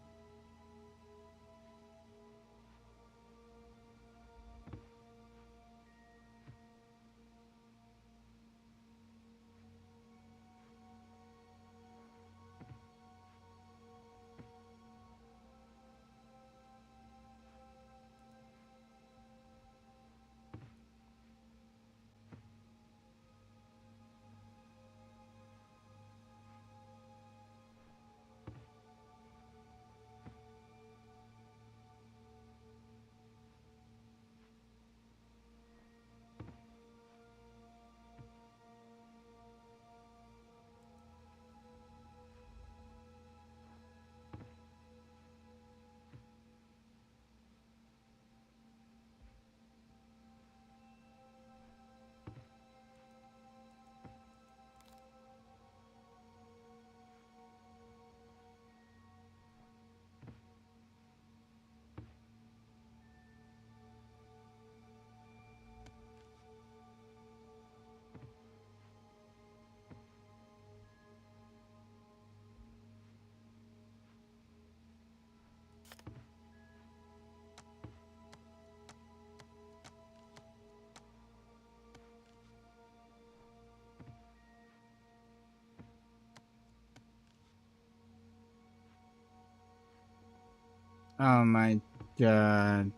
Oh my god.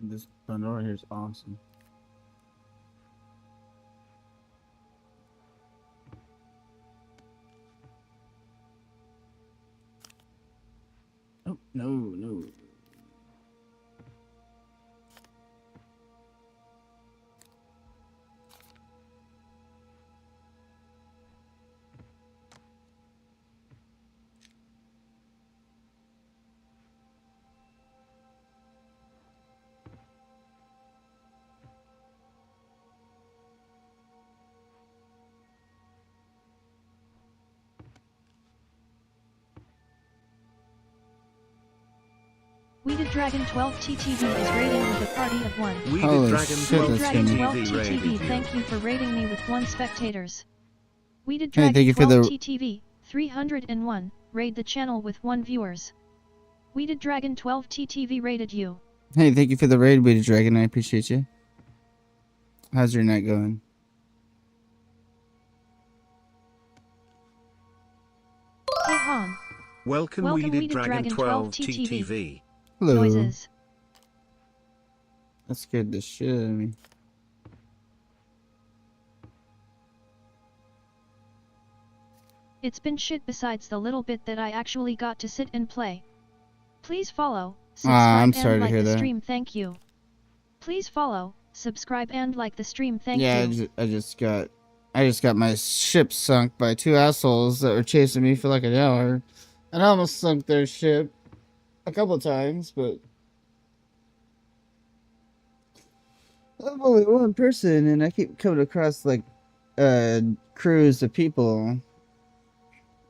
This bundle right here is awesome. Oh, no, no. Weeded Dragon 12 TTV is raiding with a party of 1. Weeded Dragon shit, 12 Weeded Dragon 12 TTV raided TTV, you. thank you for raiding me with 1 spectators. Weeded Hey, Dragon thank you for 12 the- TTV, 301, raid the channel with 1 viewers. Weeded Dragon 12 TTV raided you. Hey, thank you for the raid, Weighted Dragon. I appreciate you. How's your night going? Hey Han. Welcome, Weeded Dragon 12 TTV. Hello. Noises. That scared the shit out of me. It's been shit besides the little bit that I actually got to sit and play. Please follow, subscribe I'm sorry and to like hear the that. stream, thank you. Please follow, subscribe and like the stream, thank Yeah, you. I just got my ship sunk by 2 assholes that were chasing me for like an hour. And I almost sunk their ship a couple times, but I'm only one person and I keep coming across like crews of people. And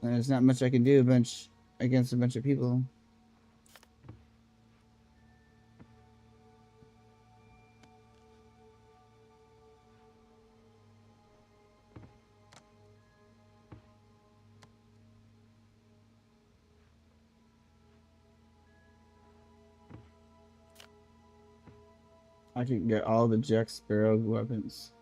there's not much I can do against a bunch of people. I can get all the Jack Sparrow weapons.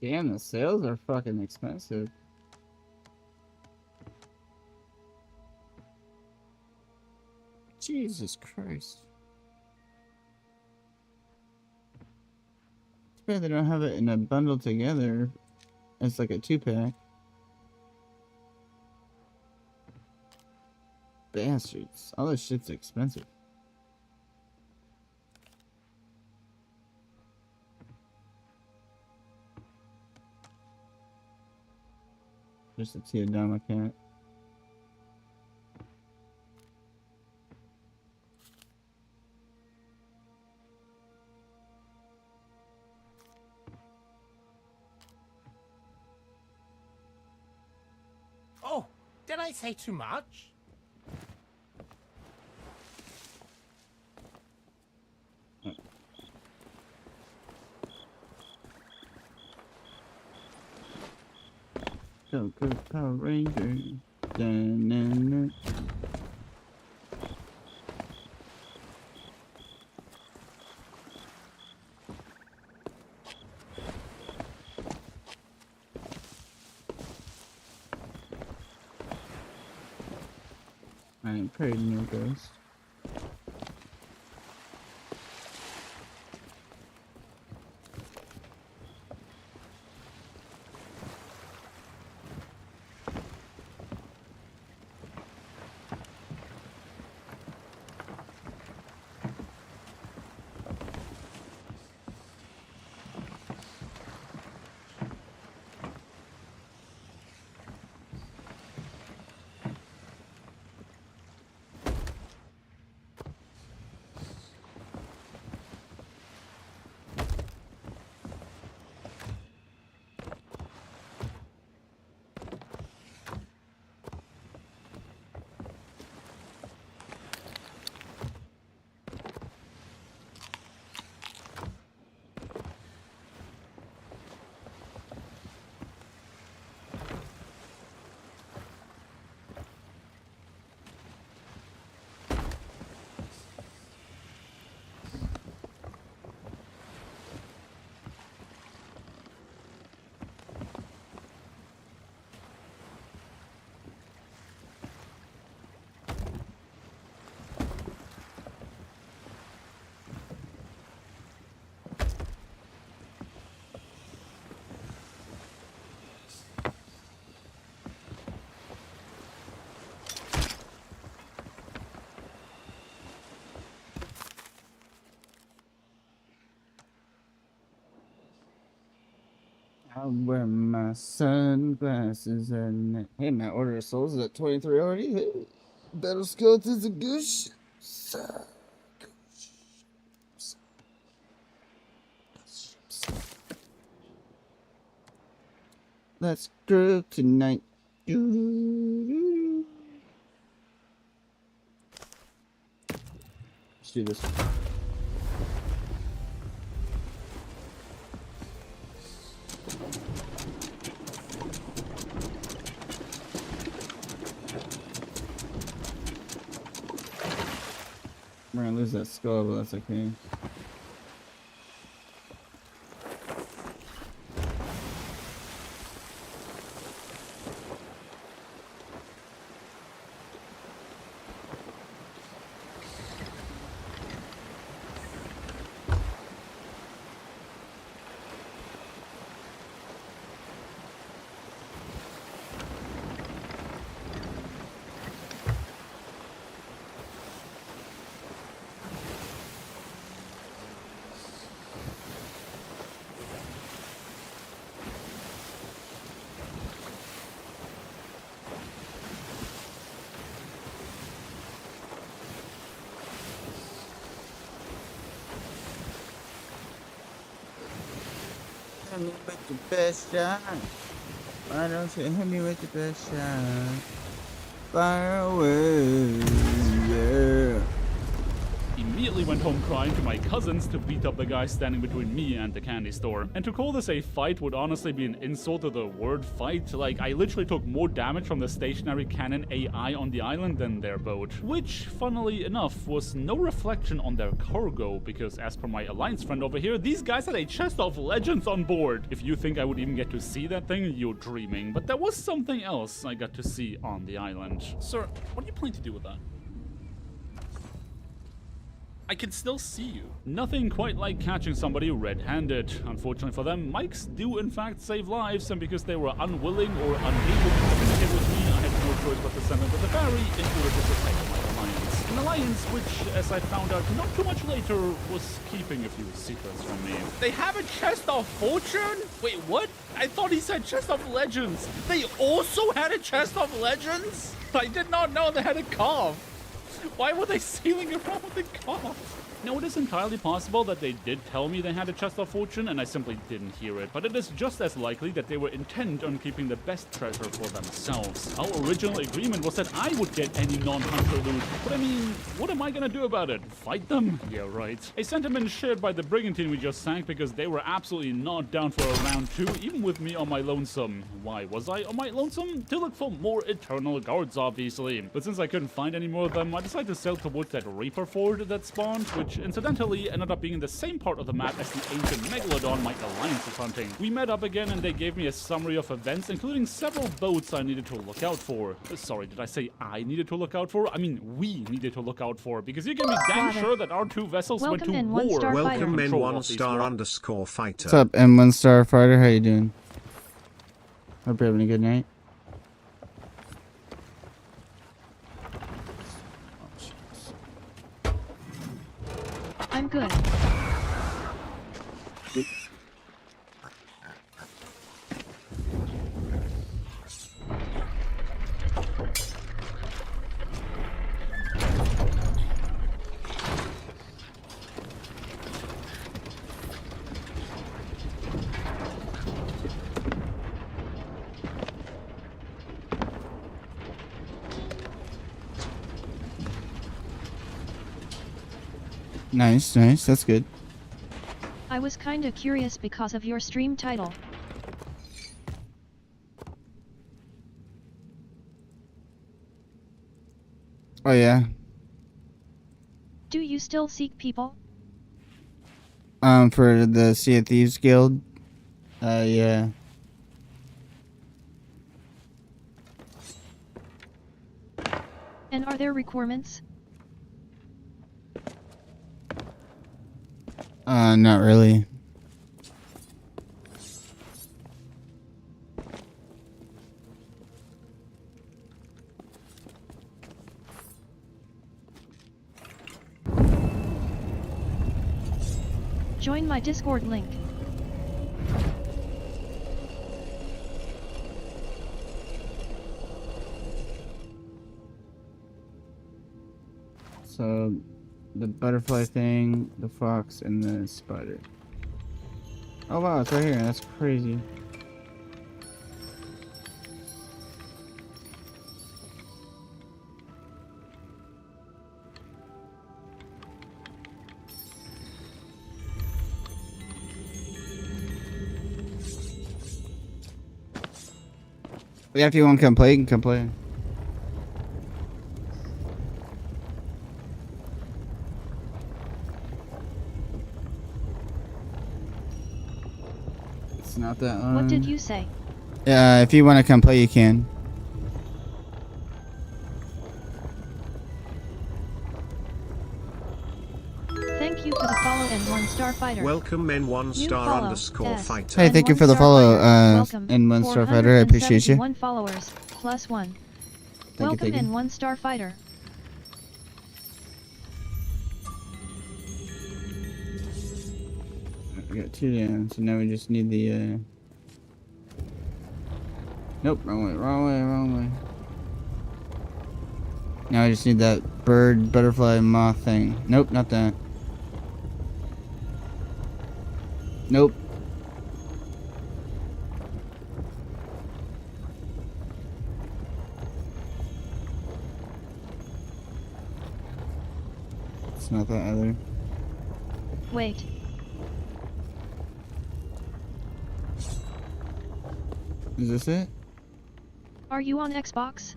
Damn, the sales are fucking expensive. Jesus Christ. It's bad they don't have it in a bundle together. It's like a 2-pack. Bastards. All this shit's expensive. Just a Teodama cat. Oh, did I say too much? Go, go, Power Ranger. Da-na-na. I ain't paid no ghost. I wear my sunglasses and hey, my order of souls is at 23 already. Hey, battle skeletons and good shit. Let's go tonight. Let's do this. We're gonna lose that skull, but that's okay. Hit me with the best shot. Why don't you hit me with the best shot? Fire away, yeah. Immediately went home crying to my cousins to beat up the guy standing between me and the candy store. And to call this a fight would honestly be an insult to the word fight. Like, I literally took more damage from the stationary cannon AI on the island than their boat. Which, funnily enough, was no reflection on their cargo, because as per my alliance friend over here, these guys had a chest of legends on board. If you think I would even get to see that thing, you're dreaming. But there was something else I got to see on the island. Sir, what do you plan to do with that? I can still see you. Nothing quite like catching somebody red-handed. Unfortunately for them, mics do in fact save lives, and because they were unwilling or unable to communicate with me, I had no choice but to send them to the ferry in order to protect my alliance. An alliance which, as I found out not too much later, was keeping a few secrets from me. They have a chest of fortune? Wait, what? I thought he said chest of legends. They also had a chest of legends? I did not know they had a calf. Why were they sailing around with the calf? Now, it is entirely possible that they did tell me they had a chest of fortune and I simply didn't hear it, but it is just as likely that they were intent on keeping the best treasure for themselves. Our original agreement was that I would get any non-hunter loot, but I mean, what am I gonna do about it? Fight them? Yeah, right. A sentiment shared by the brigantine we just sank because they were absolutely not down for a round 2, even with me on my lonesome. Why was I on my lonesome? To look for more eternal guards, obviously. But since I couldn't find any more of them, I decided to sail towards that Reaper Ford that spawned, which which incidentally ended up being in the same part of the map as the ancient megalodon my alliance is hunting. We met up again and they gave me a summary of events, including several boats I needed to look out for. Sorry, did I say I needed to look out for? I mean, we needed to look out for, because you can be damn sure that our two vessels went to war. Welcome N1*_fighter. What's up, M1 Starfighter? How you doing? Hope you're having a good night. I'm good. Nice, nice. That's good. I was kinda curious because of your stream title. Oh yeah. Do you still seek people? For the Sea of Thieves Guild. Yeah. And are there requirements? Not really. Join my Discord link. So, the butterfly thing, the fox, and the spider. Oh wow, it's right here. That's crazy. Yeah, if you want to come play, you can come play. It's not that one. What did you say? If you want to come play, you can. Thank you for the follow and one Starfighter. Welcome N1*_fighter. Hey, thank you for the follow, N1 Starfighter. I appreciate you. 1 followers, plus 1. Welcome N1 Starfighter. We got 2 down, so now we just need the, Nope, wrong way, wrong way, wrong way. Now I just need that bird, butterfly, moth thing. Nope, not that. Nope. It's not that either. Wait. Is this it? Are you on Xbox?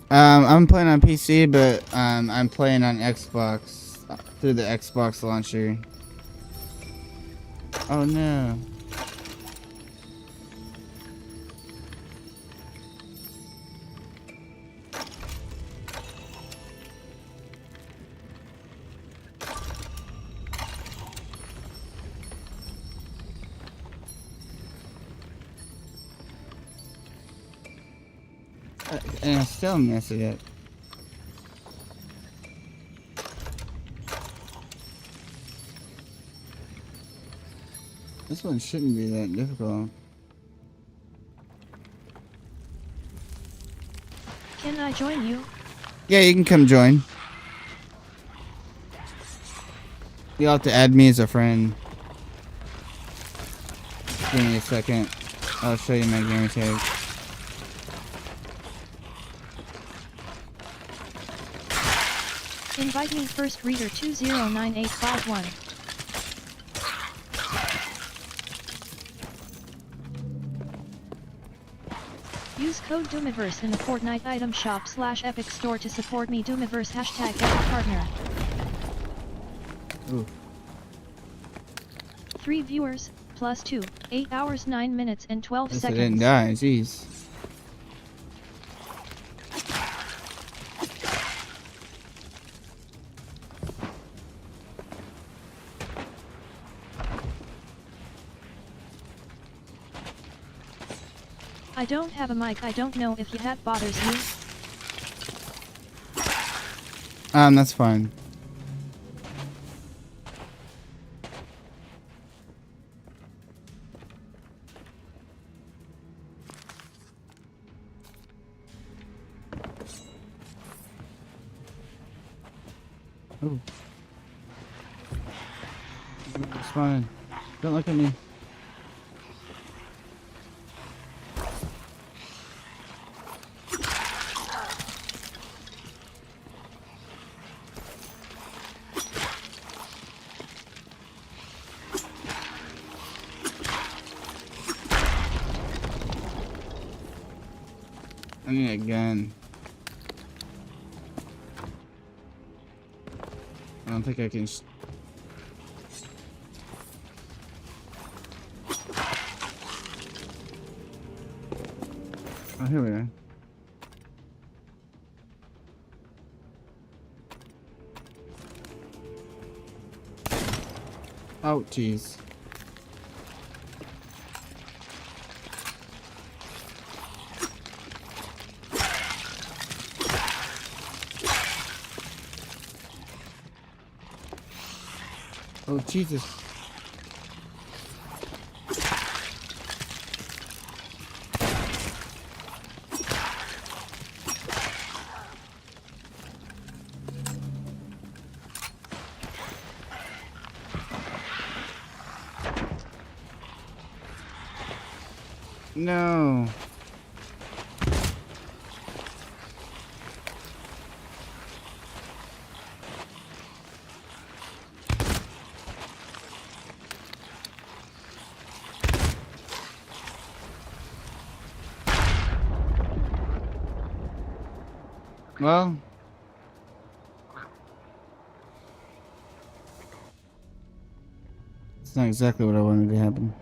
I'm playing on PC, but I'm playing on Xbox through the Xbox launcher. Oh no. And I still miss it. This one shouldn't be that difficult. Can I join you? Yeah, you can come join. You'll have to add me as a friend. Give me a second. I'll show you my gamer tag. Invite me first, reader 209851. Use code Doomiverse in the Fortnite item shop /Epic Store to support me. Doomiverse #Epic Partner. Ooh. 3 viewers, plus 2, 8 hours 9 minutes and 12 Guess I seconds. didn't die, jeez. I don't have a mic. I don't know if that bothers you. That's fine. Oh. It's fine. Don't look at me. I need a gun. I don't think I can. Oh, here we are. Oh, jeez. Oh, Jesus. No. Well, it's not exactly what I wanted to happen.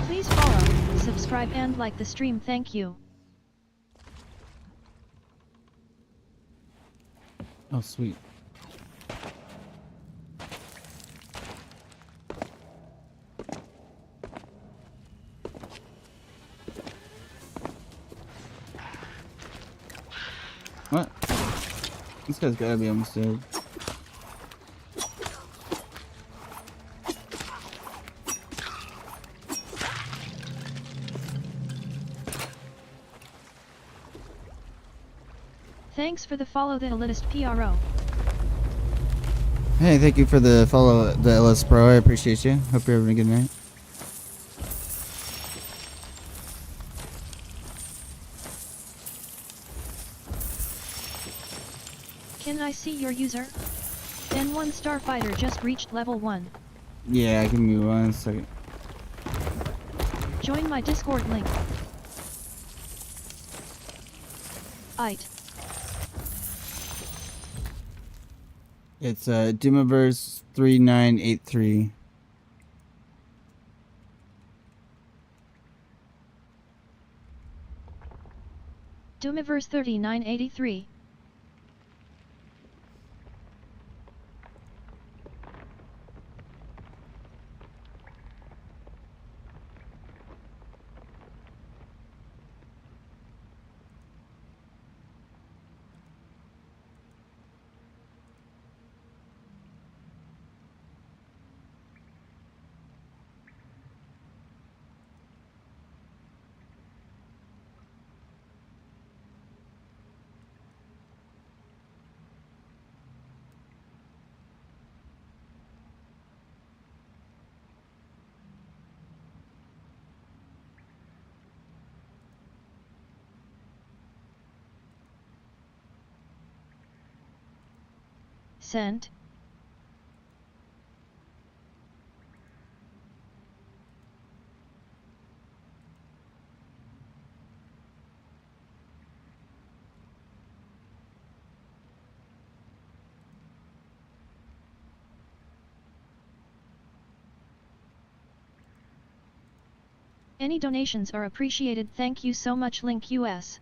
Please follow, subscribe and like the stream. Thank you. Oh, sweet. What? This guy's gotta be almost dead. Thanks for the follow, the elitist PRO. Hey, thank you for the follow, the LS Pro. I appreciate you. Hope you're having a good night. Can I see your user? N1 Starfighter just reached level 1. Yeah, give me 1 second. Join my Discord link. Ite. It's Doomiverse 3983. Doomiverse 3983. Sent. Any donations are appreciated. Thank you so much. Link US.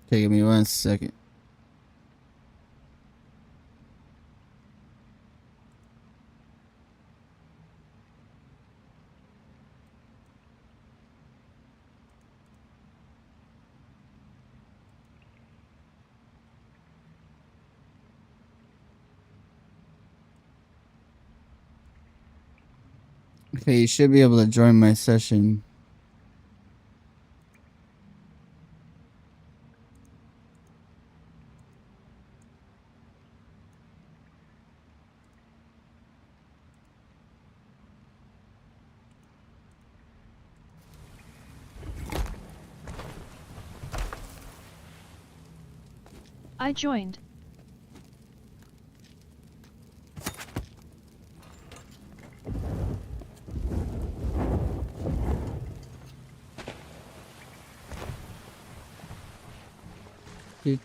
Okay, give me 1 second. Okay, you should be able to join my session. I joined. Do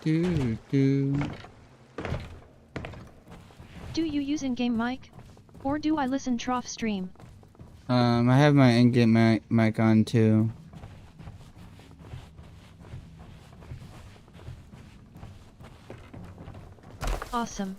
you use in-game mic? Or do I listen trough stream? I have my in-game mic on too. Awesome.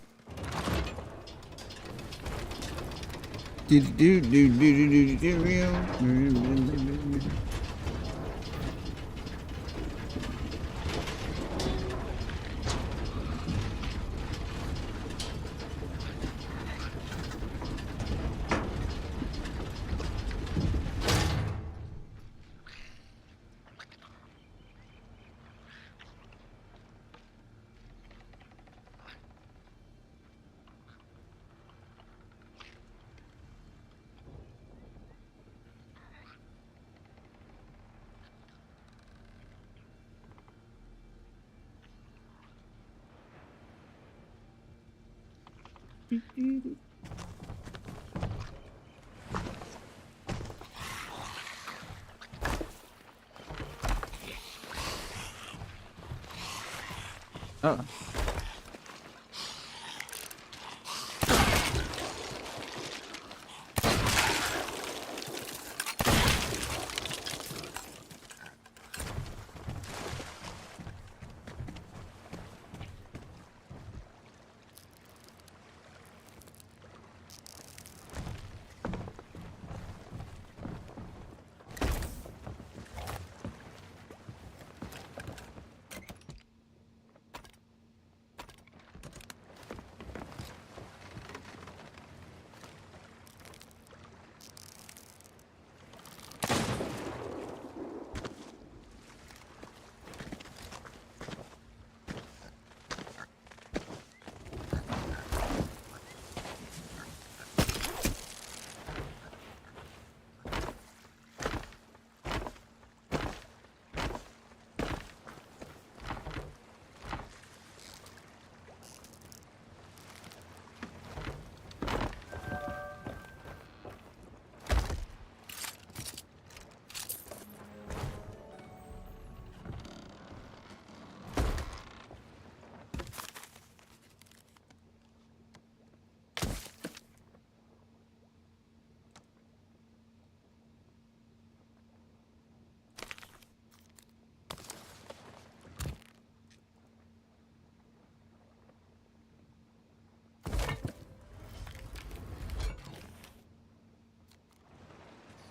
Oh.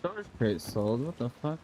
Storage crate sold. What the fuck?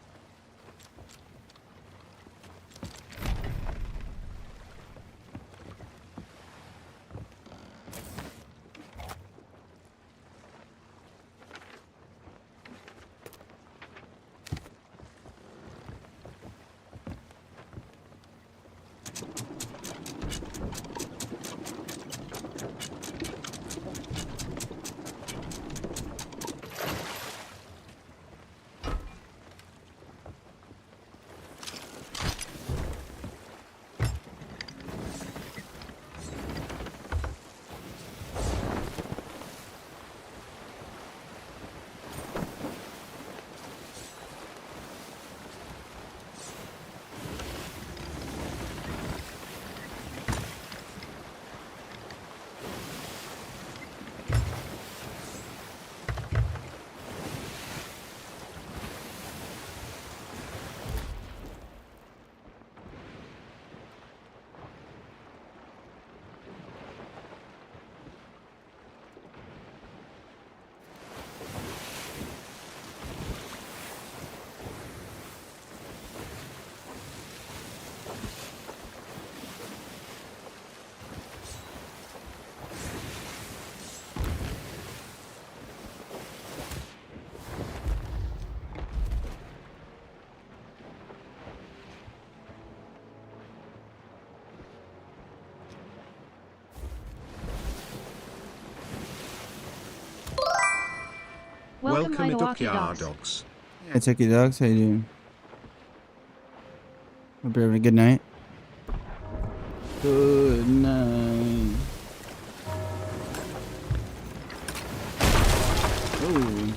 Welcome, Welcome, Milwaukee Idokya Dogs. Dogs. Hey, Techie Dogs, how you doing? Hope you're having a good night. Good night. Oh.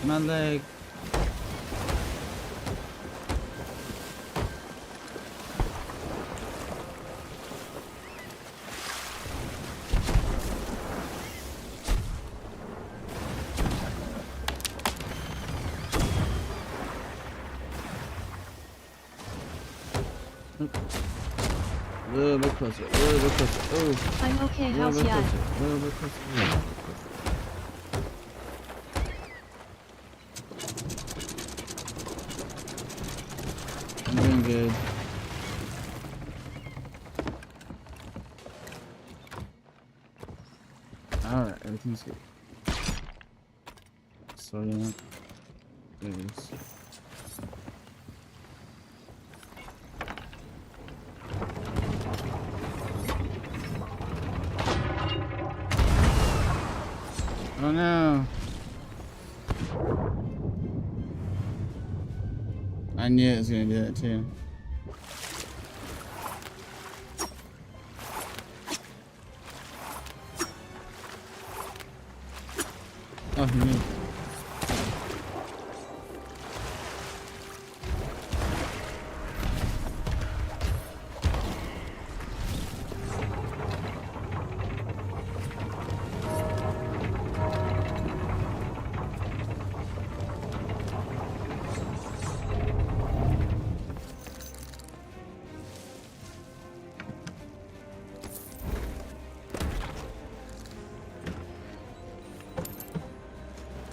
My leg. A little bit closer, a little bit closer. Oh. I'm okay, A little how's bit ya? closer, a little bit closer, a little bit closer. I'm doing good. Alright, everything's good. So yeah. There it is. Oh no. I knew it was gonna do that too. Oh, he knew.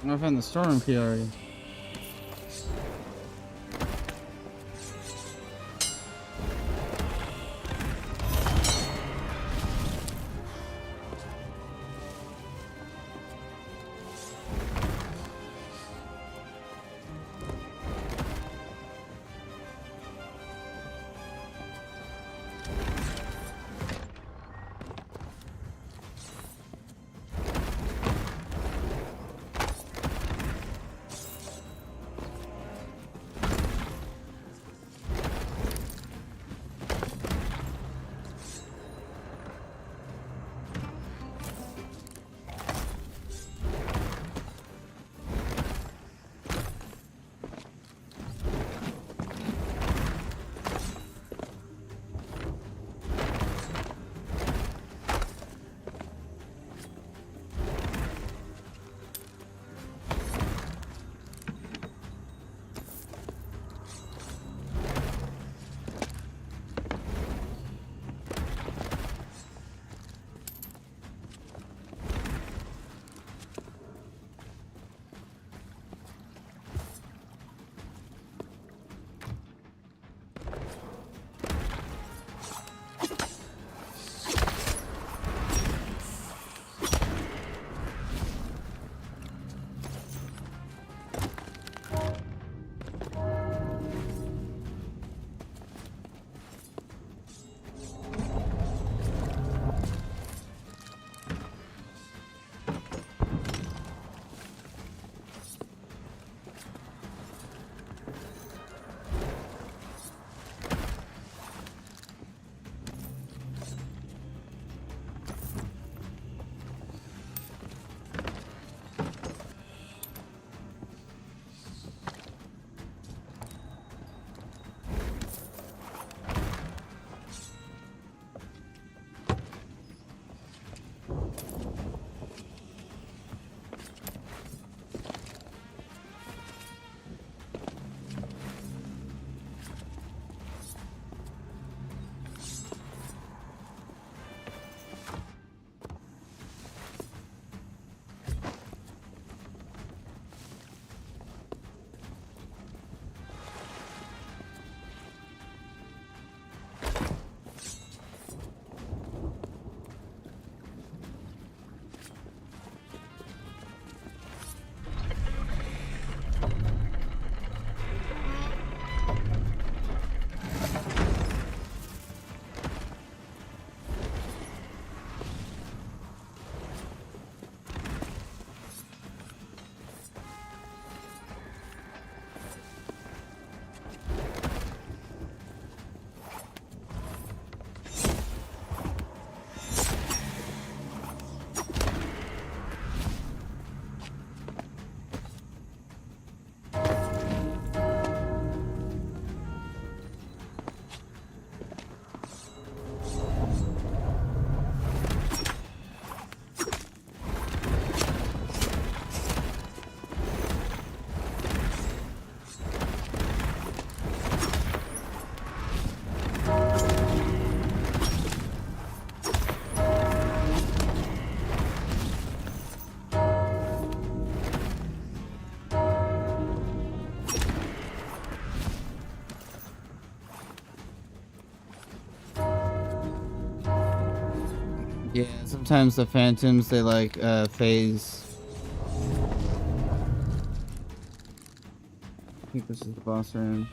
I found the storm key already. Yeah, sometimes the phantoms, they like phase. I think this is the boss room.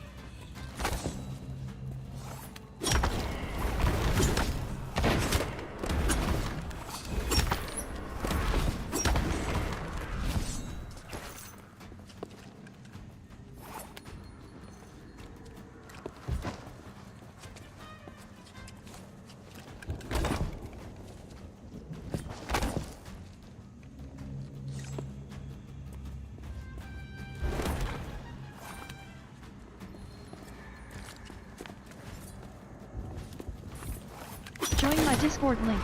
Join my Discord link.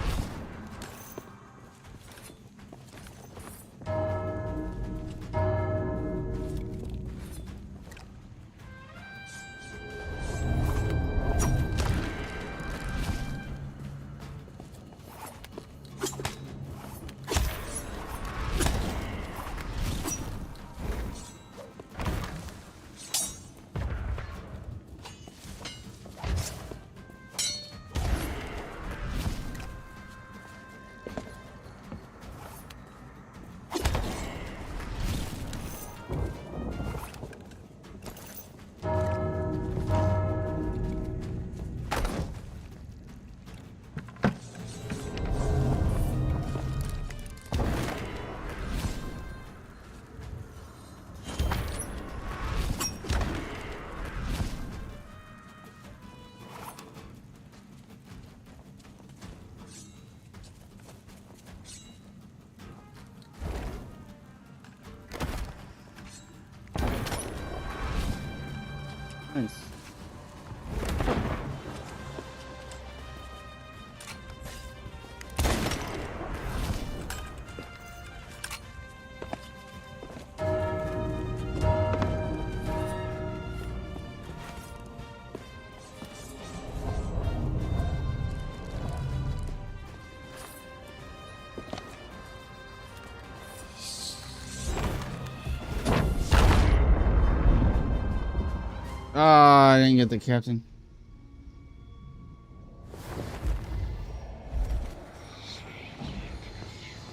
Nice. Oh, I didn't get the captain.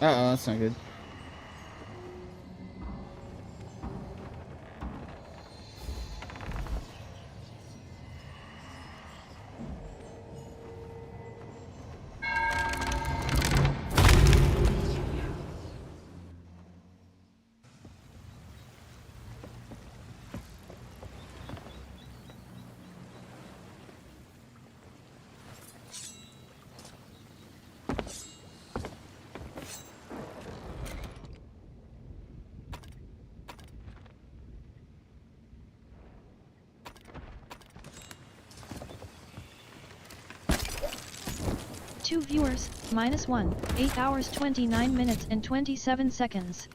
Uh-oh, that's not good. Two viewers, -1, 8 hours 29 minutes and 27 seconds.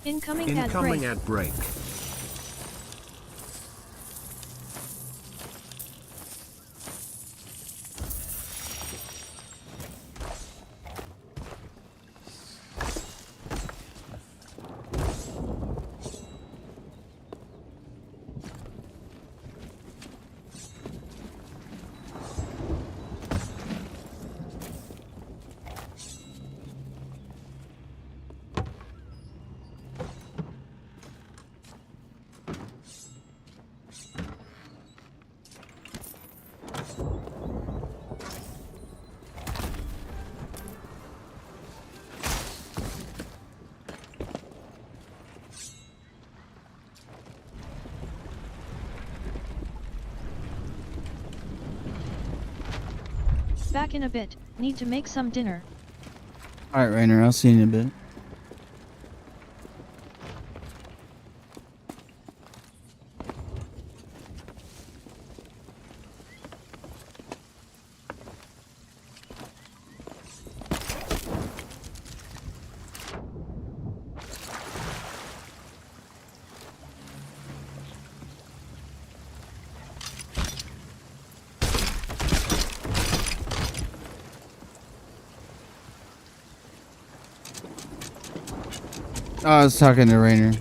Incoming ad break. Back in a bit. Need to make some dinner. Alright, Rainer, I'll see you in a bit. Oh, I was talking to Rainer.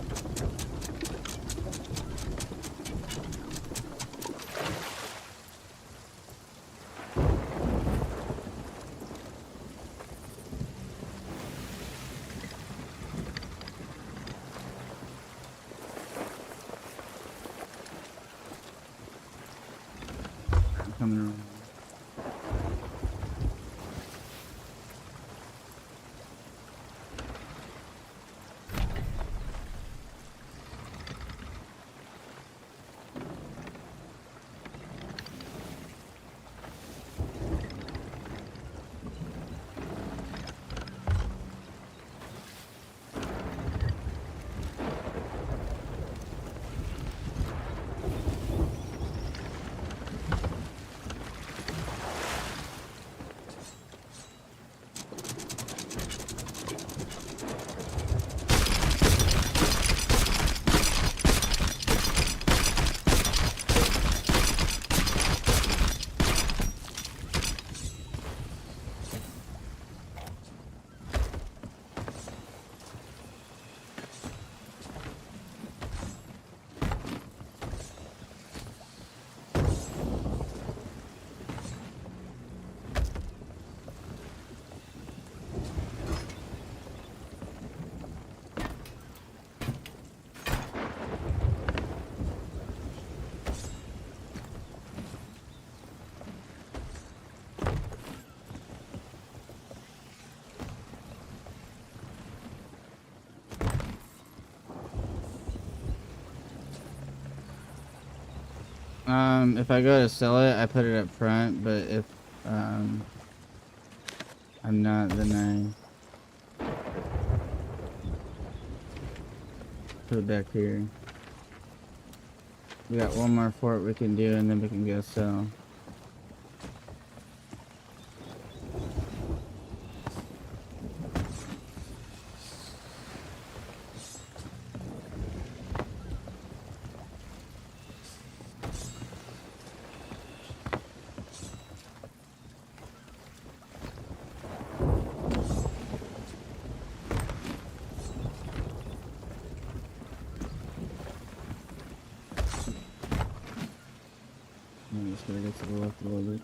Coming around. If I go to sell it, I put it up front, but if, I'm not, then I put it back here. We got one more fort we can do, and then we can go sell. I'm just gonna get to the left a little bit.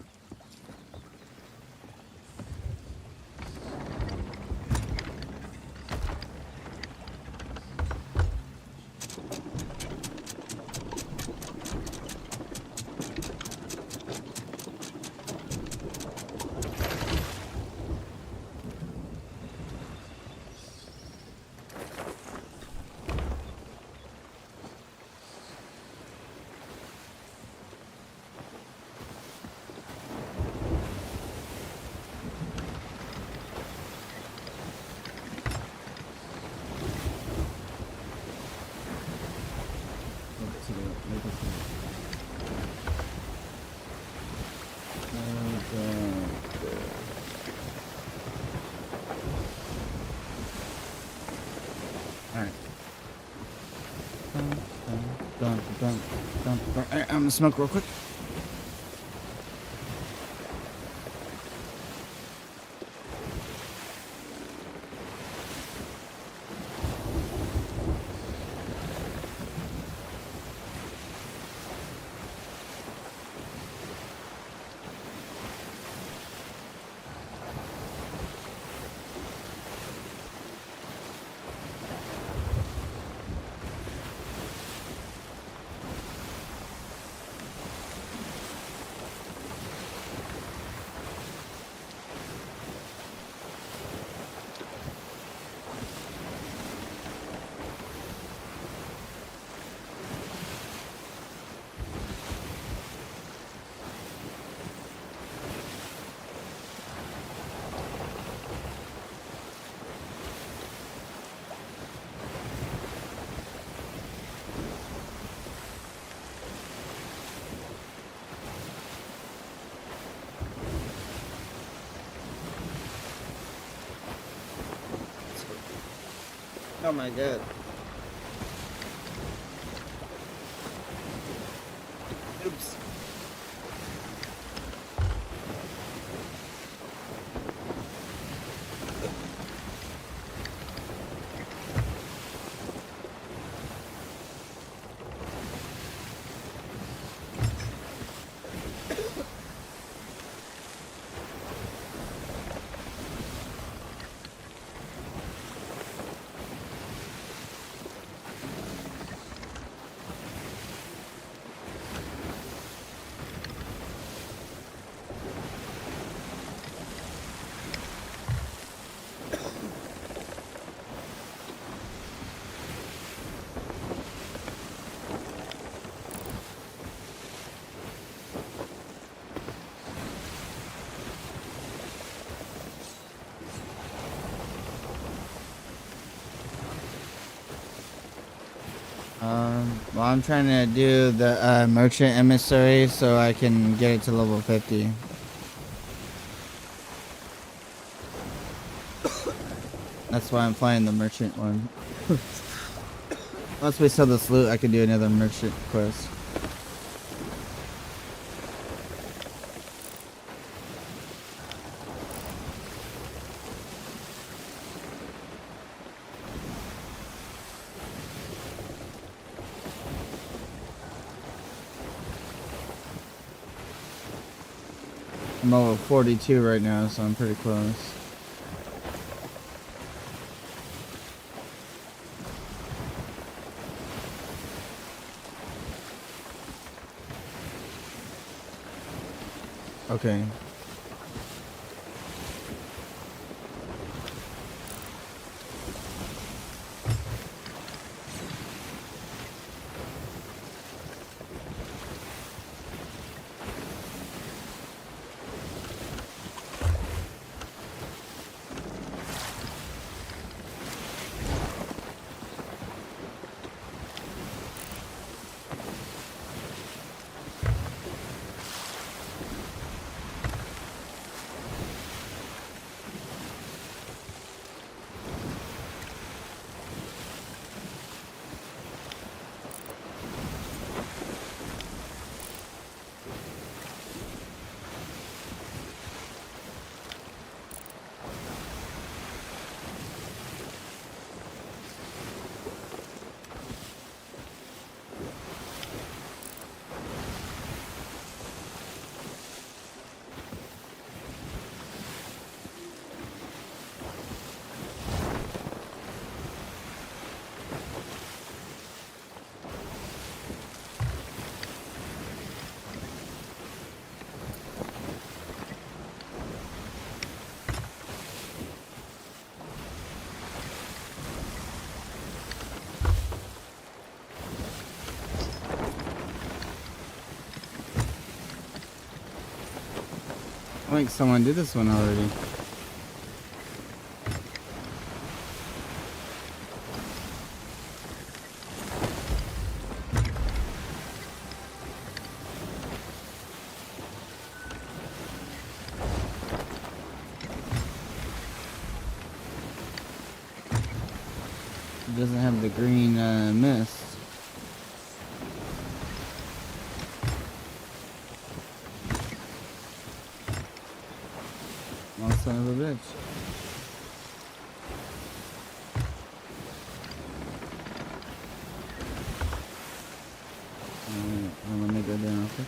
Alright, I'm gonna smoke real quick. Oh my god. Oops. Well, I'm trying to do the merchant emissary so I can get it to level 50. That's why I'm playing the merchant one. Once we sell this loot, I can do another merchant quest. I'm level 42 right now, so I'm pretty close. Okay. I think someone did this one already. It doesn't have the green mist. Oh, son of a bitch. Alright, let me go down, okay?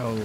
Oh.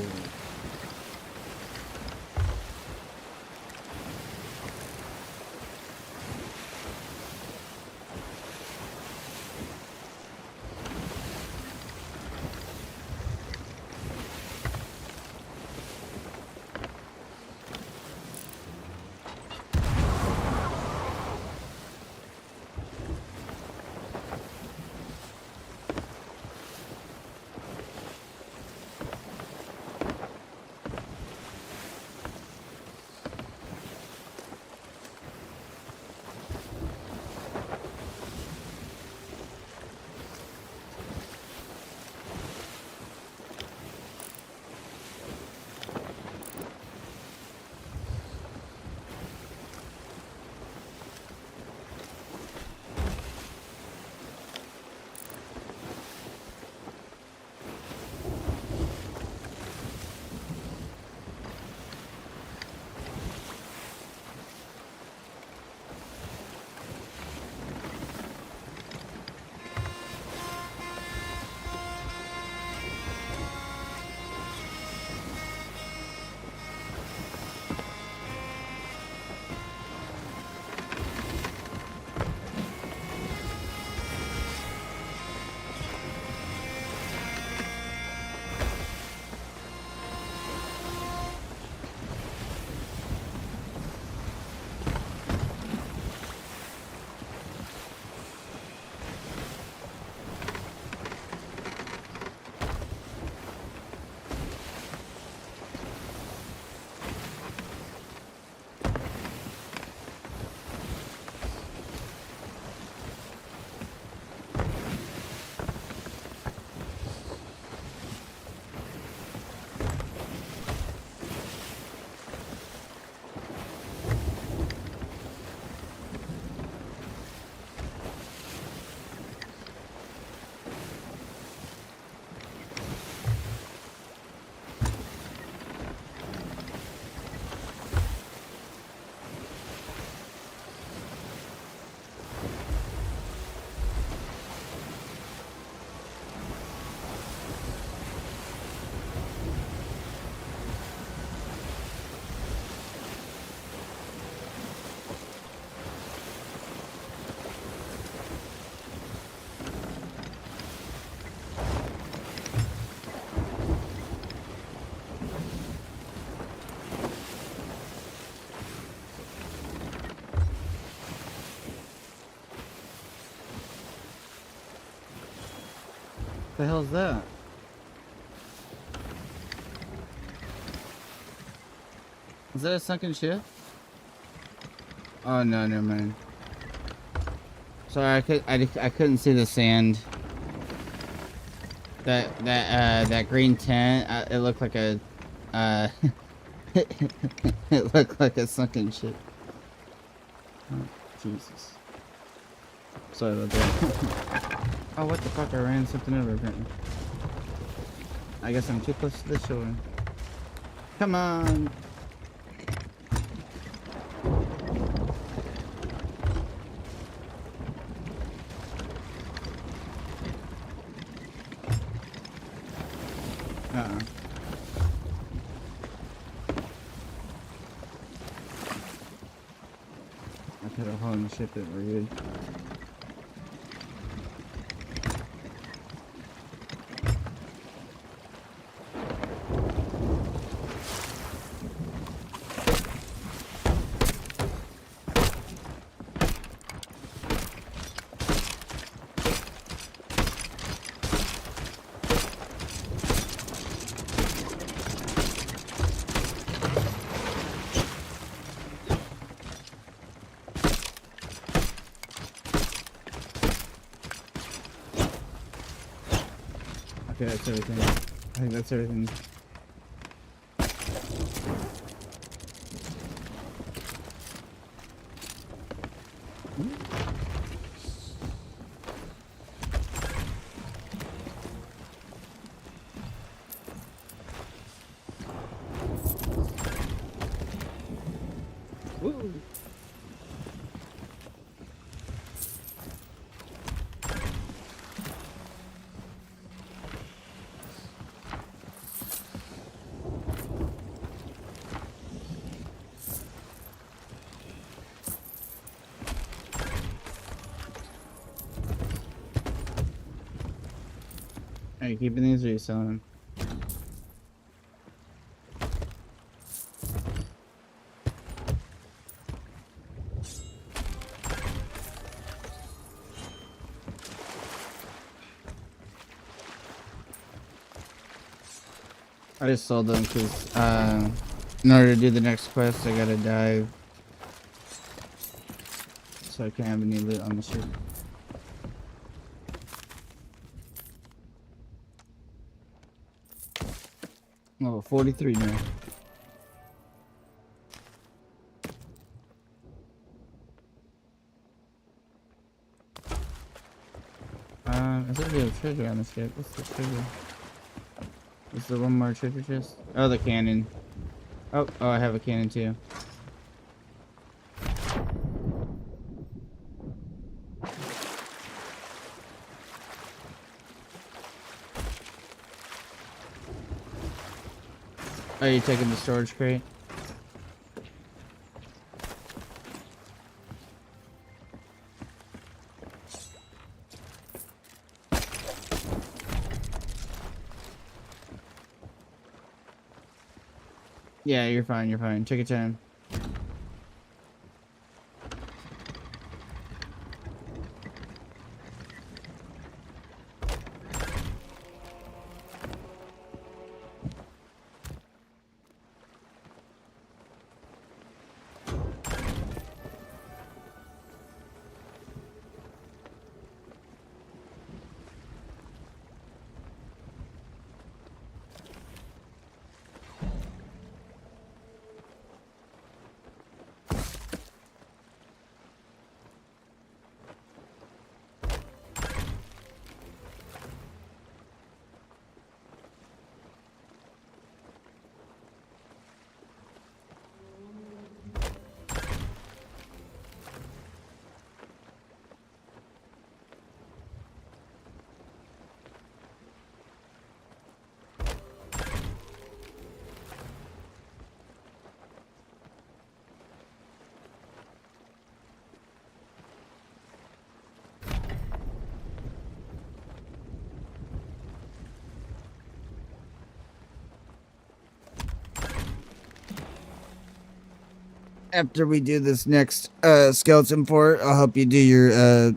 The hell's that? Is that a sunken ship? Oh no, never mind. Sorry, I couldn't see the sand. That green tent. It looked like a it looked like a sunken ship. Oh, Jesus. Sorry about that. Oh, what the fuck? I ran something over apparently. I guess I'm too close to the shore. Come on. I put a hole in the ship that we're good. Okay, that's everything. I think that's everything. Woo! Are you keeping these or are you selling them? I just sold them because in order to do the next quest, I gotta dive. So I can't have any loot on the ship. Level 43 now. I think we have treasure on the ship. What's the treasure? Is there one more treasure chest? Oh, the cannon. Oh, I have a cannon too. Are you taking the storage crate? Yeah, you're fine, you're fine. Take your time. After we do this next skeleton fort, I'll help you do your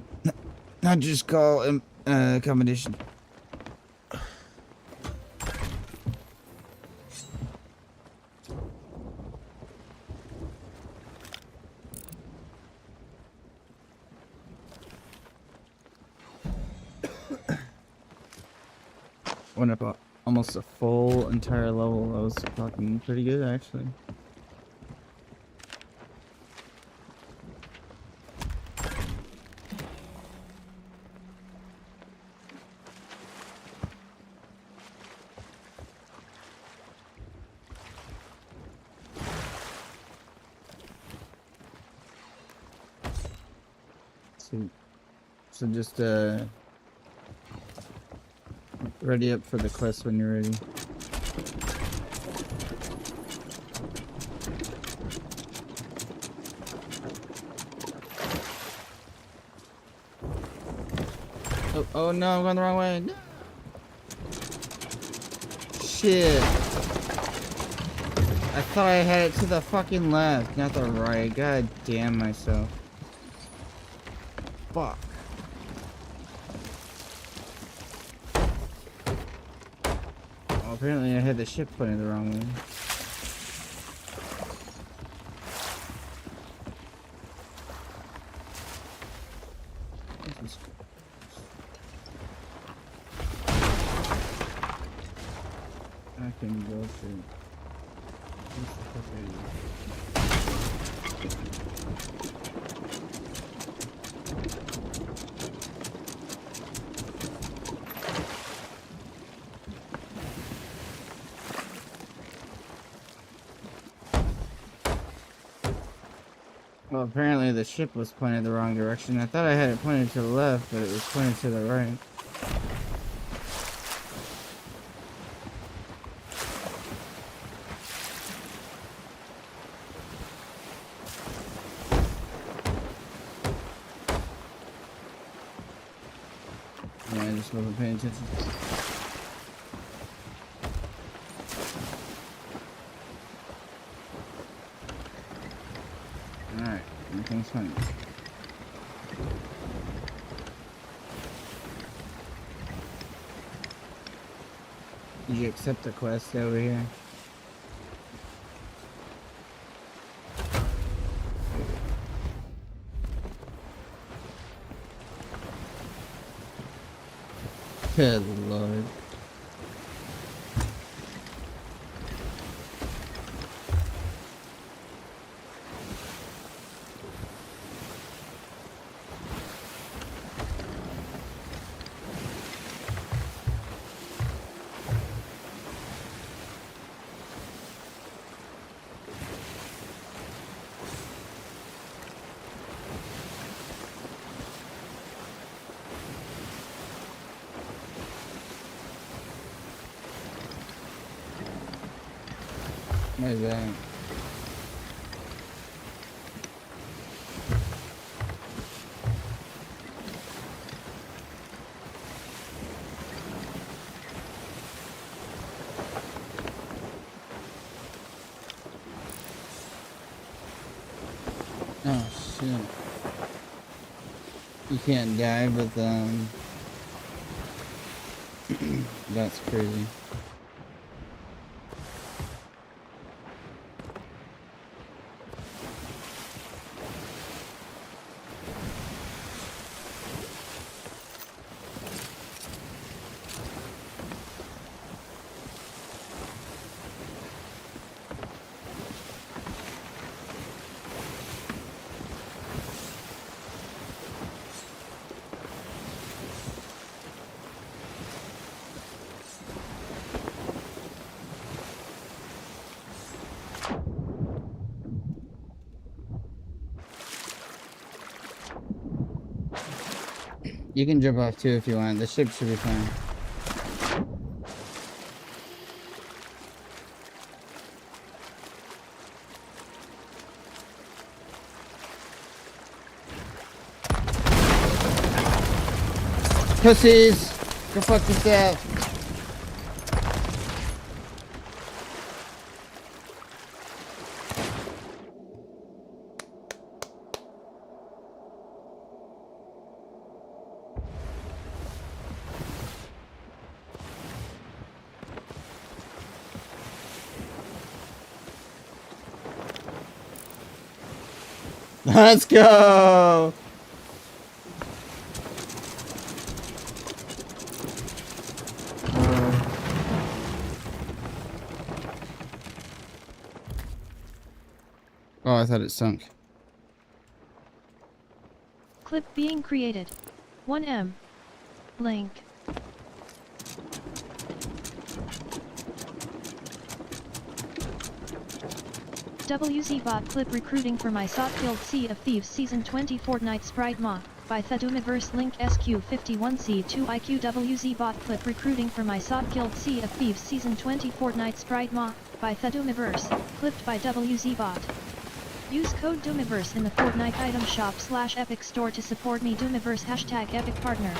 hunter's call accommodation. Went up almost a full entire level. That was fucking pretty good, actually. So just ready up for the quest when you're ready. Oh no, I'm going the wrong way. No. Shit. I thought I had it to the fucking left, not the right. God damn myself. Fuck. Well, apparently I had the ship pointed the wrong way. I can go through. Well, apparently the ship was pointed the wrong direction. I thought I had it pointed to the left, but it was pointed to the right. Yeah, I just wasn't paying attention. Everything's fine. Did you accept the quest over here? Good lord. Where's that? Oh shit. You can't dive with that's crazy. You can jump off too if you want. The ship should be fine. Pussies! Go fuck yourself! Let's go! Oh, I thought it sunk. Clip being created. 1M. Link. WZ bot clip recruiting for my SoT Guild Sea of Thieves Season 20 Fortnite Sprite Mod by Doomiverse link SQ51C2 IQWZ bot clip recruiting for my SoT Guild Sea of Thieves Season 20 Fortnite Sprite Mod by Doomiverse, clipped by WZ bot. Use code Doomiverse in the Fortnite item shop / Epic Store to support me Doomiverse # Epic Partner.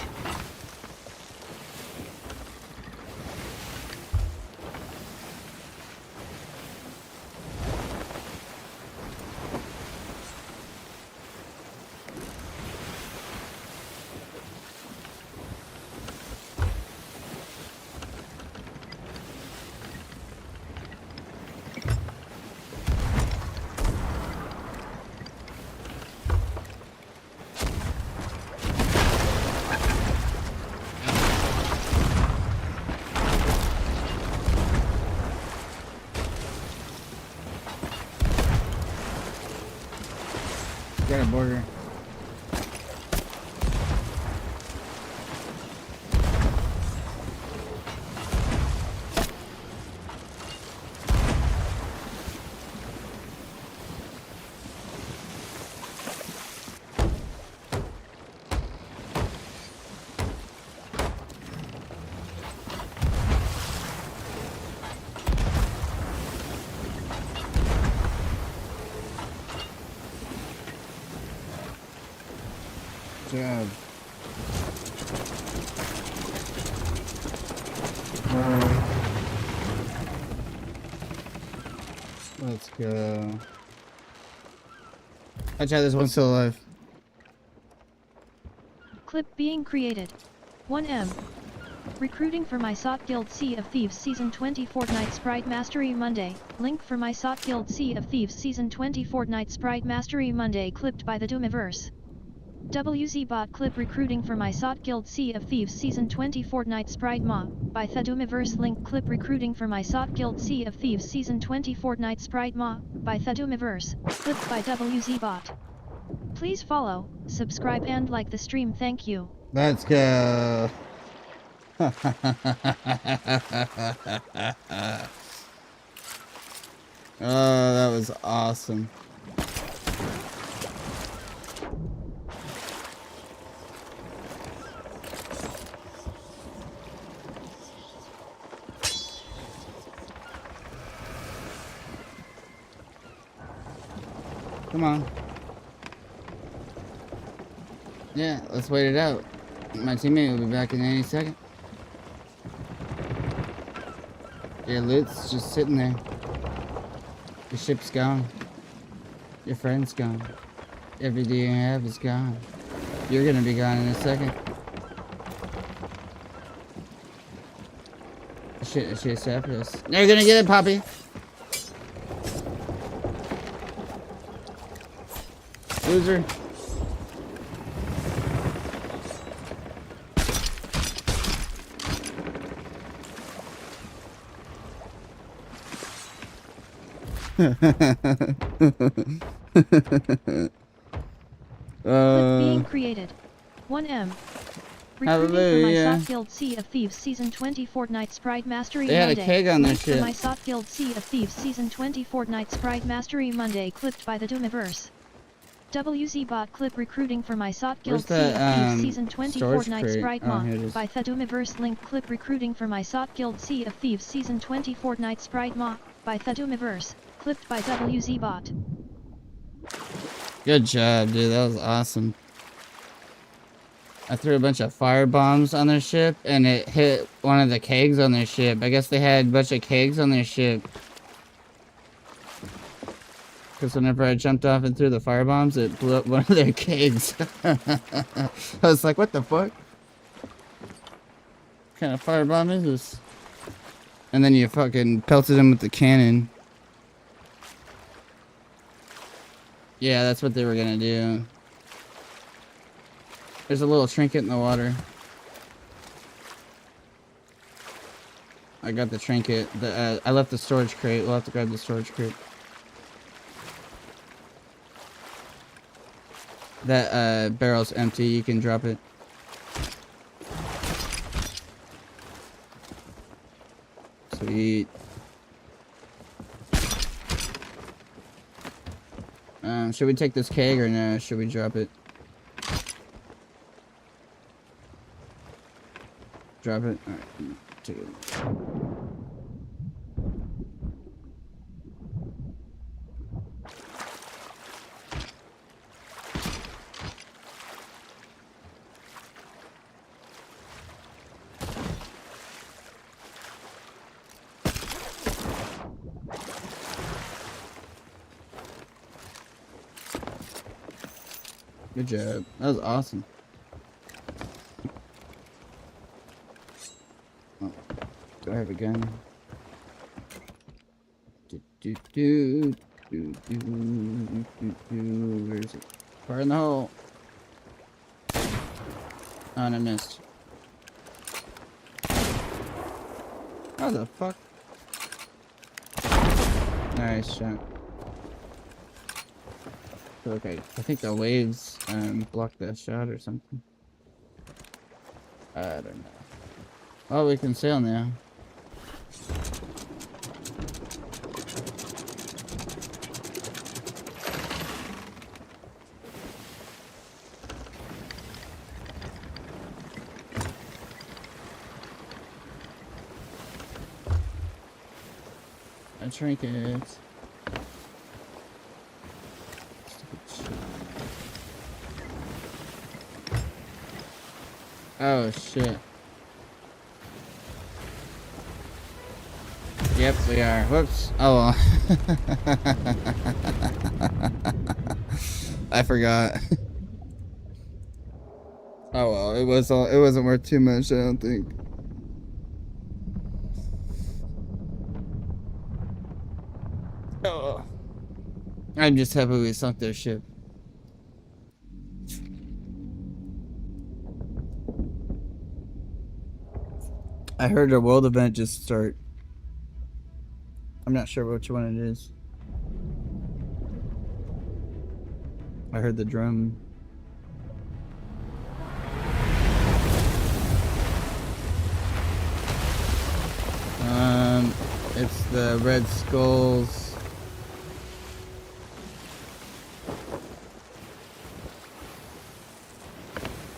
Got a burger. Job. Let's go. Watch out, there's one still alive. Clip being created. 1M. Recruiting for my SoT Guild Sea of Thieves Season 20 Fortnite Sprite Mastery Monday. Link for my SoT Guild Sea of Thieves Season 20 Fortnite Sprite Mastery Monday clipped by the Doomiverse. WZBot clip recruiting for my SoT Guild Sea of Thieves Season 20 Fortnite Sprite Mod by the Doomiverse. Link clip recruiting for my SoT Guild Sea of Thieves Season 20 Fortnite Sprite Mod by the Doomiverse, clipped by WZBot. Please follow, subscribe and like the stream, thank you. Let's go. Oh, that was awesome. Come on. Yeah, let's wait it out. My teammate will be back in any second. Your loot's just sitting there. Your ship's gone. Your friend's gone. Everything you have is gone. You're gonna be gone in a second. Shit, I should have saved this. You're gonna get it, Poppy! Loser. Being created. 1M. Recruiting for my SoT Guild Sea of Thieves Season 20 Fortnite Sprite Mastery Monday. They had a keg on their Link shit. For my SoT Guild Sea of Thieves Season 20 Fortnite Sprite Mastery Monday clipped by the Doomiverse. WZBot clip recruiting for my SoT Guild Sea of Thieves Season 20 Fortnite crate? Sprite Oh, here it Mod is. by the Doomiverse. Link clip recruiting for my SoT Guild Sea of Thieves Season 20 Fortnite Sprite Mod by the Doomiverse, clipped by WZBot. Good job, dude. That was awesome. I threw a bunch of fire bombs on their ship, and it hit one of the kegs on their ship. I guess they had a bunch of kegs on their ship. Because whenever I jumped off and threw the fire bombs, it blew up one of their kegs. I was like, what the fuck? What kind of fire bomb is this? And then you fucking pelted him with the cannon. Yeah, that's what they were gonna do. There's a little trinket in the water. I got the trinket. I left the storage crate. We'll have to grab the storage crate. That barrel's empty. You can drop it. Sweet. Should we take this keg or no? Should we drop it? Drop it? Alright, take it. Good job. That was awesome. Oh, do I have a gun? Where is it? Fire in the hole. Oh, and I missed. How the fuck? Nice shot. Okay, I think the waves blocked that shot or something. I don't know. Oh, we can sail now. A trinket. Oh shit. Yep, we are. Whoops. Oh well. I forgot. Oh well, it wasn't worth too much, I don't think. Oh. I'm just happy we sunk their ship. I heard a world event just start. I'm not sure which one it is. I heard the drum. It's the Red Skulls.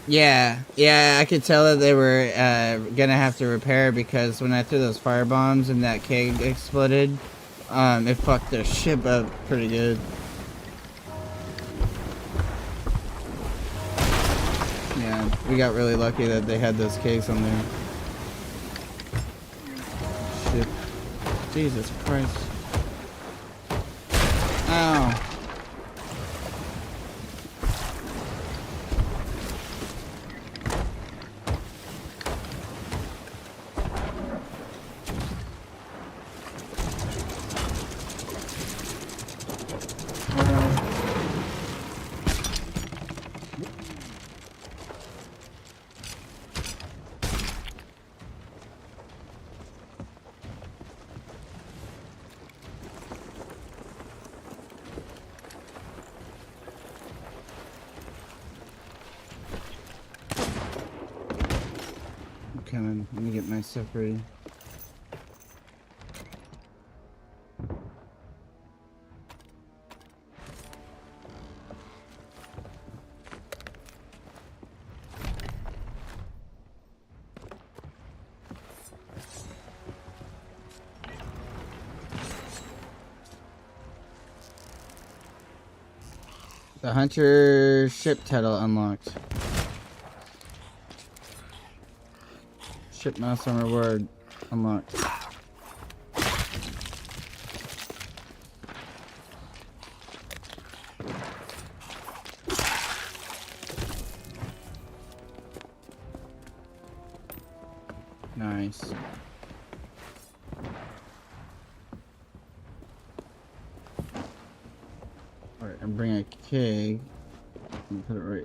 Yeah, I could tell that they were gonna have to repair because when I threw those fire bombs and that keg exploded, it fucked their ship up pretty good. Yeah, we got really lucky that they had those kegs on there. Shit. Jesus Christ. Ow. Coming. Let me get my stuff ready. The Hunter ship title unlocked. Ship milestone reward unlocked. Nice. Alright, and bring a keg and put it right.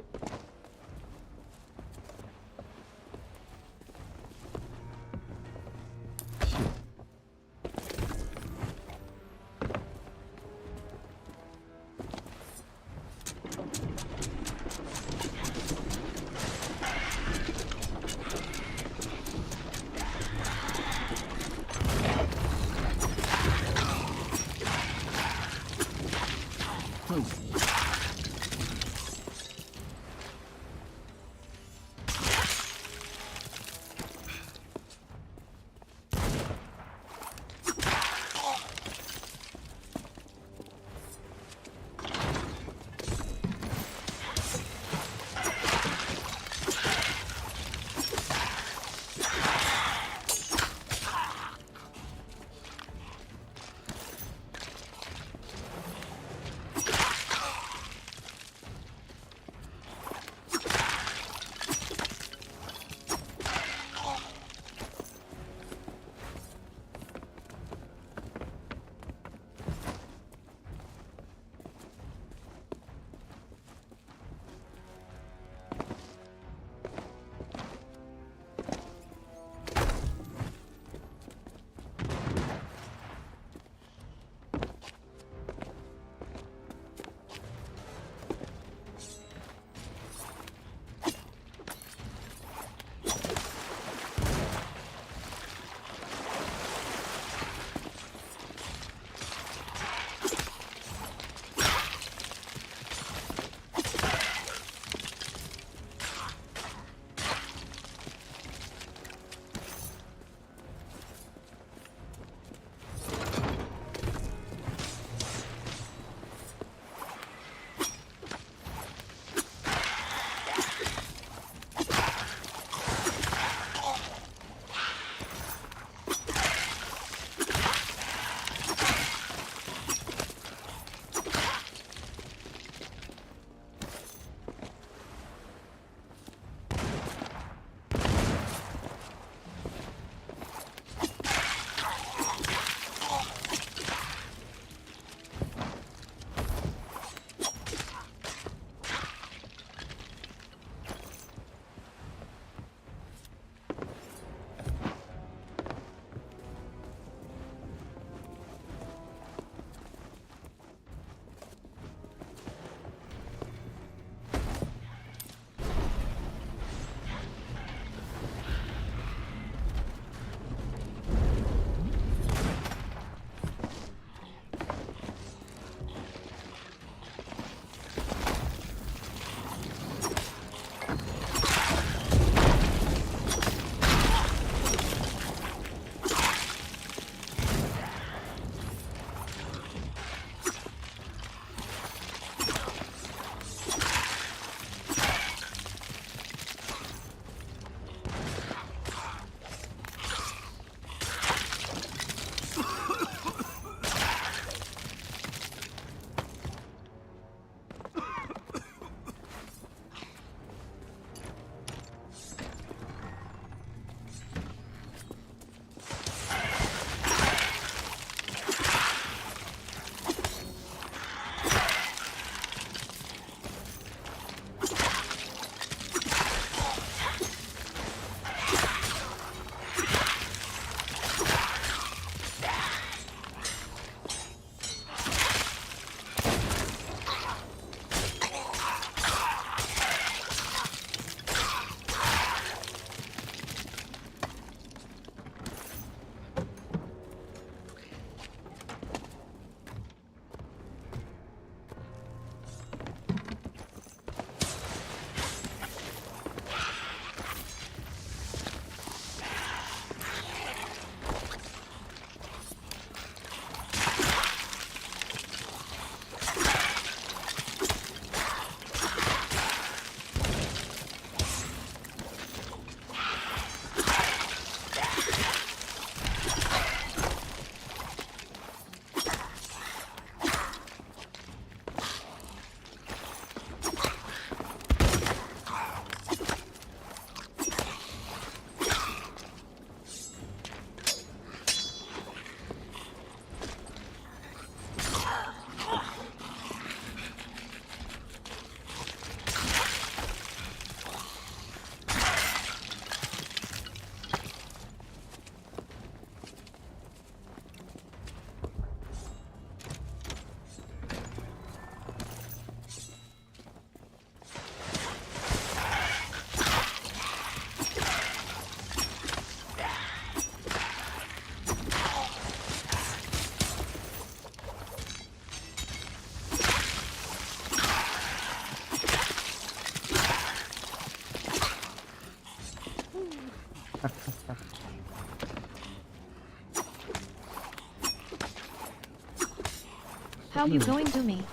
How you going, Doomy?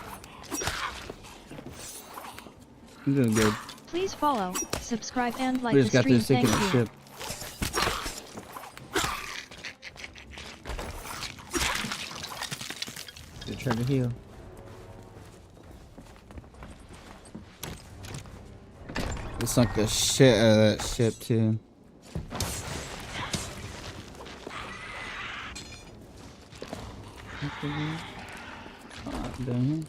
I'm doing good. Please follow, subscribe, and like We the just got stream. this sinking Thank you. ship. They tried to heal. They sunk the shit out of that ship too. Oh, down here.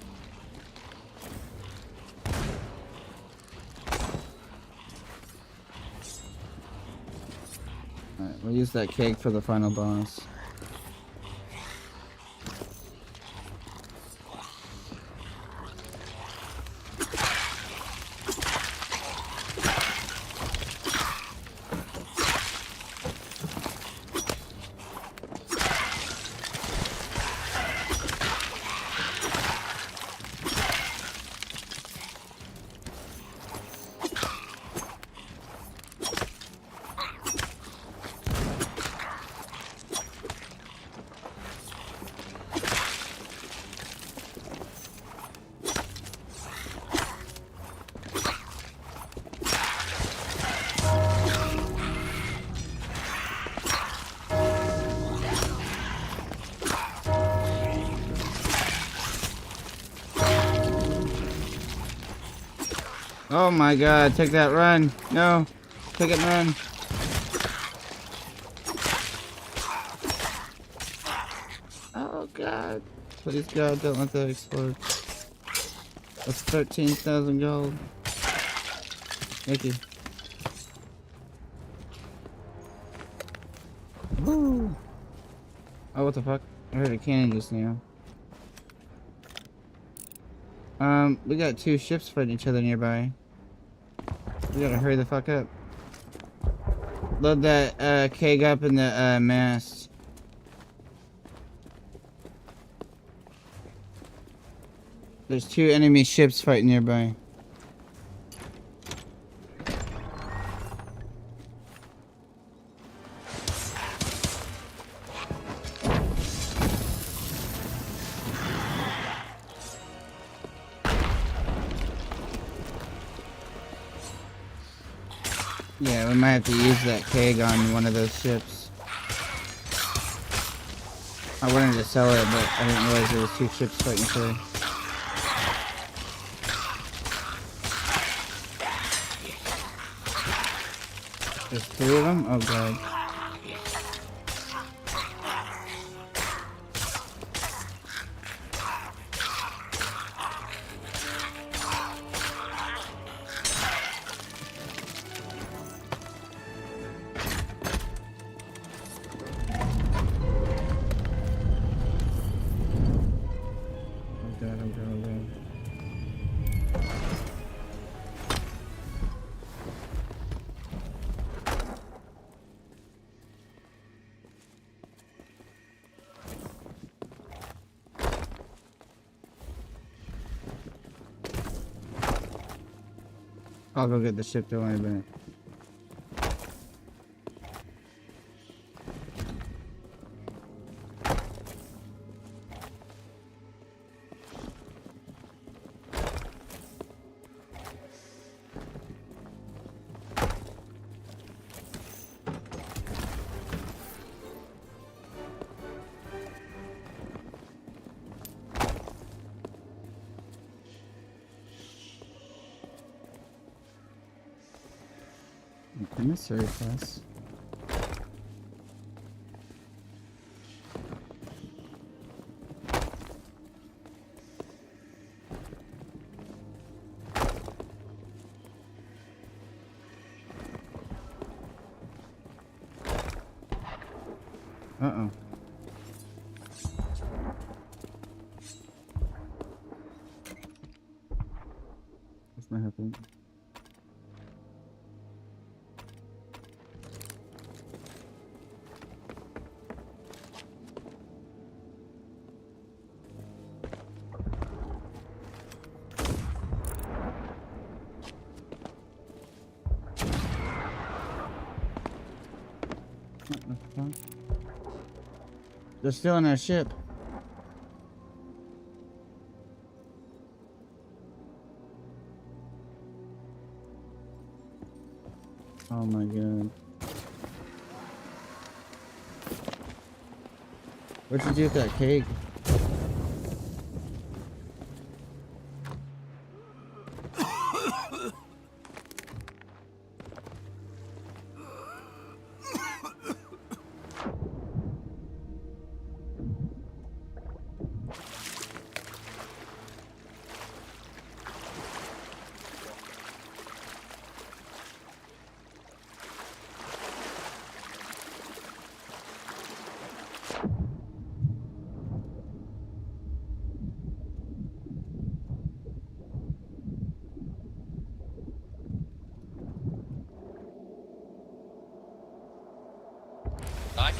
Alright, we'll use that cake for the final boss. Oh my god, take that run. No. Take it run. Oh god. Please god, don't let that explode. That's 13,000 gold. Thank you. Woo. Oh, what the fuck? I heard a cannon just now. We got two ships fighting each other nearby. We gotta hurry the fuck up. Load that, keg up in the, mast. There's two enemy ships fighting nearby. Yeah, we might have to use that keg on one of those ships. I wanted to sell it, but I didn't realize there was two ships fighting each other. There's three of them? Oh god. I'll go get the ship, don't worry about it. Commissary class. Uh-oh. What's not happening? They're still in our ship. Oh my god. What'd you do with that cake?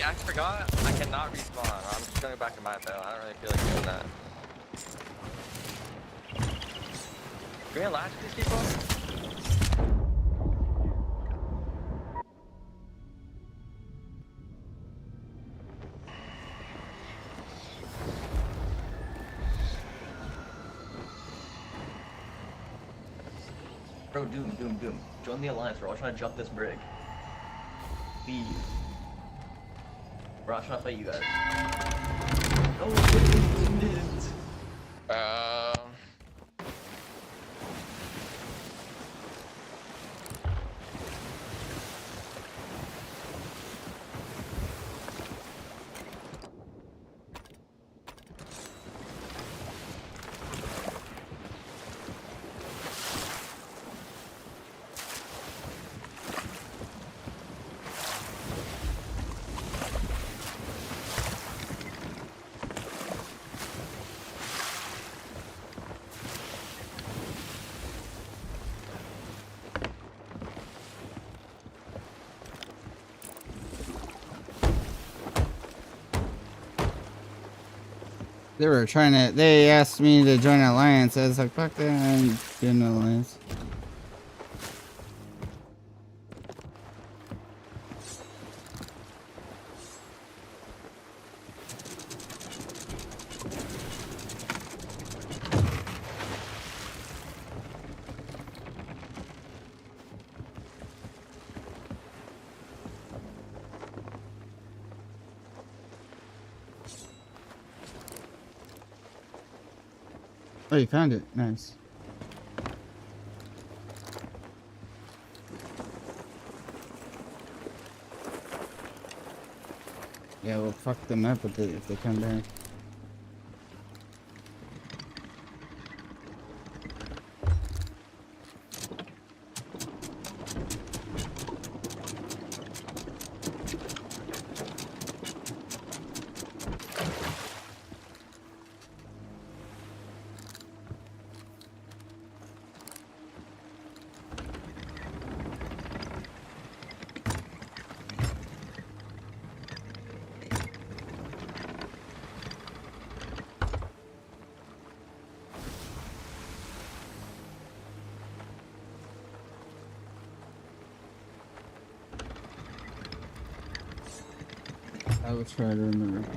I forgot. I cannot respawn. I'm just going back to my though. I don't really feel like doing that. Can we latch these people? Bro, Doom. Join the alliance. We're all trying to jump this brig. Please. We're not trying to fight you guys. Oh, didn't. They asked me to join an alliance. I was like, fuck that, I'm doing an alliance. Oh, you found it. Nice. Yeah, we'll fuck them up if they come back. I will try to remember.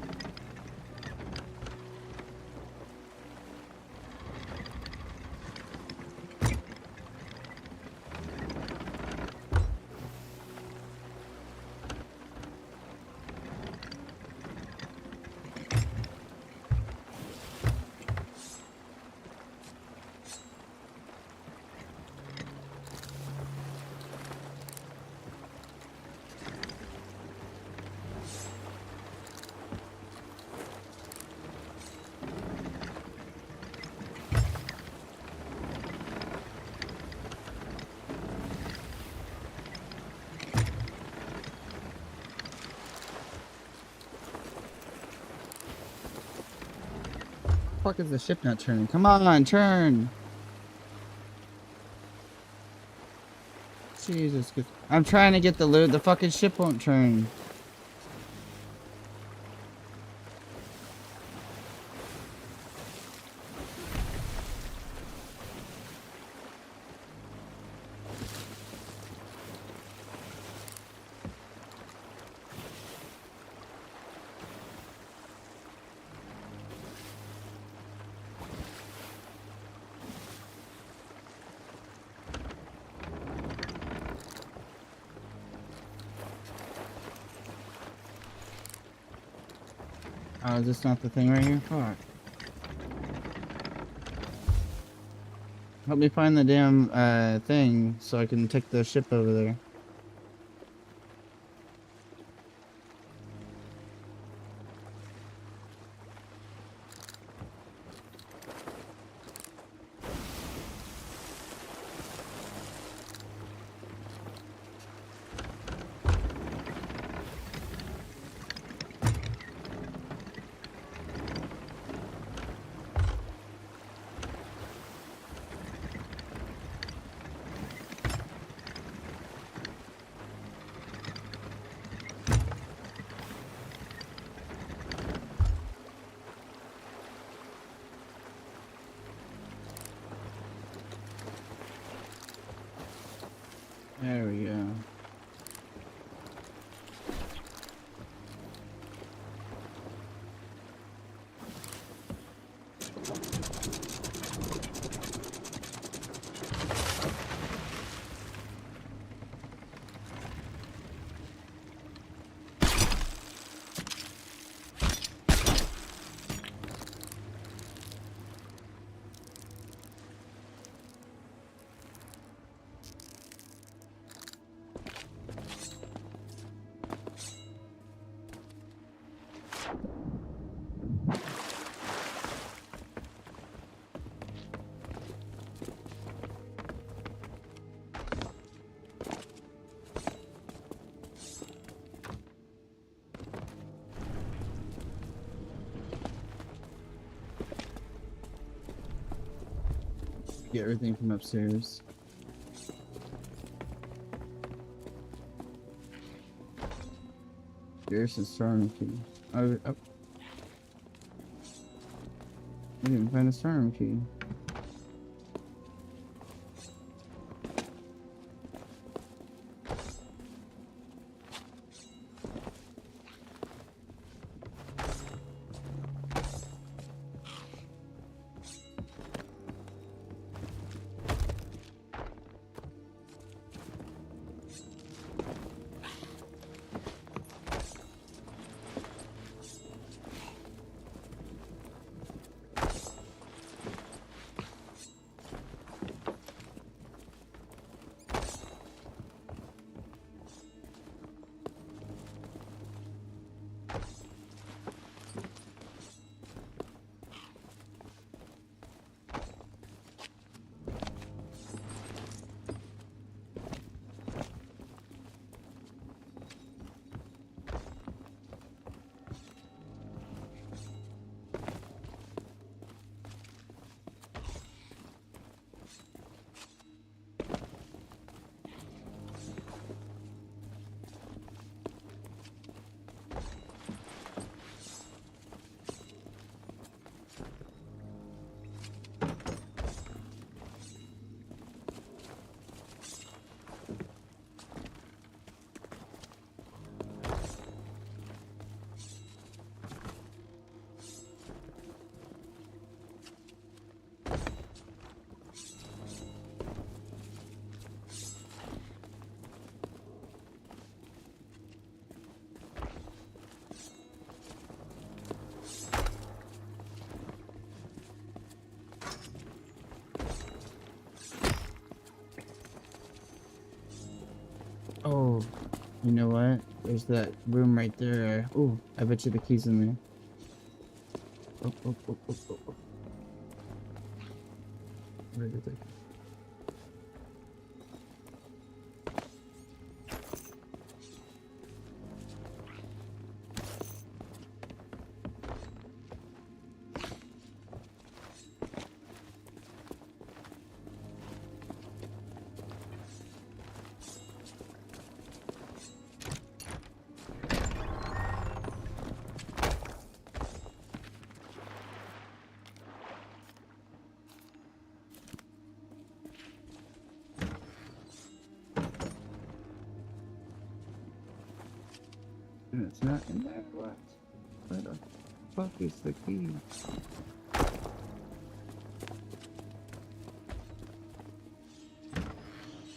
Fuck is the ship not turning? Come on, turn! Jesus, I'm trying to get the loot. The fucking ship won't turn. Oh, is this not the thing right here? Fuck. Help me find the damn thing so I can take the ship over there. There we go. Get everything from upstairs. There's a storm key. Oh, oh. I didn't find a storm key. Oh, you know what? There's that room right there. Oh, I bet you the key's in there. Oh, oh, oh, oh, oh, oh. Where is it? It's not in there. What? Where the fuck is the key?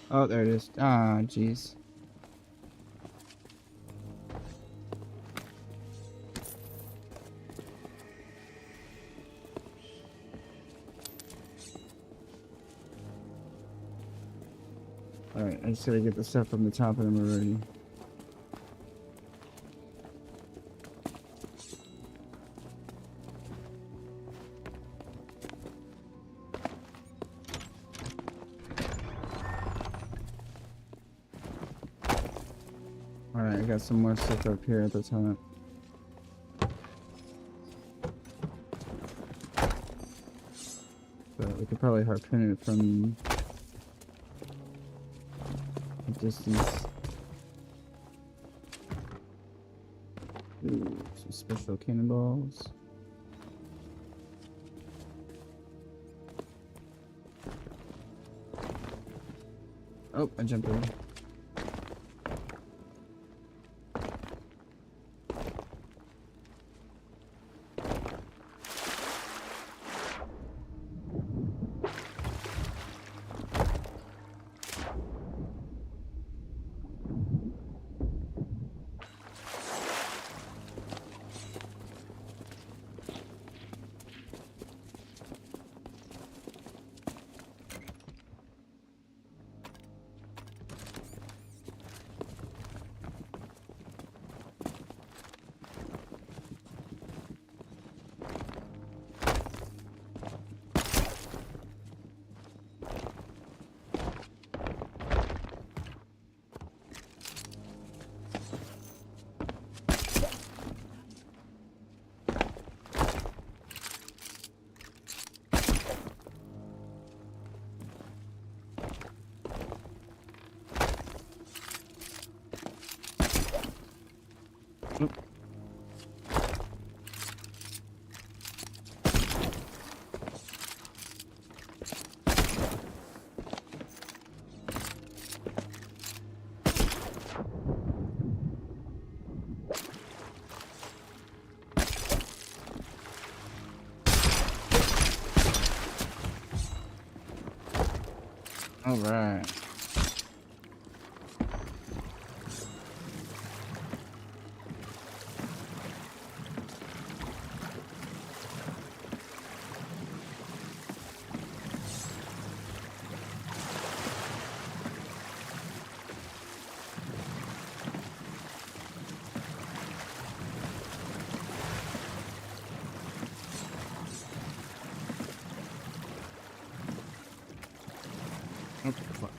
Oh, there it is. Ah, jeez. Alright, I just gotta get the stuff from the top and then we're ready. Alright, I got some more stuff up here at the top. But we could probably harpoon it from a distance. Ooh, some special cannonballs. Oh, I jumped over. All right. Okay, fuck.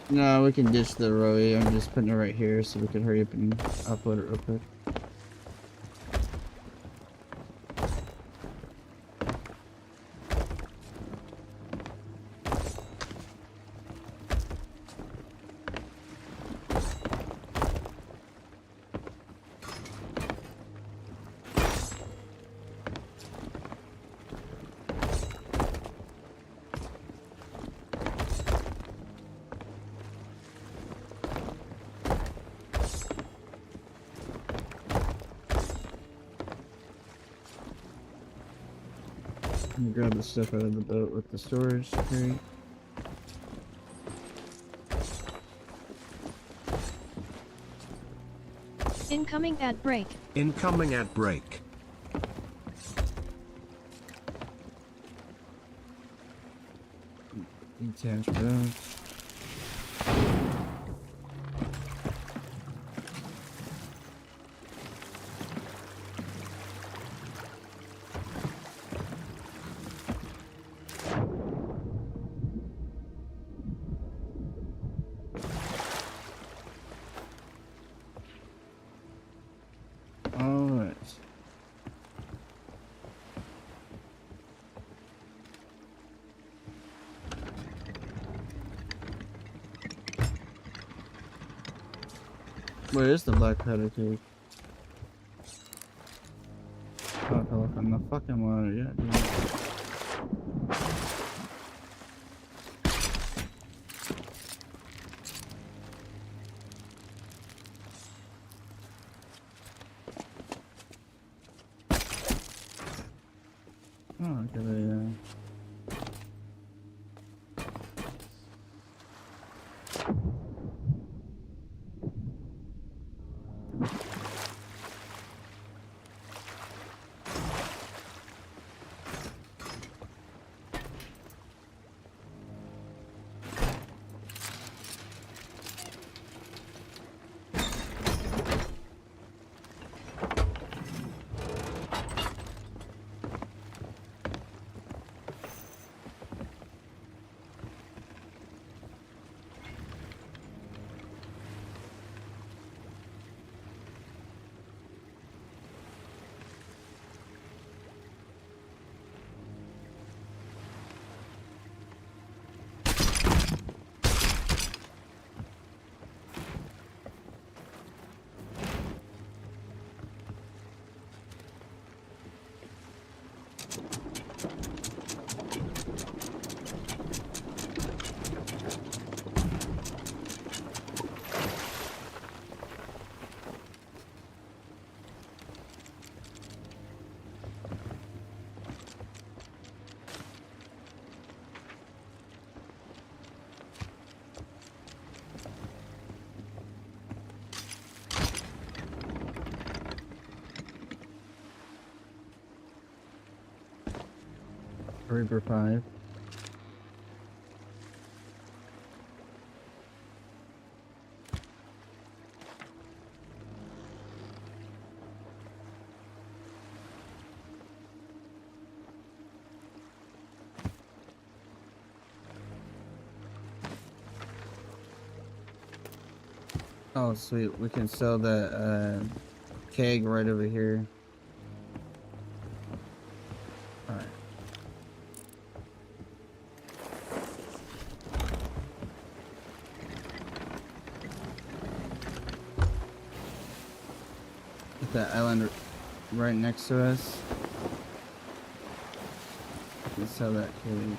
No, we can ditch the Roy. I'm just putting it right here so we can hurry up and upload it real quick. Let me grab the stuff out of the boat with the storage crate. Incoming at break. Incoming at break. Detach those. Alright. Where is the black powder cake? Oh, it fell off in the fucking water, yeah, dude. Oh, okay, Reaper 5. Oh, sweet. We can sell the keg right over here. Alright. Get that island right next to us. Let's sell that keg.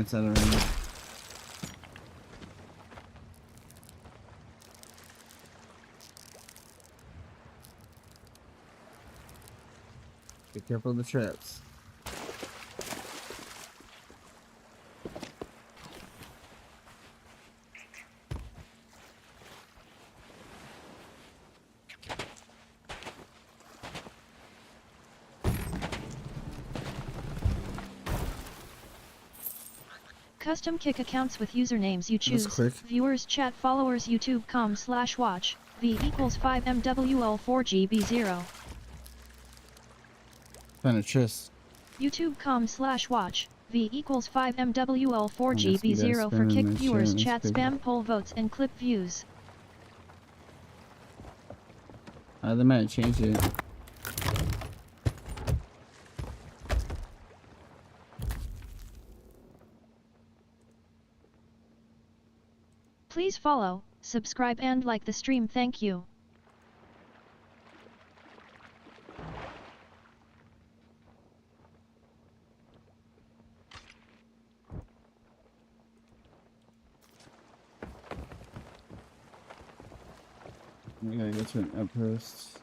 It's out of range. Be careful of the traps. Custom kick accounts with usernames you choose. quick. Viewers, chat, followers, youtube.com/watch. V equals 5MWL4GB0. Found a chest. youtube.com/watch. V equals 5MWL4GB0 I guess we gotta for spam kick and viewers, share chat, this spam, poll votes, and clip views. They might change it. Please follow, subscribe, and like the stream. Thank you. We gotta go to an outpost.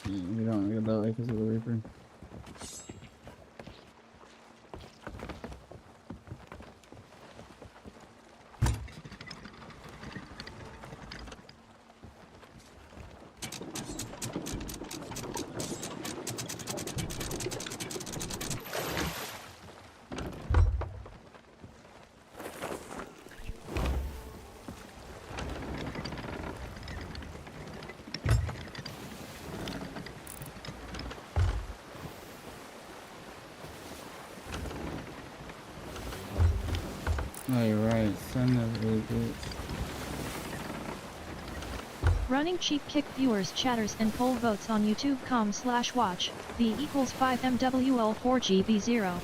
We don't get that way because of the Reaper. Oh, you're right. Son of a bitch. Running cheap kick viewers chatters and poll votes on youtube.com/watch, v equals 5MWL4GB0.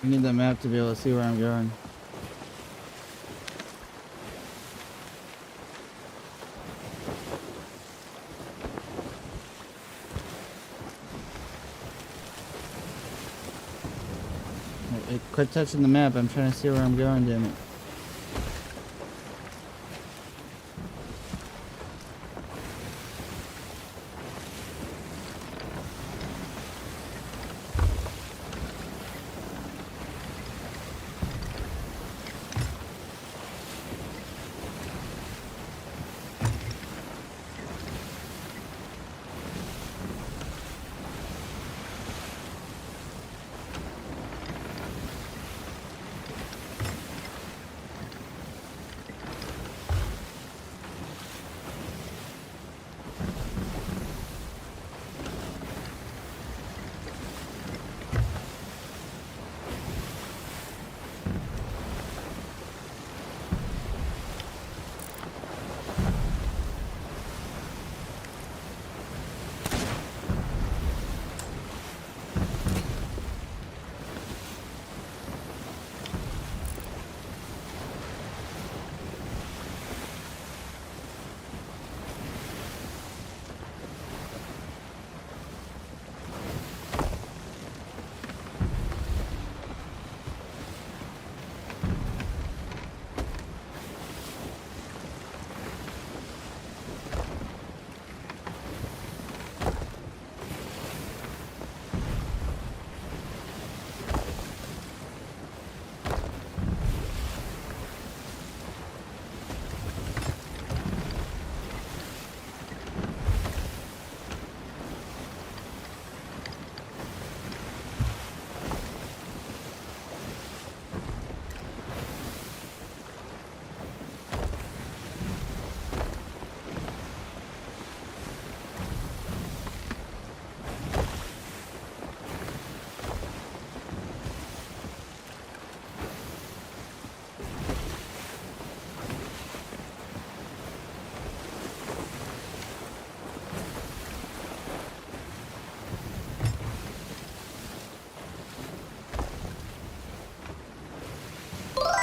I need the map to be able to see where I'm going. Hey, quit touching the map. I'm trying to see where I'm going, damn it.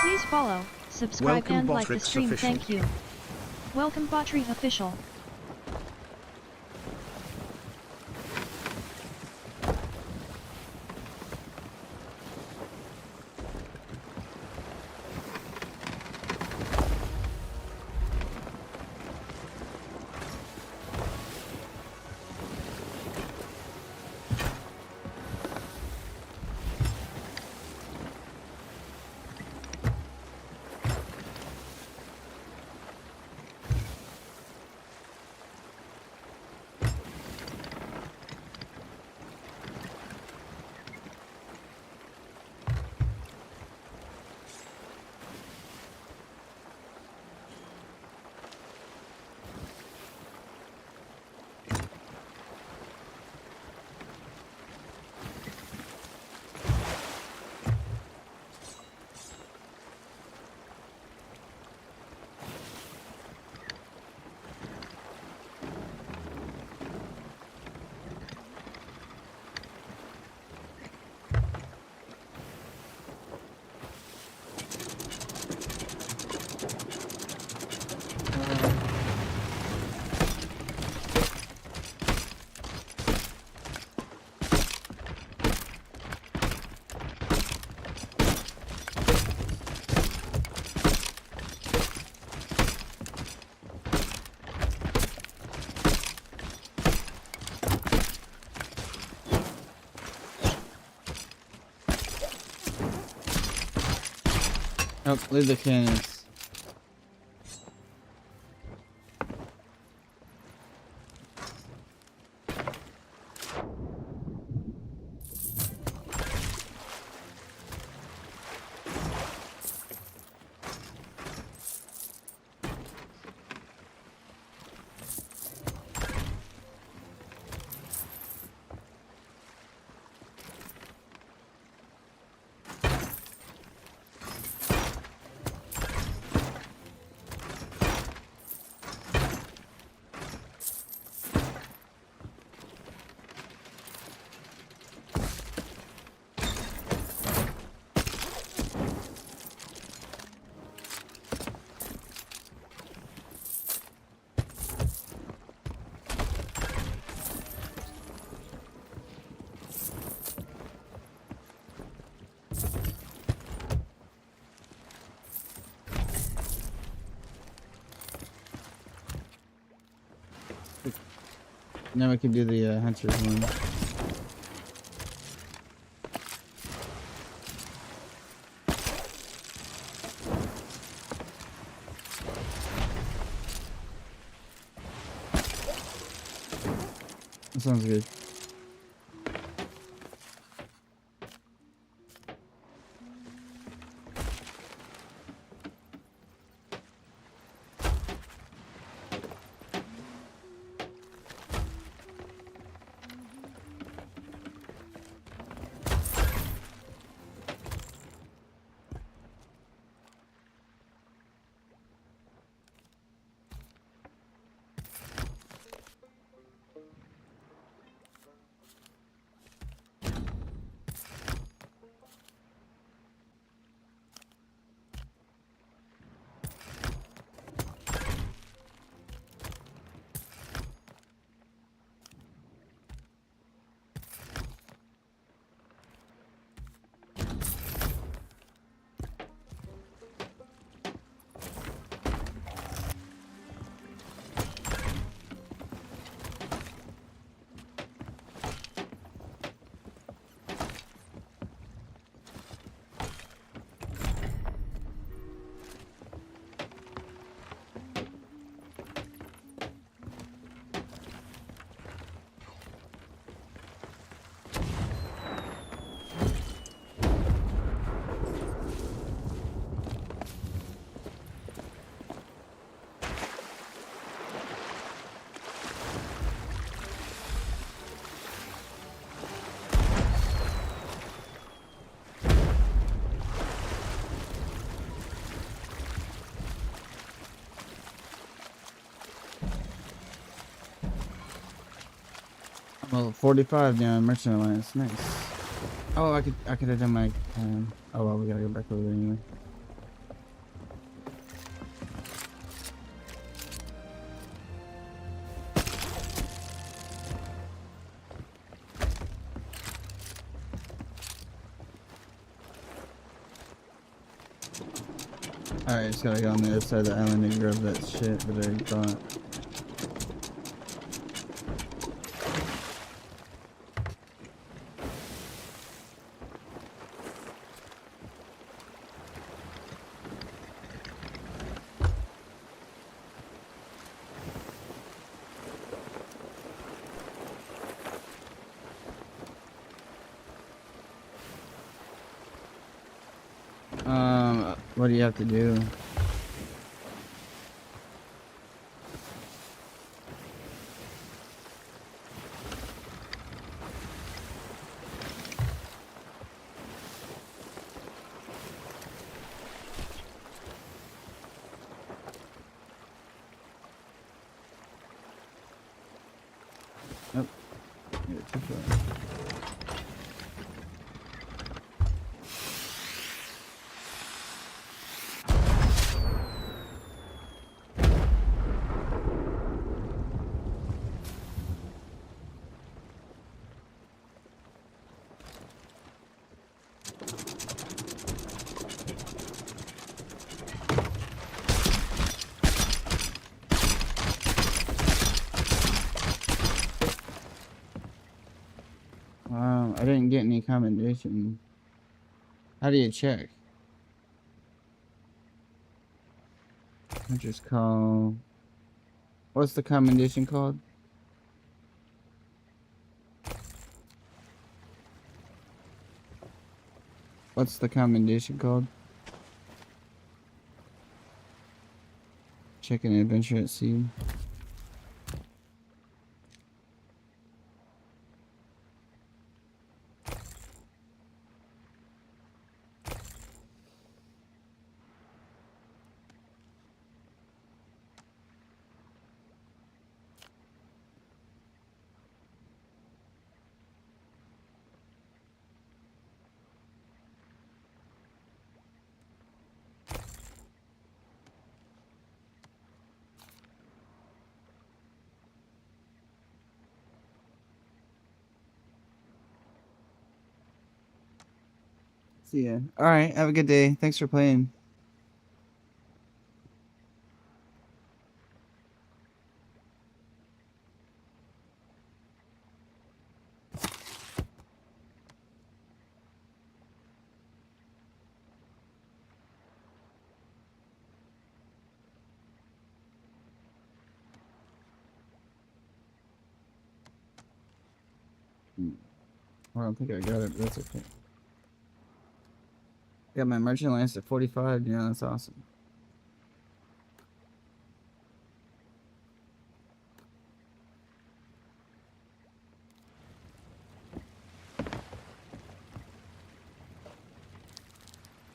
Please follow, subscribe Welcome, and like the Botrix stream, Official. thank you. Welcome Botrix Official. Oh, leave the cannons. Now we can do the hunters one. That sounds good. Well, 45 now in Merchant Alliance. Nice. Oh, I could have done my. Oh well, we gotta go back over there anyway. Alright, just gotta go on the other side of the island and grab that shit that I bought. What do you have to do? Nope. Yeah, too far. Wow, I didn't get any commendation. How do you check? Hunter's Call. What's the commendation called? What's the commendation called? Chicken Adventure at Sea. See ya. Alright, have a good day. Thanks for playing. I don't think I got it, but that's okay. Got my merchant alliance at 45. Yeah, that's awesome.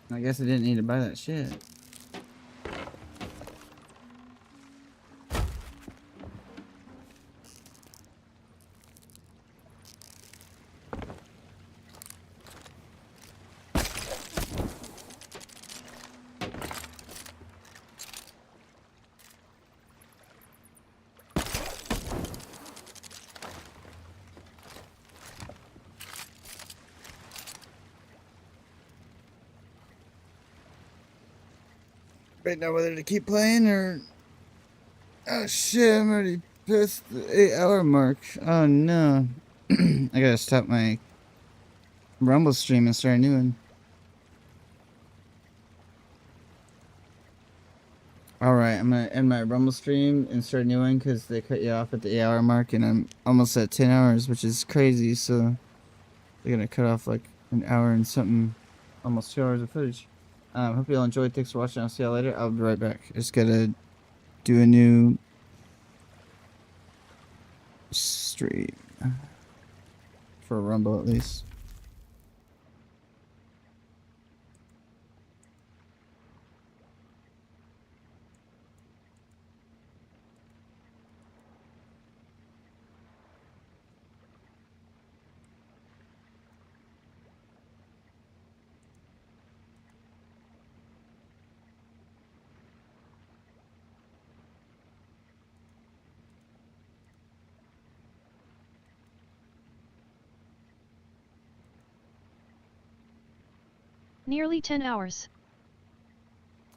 I guess I didn't need to buy that shit. Right now, whether to keep playing or... Oh shit, I'm already past the 8-hour mark. Oh no. I gotta stop my Rumble stream and start a new one. Alright, I'm gonna end my Rumble stream and start a new one because they cut you off at the 8-hour mark and I'm almost at 10 hours, which is crazy, so they're gonna cut off like an hour and something, almost 2 hours of footage. Hope you all enjoyed. Thanks for watching. I'll see y'all later. I'll be right back. I just gotta do a new stream for Rumble at least. Nearly 10 hours.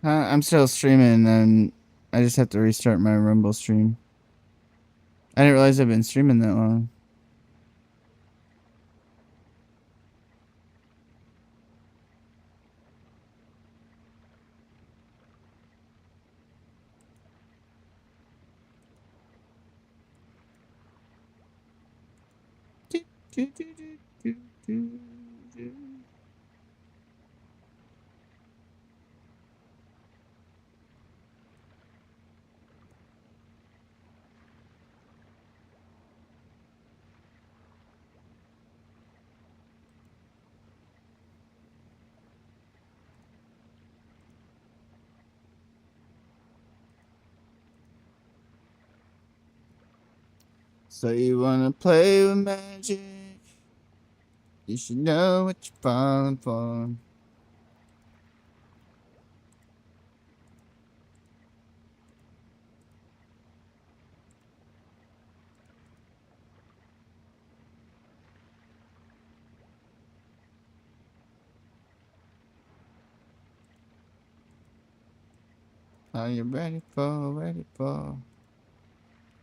I'm still streaming and I just have to restart my Rumble stream. I didn't realize I've been streaming that long. So you wanna play with magic? You should know what you're falling for. Are you ready for?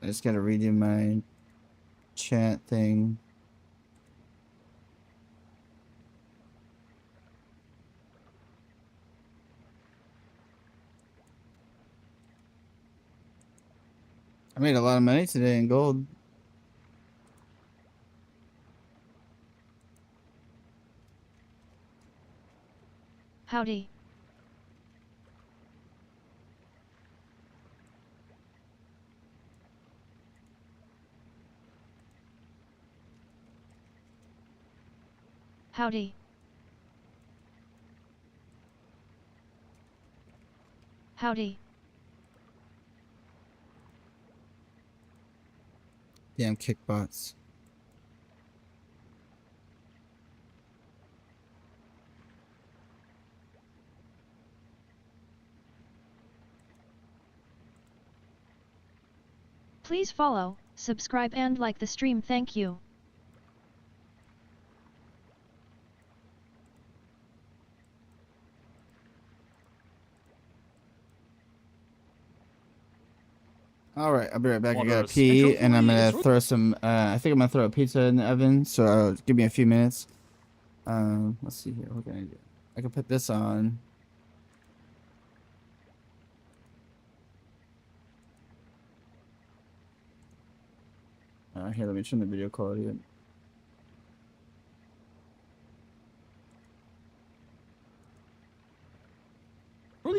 I just gotta redo my chat thing. I made a lot of money today in gold. Howdy. Howdy. Howdy. Damn kickbots. Please follow, subscribe and like the stream, thank you. All right, I'll be right back. I gotta Waters. pee, and I'm Truthfully, gonna it's throw some. I think I'm gonna throw a pizza in the oven. So give me a few minutes. Let's see here. What can I do? I can put this on. Here, let me turn the video quality up.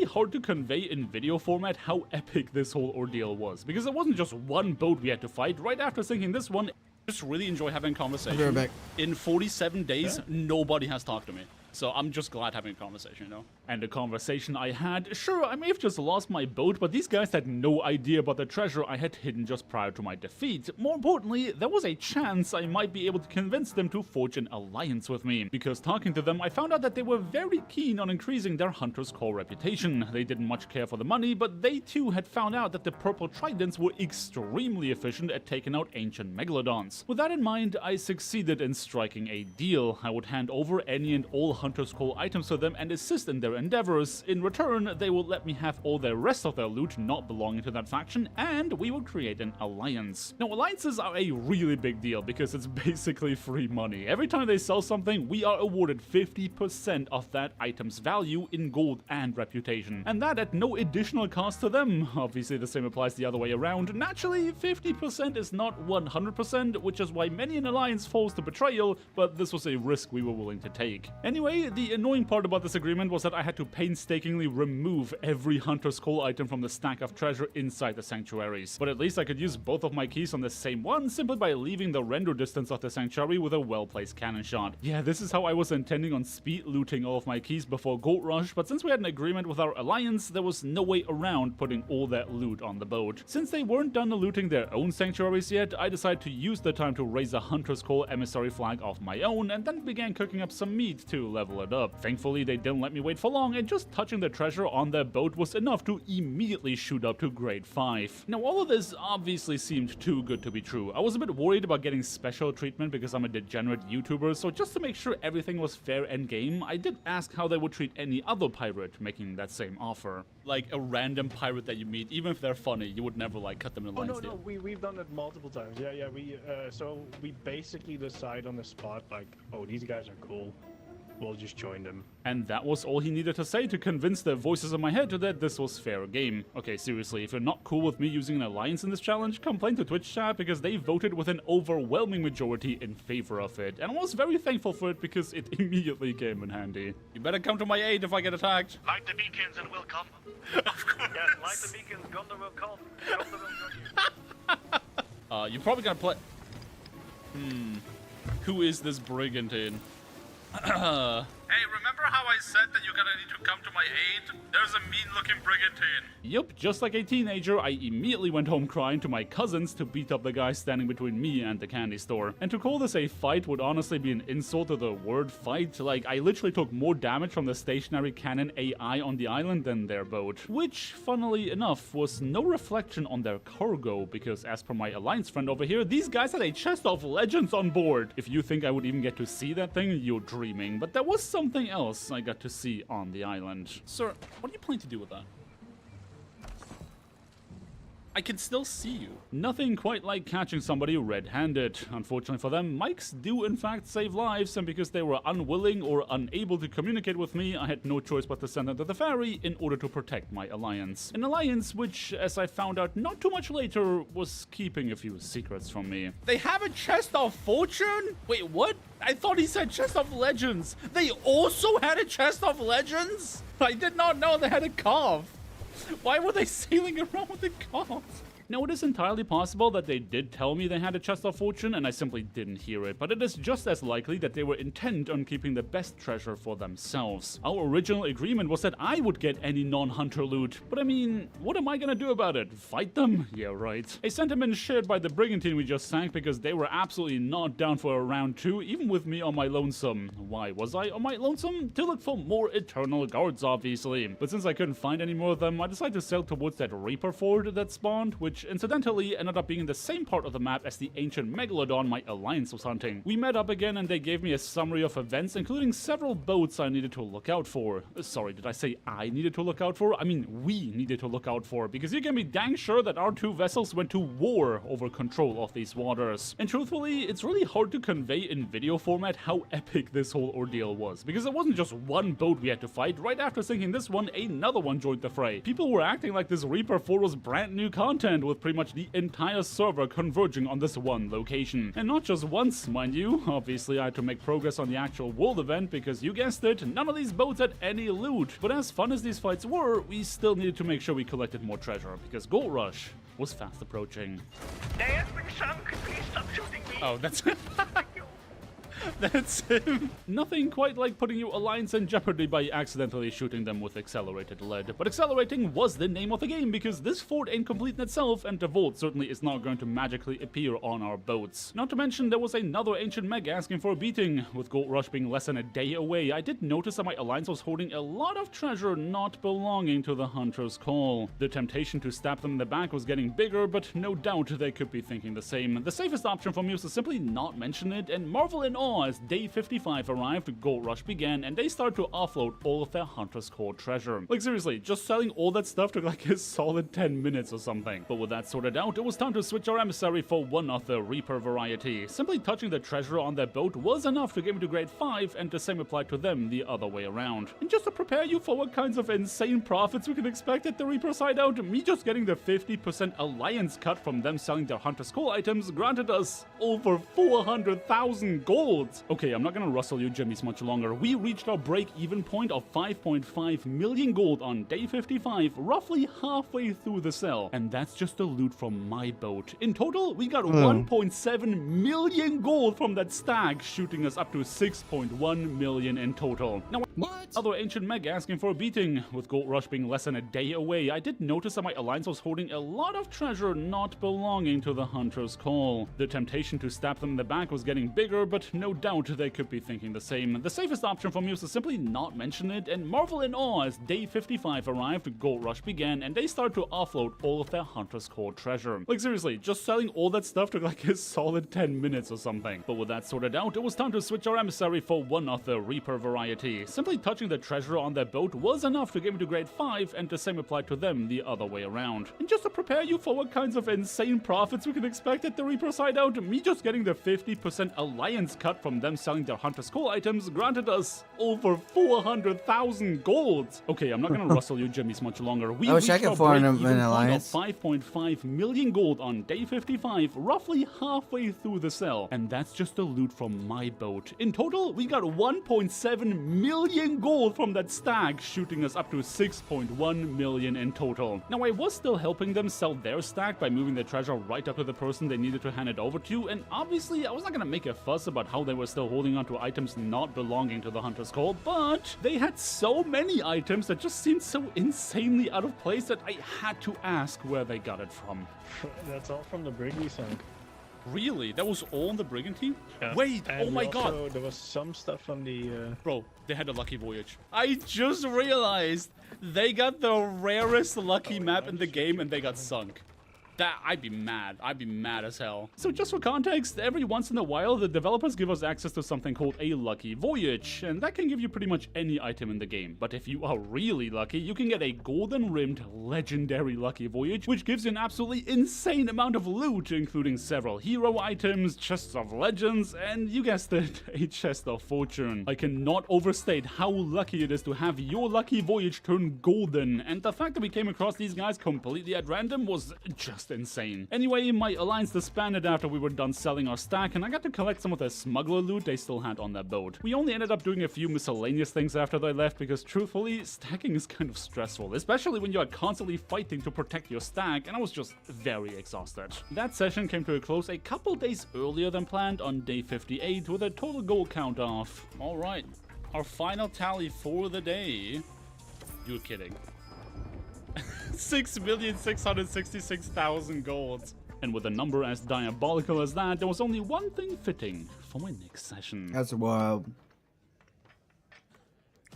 really hard to convey in video format how epic this whole ordeal was, because it wasn't just one boat we had to fight. Right after sinking this one, I just really enjoy having conversation. I'll be right back. In 47 days, nobody has talked to me. So I'm just glad having a conversation, you know? And the conversation I had, sure, I may have just lost my boat, but these guys had no idea about the treasure I had hidden just prior to my defeat. More importantly, there was a chance I might be able to convince them to forge an alliance with me. Because talking to them, I found out that they were very keen on increasing their Hunter's Call reputation. They didn't much care for the money, but they too had found out that the Purple Tridents were extremely efficient at taking out ancient megalodons. With that in mind, I succeeded in striking a deal. I would hand over any and all Hunter's Call items to them and assist in their endeavors. In return, they will let me have all the rest of their loot not belonging to that faction, and we will create an alliance. Now, alliances are a really big deal because it's basically free money. Every time they sell something, we are awarded 50% of that item's value in gold and reputation. And that at no additional cost to them. Obviously, the same applies the other way around. Naturally, 50% is not 100%, which is why many an alliance falls to betrayal, but this was a risk we were willing to take. Anyway, the annoying part about this agreement was that I had to painstakingly remove every Hunter's Call item from the stack of treasure inside the sanctuaries. But at least I could use both of my keys on the same one simply by leaving the render distance of the sanctuary with a well-placed cannon shot. Yeah, this is how I was intending on speed looting all of my keys before Gold Rush, but since we had an agreement with our alliance, there was no way around putting all that loot on the boat. Since they weren't done looting their own sanctuaries yet, I decided to use the time to raise a Hunter's Call emissary flag of my own, and then began cooking up some meat to level it up. Thankfully, they didn't let me wait for long, and just touching the treasure on their boat was enough to immediately shoot up to grade 5. Now, all of this obviously seemed too good to be true. I was a bit worried about getting special treatment because I'm a degenerate YouTuber, so just to make sure everything was fair and game, I did ask how they would treat any other pirate making that same offer. Like a random pirate that you meet, even if they're funny, you would never like cut them in lines. Oh no, we've done it multiple times. Yeah, so we basically decide on the spot like, oh, these guys are cool. We'll just join them. And that was all he needed to say to convince the voices in my head that this was fair game. Okay, seriously, if you're not cool with me using an alliance in this challenge, complain to Twitch chat because they voted with an overwhelming majority in favor of it. And I was very thankful for it because it immediately came in handy. You better come to my aid if I get attacked. Light the beacons and we'll come. Of course. Yes, light the beacons, Gondor will come. Gondor will join you. You're probably gonna play... Who is this brigantine? Hey, remember how I said that you're gonna need to come to my aid? There's a mean-looking brigantine. Yup, just like a teenager, I immediately went home crying to my cousins to beat up the guy standing between me and the candy store. And to call this a fight would honestly be an insult to the word fight. Like, I literally took more damage from the stationary cannon AI on the island than their boat. Which, funnily enough, was no reflection on their cargo, because as per my alliance friend over here, these guys had a chest of legends on board. If you think I would even get to see that thing, you're dreaming. But there was something else I got to see on the island. Sir, what do you plan to do with that? I can still see you. Nothing quite like catching somebody red-handed. Unfortunately for them, mics do in fact save lives, and because they were unwilling or unable to communicate with me, I had no choice but to send them to the ferry in order to protect my alliance. An alliance which, as I found out not too much later, was keeping a few secrets from me. They have a chest of fortune? Wait, what? I thought he said chest of legends. They also had a chest of legends? I did not know they had a calf. Why were they sailing around with a calf? Now, it is entirely possible that they did tell me they had a chest of fortune and I simply didn't hear it, but it is just as likely that they were intent on keeping the best treasure for themselves. Our original agreement was that I would get any non-hunter loot, but I mean, what am I gonna do about it? Fight them? Yeah, right. A sentiment shared by the brigantine we just sank because they were absolutely not down for a round 2, even with me on my lonesome. Why was I on my lonesome? To look for more eternal guards, obviously. But since I couldn't find any more of them, I decided to sail towards that Reaper Ford that spawned, which incidentally ended up being in the same part of the map as the ancient megalodon my alliance was hunting. We met up again and they gave me a summary of events, including several boats I needed to look out for. Sorry, did I say I needed to look out for? I mean, we needed to look out for, because you can be dang sure that our 2 vessels went to war over control of these waters. And truthfully, it's really hard to convey in video format how epic this whole ordeal was, because it wasn't just one boat we had to fight. Right after sinking this one, another one joined the fray. People were acting like this Reaper 4 was brand new content, with pretty much the entire server converging on this one location. And not just once, mind you. Obviously, I had to make progress on the actual world event because, you guessed it, none of these boats had any loot. But as fun as these fights were, we still needed to make sure we collected more treasure, because Gold Rush was fast approaching. They have been sunk. Please stop shooting me. Oh, that's... That's him. Nothing quite like putting your alliance in jeopardy by accidentally shooting them with accelerated lead. But accelerating was the name of the game, because this fort ain't complete in itself, and the vault certainly is not going to magically appear on our boats. Not to mention, there was another ancient meg asking for a beating. With Gold Rush being less than a day away, I did notice that my alliance was holding a lot of treasure not belonging to the Hunter's Call. The temptation to stab them in the back was getting bigger, but no doubt they could be thinking the same. The safest option for me was to simply not mention it and marvel in awe as day 55 arrived, Gold Rush began, and they started to offload all of their Hunter's Core treasure. Like seriously, just selling all that stuff took like a solid 10 minutes or something. But with that sorted out, it was time to switch our emissary for one of the Reaper variety. Simply touching the treasure on their boat was enough to get me to grade 5, and the same applied to them the other way around. And just to prepare you for what kinds of insane profits we can expect at the Reaper side out, me just getting the 50% alliance cut from them selling their Hunter's Core items granted us over 400,000 gold. Okay, I'm not gonna rustle you jimmies much longer. We reached our break-even point of 5.5 million gold on day 55, roughly halfway through the sell. And that's just the loot from my boat. In total, we got 1.7 million gold from that stag, shooting us up to 6.1 million in total. Now, what? Other ancient meg asking for a beating. With Gold Rush being less than a day away, I did notice that my alliance was holding a lot of treasure not belonging to the Hunter's Call. The temptation to stab them in the back was getting bigger, but no doubt they could be thinking the same. The safest option for me was to simply not mention it and marvel in awe as day 55 arrived, Gold Rush began, and they started to offload all of their Hunter's Core treasure. Like seriously, just selling all that stuff took like a solid 10 minutes or something. But with that sorted out, it was time to switch our emissary for one of the Reaper variety. Simply touching the treasure on their boat was enough to get me to grade 5, and the same applied to them the other way around. And just to prepare you for what kinds of insane profits we can expect at the Reaper side out, me just getting the 50% alliance cut from them selling their Hunter's Core items granted us over 400,000 gold. Okay, I'm not gonna rustle you jimmies much longer. We reached our break-even point of 5.5 million gold on day 55, roughly halfway through the sell. And that's just the loot from my boat. In total, we got 1.7 million gold from that stag, shooting us up to 6.1 million in total. Now, I was still helping them sell their stack by moving the treasure right up to the person they needed to hand it over to, and obviously, I was not gonna make a fuss about how they were still holding onto items not belonging to the Hunter's Call, but they had so many items that just seemed so insanely out of place that I had to ask where they got it from. That's all from the brig we sunk. Really? That was all on the brigantine? Yeah. Wait, and oh my also, god. There was some stuff from the... Bro, they had a lucky voyage. I just realized they got the rarest lucky map in the game and they got sunk. I'd be mad. I'd be mad as hell. So just for context, every once in a while, the developers give us access to something called a lucky voyage, and that can give you pretty much any item in the game. But if you are really lucky, you can get a golden rimmed legendary lucky voyage, which gives you an absolutely insane amount of loot, including several hero items, chests of legends, and you guessed it, a chest of fortune. I cannot overstate how lucky it is to have your lucky voyage turn golden, and the fact that we came across these guys completely at random was just insane. Anyway, my alliance disbanded after we were done selling our stack, and I got to collect some of the smuggler loot they still had on their boat. We only ended up doing a few miscellaneous things after they left because truthfully, stacking is kind of stressful, especially when you are constantly fighting to protect your stack, and I was just very exhausted. That session came to a close a couple days earlier than planned on day 58 with a total gold count of... Alright, our final tally for the day... You're kidding. 6,666,000 gold. And with a number as diabolical as that, there was only one thing fitting for my next session. That's wild.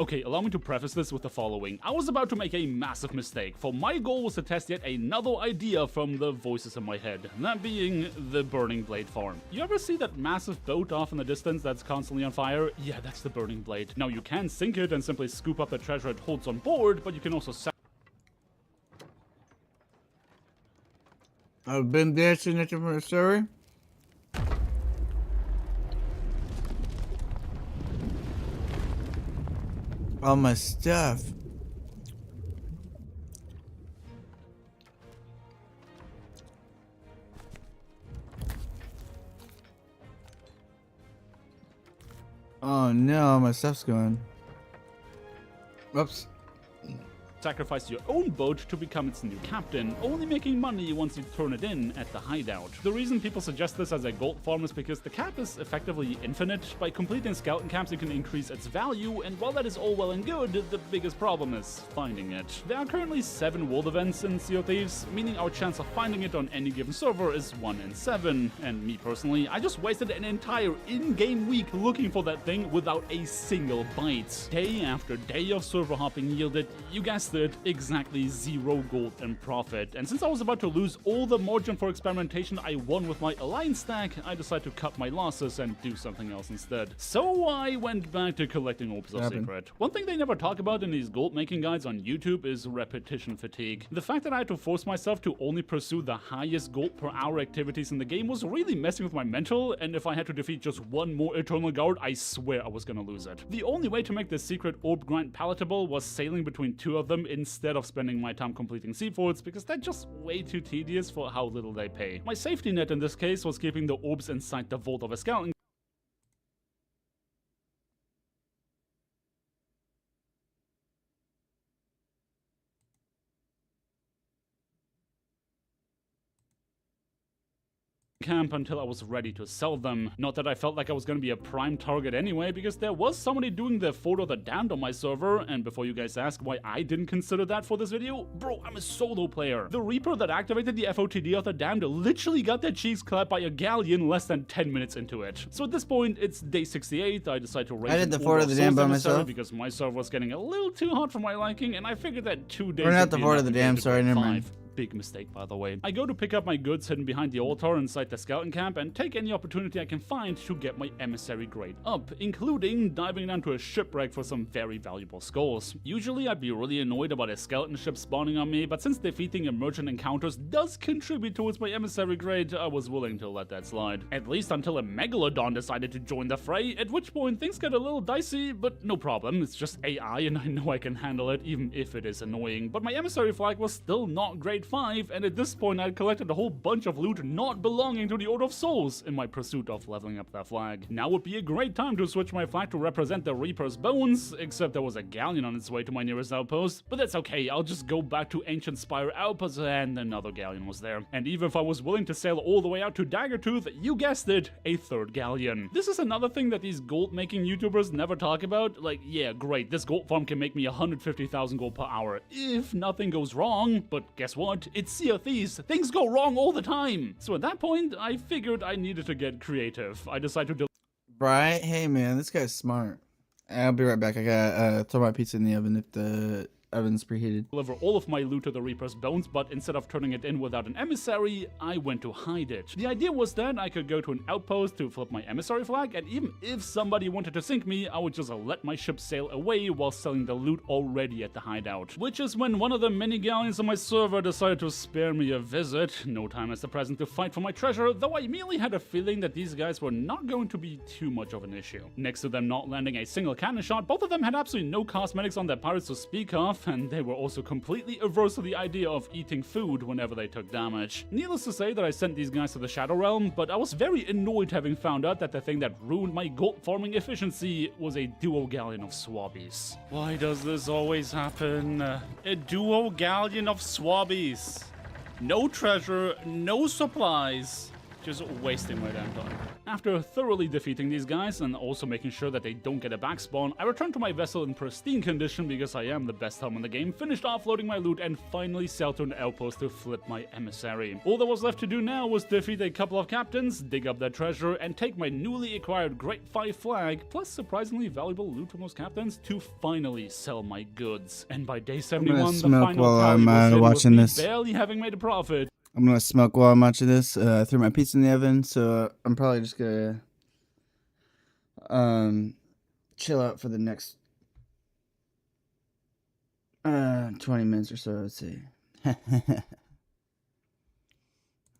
Okay, allow me to preface this with the following. I was about to make a massive mistake, for my goal was to test yet another idea from the voices in my head, that being the Burning Blade farm. You ever see that massive boat off in the distance that's constantly on fire? Yeah, that's the Burning Blade. Now you can sink it and simply scoop up the treasure it holds on board, but you can also I've been there, signature for a server. All my stuff. Oh no, my stuff's gone. Whoops. sacrifice your own boat to become its new captain, only making money once you turn it in at the hideout. The reason people suggest this as a gold farm is because the cap is effectively infinite. By completing skeleton caps you can increase its value, and while that is all well and good, the biggest problem is finding it. There are currently 7 world events in Sea of Thieves, meaning our chance of finding it on any given server is 1 in 7, and me personally, I just wasted an entire in-game week looking for that thing without a single bite. Day after day of server hopping yielded, you guessed it, exactly 0 gold and profit. And since I was about to lose all the margin for experimentation I won with my alliance stack, I decided to cut my losses and do something else instead. So I went back to collecting orbs of secret. One thing they never talk about in these gold making guides on YouTube is repetition fatigue. The fact that I had to force myself to only pursue the highest gold per hour activities in the game was really messing with my mental, and if I had to defeat just one more Eternal Guard, I swear I was gonna lose it. The only way to make this secret orb grind palatable was sailing between 2 of them instead of spending my time completing sea forts, because they're just way too tedious for how little they pay. My safety net in this case was keeping the orbs inside the vault of a skeleton camp until I was ready to sell them. Not that I felt like I was gonna be a prime target anyway, because there was somebody doing the Fort of the Damned on my server, and before you guys ask why I didn't consider that for this video, bro, I'm a solo player. The Reaper that activated the FOTD of the Damned literally got their cheeks clapped by a galleon less than 10 minutes into it. So at this point, it's day 68, I decided to raise I did the Fort of the Damned by myself because my server was getting a little too hot for my liking, and I figured that 2 days We're not the Fort of the Damned, sorry, never mind. Big mistake, by the way. I go to pick up my goods hidden behind the altar inside the skeleton camp and take any opportunity I can find to get my emissary grade up, including diving down to a shipwreck for some very valuable skulls. Usually I'd be really annoyed about a skeleton ship spawning on me, but since defeating emergent encounters does contribute towards my emissary grade, I was willing to let that slide. At least until a megalodon decided to join the fray, at which point things get a little dicey, but no problem, it's just AI and I know I can handle it even if it is annoying. But my emissary flag was still not grade 5, and at this point I had collected a whole bunch of loot not belonging to the Order of Souls in my pursuit of leveling up that flag. Now would be a great time to switch my flag to represent the Reaper's bones, except there was a galleon on its way to my nearest outpost, but that's okay, I'll just go back to Ancient Spire Outpost, and another galleon was there. And even if I was willing to sail all the way out to Daggertooth, you guessed it, a 3rd galleon. This is another thing that these gold making YouTubers never talk about. Like, yeah, great, this gold farm can make me 150,000 gold per hour if nothing goes wrong, but guess what? It's Sea of Thieves. Things go wrong all the time. So at that point, I figured I needed to get creative. I decided to Right? Hey man, this guy's smart. I'll be right back. I gotta throw my pizza in the oven if the oven's preheated. Deliver all of my loot to the Reaper's bones, but instead of turning it in without an emissary, I went to hide it. The idea was that I could go to an outpost to flip my emissary flag, and even if somebody wanted to sink me, I would just let my ship sail away while selling the loot already at the hideout. Which is when one of the many galleons on my server decided to spare me a visit. No time as the present to fight for my treasure, though I immediately had a feeling that these guys were not going to be too much of an issue. Next to them not landing a single cannon shot, both of them had absolutely no cosmetics on their pirates to speak of, and they were also completely averse to the idea of eating food whenever they took damage. Needless to say that I sent these guys to the Shadow Realm, but I was very annoyed having found out that the thing that ruined my gold farming efficiency was a duo galleon of swabbies. Why does this always happen? A duo galleon of swabbies. No treasure, no supplies. Just wasting my damn time. After thoroughly defeating these guys and also making sure that they don't get a backspawn, I returned to my vessel in pristine condition because I am the best helm in the game, finished offloading my loot, and finally sailed to an outpost to flip my emissary. All that was left to do now was defeat a couple of captains, dig up their treasure, and take my newly acquired Grade 5 flag, plus surprisingly valuable loot from those captains, to finally sell my goods. And by day 71, the final tally was watching with this. me barely having made a profit. I'm gonna smoke while I'm watching this. I threw my pizza in the oven, so I'm probably just gonna chill out for the next 20 minutes or so, let's see.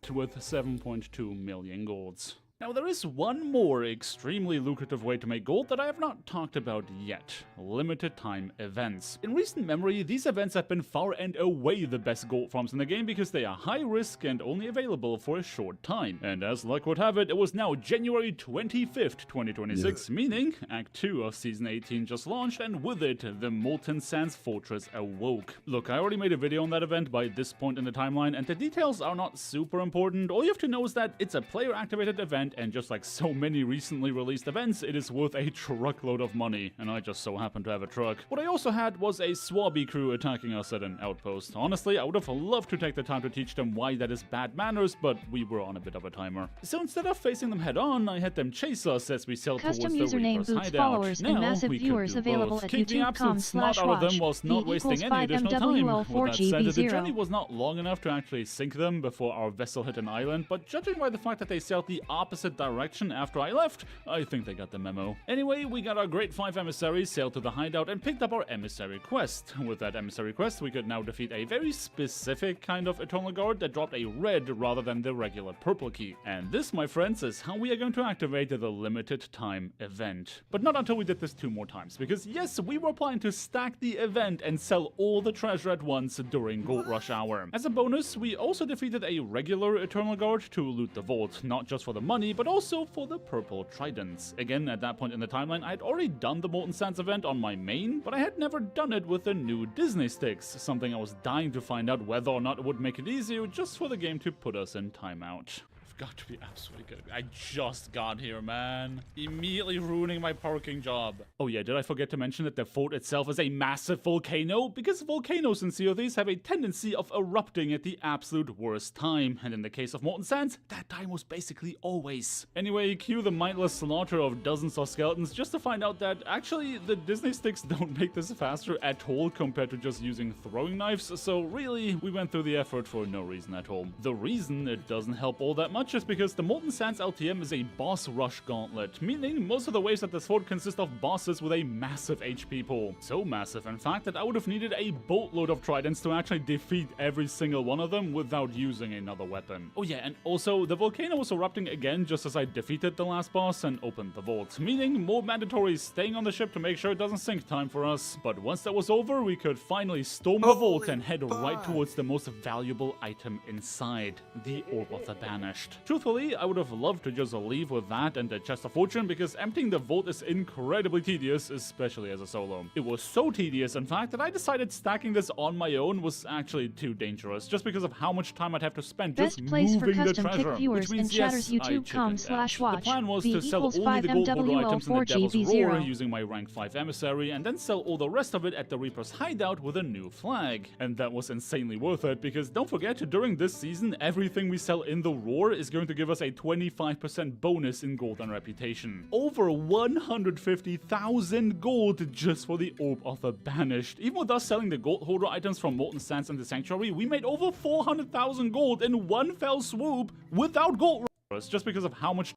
With 7.2 million golds. Now there is one more extremely lucrative way to make gold that I have not talked about yet. Limited time events. In recent memory, these events have been far and away the best gold farms in the game because they are high risk and only available for a short time. And as luck would have it, it was now January 25th, 2026, meaning Act 2 of Season 18 just launched, and with it, the Molten Sands Fortress awoke. Look, I already made a video on that event by this point in the timeline, and the details are not super important. All you have to know is that it's a player-activated event, and just like so many recently released events, it is worth a truckload of money, and I just so happen to have a truck. What I also had was a swabby crew attacking us at an outpost. Honestly, I would have loved to take the time to teach them why that is bad manners, but we were on a bit of a timer. So instead of facing them head on, I had them chase us as we sailed towards the Reaper's hideout. Followers now, and massive we viewers could do available both. at Keep the absolute snot out of them whilst not wasting any additional time. With that said, the journey was not long enough to actually sink them before our vessel hit an island, but judging by the fact that they sailed the opposite direction after I left, I think they got the memo. Anyway, we got our Grade 5 emissaries, sailed to the hideout, and picked up our emissary quest. With that emissary quest, we could now defeat a very specific kind of Eternal Guard that dropped a red rather than the regular purple key. And this, my friends, is how we are going to activate the limited time event. But not until we did this 2 more times, because yes, we were planning to stack the event and sell all the treasure at once during Gold Rush Hour. As a bonus, we also defeated a regular Eternal Guard to loot the vault, not just for the money, but also for the purple tridents. Again, at that point in the timeline, I had already done the Molten Sands event on my main, but I had never done it with the new Disney sticks, something I was dying to find out whether or not it would make it easier just for the game to put us in timeout. Got to be absolutely good. I just got here, man. Immediately ruining my parking job. Oh yeah, did I forget to mention that the fort itself is a massive volcano? Because volcanoes in SoTs have a tendency of erupting at the absolute worst time. And in the case of Molten Sands, that time was basically always. Anyway, cue the mindless slaughter of dozens of skeletons just to find out that actually the Disney sticks don't make this faster at all compared to just using throwing knives. So really, we went through the effort for no reason at all. The reason it doesn't help all that much is because the Molten Sands LTM is a boss rush gauntlet, meaning most of the waves at this fort consist of bosses with a massive HP pool. So massive, in fact, that I would have needed a boatload of tridents to actually defeat every single one of them without using another weapon. Oh yeah, and also, the volcano was erupting again just as I defeated the last boss and opened the vault, meaning more mandatory staying on the ship to make sure it doesn't sink time for us. But once that was over, we could finally storm the vault and head right towards the most valuable item inside, the Orb of the Banished. Truthfully, I would have loved to just leave with that and the Chest of Fortune because emptying the vault is incredibly tedious, especially as a solo. It was so tedious, in fact, that I decided stacking this on my own was actually too dangerous, just because of how much time I'd have to spend just moving the treasure. Which means, yes, I chickened out. The plan was to sell only the gold border items in the Devil's Roar using my rank 5 emissary, and then sell all the rest of it at the Reaper's hideout with a new flag. And that was insanely worth it, because don't forget, during this season, everything we sell in the Roar is is going to give us a 25% bonus in gold and reputation. Over 150,000 gold just for the Orb of the Banished. Even with us selling the gold holder items from Molten Sands and the Sanctuary, we made over 400,000 gold in one fell swoop without gold rush, just because of how much.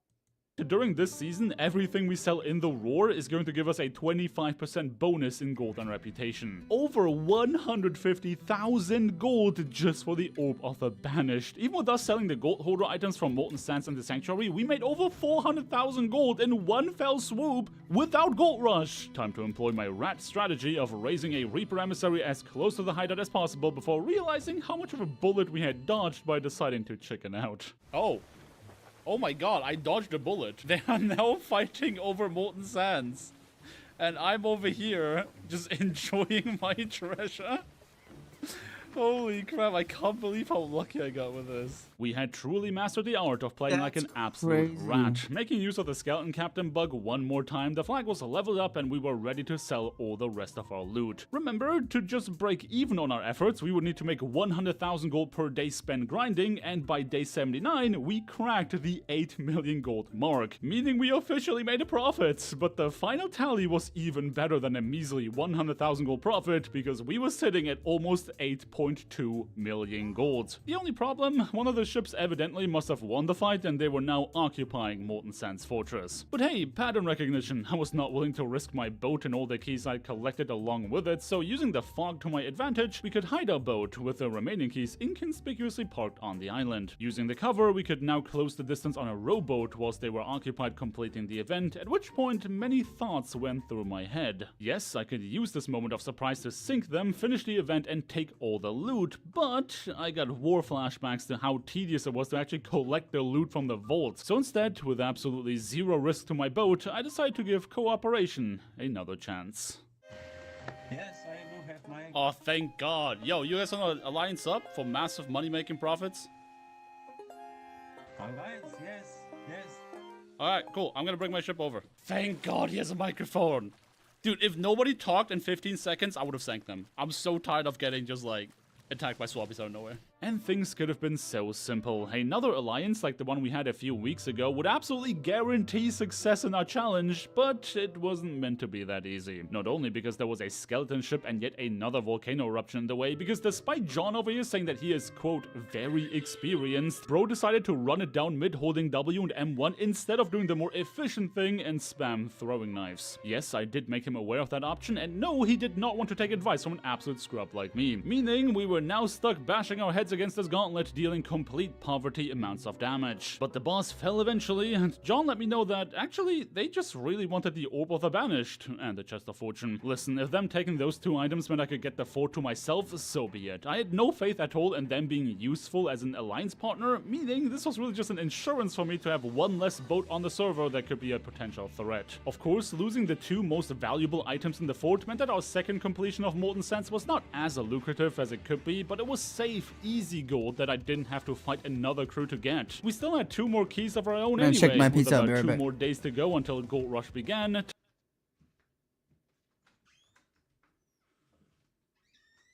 During this season, everything we sell in the Roar is going to give us a 25% bonus in gold and reputation. Over 150,000 gold just for the Orb of the Banished. Even with us selling the gold holder items from Molten Sands and the Sanctuary, we made over 400,000 gold in one fell swoop without gold rush. Time to employ my rat strategy of raising a Reaper Emissary as close to the hideout as possible before realizing how much of a bullet we had dodged by deciding to chicken out. Oh my god, I dodged a bullet. They are now fighting over Molten Sands. And I'm over here just enjoying my treasure. Holy crap, I can't believe how lucky I got with this. We had truly mastered the art of playing like an absolute rat. Making use of the Skeleton Captain bug one more time, the flag was leveled up and we were ready to sell all the rest of our loot. Remember, to just break even on our efforts, we would need to make 100,000 gold per day spent grinding, and by day 79, we cracked the 8 million gold mark, meaning we officially made a profit. But the final tally was even better than a measly 100,000 gold profit, because we were sitting at almost 8.2 million gold. The only problem, one of the ships evidently must have won the fight and they were now occupying Molten Sands Fortress. But hey, pattern recognition. I was not willing to risk my boat and all the keys I collected along with it, so using the fog to my advantage, we could hide our boat with the remaining keys inconspicuously parked on the island. Using the cover, we could now close the distance on a rowboat whilst they were occupied completing the event, at which point many thoughts went through my head. Yes, I could use this moment of surprise to sink them, finish the event and take all the loot, but I got war flashbacks to how tedious it was to actually collect the loot from the vault. So instead, with absolutely zero risk to my boat, I decided to give cooperation another chance. Yes, I do have my... Oh, thank God. Yo, you guys want to alliance up for massive money-making profits? Alliance, yes, yes. Alright, cool. I'm gonna bring my ship over. Thank God he has a microphone. Dude, if nobody talked in 15 seconds, I would have sank them. I'm so tired of getting just like attacked by swappies out of nowhere. And things could have been so simple. Another alliance like the one we had a few weeks ago would absolutely guarantee success in our challenge, but it wasn't meant to be that easy. Not only because there was a skeleton ship and yet another volcano eruption in the way, because despite John over here saying that he is, quote, very experienced, bro decided to run it down mid holding W and M1 instead of doing the more efficient thing and spam throwing knives. Yes, I did make him aware of that option, and no, he did not want to take advice from an absolute scrub like me. Meaning, we were now stuck bashing our heads against this gauntlet, dealing complete poverty amounts of damage. But the boss fell eventually, and John let me know that actually they just really wanted the Orb of the Banished and the Chest of Fortune. Listen, if them taking those two items meant I could get the fort to myself, so be it. I had no faith at all in them being useful as an alliance partner, meaning this was really just an insurance for me to have one less boat on the server that could be a potential threat. Of course, losing the two most valuable items in the fort meant that our second completion of Molten Sands was not as lucrative as it could be, but it was safe, easy gold that I didn't have to fight another crew to get. We still had 2 more keys of our own anyway, check my with pizza, I'll about be right 2 back. more days to go until Gold Rush began.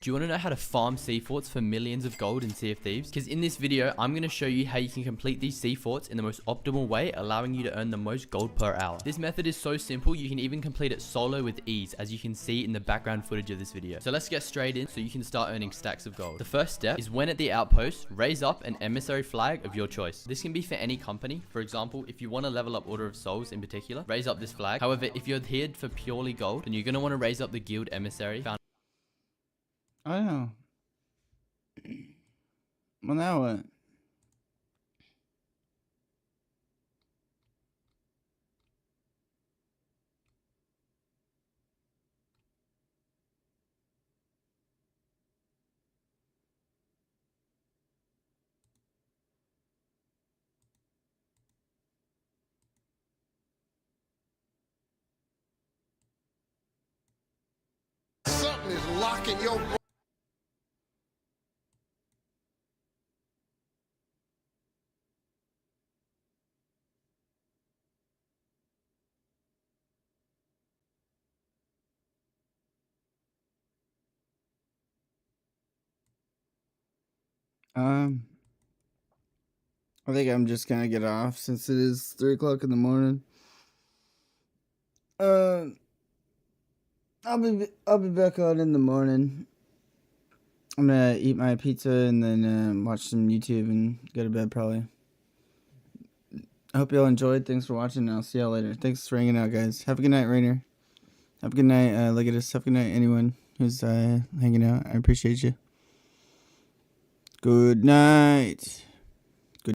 Do you want to know how to farm sea forts for millions of gold in Sea of Thieves? Because in this video, I'm going to show you how you can complete these sea forts in the most optimal way, allowing you to earn the most gold per hour. This method is so simple, you can even complete it solo with ease, as you can see in the background footage of this video. So let's get straight in so you can start earning stacks of gold. The first step is when at the outpost, raise up an emissary flag of your choice. This can be for any company. For example, if you want to level up Order of Souls in particular, raise up this flag. However, if you're here for purely gold, then you're going to want to raise up the guild emissary found. I know. Well, now what? Something is locking your... I think I'm just gonna get off since it is 3 o'clock in the morning. I'll be back on in the morning. I'm gonna eat my pizza and then watch some YouTube and go to bed probably. I hope y'all enjoyed. Thanks for watching, and I'll see y'all later. Thanks for hanging out, guys. Have a good night, Rainer. Have a good night, Legatus. Have a good night, anyone who's hanging out. I appreciate you. Good night.